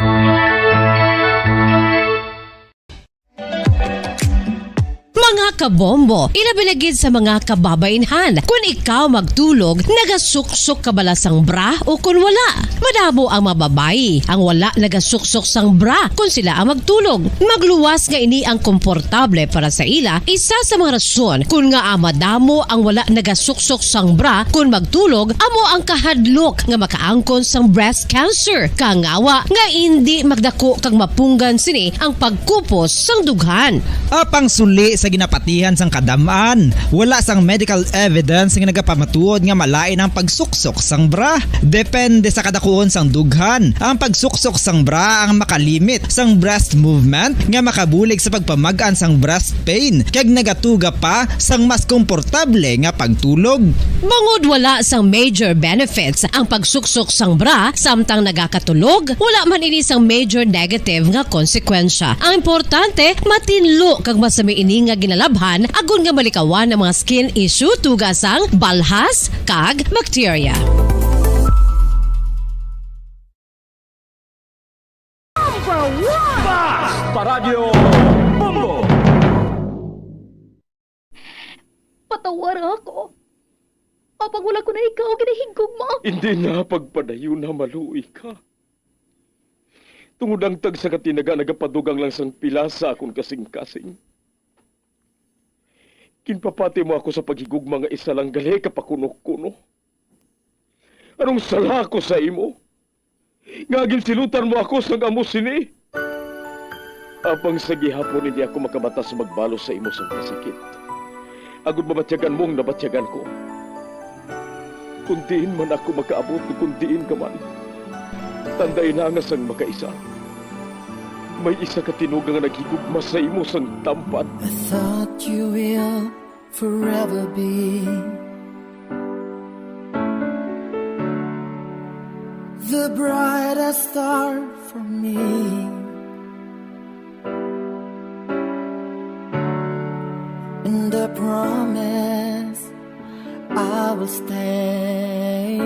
S19: Mga kabombo, ilabilagid sa mga kababainhan. Kung ikaw magtulog, nagasuksok ka bala sang bra o kung wala. Madamo ang mababayi, ang wala nagasuksok sang bra kung sila ang magtulog. Magluwas nga ini ang komportable para sa ila. Isa sa mga rason kung nga madamo ang wala nagasuksok sang bra kung magtulog, amo ang kahadlok nga makaangkon sang breast cancer. Kangawa nga hindi magdako kag mapunggan sini ang pagkupos sang dughan.
S21: Apang suli sa ginapatihan sang kadamaan, wala sang medical evidence nga nagapamatuod nga malain ang pagsuksok sang bra. Depende sa kadakuon sang dughan. Ang pagsuksok sang bra ang makalimit sang breast movement nga makabulig sa pagpamagaan sang breast pain kag nagatuga pa sang mas komportable nga pagtulog.
S19: Bangod wala sang major benefits ang pagsuksok sang bra samtang nagakatulog, wala man ini sang major negative nga konsekwensya. Ang importante, matinlo kag masami ini nga ginalabhan agon nga malikawan ang mga skin issue tugasang balhas kag bacteria.
S11: Number 1!
S7: Paradyo Bombo!
S3: Patawar ako. Apag wala ko na ikaw, ginahigog mo.
S8: Hindi na pagpadayo na maluoy ka. Tungod ang tag sa katinaga nagapadugang lang sang pila sa akong kasing-kasing. Kinpapati mo ako sa paghigugma nga isa lang gali kapakuno-kuno. Anong sala ko sa imo? Ngagin silutan mo ako sa amos sini. Apang sa gihapon hindi ako makabatas magbalo sa imo sang kasakit. Agud mabatyagan mong nabatyagan ko. Kundiin man ako makaabot, kundiin ka man. Tanday na nga sang makaisa. May isa ka tinugang nga naghigugma sa imo sang tampat.
S5: I thought you will forever be the brightest star for me. And I promise I will stay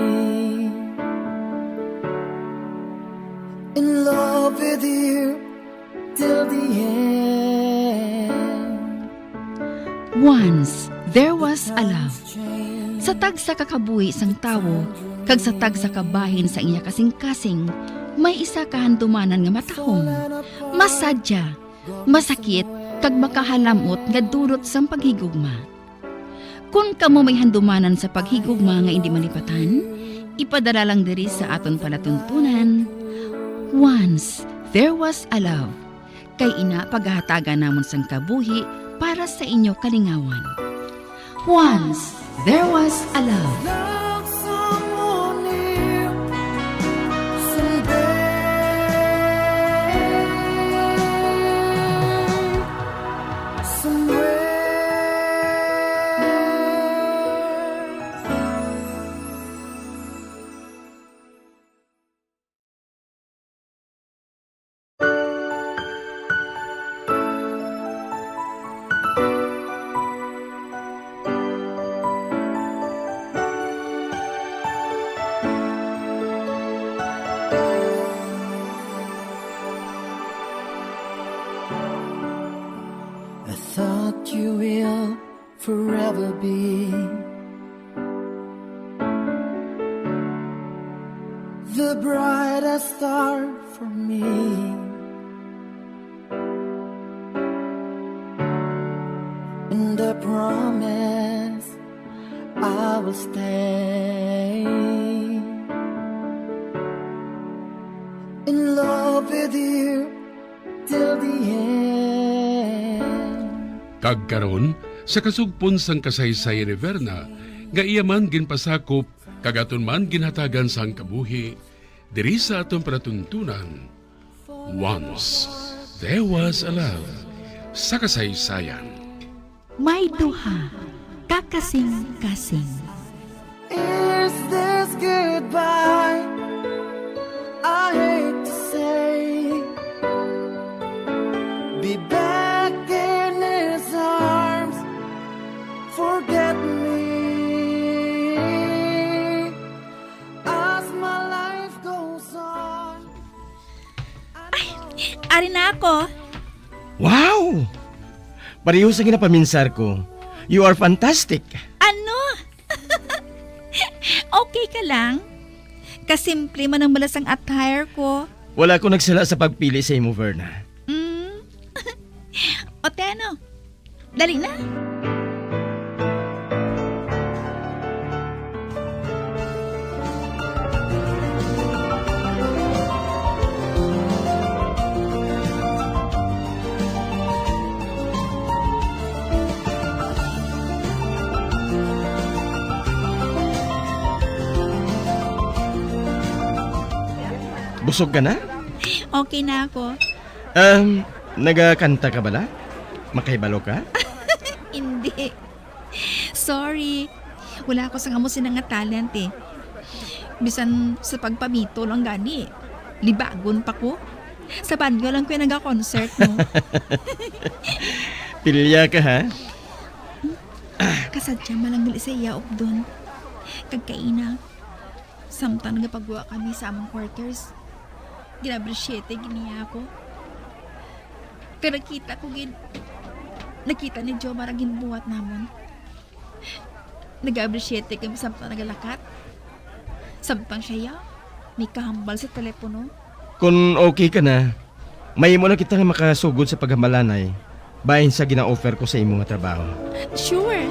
S5: in love with you till the end.
S3: Once, there was a love. Sa tag sa kakabuhi sang tawo, kag sa tag sa kabahin sa iya kasing-kasing, may isa kahandumanan nga matahong. Masadya, masakit, kag makahalamot nga durot sang paghigugma. Kung kamo may handumanan sa paghigugma nga hindi malipatan, ipadala lang diri sa aton palatuntunan. Once, there was a love. Kay ina paghahatagan namon sang kabuhi para sa inyo kalingawan. Once, there was a love.
S5: Love someone new someday. Somewhere. I thought you will forever be the brightest star for me. And I promise I will stay in love with you till the end.
S6: Kagkaron sa kasugpon sang kasaysayan ni Verna, nga iya man ginpasakop, kagaton man ginhatagan sang kabuhi, diri sa atong palatuntunan. Once, there was a love sa kasaysayan.
S3: May duha, kakasing-kasing.
S5: Is this goodbye? I hate to say. Be back in his arms. Forget me. As my life goes on.
S9: Ari na ako.
S23: Wow! Pareho sa ginapaminsar ko. You are fantastic.
S9: Ano? Okay ka lang? Kasimple man ang malasang attire ko.
S23: Wala ko nagsala sa pagpili sa imo, Verna.
S9: O Teno, dali na.
S23: Busog ka na?
S9: Okay na ako.
S23: Nagakanta ka bala? Makaibalo ka?
S9: Hindi. Sorry. Wala ako sa ngamusin nga talent eh. Bisan sa pagpamito lang gani. Libagon pa ko. Sa banyo lang ko yung nag-concert mo.
S23: Pilya ka ha?
S9: Kasadya malang gali sa iyaop doon. Kagkaina. Samtang nagapagawa kami sa among quarters. Ginabreciate giniya ako. Pero nakita ni Jomar ang ginbuhat namon. Nag-appreciate kami samtang nagalakat. Samtang siya ni kahambal sa telepono.
S23: Kung okay ka na, may mo na kita nga makasugod sa paghambalanay bahin sa gina-offer ko sa imo nga trabaho.
S9: Sure.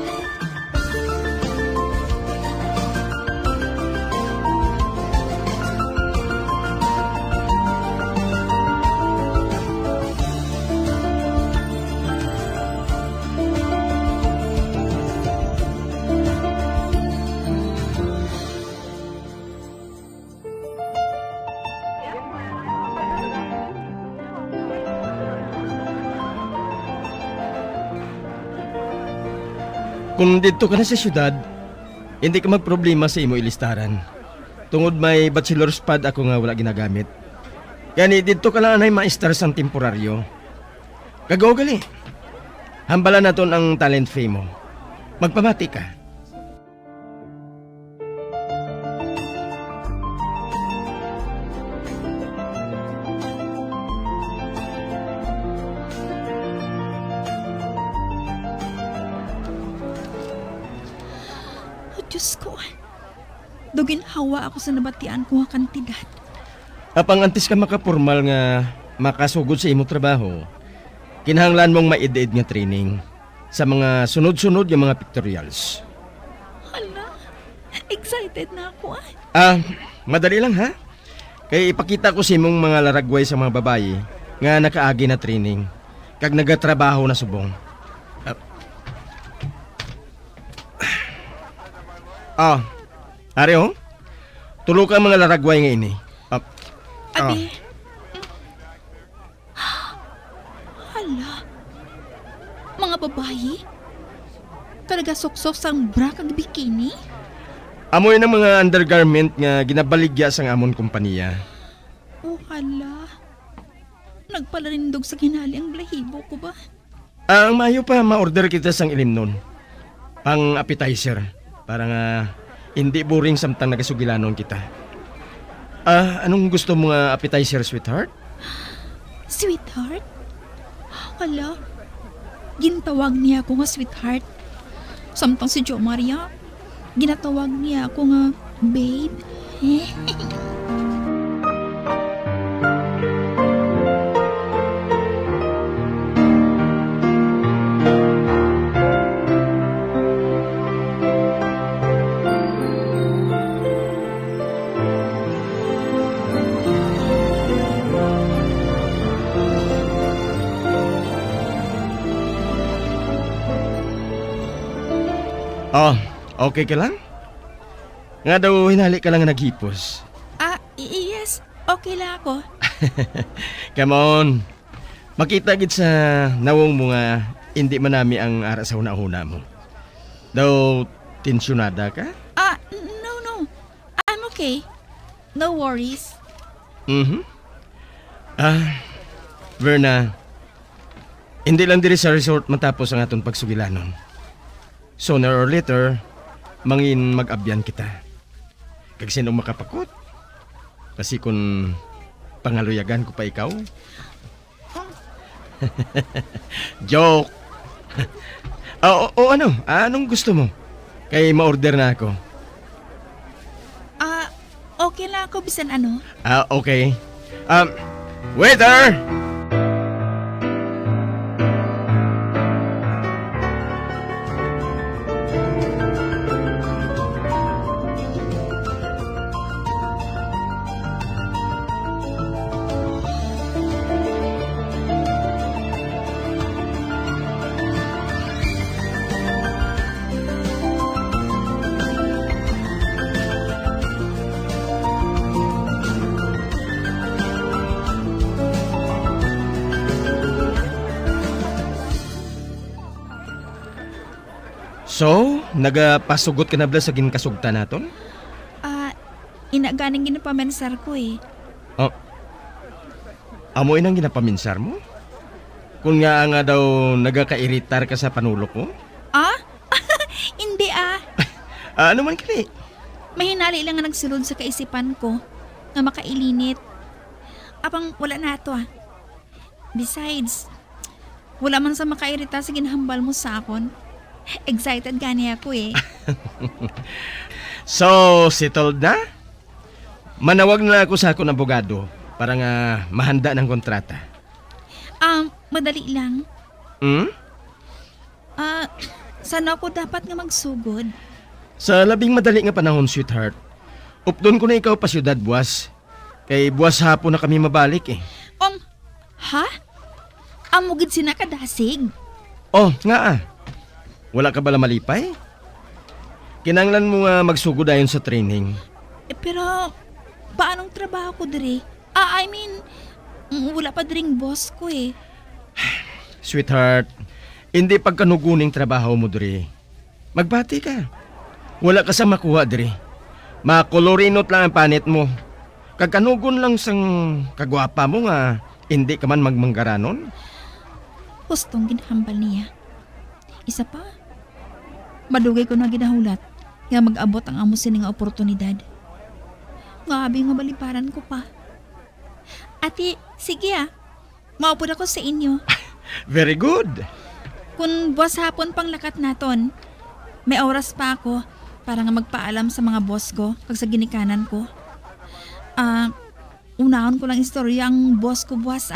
S23: Kung dito ka na sa syudad, hindi ka magproblema sa imo ilistaran. Tungod may bachelor's pad ako nga wala ginagamit. Gani dito ka lang anay maestar sang temporaryo. Kagaw gali. Hambalan naton ang talent fee mo. Magpamati ka.
S9: Diyos ko. Dugin hawa ako sa nabatian ko nga kantidad.
S23: Apang antes ka makapormal nga makasugod sa imo trabaho, kinahanglan mong maid-aid nga training sa mga sunod-sunod yung mga pictorials.
S9: Hala, excited na ako
S23: Madali lang ha? Kaya ipakita ko sa imong mga laragway sa mga babayi nga nakaagi na training kag nagatrabaho na subong. Ari oh, tulo ka mga laragway nga ini.
S9: Abi. Hala, mga babayi? Talaga sok-sok sang bra kag bikini?
S23: Amoy ng mga undergarment nga ginabaligya sang amon kompanya.
S9: Oh, hala. Nagpalarindog sa ginali ang blahibo ko ba?
S23: Ang mayo pa ma-order kita sang ilim nun. Pang appetizer. Para nga hindi boring samtang nagasugilanon kita. Anong gusto mo nga appetizer, sweetheart?
S9: Sweetheart? Hala, gintawag niya ako nga sweetheart. Samtang si Jo Maria, ginatawag niya ako nga babe.
S23: Okay ka lang? Nga daw hinali ka lang naghipos.
S9: Yes. Okay lang ako.
S23: Come on. Makita gid sa nawong mo nga hindi manami ang ara sa una-una mo. Daw tensyonada ka?
S9: No. I'm okay. No worries.
S23: Verna, hindi lang diri sa resort matapos ang aton pagsugilanon. Sooner or later, mangin mag-abyan kita. Kag sinong makapakot? Kasi kung pangaluyagan ko pa ikaw. Joke! Ano? Anong gusto mo? Kay ma-order na ako.
S9: Okay lang ako bisan ano.
S23: Okay. Waiter! So, nagapasugot ka na bla sa ginkasugta naton?
S9: Inaganing ginapamensar ko eh.
S23: Amoy nang ginapaminsar mo? Kung nga daw nagakairitar ka sa panulok mo?
S9: Hindi
S23: Ano man kani?
S9: Mahinali lang nga nagsulod sa kaisipan ko nga makailinit. Apang wala na to Besides, Wala man sa makairita sa ginhambal mo sa akon. Excited gani ako eh.
S23: So, settled na? Manawag na ako sa akong abogado para nga mahanda ng kontrata.
S9: Madali lang. Saan ako dapat nga magsugod?
S23: Sa labing madali nga panahon, sweetheart. Updon ko na ikaw pa siyudad, buwas. Kay buwas hapon na kami mabalik eh.
S9: Ha? Amugid sina kadasig?
S23: Oh, nga Wala ka bala malipay? Kinanglan mo nga magsugod ayon sa training.
S9: Pero, paanong trabaho ko dire? Wala pa diring boss ko eh.
S23: Sweetheart, hindi pagkanuguning trabaho mo dire. Magbati ka. Wala ka sa makuha dire. Makolorinot lang ang panit mo. Kagkanugon lang sang kagwapa mo nga hindi ka man magmanggaranon.
S9: Hustong ginhambal niya. Isa pa, madugay ko na ginahulat nga mag-abot ang amo sining nga oportunidad. Ngabi nga baliparan ko pa. Ate, sige maupod ako sa inyo.
S23: Very good.
S9: Kung buwas hapon pang lakat naton, may oras pa ako para nga magpaalam sa mga boss ko kag sa ginikanan ko. Unahon ko lang istorya ang boss ko buwas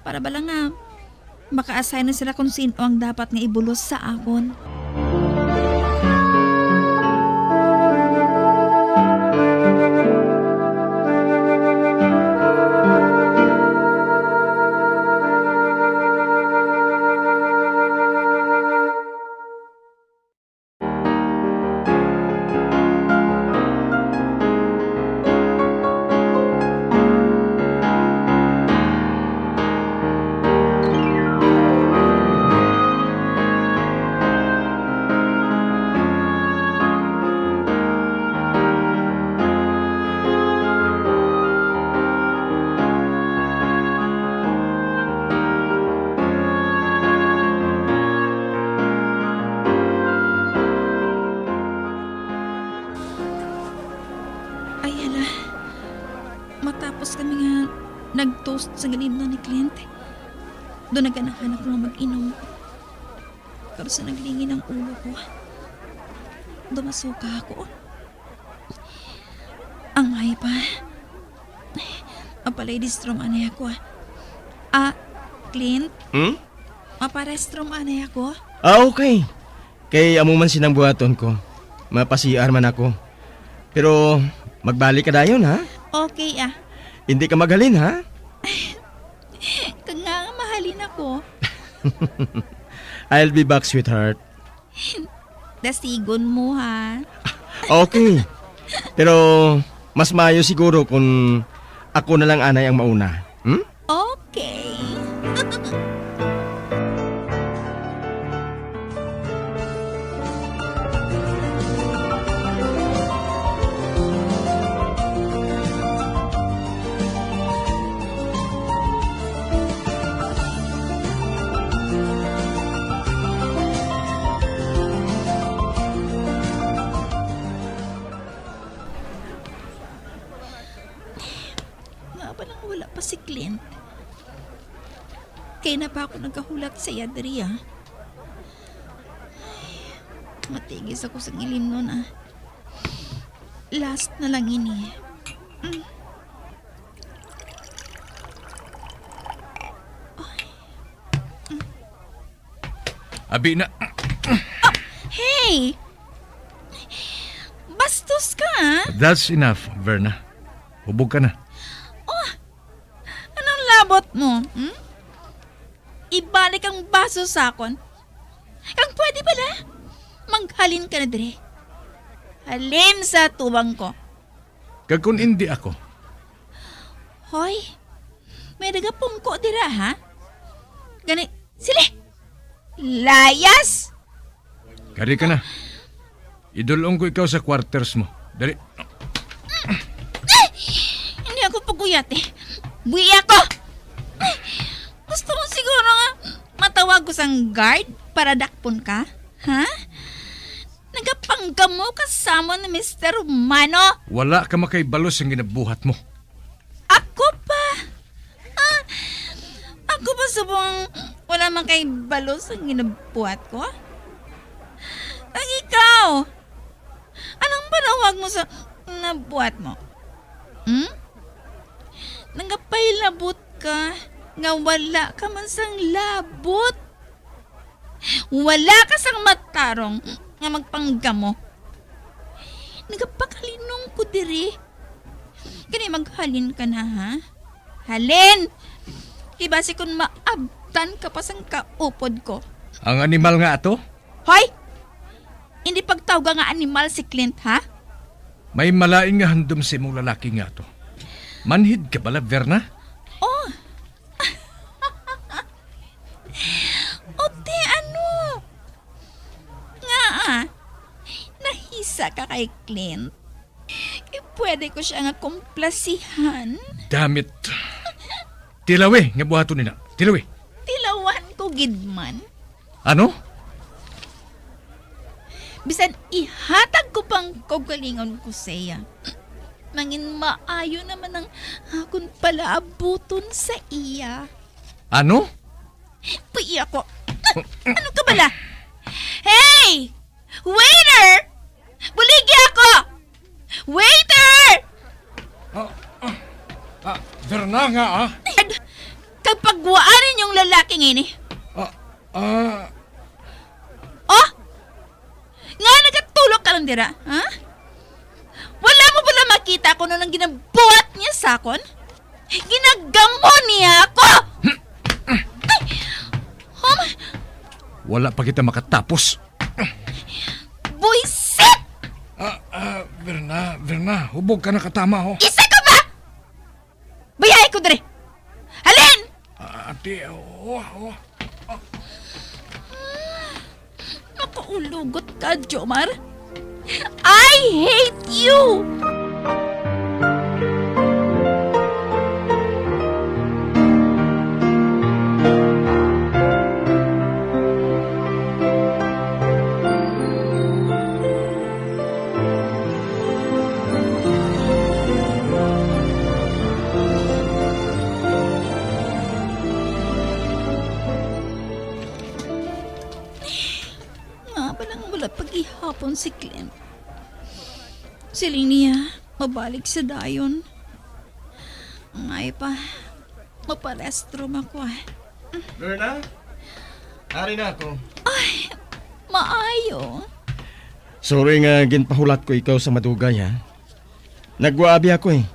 S9: para bala nga maka-assign na sila kung sino ang dapat nga ibulos sa akon. Matapos kami nga nag-toast sa ganito ni Clint, doon naganahan ako nga mag-inom. Pero sa naglingin ang ulo ko, dumasuka ako. Ang hay pa. Apalay-distrom anay ako. Clint? Maparestrom anay ako.
S23: Okay. Kay amo man sinang buhaton ko. Mapasiar man ako. Pero magbalik ka dayon ha?
S9: Okay
S23: Hindi ka maghalin ha?
S9: Kag nga mahalin ako.
S23: I'll be back, sweetheart.
S9: Dasigon mo ha.
S23: Okay. Pero mas mayo siguro kung ako na lang anay ang mauna.
S9: Okay. Wala pa si Clint. Kaya na pa ako nagkahulat sa Yadri Matigis ako sa gilim nun Last na lang ini.
S1: Abi na.
S9: Hey! Bastos ka
S1: That's enough, Verna. Hubog ka na.
S9: Anong labot mo? Ibalik ang baso sa akon. Kang pwede pala. Maghalin ka na dire. Halin sa tubang ko.
S1: Kag kung hindi ako.
S9: Hoy, may nagapungko dira ha? Gani, sili! Layas!
S1: Kari ka na. Idulong ko ikaw sa quarters mo. Dali.
S9: Hindi ako paguyat Buwi ako! Gusto mo siguro nga matawag ko sang guard para dakpon ka? Ha? Nagapangga mo kasama ni Mr. Romano?
S1: Wala ka makaibalos ang ginabuhat mo.
S9: Ako pa? Ako pa subong Wala man kay balos ang ginabuhat ko? Ang ikaw, anong panawag mo sa nabuhat mo? Nangapailabot ka nga wala ka man sang labot. Wala ka sang matarong nga magpanggamo. Nagapakalinong ko diri. Kani maghalin ka na, ha? Halin! Ibasi kung maabtan ka pa sang kaupod ko.
S1: Ang animal nga ato?
S9: Hoy! Hindi pagtawga nga animal si Clint, ha?
S1: May malain nga handom si mong lalaki nga to. Manhid ka bala, Verna?
S9: Oh! Ote, ano? Nga nahisa ka kay Clint. Pwede ko siya nga komplasihan.
S1: Damit. Tilawi nga buhato nina. Tilawi.
S9: Tilawan ko, Gidman.
S1: Ano?
S9: Bisan ihatag ko pang kagalingon ko siya. Mangin maayo naman ang akon pala abuton sa iya.
S1: Ano?
S9: Puy ako. Ano ka bala? Hey! Waiter! Buligi ako! Waiter!
S1: Verna nga
S9: Kapag waanin yung lalaking ini. Oh! Nga nagatulog ka lang dira, ha? Wala mo pala makita ko nung ginabuhat niya sa akon? Ginagamo niya ako!
S1: Wala pa kita makatapos.
S9: Buisit!
S1: Verna, hubog ka na katama ho.
S9: Isa ka ba? Bayay ko dere. Halin!
S1: Ate,
S9: Nakaulugot ka, Jomar. I hate you! Paghihapon si Clint. Siling niya, mabalik sa dayon. Ngay pa, mapalestrom ako.
S23: Verna? Ari na ako.
S9: Ay, maayo.
S23: Sorry nga ginpahulat ko ikaw sa madugay, ha? Nagwaabi ako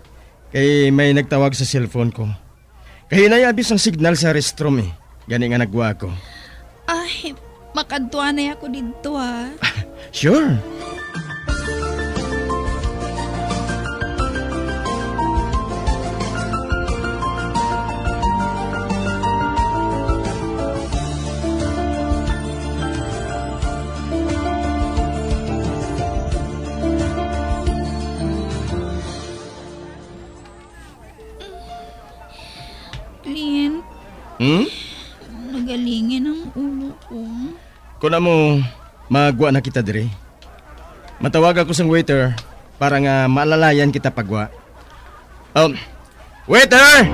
S23: kay may nagtawag sa cellphone ko. Kaya nayabis ang signal sa restroom Gani nga nagwa ako.
S9: Ay, makadwa na ako dito, ha?
S23: Sure.
S9: Clint? Nagalingin ang ulo ko.
S23: Kuna mo, magwa na kita dire. Matawag ako sang waiter para nga maalalayan kita pagwa. Waiter!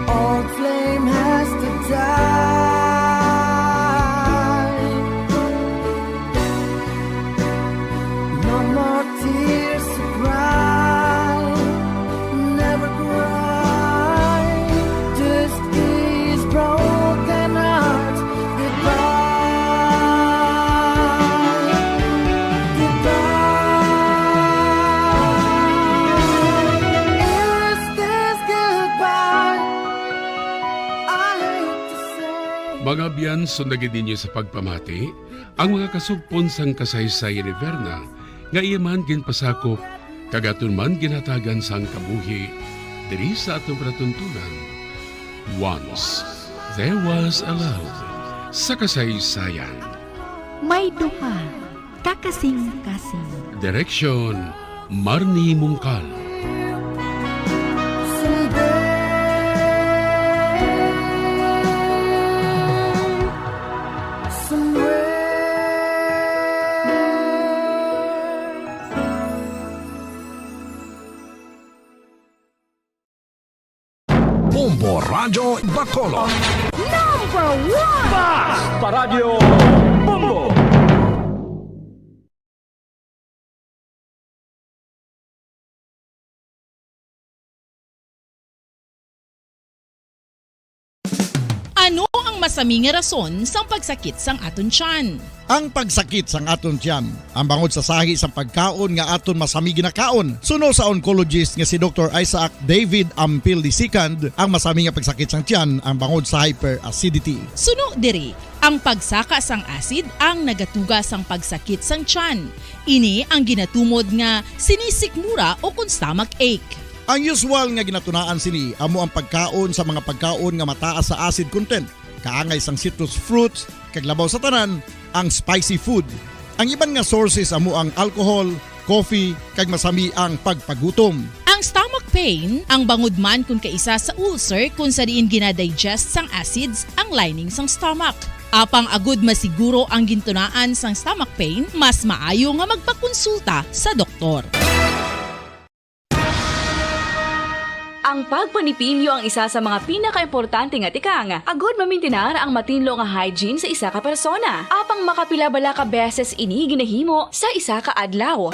S5: Old flame has to die. No more tears to cry. Never cry. Just these broken hearts goodbye. Goodbye. Is this goodbye?
S6: Mga biyan, sundagin ninyo sa pagpamati ang mga kasugpon sang kasaysayan ni Verna nga iya man ginpasakop kagaton man ginhatagan sang kabuhi diri sa atong pratuntunan. Once there was a love sa kasaysayan.
S2: May duha, kakasing-kasing.
S6: Direksyon Marnie Mungkal.
S5: Someday
S10: Bombo Radio Bacolod.
S11: Number 1!
S7: Basta Radio Bombo!
S13: Ano ang masami nga rason sang pagsakit sang aton tiyan?
S24: Ang pagsakit sang aton tiyan, ang bangod sa sahi sang pagkaon nga aton masami ginakaon. Suno sa oncologist nga si Dr. Isaac David Ampil II, ang masami nga pagsakit sang tiyan ang bangod sa hyperacidity.
S13: Suno diri, ang pagsaka sang acid ang nagatuga sang pagsakit sang tiyan. Ini ang ginatumod nga sinisikmura o kung stomach ache.
S24: Ang usual nga ginatunaan sini amo ang pagkaon sa mga pagkaon nga mataas sa acid content, kaangay sang citrus fruits, kaglabaw sa tanan, ang spicy food. Ang iban nga sources amo ang alcohol, coffee, kag masami ang pagpagutom.
S13: Ang stomach pain, ang bangod man kung kaisa sa ulcer kung sa diin ginadigest sang acids ang lining sang stomach. Apang agud masiguro ang gintunaan sang stomach pain, mas maayo nga magpakonsulta sa doktor.
S25: Ang pagpanipilyo ang isa sa mga pinaka-importante nga tikang. Agud mamintinar ang matinlo nga hygiene sa isa ka persona. Apang makapila-bala ka beses ini ginahimo sa isa ka adlaw.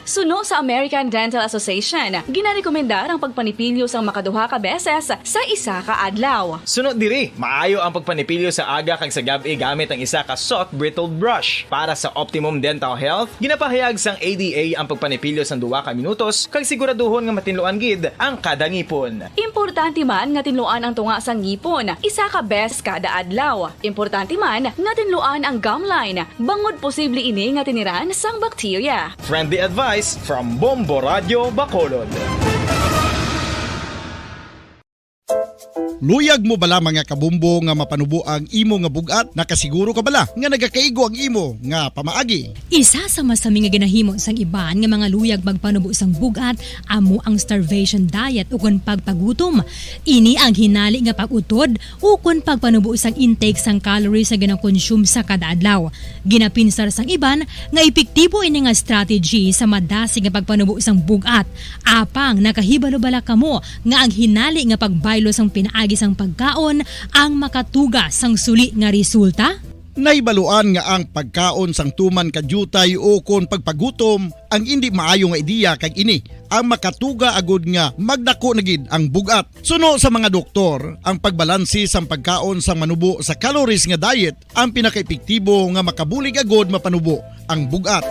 S25: Suno sa American Dental Association, ginarekomendar ang pagpanipilyo sang makaduha ka beses sa isa ka adlaw.
S22: Sunod diri, maayo ang pagpanipilyo sa aga kag sa gabi gamit ang isa ka soft brittled brush. Para sa optimum dental health, ginapahayag sang ADA ang pagpanipilyo sang 2 ka minutos kag siguraduhon nga matinluan gid ang kada ngipon.
S25: Importante man nga tinluan ang tunga sang ngipon, isa ka beses kada adlaw. Importante man nga tinluan ang gum line, bangod posible ini nga tiniran sang bakterya.
S22: Friendly advice from Bombo Radio Bacolod.
S24: Luyag mo bala mga kabumbo nga mapanubo ang imo nga bugat? Nakasiguro ka bala nga nagakaigo ang imo nga pamaagi?
S4: Isa sa masami nga ginahimo sang iban nga mga luyag magpanubo sang bugat amo ang starvation diet ukon pagpagutom. Ini ang hinali nga pag-utod ukon pagpanubo sang intake sang calories sa ginakonsume sa kada adlaw. Ginapinsar sang iban nga epektibo ini nga strategy sa madasi nga pagpanubo sang bugat. Apang nakahibalo-bala kamo nga ang hinali nga pagbaylo sang pinaagi sang pagkaon ang makatuga sang suli nga resulta?
S24: Naibaluan nga ang pagkaon sang tuman kadyutay o kon pagpagutom ang hindi maayo nga ideya kag ini ang makatuga agud nga magdako na gid ang bugat. Suno sa mga doktor, ang pagbalansi sang pagkaon sang manubo sa calories nga diet ang pinakaepektibo nga makabulig agud mapanubo ang bugat.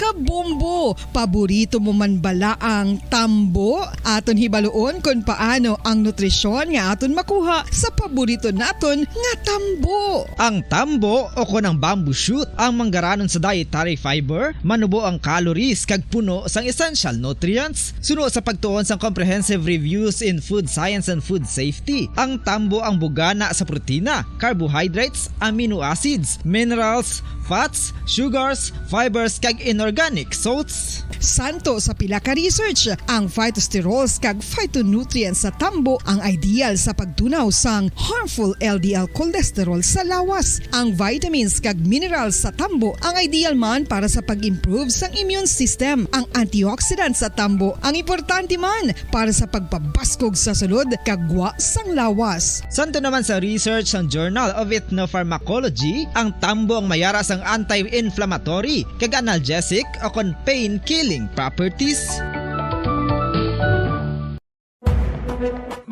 S20: Kabumbo, paborito mo man bala ang tambo? Aton hibaluon kung paano ang nutrisyon nga aton makuha sa paborito naton nga tambo.
S21: Ang tambo o kon ang bamboo shoot ang manggaranon sa dietary fiber, manubo ang calories kag puno sang essential nutrients. Suno sa pagtuon sang comprehensive reviews in food science and food safety, ang tambo ang bugana sa protina, carbohydrates, amino acids, minerals, fats, sugars, fibers kag inorganic salts.
S20: Santo sa pila ka research, ang phytosterols kag phytonutrients sa tambo ang ideal sa pagtunaw sang harmful LDL cholesterol sa lawas. Ang vitamins kag minerals sa tambo ang ideal man para sa pag-improve sang immune system. Ang antioxidants sa tambo ang importante man para sa pagpabaskog sa sulod kag gwa sang lawas.
S21: Santo naman sa research ng Journal of Ethnopharmacology, ang tambo ang mayara sang anti-inflammatory kag analgesic o kon pain-killing properties.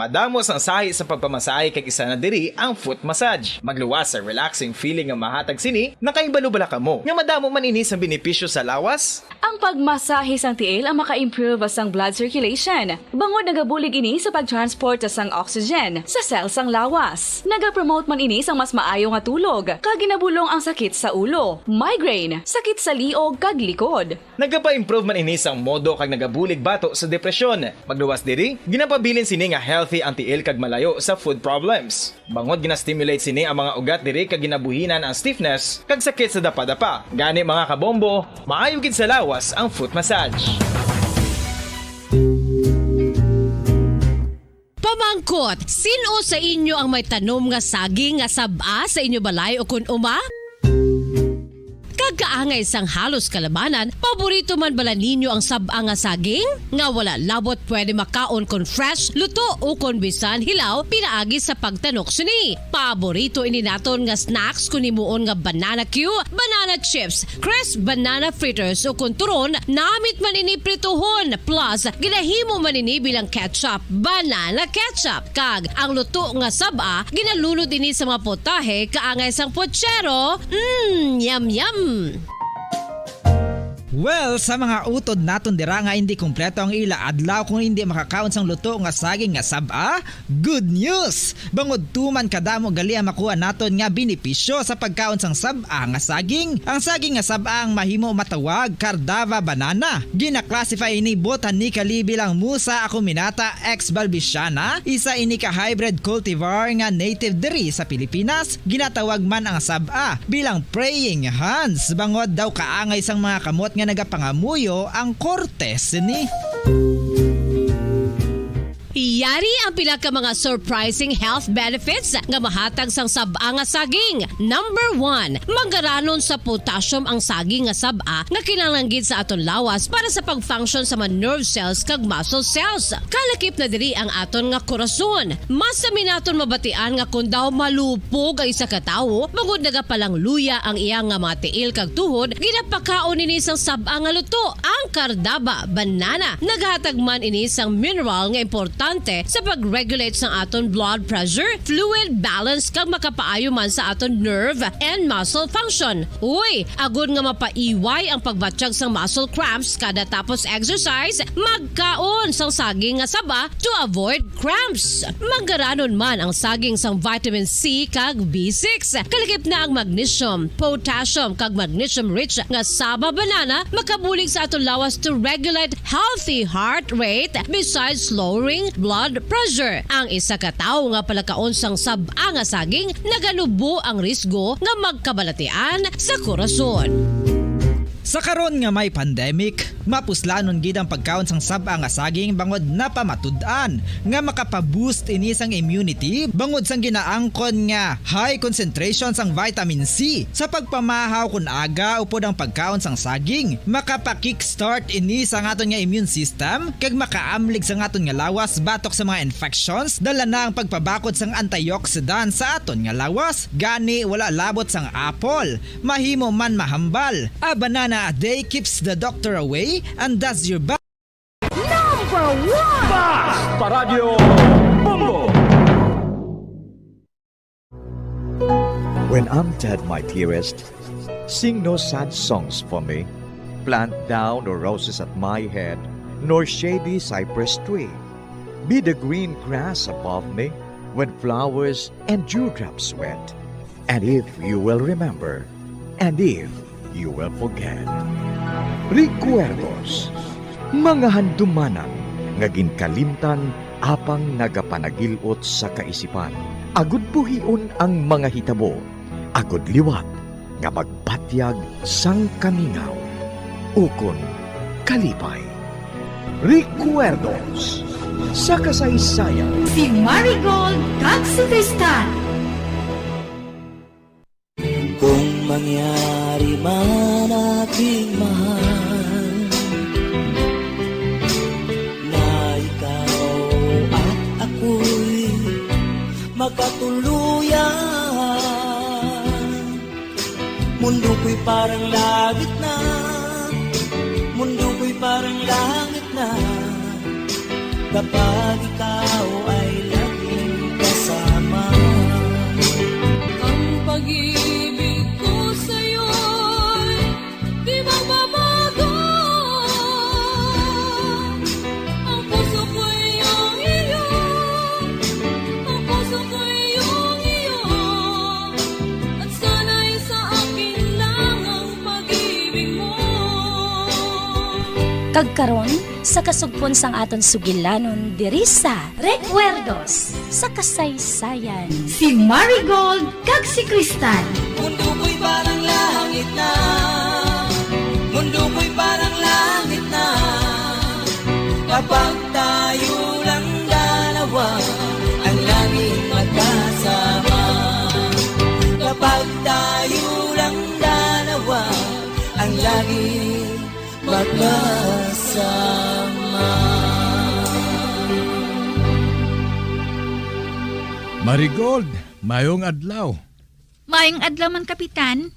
S22: Madamos ang sahi sa pagpamasahe kag isa na diri ang foot massage. Magluwas sa relaxing feeling nga mahatag sini, nakaibalo-bala kamo. Nga madamo man ini sa benepisyo sa lawas.
S25: Ang pagmasahe sang tiil ang maka-improve sang blood circulation. Bangod nagabulig ini sa pagtransport sang oxygen sa cells sang lawas. Nagapromote man ini sang mas maayo nga tulog, kag ginabulong ang sakit sa ulo, migraine, sakit sa liog kag likod.
S22: Nagapa-improve man ini sang modo kag nagabulig bato sa depresyon. Magluwas diri, ginapabilin sini nga healthy ang tiil kag malayo sa food problems. Bangod gina-stimulate sini ang mga ugat diri kag ginabuhinan ang stiffness kag sakit sa dapa-dapa. Gani mga kabombo, maayo gid sa lawas ang foot massage.
S19: Pamangkot, sino sa inyo ang may tanom nga saging nga saba sa inyo balay o kun uma? Nagkaangay sang halos kalabanan, paborito man bala ninyo ang sab-a nga saging? Nga wala labot pwede makaon kon fresh, luto o kon bisan hilaw, pinaagi sa pagtanok sini. Paborito ini naton nga snacks kun himuon nga banana Q, banana chips, crisp banana fritters o kun turon, namit man ini prituhon, plus ginahimo man ini bilang ketchup, banana ketchup. Kag ang luto nga sab-a, ginalunod ini sa mga potahe kaangay sang pochero. Yum yum!
S21: Well, sa mga utod naton dira nga hindi kumpleto ang ila adlaw kung hindi makakaon sang luto nga saging nga sab-a, good news! Bangod tuman kadamo gali ang makuha naton nga benepisyo sa pagkaon sang sab-a nga saging. Ang saging nga sab-a ang mahimo matawag Cardava banana. Gina-classify ini botanically bilang Musa acuminata ex balbisiana, isa ini ka hybrid cultivar nga native diri sa Pilipinas. Ginatawag man ang sab-a bilang praying hands, bangod daw kaangay sang mga kamot nga nagapangamuyo ang kortes ni.
S19: Iyari ang pila ka mga surprising health benefits nga mahatag sang sab-a nga saging. Number 1, manggaranon sa potassium ang saging nga sab-a nga kinahanglan sa aton lawas para sa pag-function sa mga nerve cells kag muscle cells. Kalakip na diri ang aton nga korason. Mas sa minaton mabatian nga kun daw malupog ang isa ka tawo, bangod nagapalang luya ang iyang nga mga tiil kag tuhod, ginapakaon ini sang sab-a nga luto, ang Cardava banana. Naghatag man ini sang mineral nga importante sa pag-regulate sa aton blood pressure, fluid balance kag makapaayo man sa aton nerve and muscle function. Uy, agud nga mapaiway ang pagbatsyag sang muscle cramps kada tapos exercise, magkaon sang saging nga saba to avoid cramps. Manggaranon man ang saging sang vitamin C kag B6. Kalakip na ang magnesium, potassium kag magnesium rich nga saba banana makabulig sa aton lawas to regulate healthy heart rate besides lowering blood pressure. Ang isa ka tawo nga palakaon sang sab-a nga saging naganubo ang risgo nga magkabalatian sa korason.
S21: Sa karon nga may pandemic, mapuslanon gid ang pagkaon sang sab-a nga saging bangod napamatud-an nga makapaboost ini sang immunity bangod sang ginaangkon nga high concentration sang vitamin C. Sa pagpamahaw kun aga upod ang pagkaon sang saging, makapa-kickstart ini sa aton nga immune system kag makaamlig sa aton nga lawas batok sa mga infections, dala na ang pagpabakod sang antioxidant sa aton nga lawas. Gani wala labot sang apple, mahimo man mahambal. A banana a day keeps the doctor away and does your best.
S11: Number 1!
S7: Box Paradyo Bumbo!
S12: When I'm dead, my dearest, sing no sad songs for me. Plant down no roses at my head, nor shady cypress tree. Be the green grass above me when flowers and dewdrops wet. And if you will remember, and if you will forget. Recuerdos, mga handumanan, nga ginkalimtan apang nagapanagilot sa kaisipan. Agud buhion ang mga hitabo, agud liwat, nga magpatyag sang kamingaw. Ukon kalipay. Recuerdos, sa kasaysayan.
S2: Si Marigold kag si Tristan.
S5: Kung mangyari man aking mahal na ikaw at ako'y magkatuluyan, mundo ko'y parang langit na, mundo ko'y parang langit na, kapag ikaw ay laging kasama. Ang pag-ibig ko sa'yo'y di magbabago. Ang puso ko'y iyong iyo, ang puso ko'y iyong iyo, at sana'y sa akin lang ang pag-ibig mo.
S14: Kagkaron sa kasugpon sang aton sugilanon diri sa Recuerdos sa kasaysayan.
S2: Si Marigold kag si Tristan.
S5: Mundo ko'y parang langit na, mundo ko'y parang langit na, kapag tayo lang dalawa ang laging magkasama. Kapag tayo lang dalawa
S1: Marigold, mayong adlaw.
S9: Mayong adlaw man, Kapitan.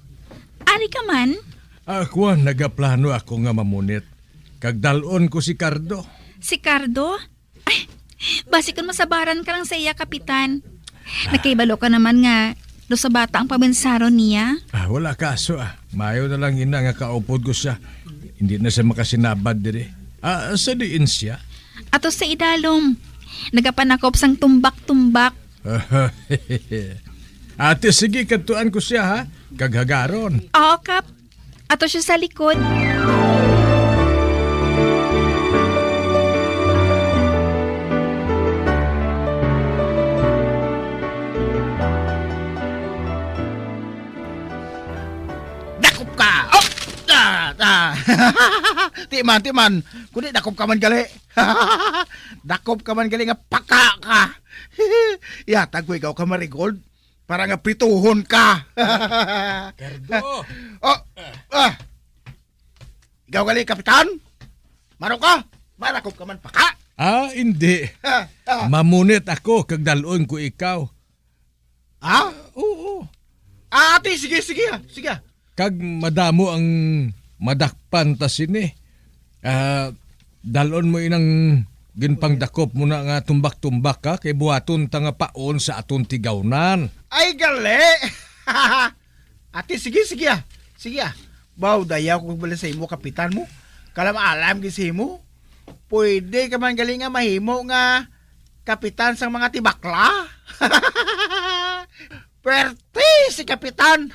S9: Ari ka man?
S1: Ako nagaplano ako nga mamunit. Kagdalon ko si Cardo.
S9: Si Cardo? Ay, basi kung masabaran ka lang sa iya, Kapitan. Nakaibalo ka naman nga do sa bata ang pabensaro niya.
S1: Wala kaso Mayo na lang ina nga kaupod ko siya. Hindi na siya makasinabad dire. Sa diin siya.
S9: Ato sa idalom. Nagapanakop sang tumbak-tumbak.
S1: Ate, sige, katuan ko siya ha. Kaghagaron.
S9: Oo, Kap. Ato siya sa likod.
S24: Dakop ka! Oh! Timan. Kundi dakop ka man gali. Dakop ka man gali nga paka ka. Yatag ko ikaw ka, Marigold. Para nga prituhon ka.
S1: Cardo!
S24: Ikaw gali, Kapitan? Maro ka? Marakop ka man paka.
S1: Hindi. Mamunit ako, kagdalon ko ikaw. Oo.
S24: Ate, sige.
S1: Kag madamo ang madakpan ta sini. Dalon mo inang ginpangdakop mo na nga tumbak-tumbak ka kay buhaton ta nga paon sa aton tigawnan.
S24: Ay, gali! Ate, sige. Baw, dayaw ko bala sa imo, Kapitan mo. Kalam alam gisi mo. Pwede ka man gali nga mahimo nga kapitan sang mga tibakla. Pwerte si Kapitan.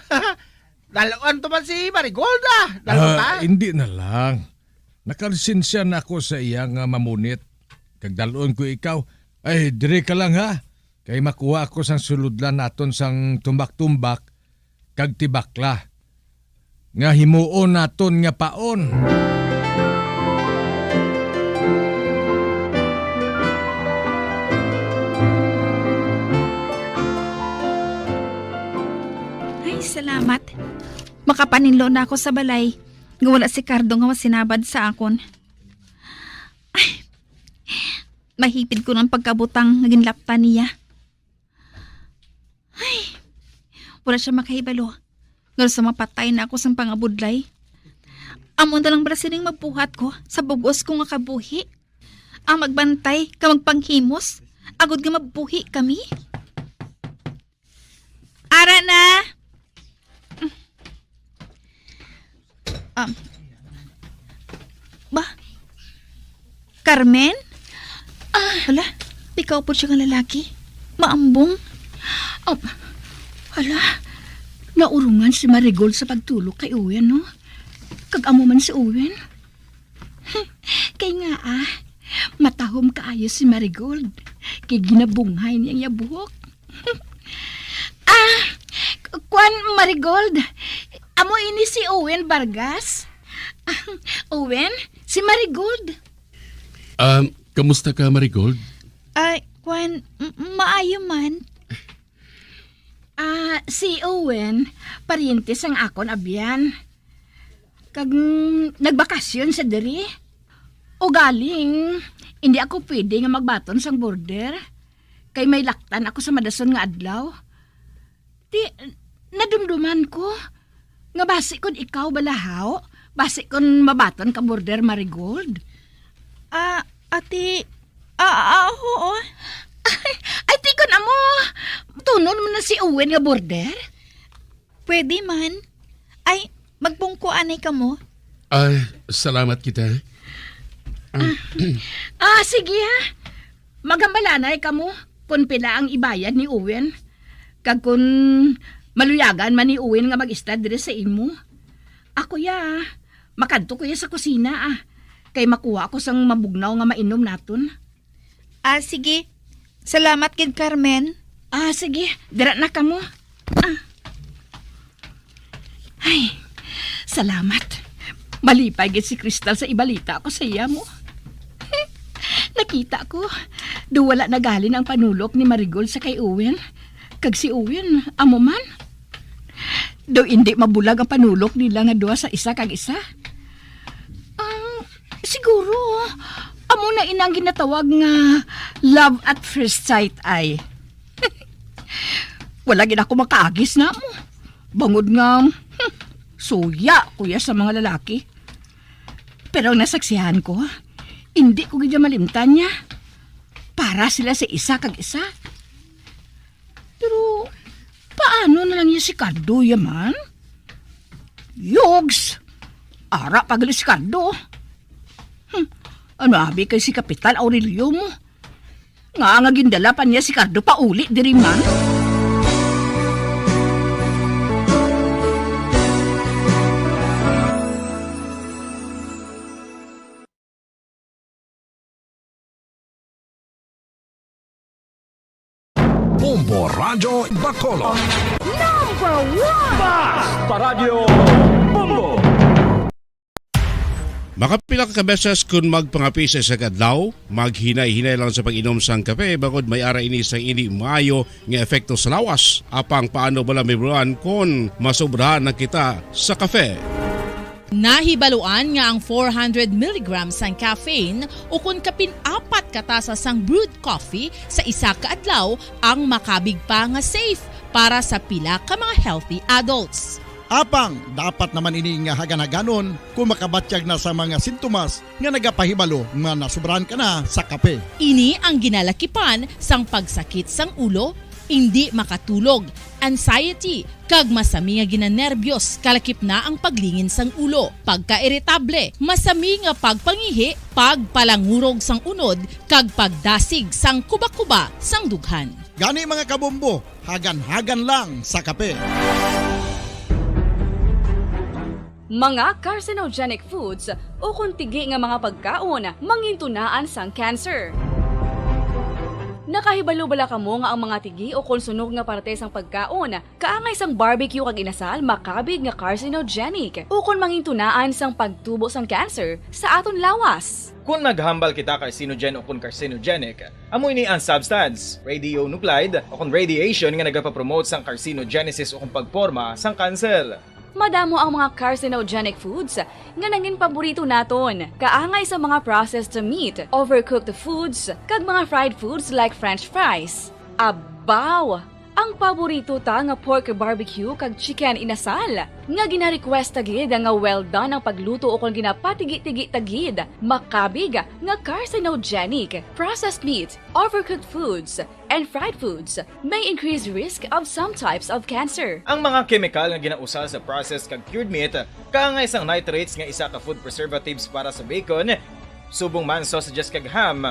S24: Daloan to man si Marigold
S1: Hindi na lang. Nakalisinsya na ako sa iya nga mamunit. Kagdalon ko ikaw. Ay, dire ka lang ha. Kay makuha ako sang suludlan naton sang tumbak-tumbak kag tibakla. Nga himuon naton nga paon.
S9: Ay, salamat. Makapaninlo na ako sa balay. Nga wala si Cardo nga masinabad sa akon. Ay, mahipid ko ng pagkabutang naging lapta niya. Ay, wala siya makahibalo. Nga sa mapatay na ako sa pangabudlay. Amon na lang ba sining magbuhat ko sa bugos ko nga kabuhi? Ang magbantay ka magpanghimos? Agod nga mabuhi kami? Ara na! Ba? Carmen? Hala, ikaw po siya ng lalaki. Maambong.
S8: Hala, naurungan si Marigold sa pagtulog kay Owen, no? Kag-amo man si Owen. Kay nga matahom kaayo si Marigold. Kay ginabunghay niyang yabuhok. Kwan Marigold, amo ini si Owen Vargas. Owen, si Marigold.
S6: Kamusta ka, Marigold?
S9: Ay, kwan, maayo man.
S8: Si Owen, parientes ang akon abyan. Kag nagbakasyon sa diri. O galing, hindi ako pwede nga magbaton sang border. Kay may laktan ako sa madason nga adlaw. Di, nadumduman ko. Nga basi kon ikaw balahaw, basi kon mabaton ka border, Marigold.
S9: Ate, oo.
S8: Ay, tikon amo. Tunon mo na si Owen nga border?
S9: Pwede man. Ay, magpungkuan ay ka mo.
S6: Ay, salamat kita.
S8: Sige ha. Magambalanay ka mo kung pila ang ibayad ni Owen. Kag kung maluyagan man ni Owen nga mag-istad dire sa imo. Ako makadto ko sa kusina kay makuha ko sang mabugnaw nga mainom naton.
S9: Sige. Salamat kid Carmen.
S8: Sige. Dira na ka mo. Ay, salamat. Malipay gid si Crystal sa ibalita ko sa iya mo. Nakita ko, wala nagalin ang panulok ni Marigold sa kay Owen. Kag si Owen, amo man. Hindi mabulag ang panulok nila nga duha sa isa kag isa. Siguro, amo na inang ginatawag nga love at first sight ay. Wala gid ako makaagis na mo. Bangod nga, suya kuya sa mga lalaki. Pero ang nasaksihan ko, hindi ko gid malimtan niya. Para sila sa isa kag isa. Pero, paano na lang niya si Cardo yaman? Yogs! Ara pagali si Cardo. Ano abi kay si Kapitan Aurelio mo? Nga gindala pa niya si Cardo pa uli diri man.
S10: Bombo Radio Bacolod.
S11: Number 1!
S7: Paradyo Bombo!
S3: Makapila ka beses kung magpangapi sa isang adlaw, maghinay-hinay lang sa pag-inom sang kape bagod may ara ini sang ini maayo nga epekto sa lawas. Apang paano bala may buruan kung masobrahan na kita sa kape.
S13: Nahibaluan nga ang 400 mg sang caffeine o kung kapin-4 katasa sang brewed coffee sa isa ka adlaw ang makabig pa nga safe para sa pila ka mga healthy adults.
S24: Apang, dapat naman ini nga hagan-haganon kung makabatyag na sa mga sintomas nga nagapahibalo nga nasubrahan ka na sa kape.
S13: Ini ang ginalakipan sang pagsakit sang ulo, hindi makatulog, anxiety, kag masami nga ginanerbiyos, kalakip na ang paglingin sang ulo, pagka-irritable, masami nga pagpangihi, pagpalangurog sang unod, kag pagdasig sang kuba-kuba sang dughan.
S24: Gani mga kabombo, hagan-hagan lang sa kape.
S25: Mga carcinogenic foods o kuntigi nga mga pagkaon mangintunaan sang cancer. Nakahibalo bala kamo nga ang mga tigi o konsunog nga parte sang pagkaon kaangay sang barbecue kag inasal makabig nga carcinogenic o kon mangintunaan sang pagtubo sang cancer sa aton lawas.
S22: Kung maghambal kita carcinogen o kung carcinogenic, amoy ni ang substance, radionuclide o kung radiation nga nagapapromote sang carcinogenesis o kung pagporma sang cancer.
S25: Madamo ang mga carcinogenic foods nga nangin paborito naton. Kaangay sa mga processed meat, overcooked foods, kag mga fried foods like french fries. Abaw! Ang paborito ta nga pork barbecue kag chicken inasal. Nga gina-request tagid nga well done ang pagluto o kung ginapatigi-tigi tagid. Makabig nga carcinogenic, processed meat, overcooked foods, and fried foods may increase risk of some types of cancer.
S22: Ang mga chemical nga ginausal sa processed kag cured meat, kaangay sang nitrates nga isa ka food preservatives para sa bacon, subong man sausages kag ham,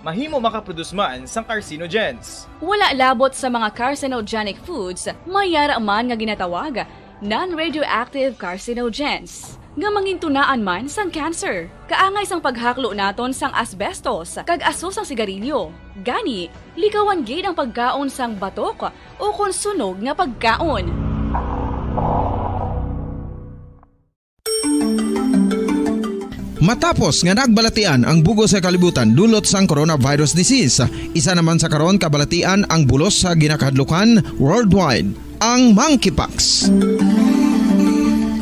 S22: mahimo makaproduce man sang carcinogens.
S25: Wala labot sa mga carcinogenic foods, mayara man nga ginatawag non-radioactive carcinogens nga mangintunaan man sang cancer. Kaangay sang paghaklo naton sang asbestos kag aso sang sigarilyo. Gani, likawan gid ang pagkaon sang batok o kon sunog nga pagkaon.
S21: Matapos nga nagbalatian ang bugos sa kalibutan dulot sang coronavirus disease, isa naman sa karon kabalatian ang bulos sa ginakahadlukan worldwide, ang monkeypox.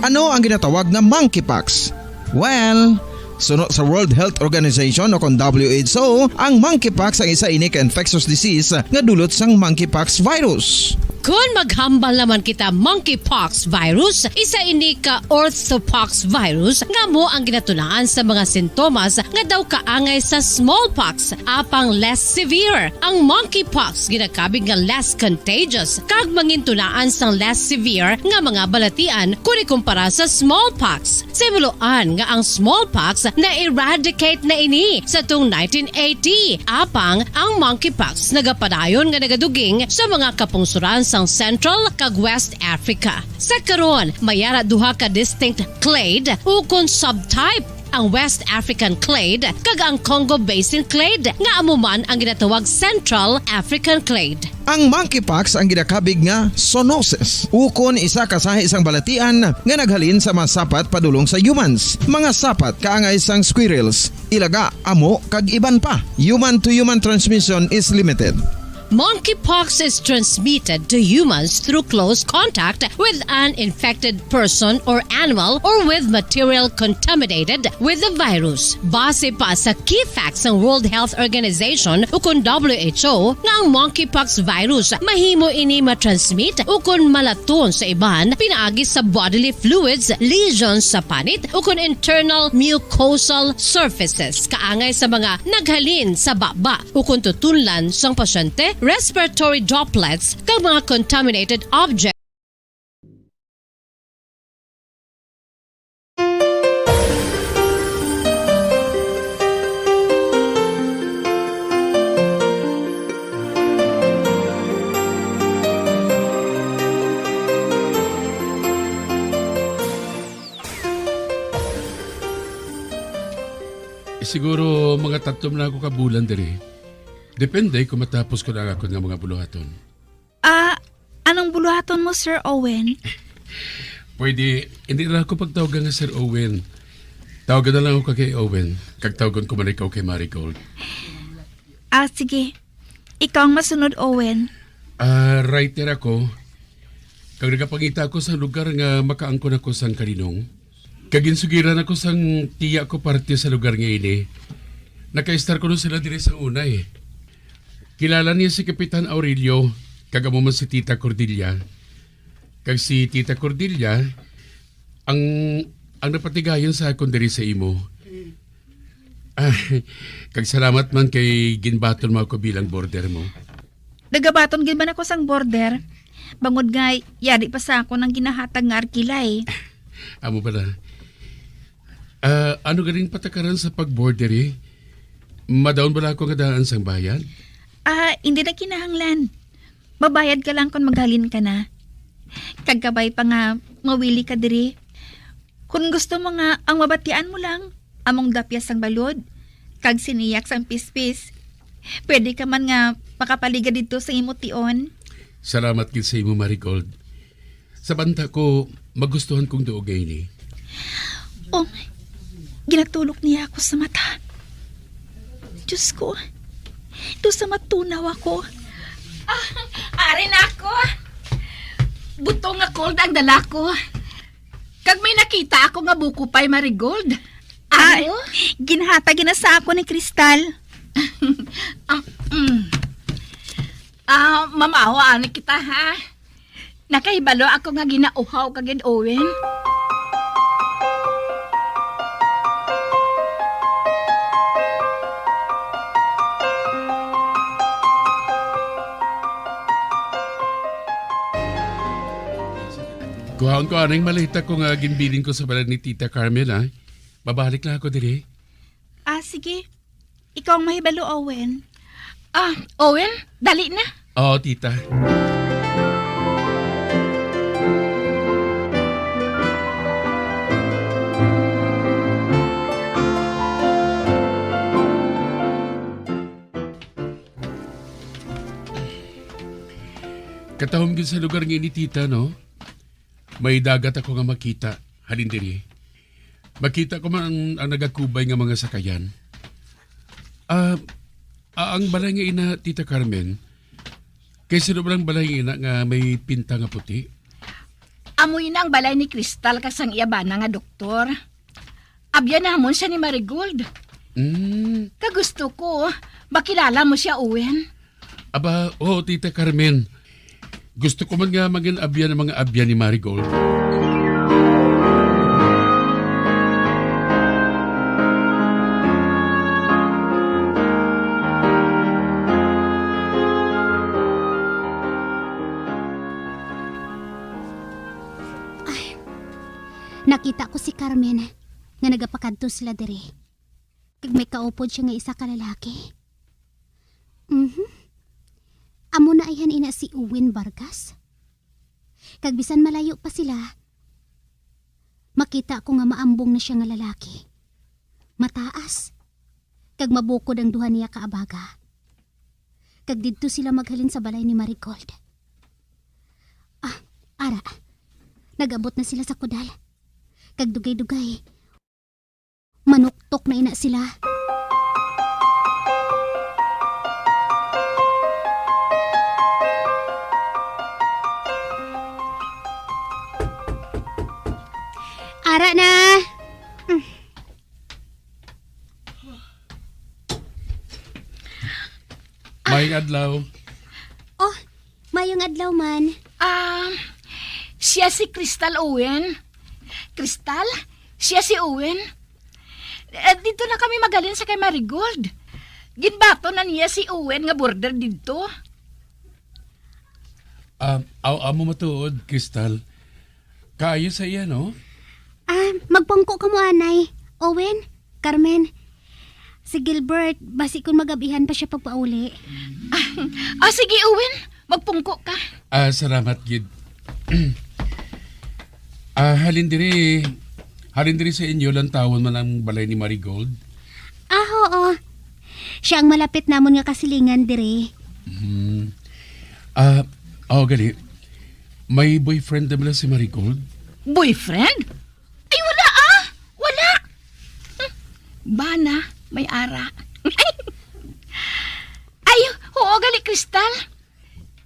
S21: Ano ang ginatawag na monkeypox? Well, sunod sa World Health Organization o kung WHO, ang monkeypox ang isa ini ka infectious disease nga dulot sang monkeypox virus.
S19: Kung maghambal naman kita monkeypox virus, isa ini ka orthopox virus nga mo ang ginatunaan sa mga sintomas nga daw kaangay sa smallpox, apang less severe. Ang monkeypox ginakabig nga less contagious kag mangintunaan sang less severe nga mga balatian kung ikumpara sa smallpox. Simuloan nga ang smallpox na-eradicate na ini sa tung 1980, apang ang monkeypox nagapadayon nga nagaduging sa mga kapungsuran sang Central kag West Africa. Sa karon, mayara duha ka distinct clade o kung subtype, ang West African clade kag ang Congo Basin clade nga amuman ang ginatawag Central African clade.
S21: Ang monkeypox ang ginakabig nga zoonosis. Ukon isa ka sa isang balatian nga naghalin sa mga sapat padulong sa humans. Mga sapat kaangay sang squirrels, ilaga, amo kag iban pa. Human to human transmission is limited.
S19: Monkeypox is transmitted to humans through close contact with an infected person or animal or with material contaminated with the virus. Base pa sa key facts ng World Health Organization o kung WHO nga ang monkeypox virus mahimo ini matransmit o kung malaton sa iban pinaagi sa bodily fluids, lesions sa panit o kung internal mucosal surfaces kaangay sa mga naghalin sa baba o kung tutunlan sang pasyente, respiratory droplets kag mga contaminated objects.
S6: Siguro mga 3 na ako kabulan diri. Depende kung matapos ko na ako ng mga buluhaton.
S9: Anong buluhaton mo, Sir Owen?
S6: Pwede, hindi na ako pagtawagan nga Sir Owen. Tawagan na lang ako kay Owen. Kagtawagan ko man ikaw kay Marigold.
S9: Sige. Ikaw ang masunod, Owen.
S6: Writer ako. Kag nagapangita ako sa lugar nga makaangkon ako sang kaninong. Kaginsugiran ako sang tiya ko parte sa lugar nga ini. Naka-star ko nun sila dire sa una eh. Kilala niya si Kapitan Aurelio, kagamo man si Tita Cordelia. Kag si Tita Cordelia, ang napatigayon sa akong diri sa imo. Kag salamat man kay ginbaton mo ako bilang border mo.
S9: Nagabaton gid man ako sang border. Bangod nga, yari pa sa ako ng ginahatag nga arkila eh.
S6: Amo pala. Ano galing patakaran sa pag-border eh? Madaon ba ako nga daan sang bayan?
S9: Hindi na kinahanglan. Mabayad ka lang kung maghalin ka na. Kagkabay pa nga, mawili ka diri. Kung gusto mo nga, ang mabatian mo lang, among dapyas sang balod, kag siniyak sang pispis. Pwede ka man nga makapaliga dito sa imution.
S6: Salamat gid sa imo, Marigold. Sa banta ko, magustuhan kong doogay ni.
S9: Oh, ginatulok niya ako sa mata. Diyos ko, ito sa matunaw ako.
S8: Arin ako. Buto nga cold ang dala ko. Kag may nakita ako nga buko pa'y Marigold. Ano?
S9: Ginhatag na sa ako ni Kristal.
S8: Mamawaan kita ha. Nakahibalo ako nga ginauhaw kagid Owen.
S6: Kuhaon ko anong malita ko nga ginbiling ko sa balad ni Tita Carmen ha. Babalik lang ako diri.
S9: Sige. Ikaw ang mahibalo, Owen.
S8: Owen, dali na.
S6: Oo, Tita. Katahom gid sa lugar nga ni Tita, no? May dagat ako nga makita, halin diri. Makita ko man ang nagakubay nga mga sakayan. Ang balay nga ina, Tita Carmen, kay sino ba ang balay nga ina nga may pinta nga puti?
S8: Amoy na ang balay ni Kristal kasang iyabana nga doktor. Abyan namon siya ni Marigold. Kagusto ko, makilala mo siya, Owen.
S6: Tita Carmen. Gusto ko man nga maging abyan ng mga abyan ni Marigold.
S15: Nakita ko si Carmen nga nagapakadto sila diri. Kag may kaupod siya nga isa ka lalaki. Amo na ayan ina si Owen Vargas. Kag bisan malayo pa sila, makita ko nga maambong na siya nga lalaki. Mataas. Kag mabukod ang duha niya kaabaga. Kag didto sila maghalin sa balay ni Marigold. Ara. Nagabot na sila sa kudal. Kag dugay-dugay. Manuktok na ina sila.
S6: May adlaw.
S15: Oh, mayong adlaw man.
S8: Siya si Crystal Owen. Crystal? Siya si Owen. Dito na kami magalin sa kay Marigold. Ginbato na niya si Owen nga border dito.
S6: Amo matuod, Crystal. Kaayo sa iya, no?
S15: Magpungko ka mo, anay. Owen, Carmen, si Gilbert, basi kung magabihan pa siya pagpauli.
S8: Sige, Owen. Magpungko ka.
S6: Salamat, Gid. Halin diri sa inyo lang tawon man ang balay ni Marigold.
S15: Oo. Siya ang malapit namon nga kasilingan dire.
S6: Gali. May boyfriend na ba si Marigold?
S8: Boyfriend? Ay, wala Wala. Bana, may ara. Ay, oo, gali, Crystal.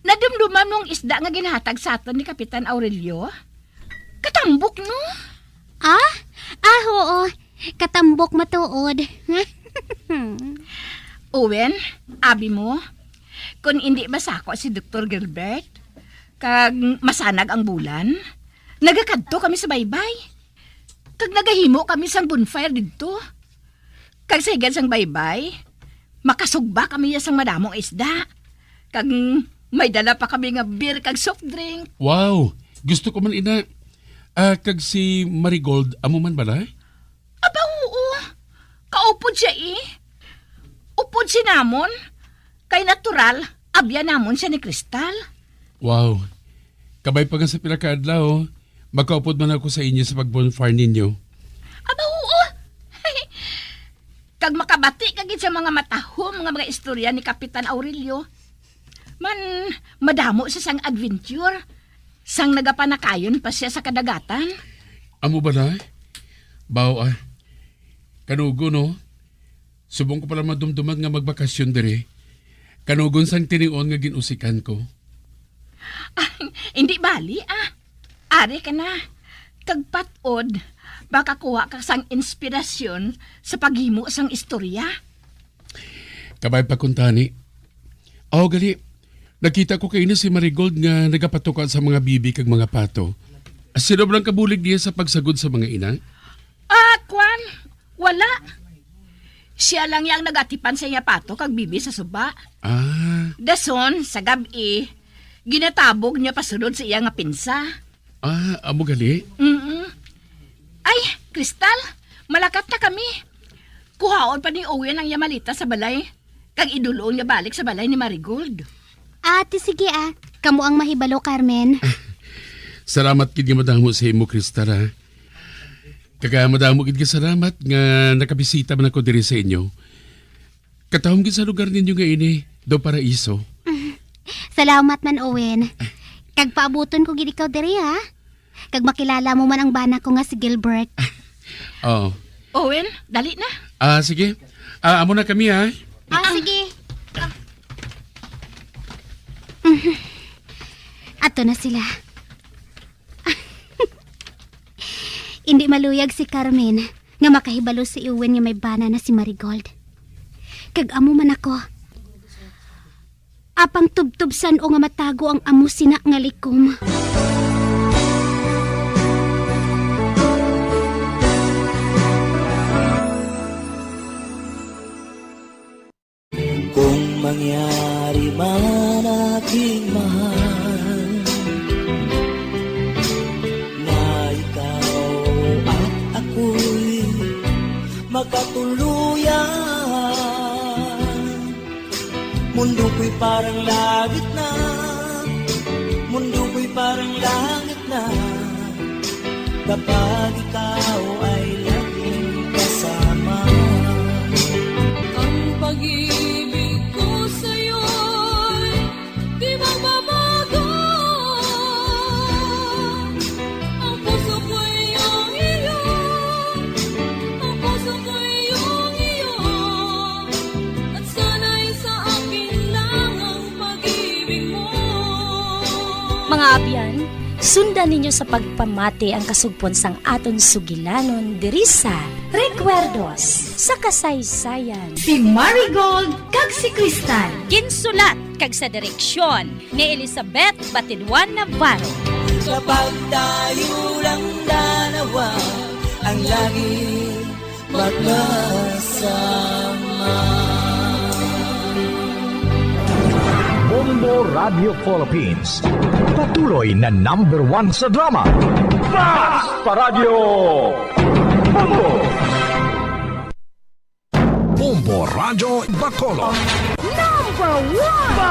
S8: Nadumduman mong isda nga ginhatag sa aton ni Kapitan Aurelio? Katambok, no?
S15: Oo. Katambok matuod.
S8: Owen, abi mo, kung hindi masako si Dr. Gilbert, kag masanag ang bulan, nagakadto kami sa baybay. Kag nagahimo kami sang bonfire dito. Kag sa higad sang baybay, makasugba kami sang madamong isda. Kag may dala pa kami nga beer kag soft drink.
S6: Wow! Gusto ko man ina. Kag si Marigold, amo man balay?
S8: Aba, oo. Kaupod siya Upod si namon. Kay natural, abya namon siya ni Crystal.
S6: Wow! Kabay pa nga sa pila ka adlaw, makaupod man ako sa inyo sa pag-bonfire ninyo.
S8: Aba, oo. Kag makabati kagit sa mga matahom, mga istorya ni Kapitan Aurelio. Man, madamo sa sang adventure. Sang nagapanakayon pa siya sa kadagatan.
S6: Amo ba na? Baw kanugo no? Subong ko pala madumduman nga magbakasyon dire. Kanugon sang tinion nga ginusikan ko.
S8: Hindi bali Ari ka na. Kagpatod, baka kuha ka sang inspirasyon sa paghimo sang istorya.
S6: Kabay pa kuntani. Gali. Nakita ko kayo si Marigold nga nagapatukan sa mga bibi kag mga pato. Sinobrang kabulig niya sa pagsagod sa mga ina?
S8: Kwan, wala. Siya lang yang nagatipan sa iya pato kag bibi sa suba. Dason, sa gabi, ginatabog niya pasunod sa iya nga pinsa.
S6: Amo gali?
S8: Ay, Crystal, malakat na kami. Kuhaon pa ni Owen ang yamalita sa balay. Kag idulong niya balik sa balay ni Marigold.
S15: Ate, sige Kamu ang mahibalo, Carmen.
S6: Salamat kid nga madamo sa imo, Crystal ha. Kaya madamo kid nga salamat nga nakabisita man ako diri sa inyo. Katahom gid sa lugar ninyo nga ini, do Paraiso.
S15: Salamat man, Owen. Kag paabuton ko gid ikaw diri ha. Kag makilala mo man ang bana ko nga si Gilbert.
S8: Owen, dali na.
S6: Sige. Amo na kami ha.
S15: Sige. Ato na sila. Hindi maluyag si Carmen nga makahibalo si Owen nga may bana na si Marigold. Kag amo man ako. Apang tubtubsan o nga matago ang amo sina nga likom.
S4: Kung mangyari man aking mahal na ikaw at ako'y magkatuluyan, mundo ko'y parang langit na, mundo ko'y parang langit na, kapag ikaw ay laging kasama.
S5: Ang pag-ibig ko sa'yo'y di magbabago. Ang puso ko'y iyong iyo, ang puso ko'y iyong iyo, at sana'y sa akin lang ang pag-ibig mo.
S14: Mga abyan, sundan ninyo sa pagpamati ang kasugpon sang aton sugilanon diri sa Recuerdos sa kasaysayan.
S2: Si Marigold kag si Crystal.
S14: Ginsulat kag sa direksyon ni Elizabeth Batiduan Navarro.
S4: Kapag tayo lang dalawa ang lagi magkasama.
S10: Bombo Radio Philippines. Patuloy na #1 sa drama.
S7: Mas Paradyo Bombo!
S10: Bombo Radio Bacolod.
S11: Number 1!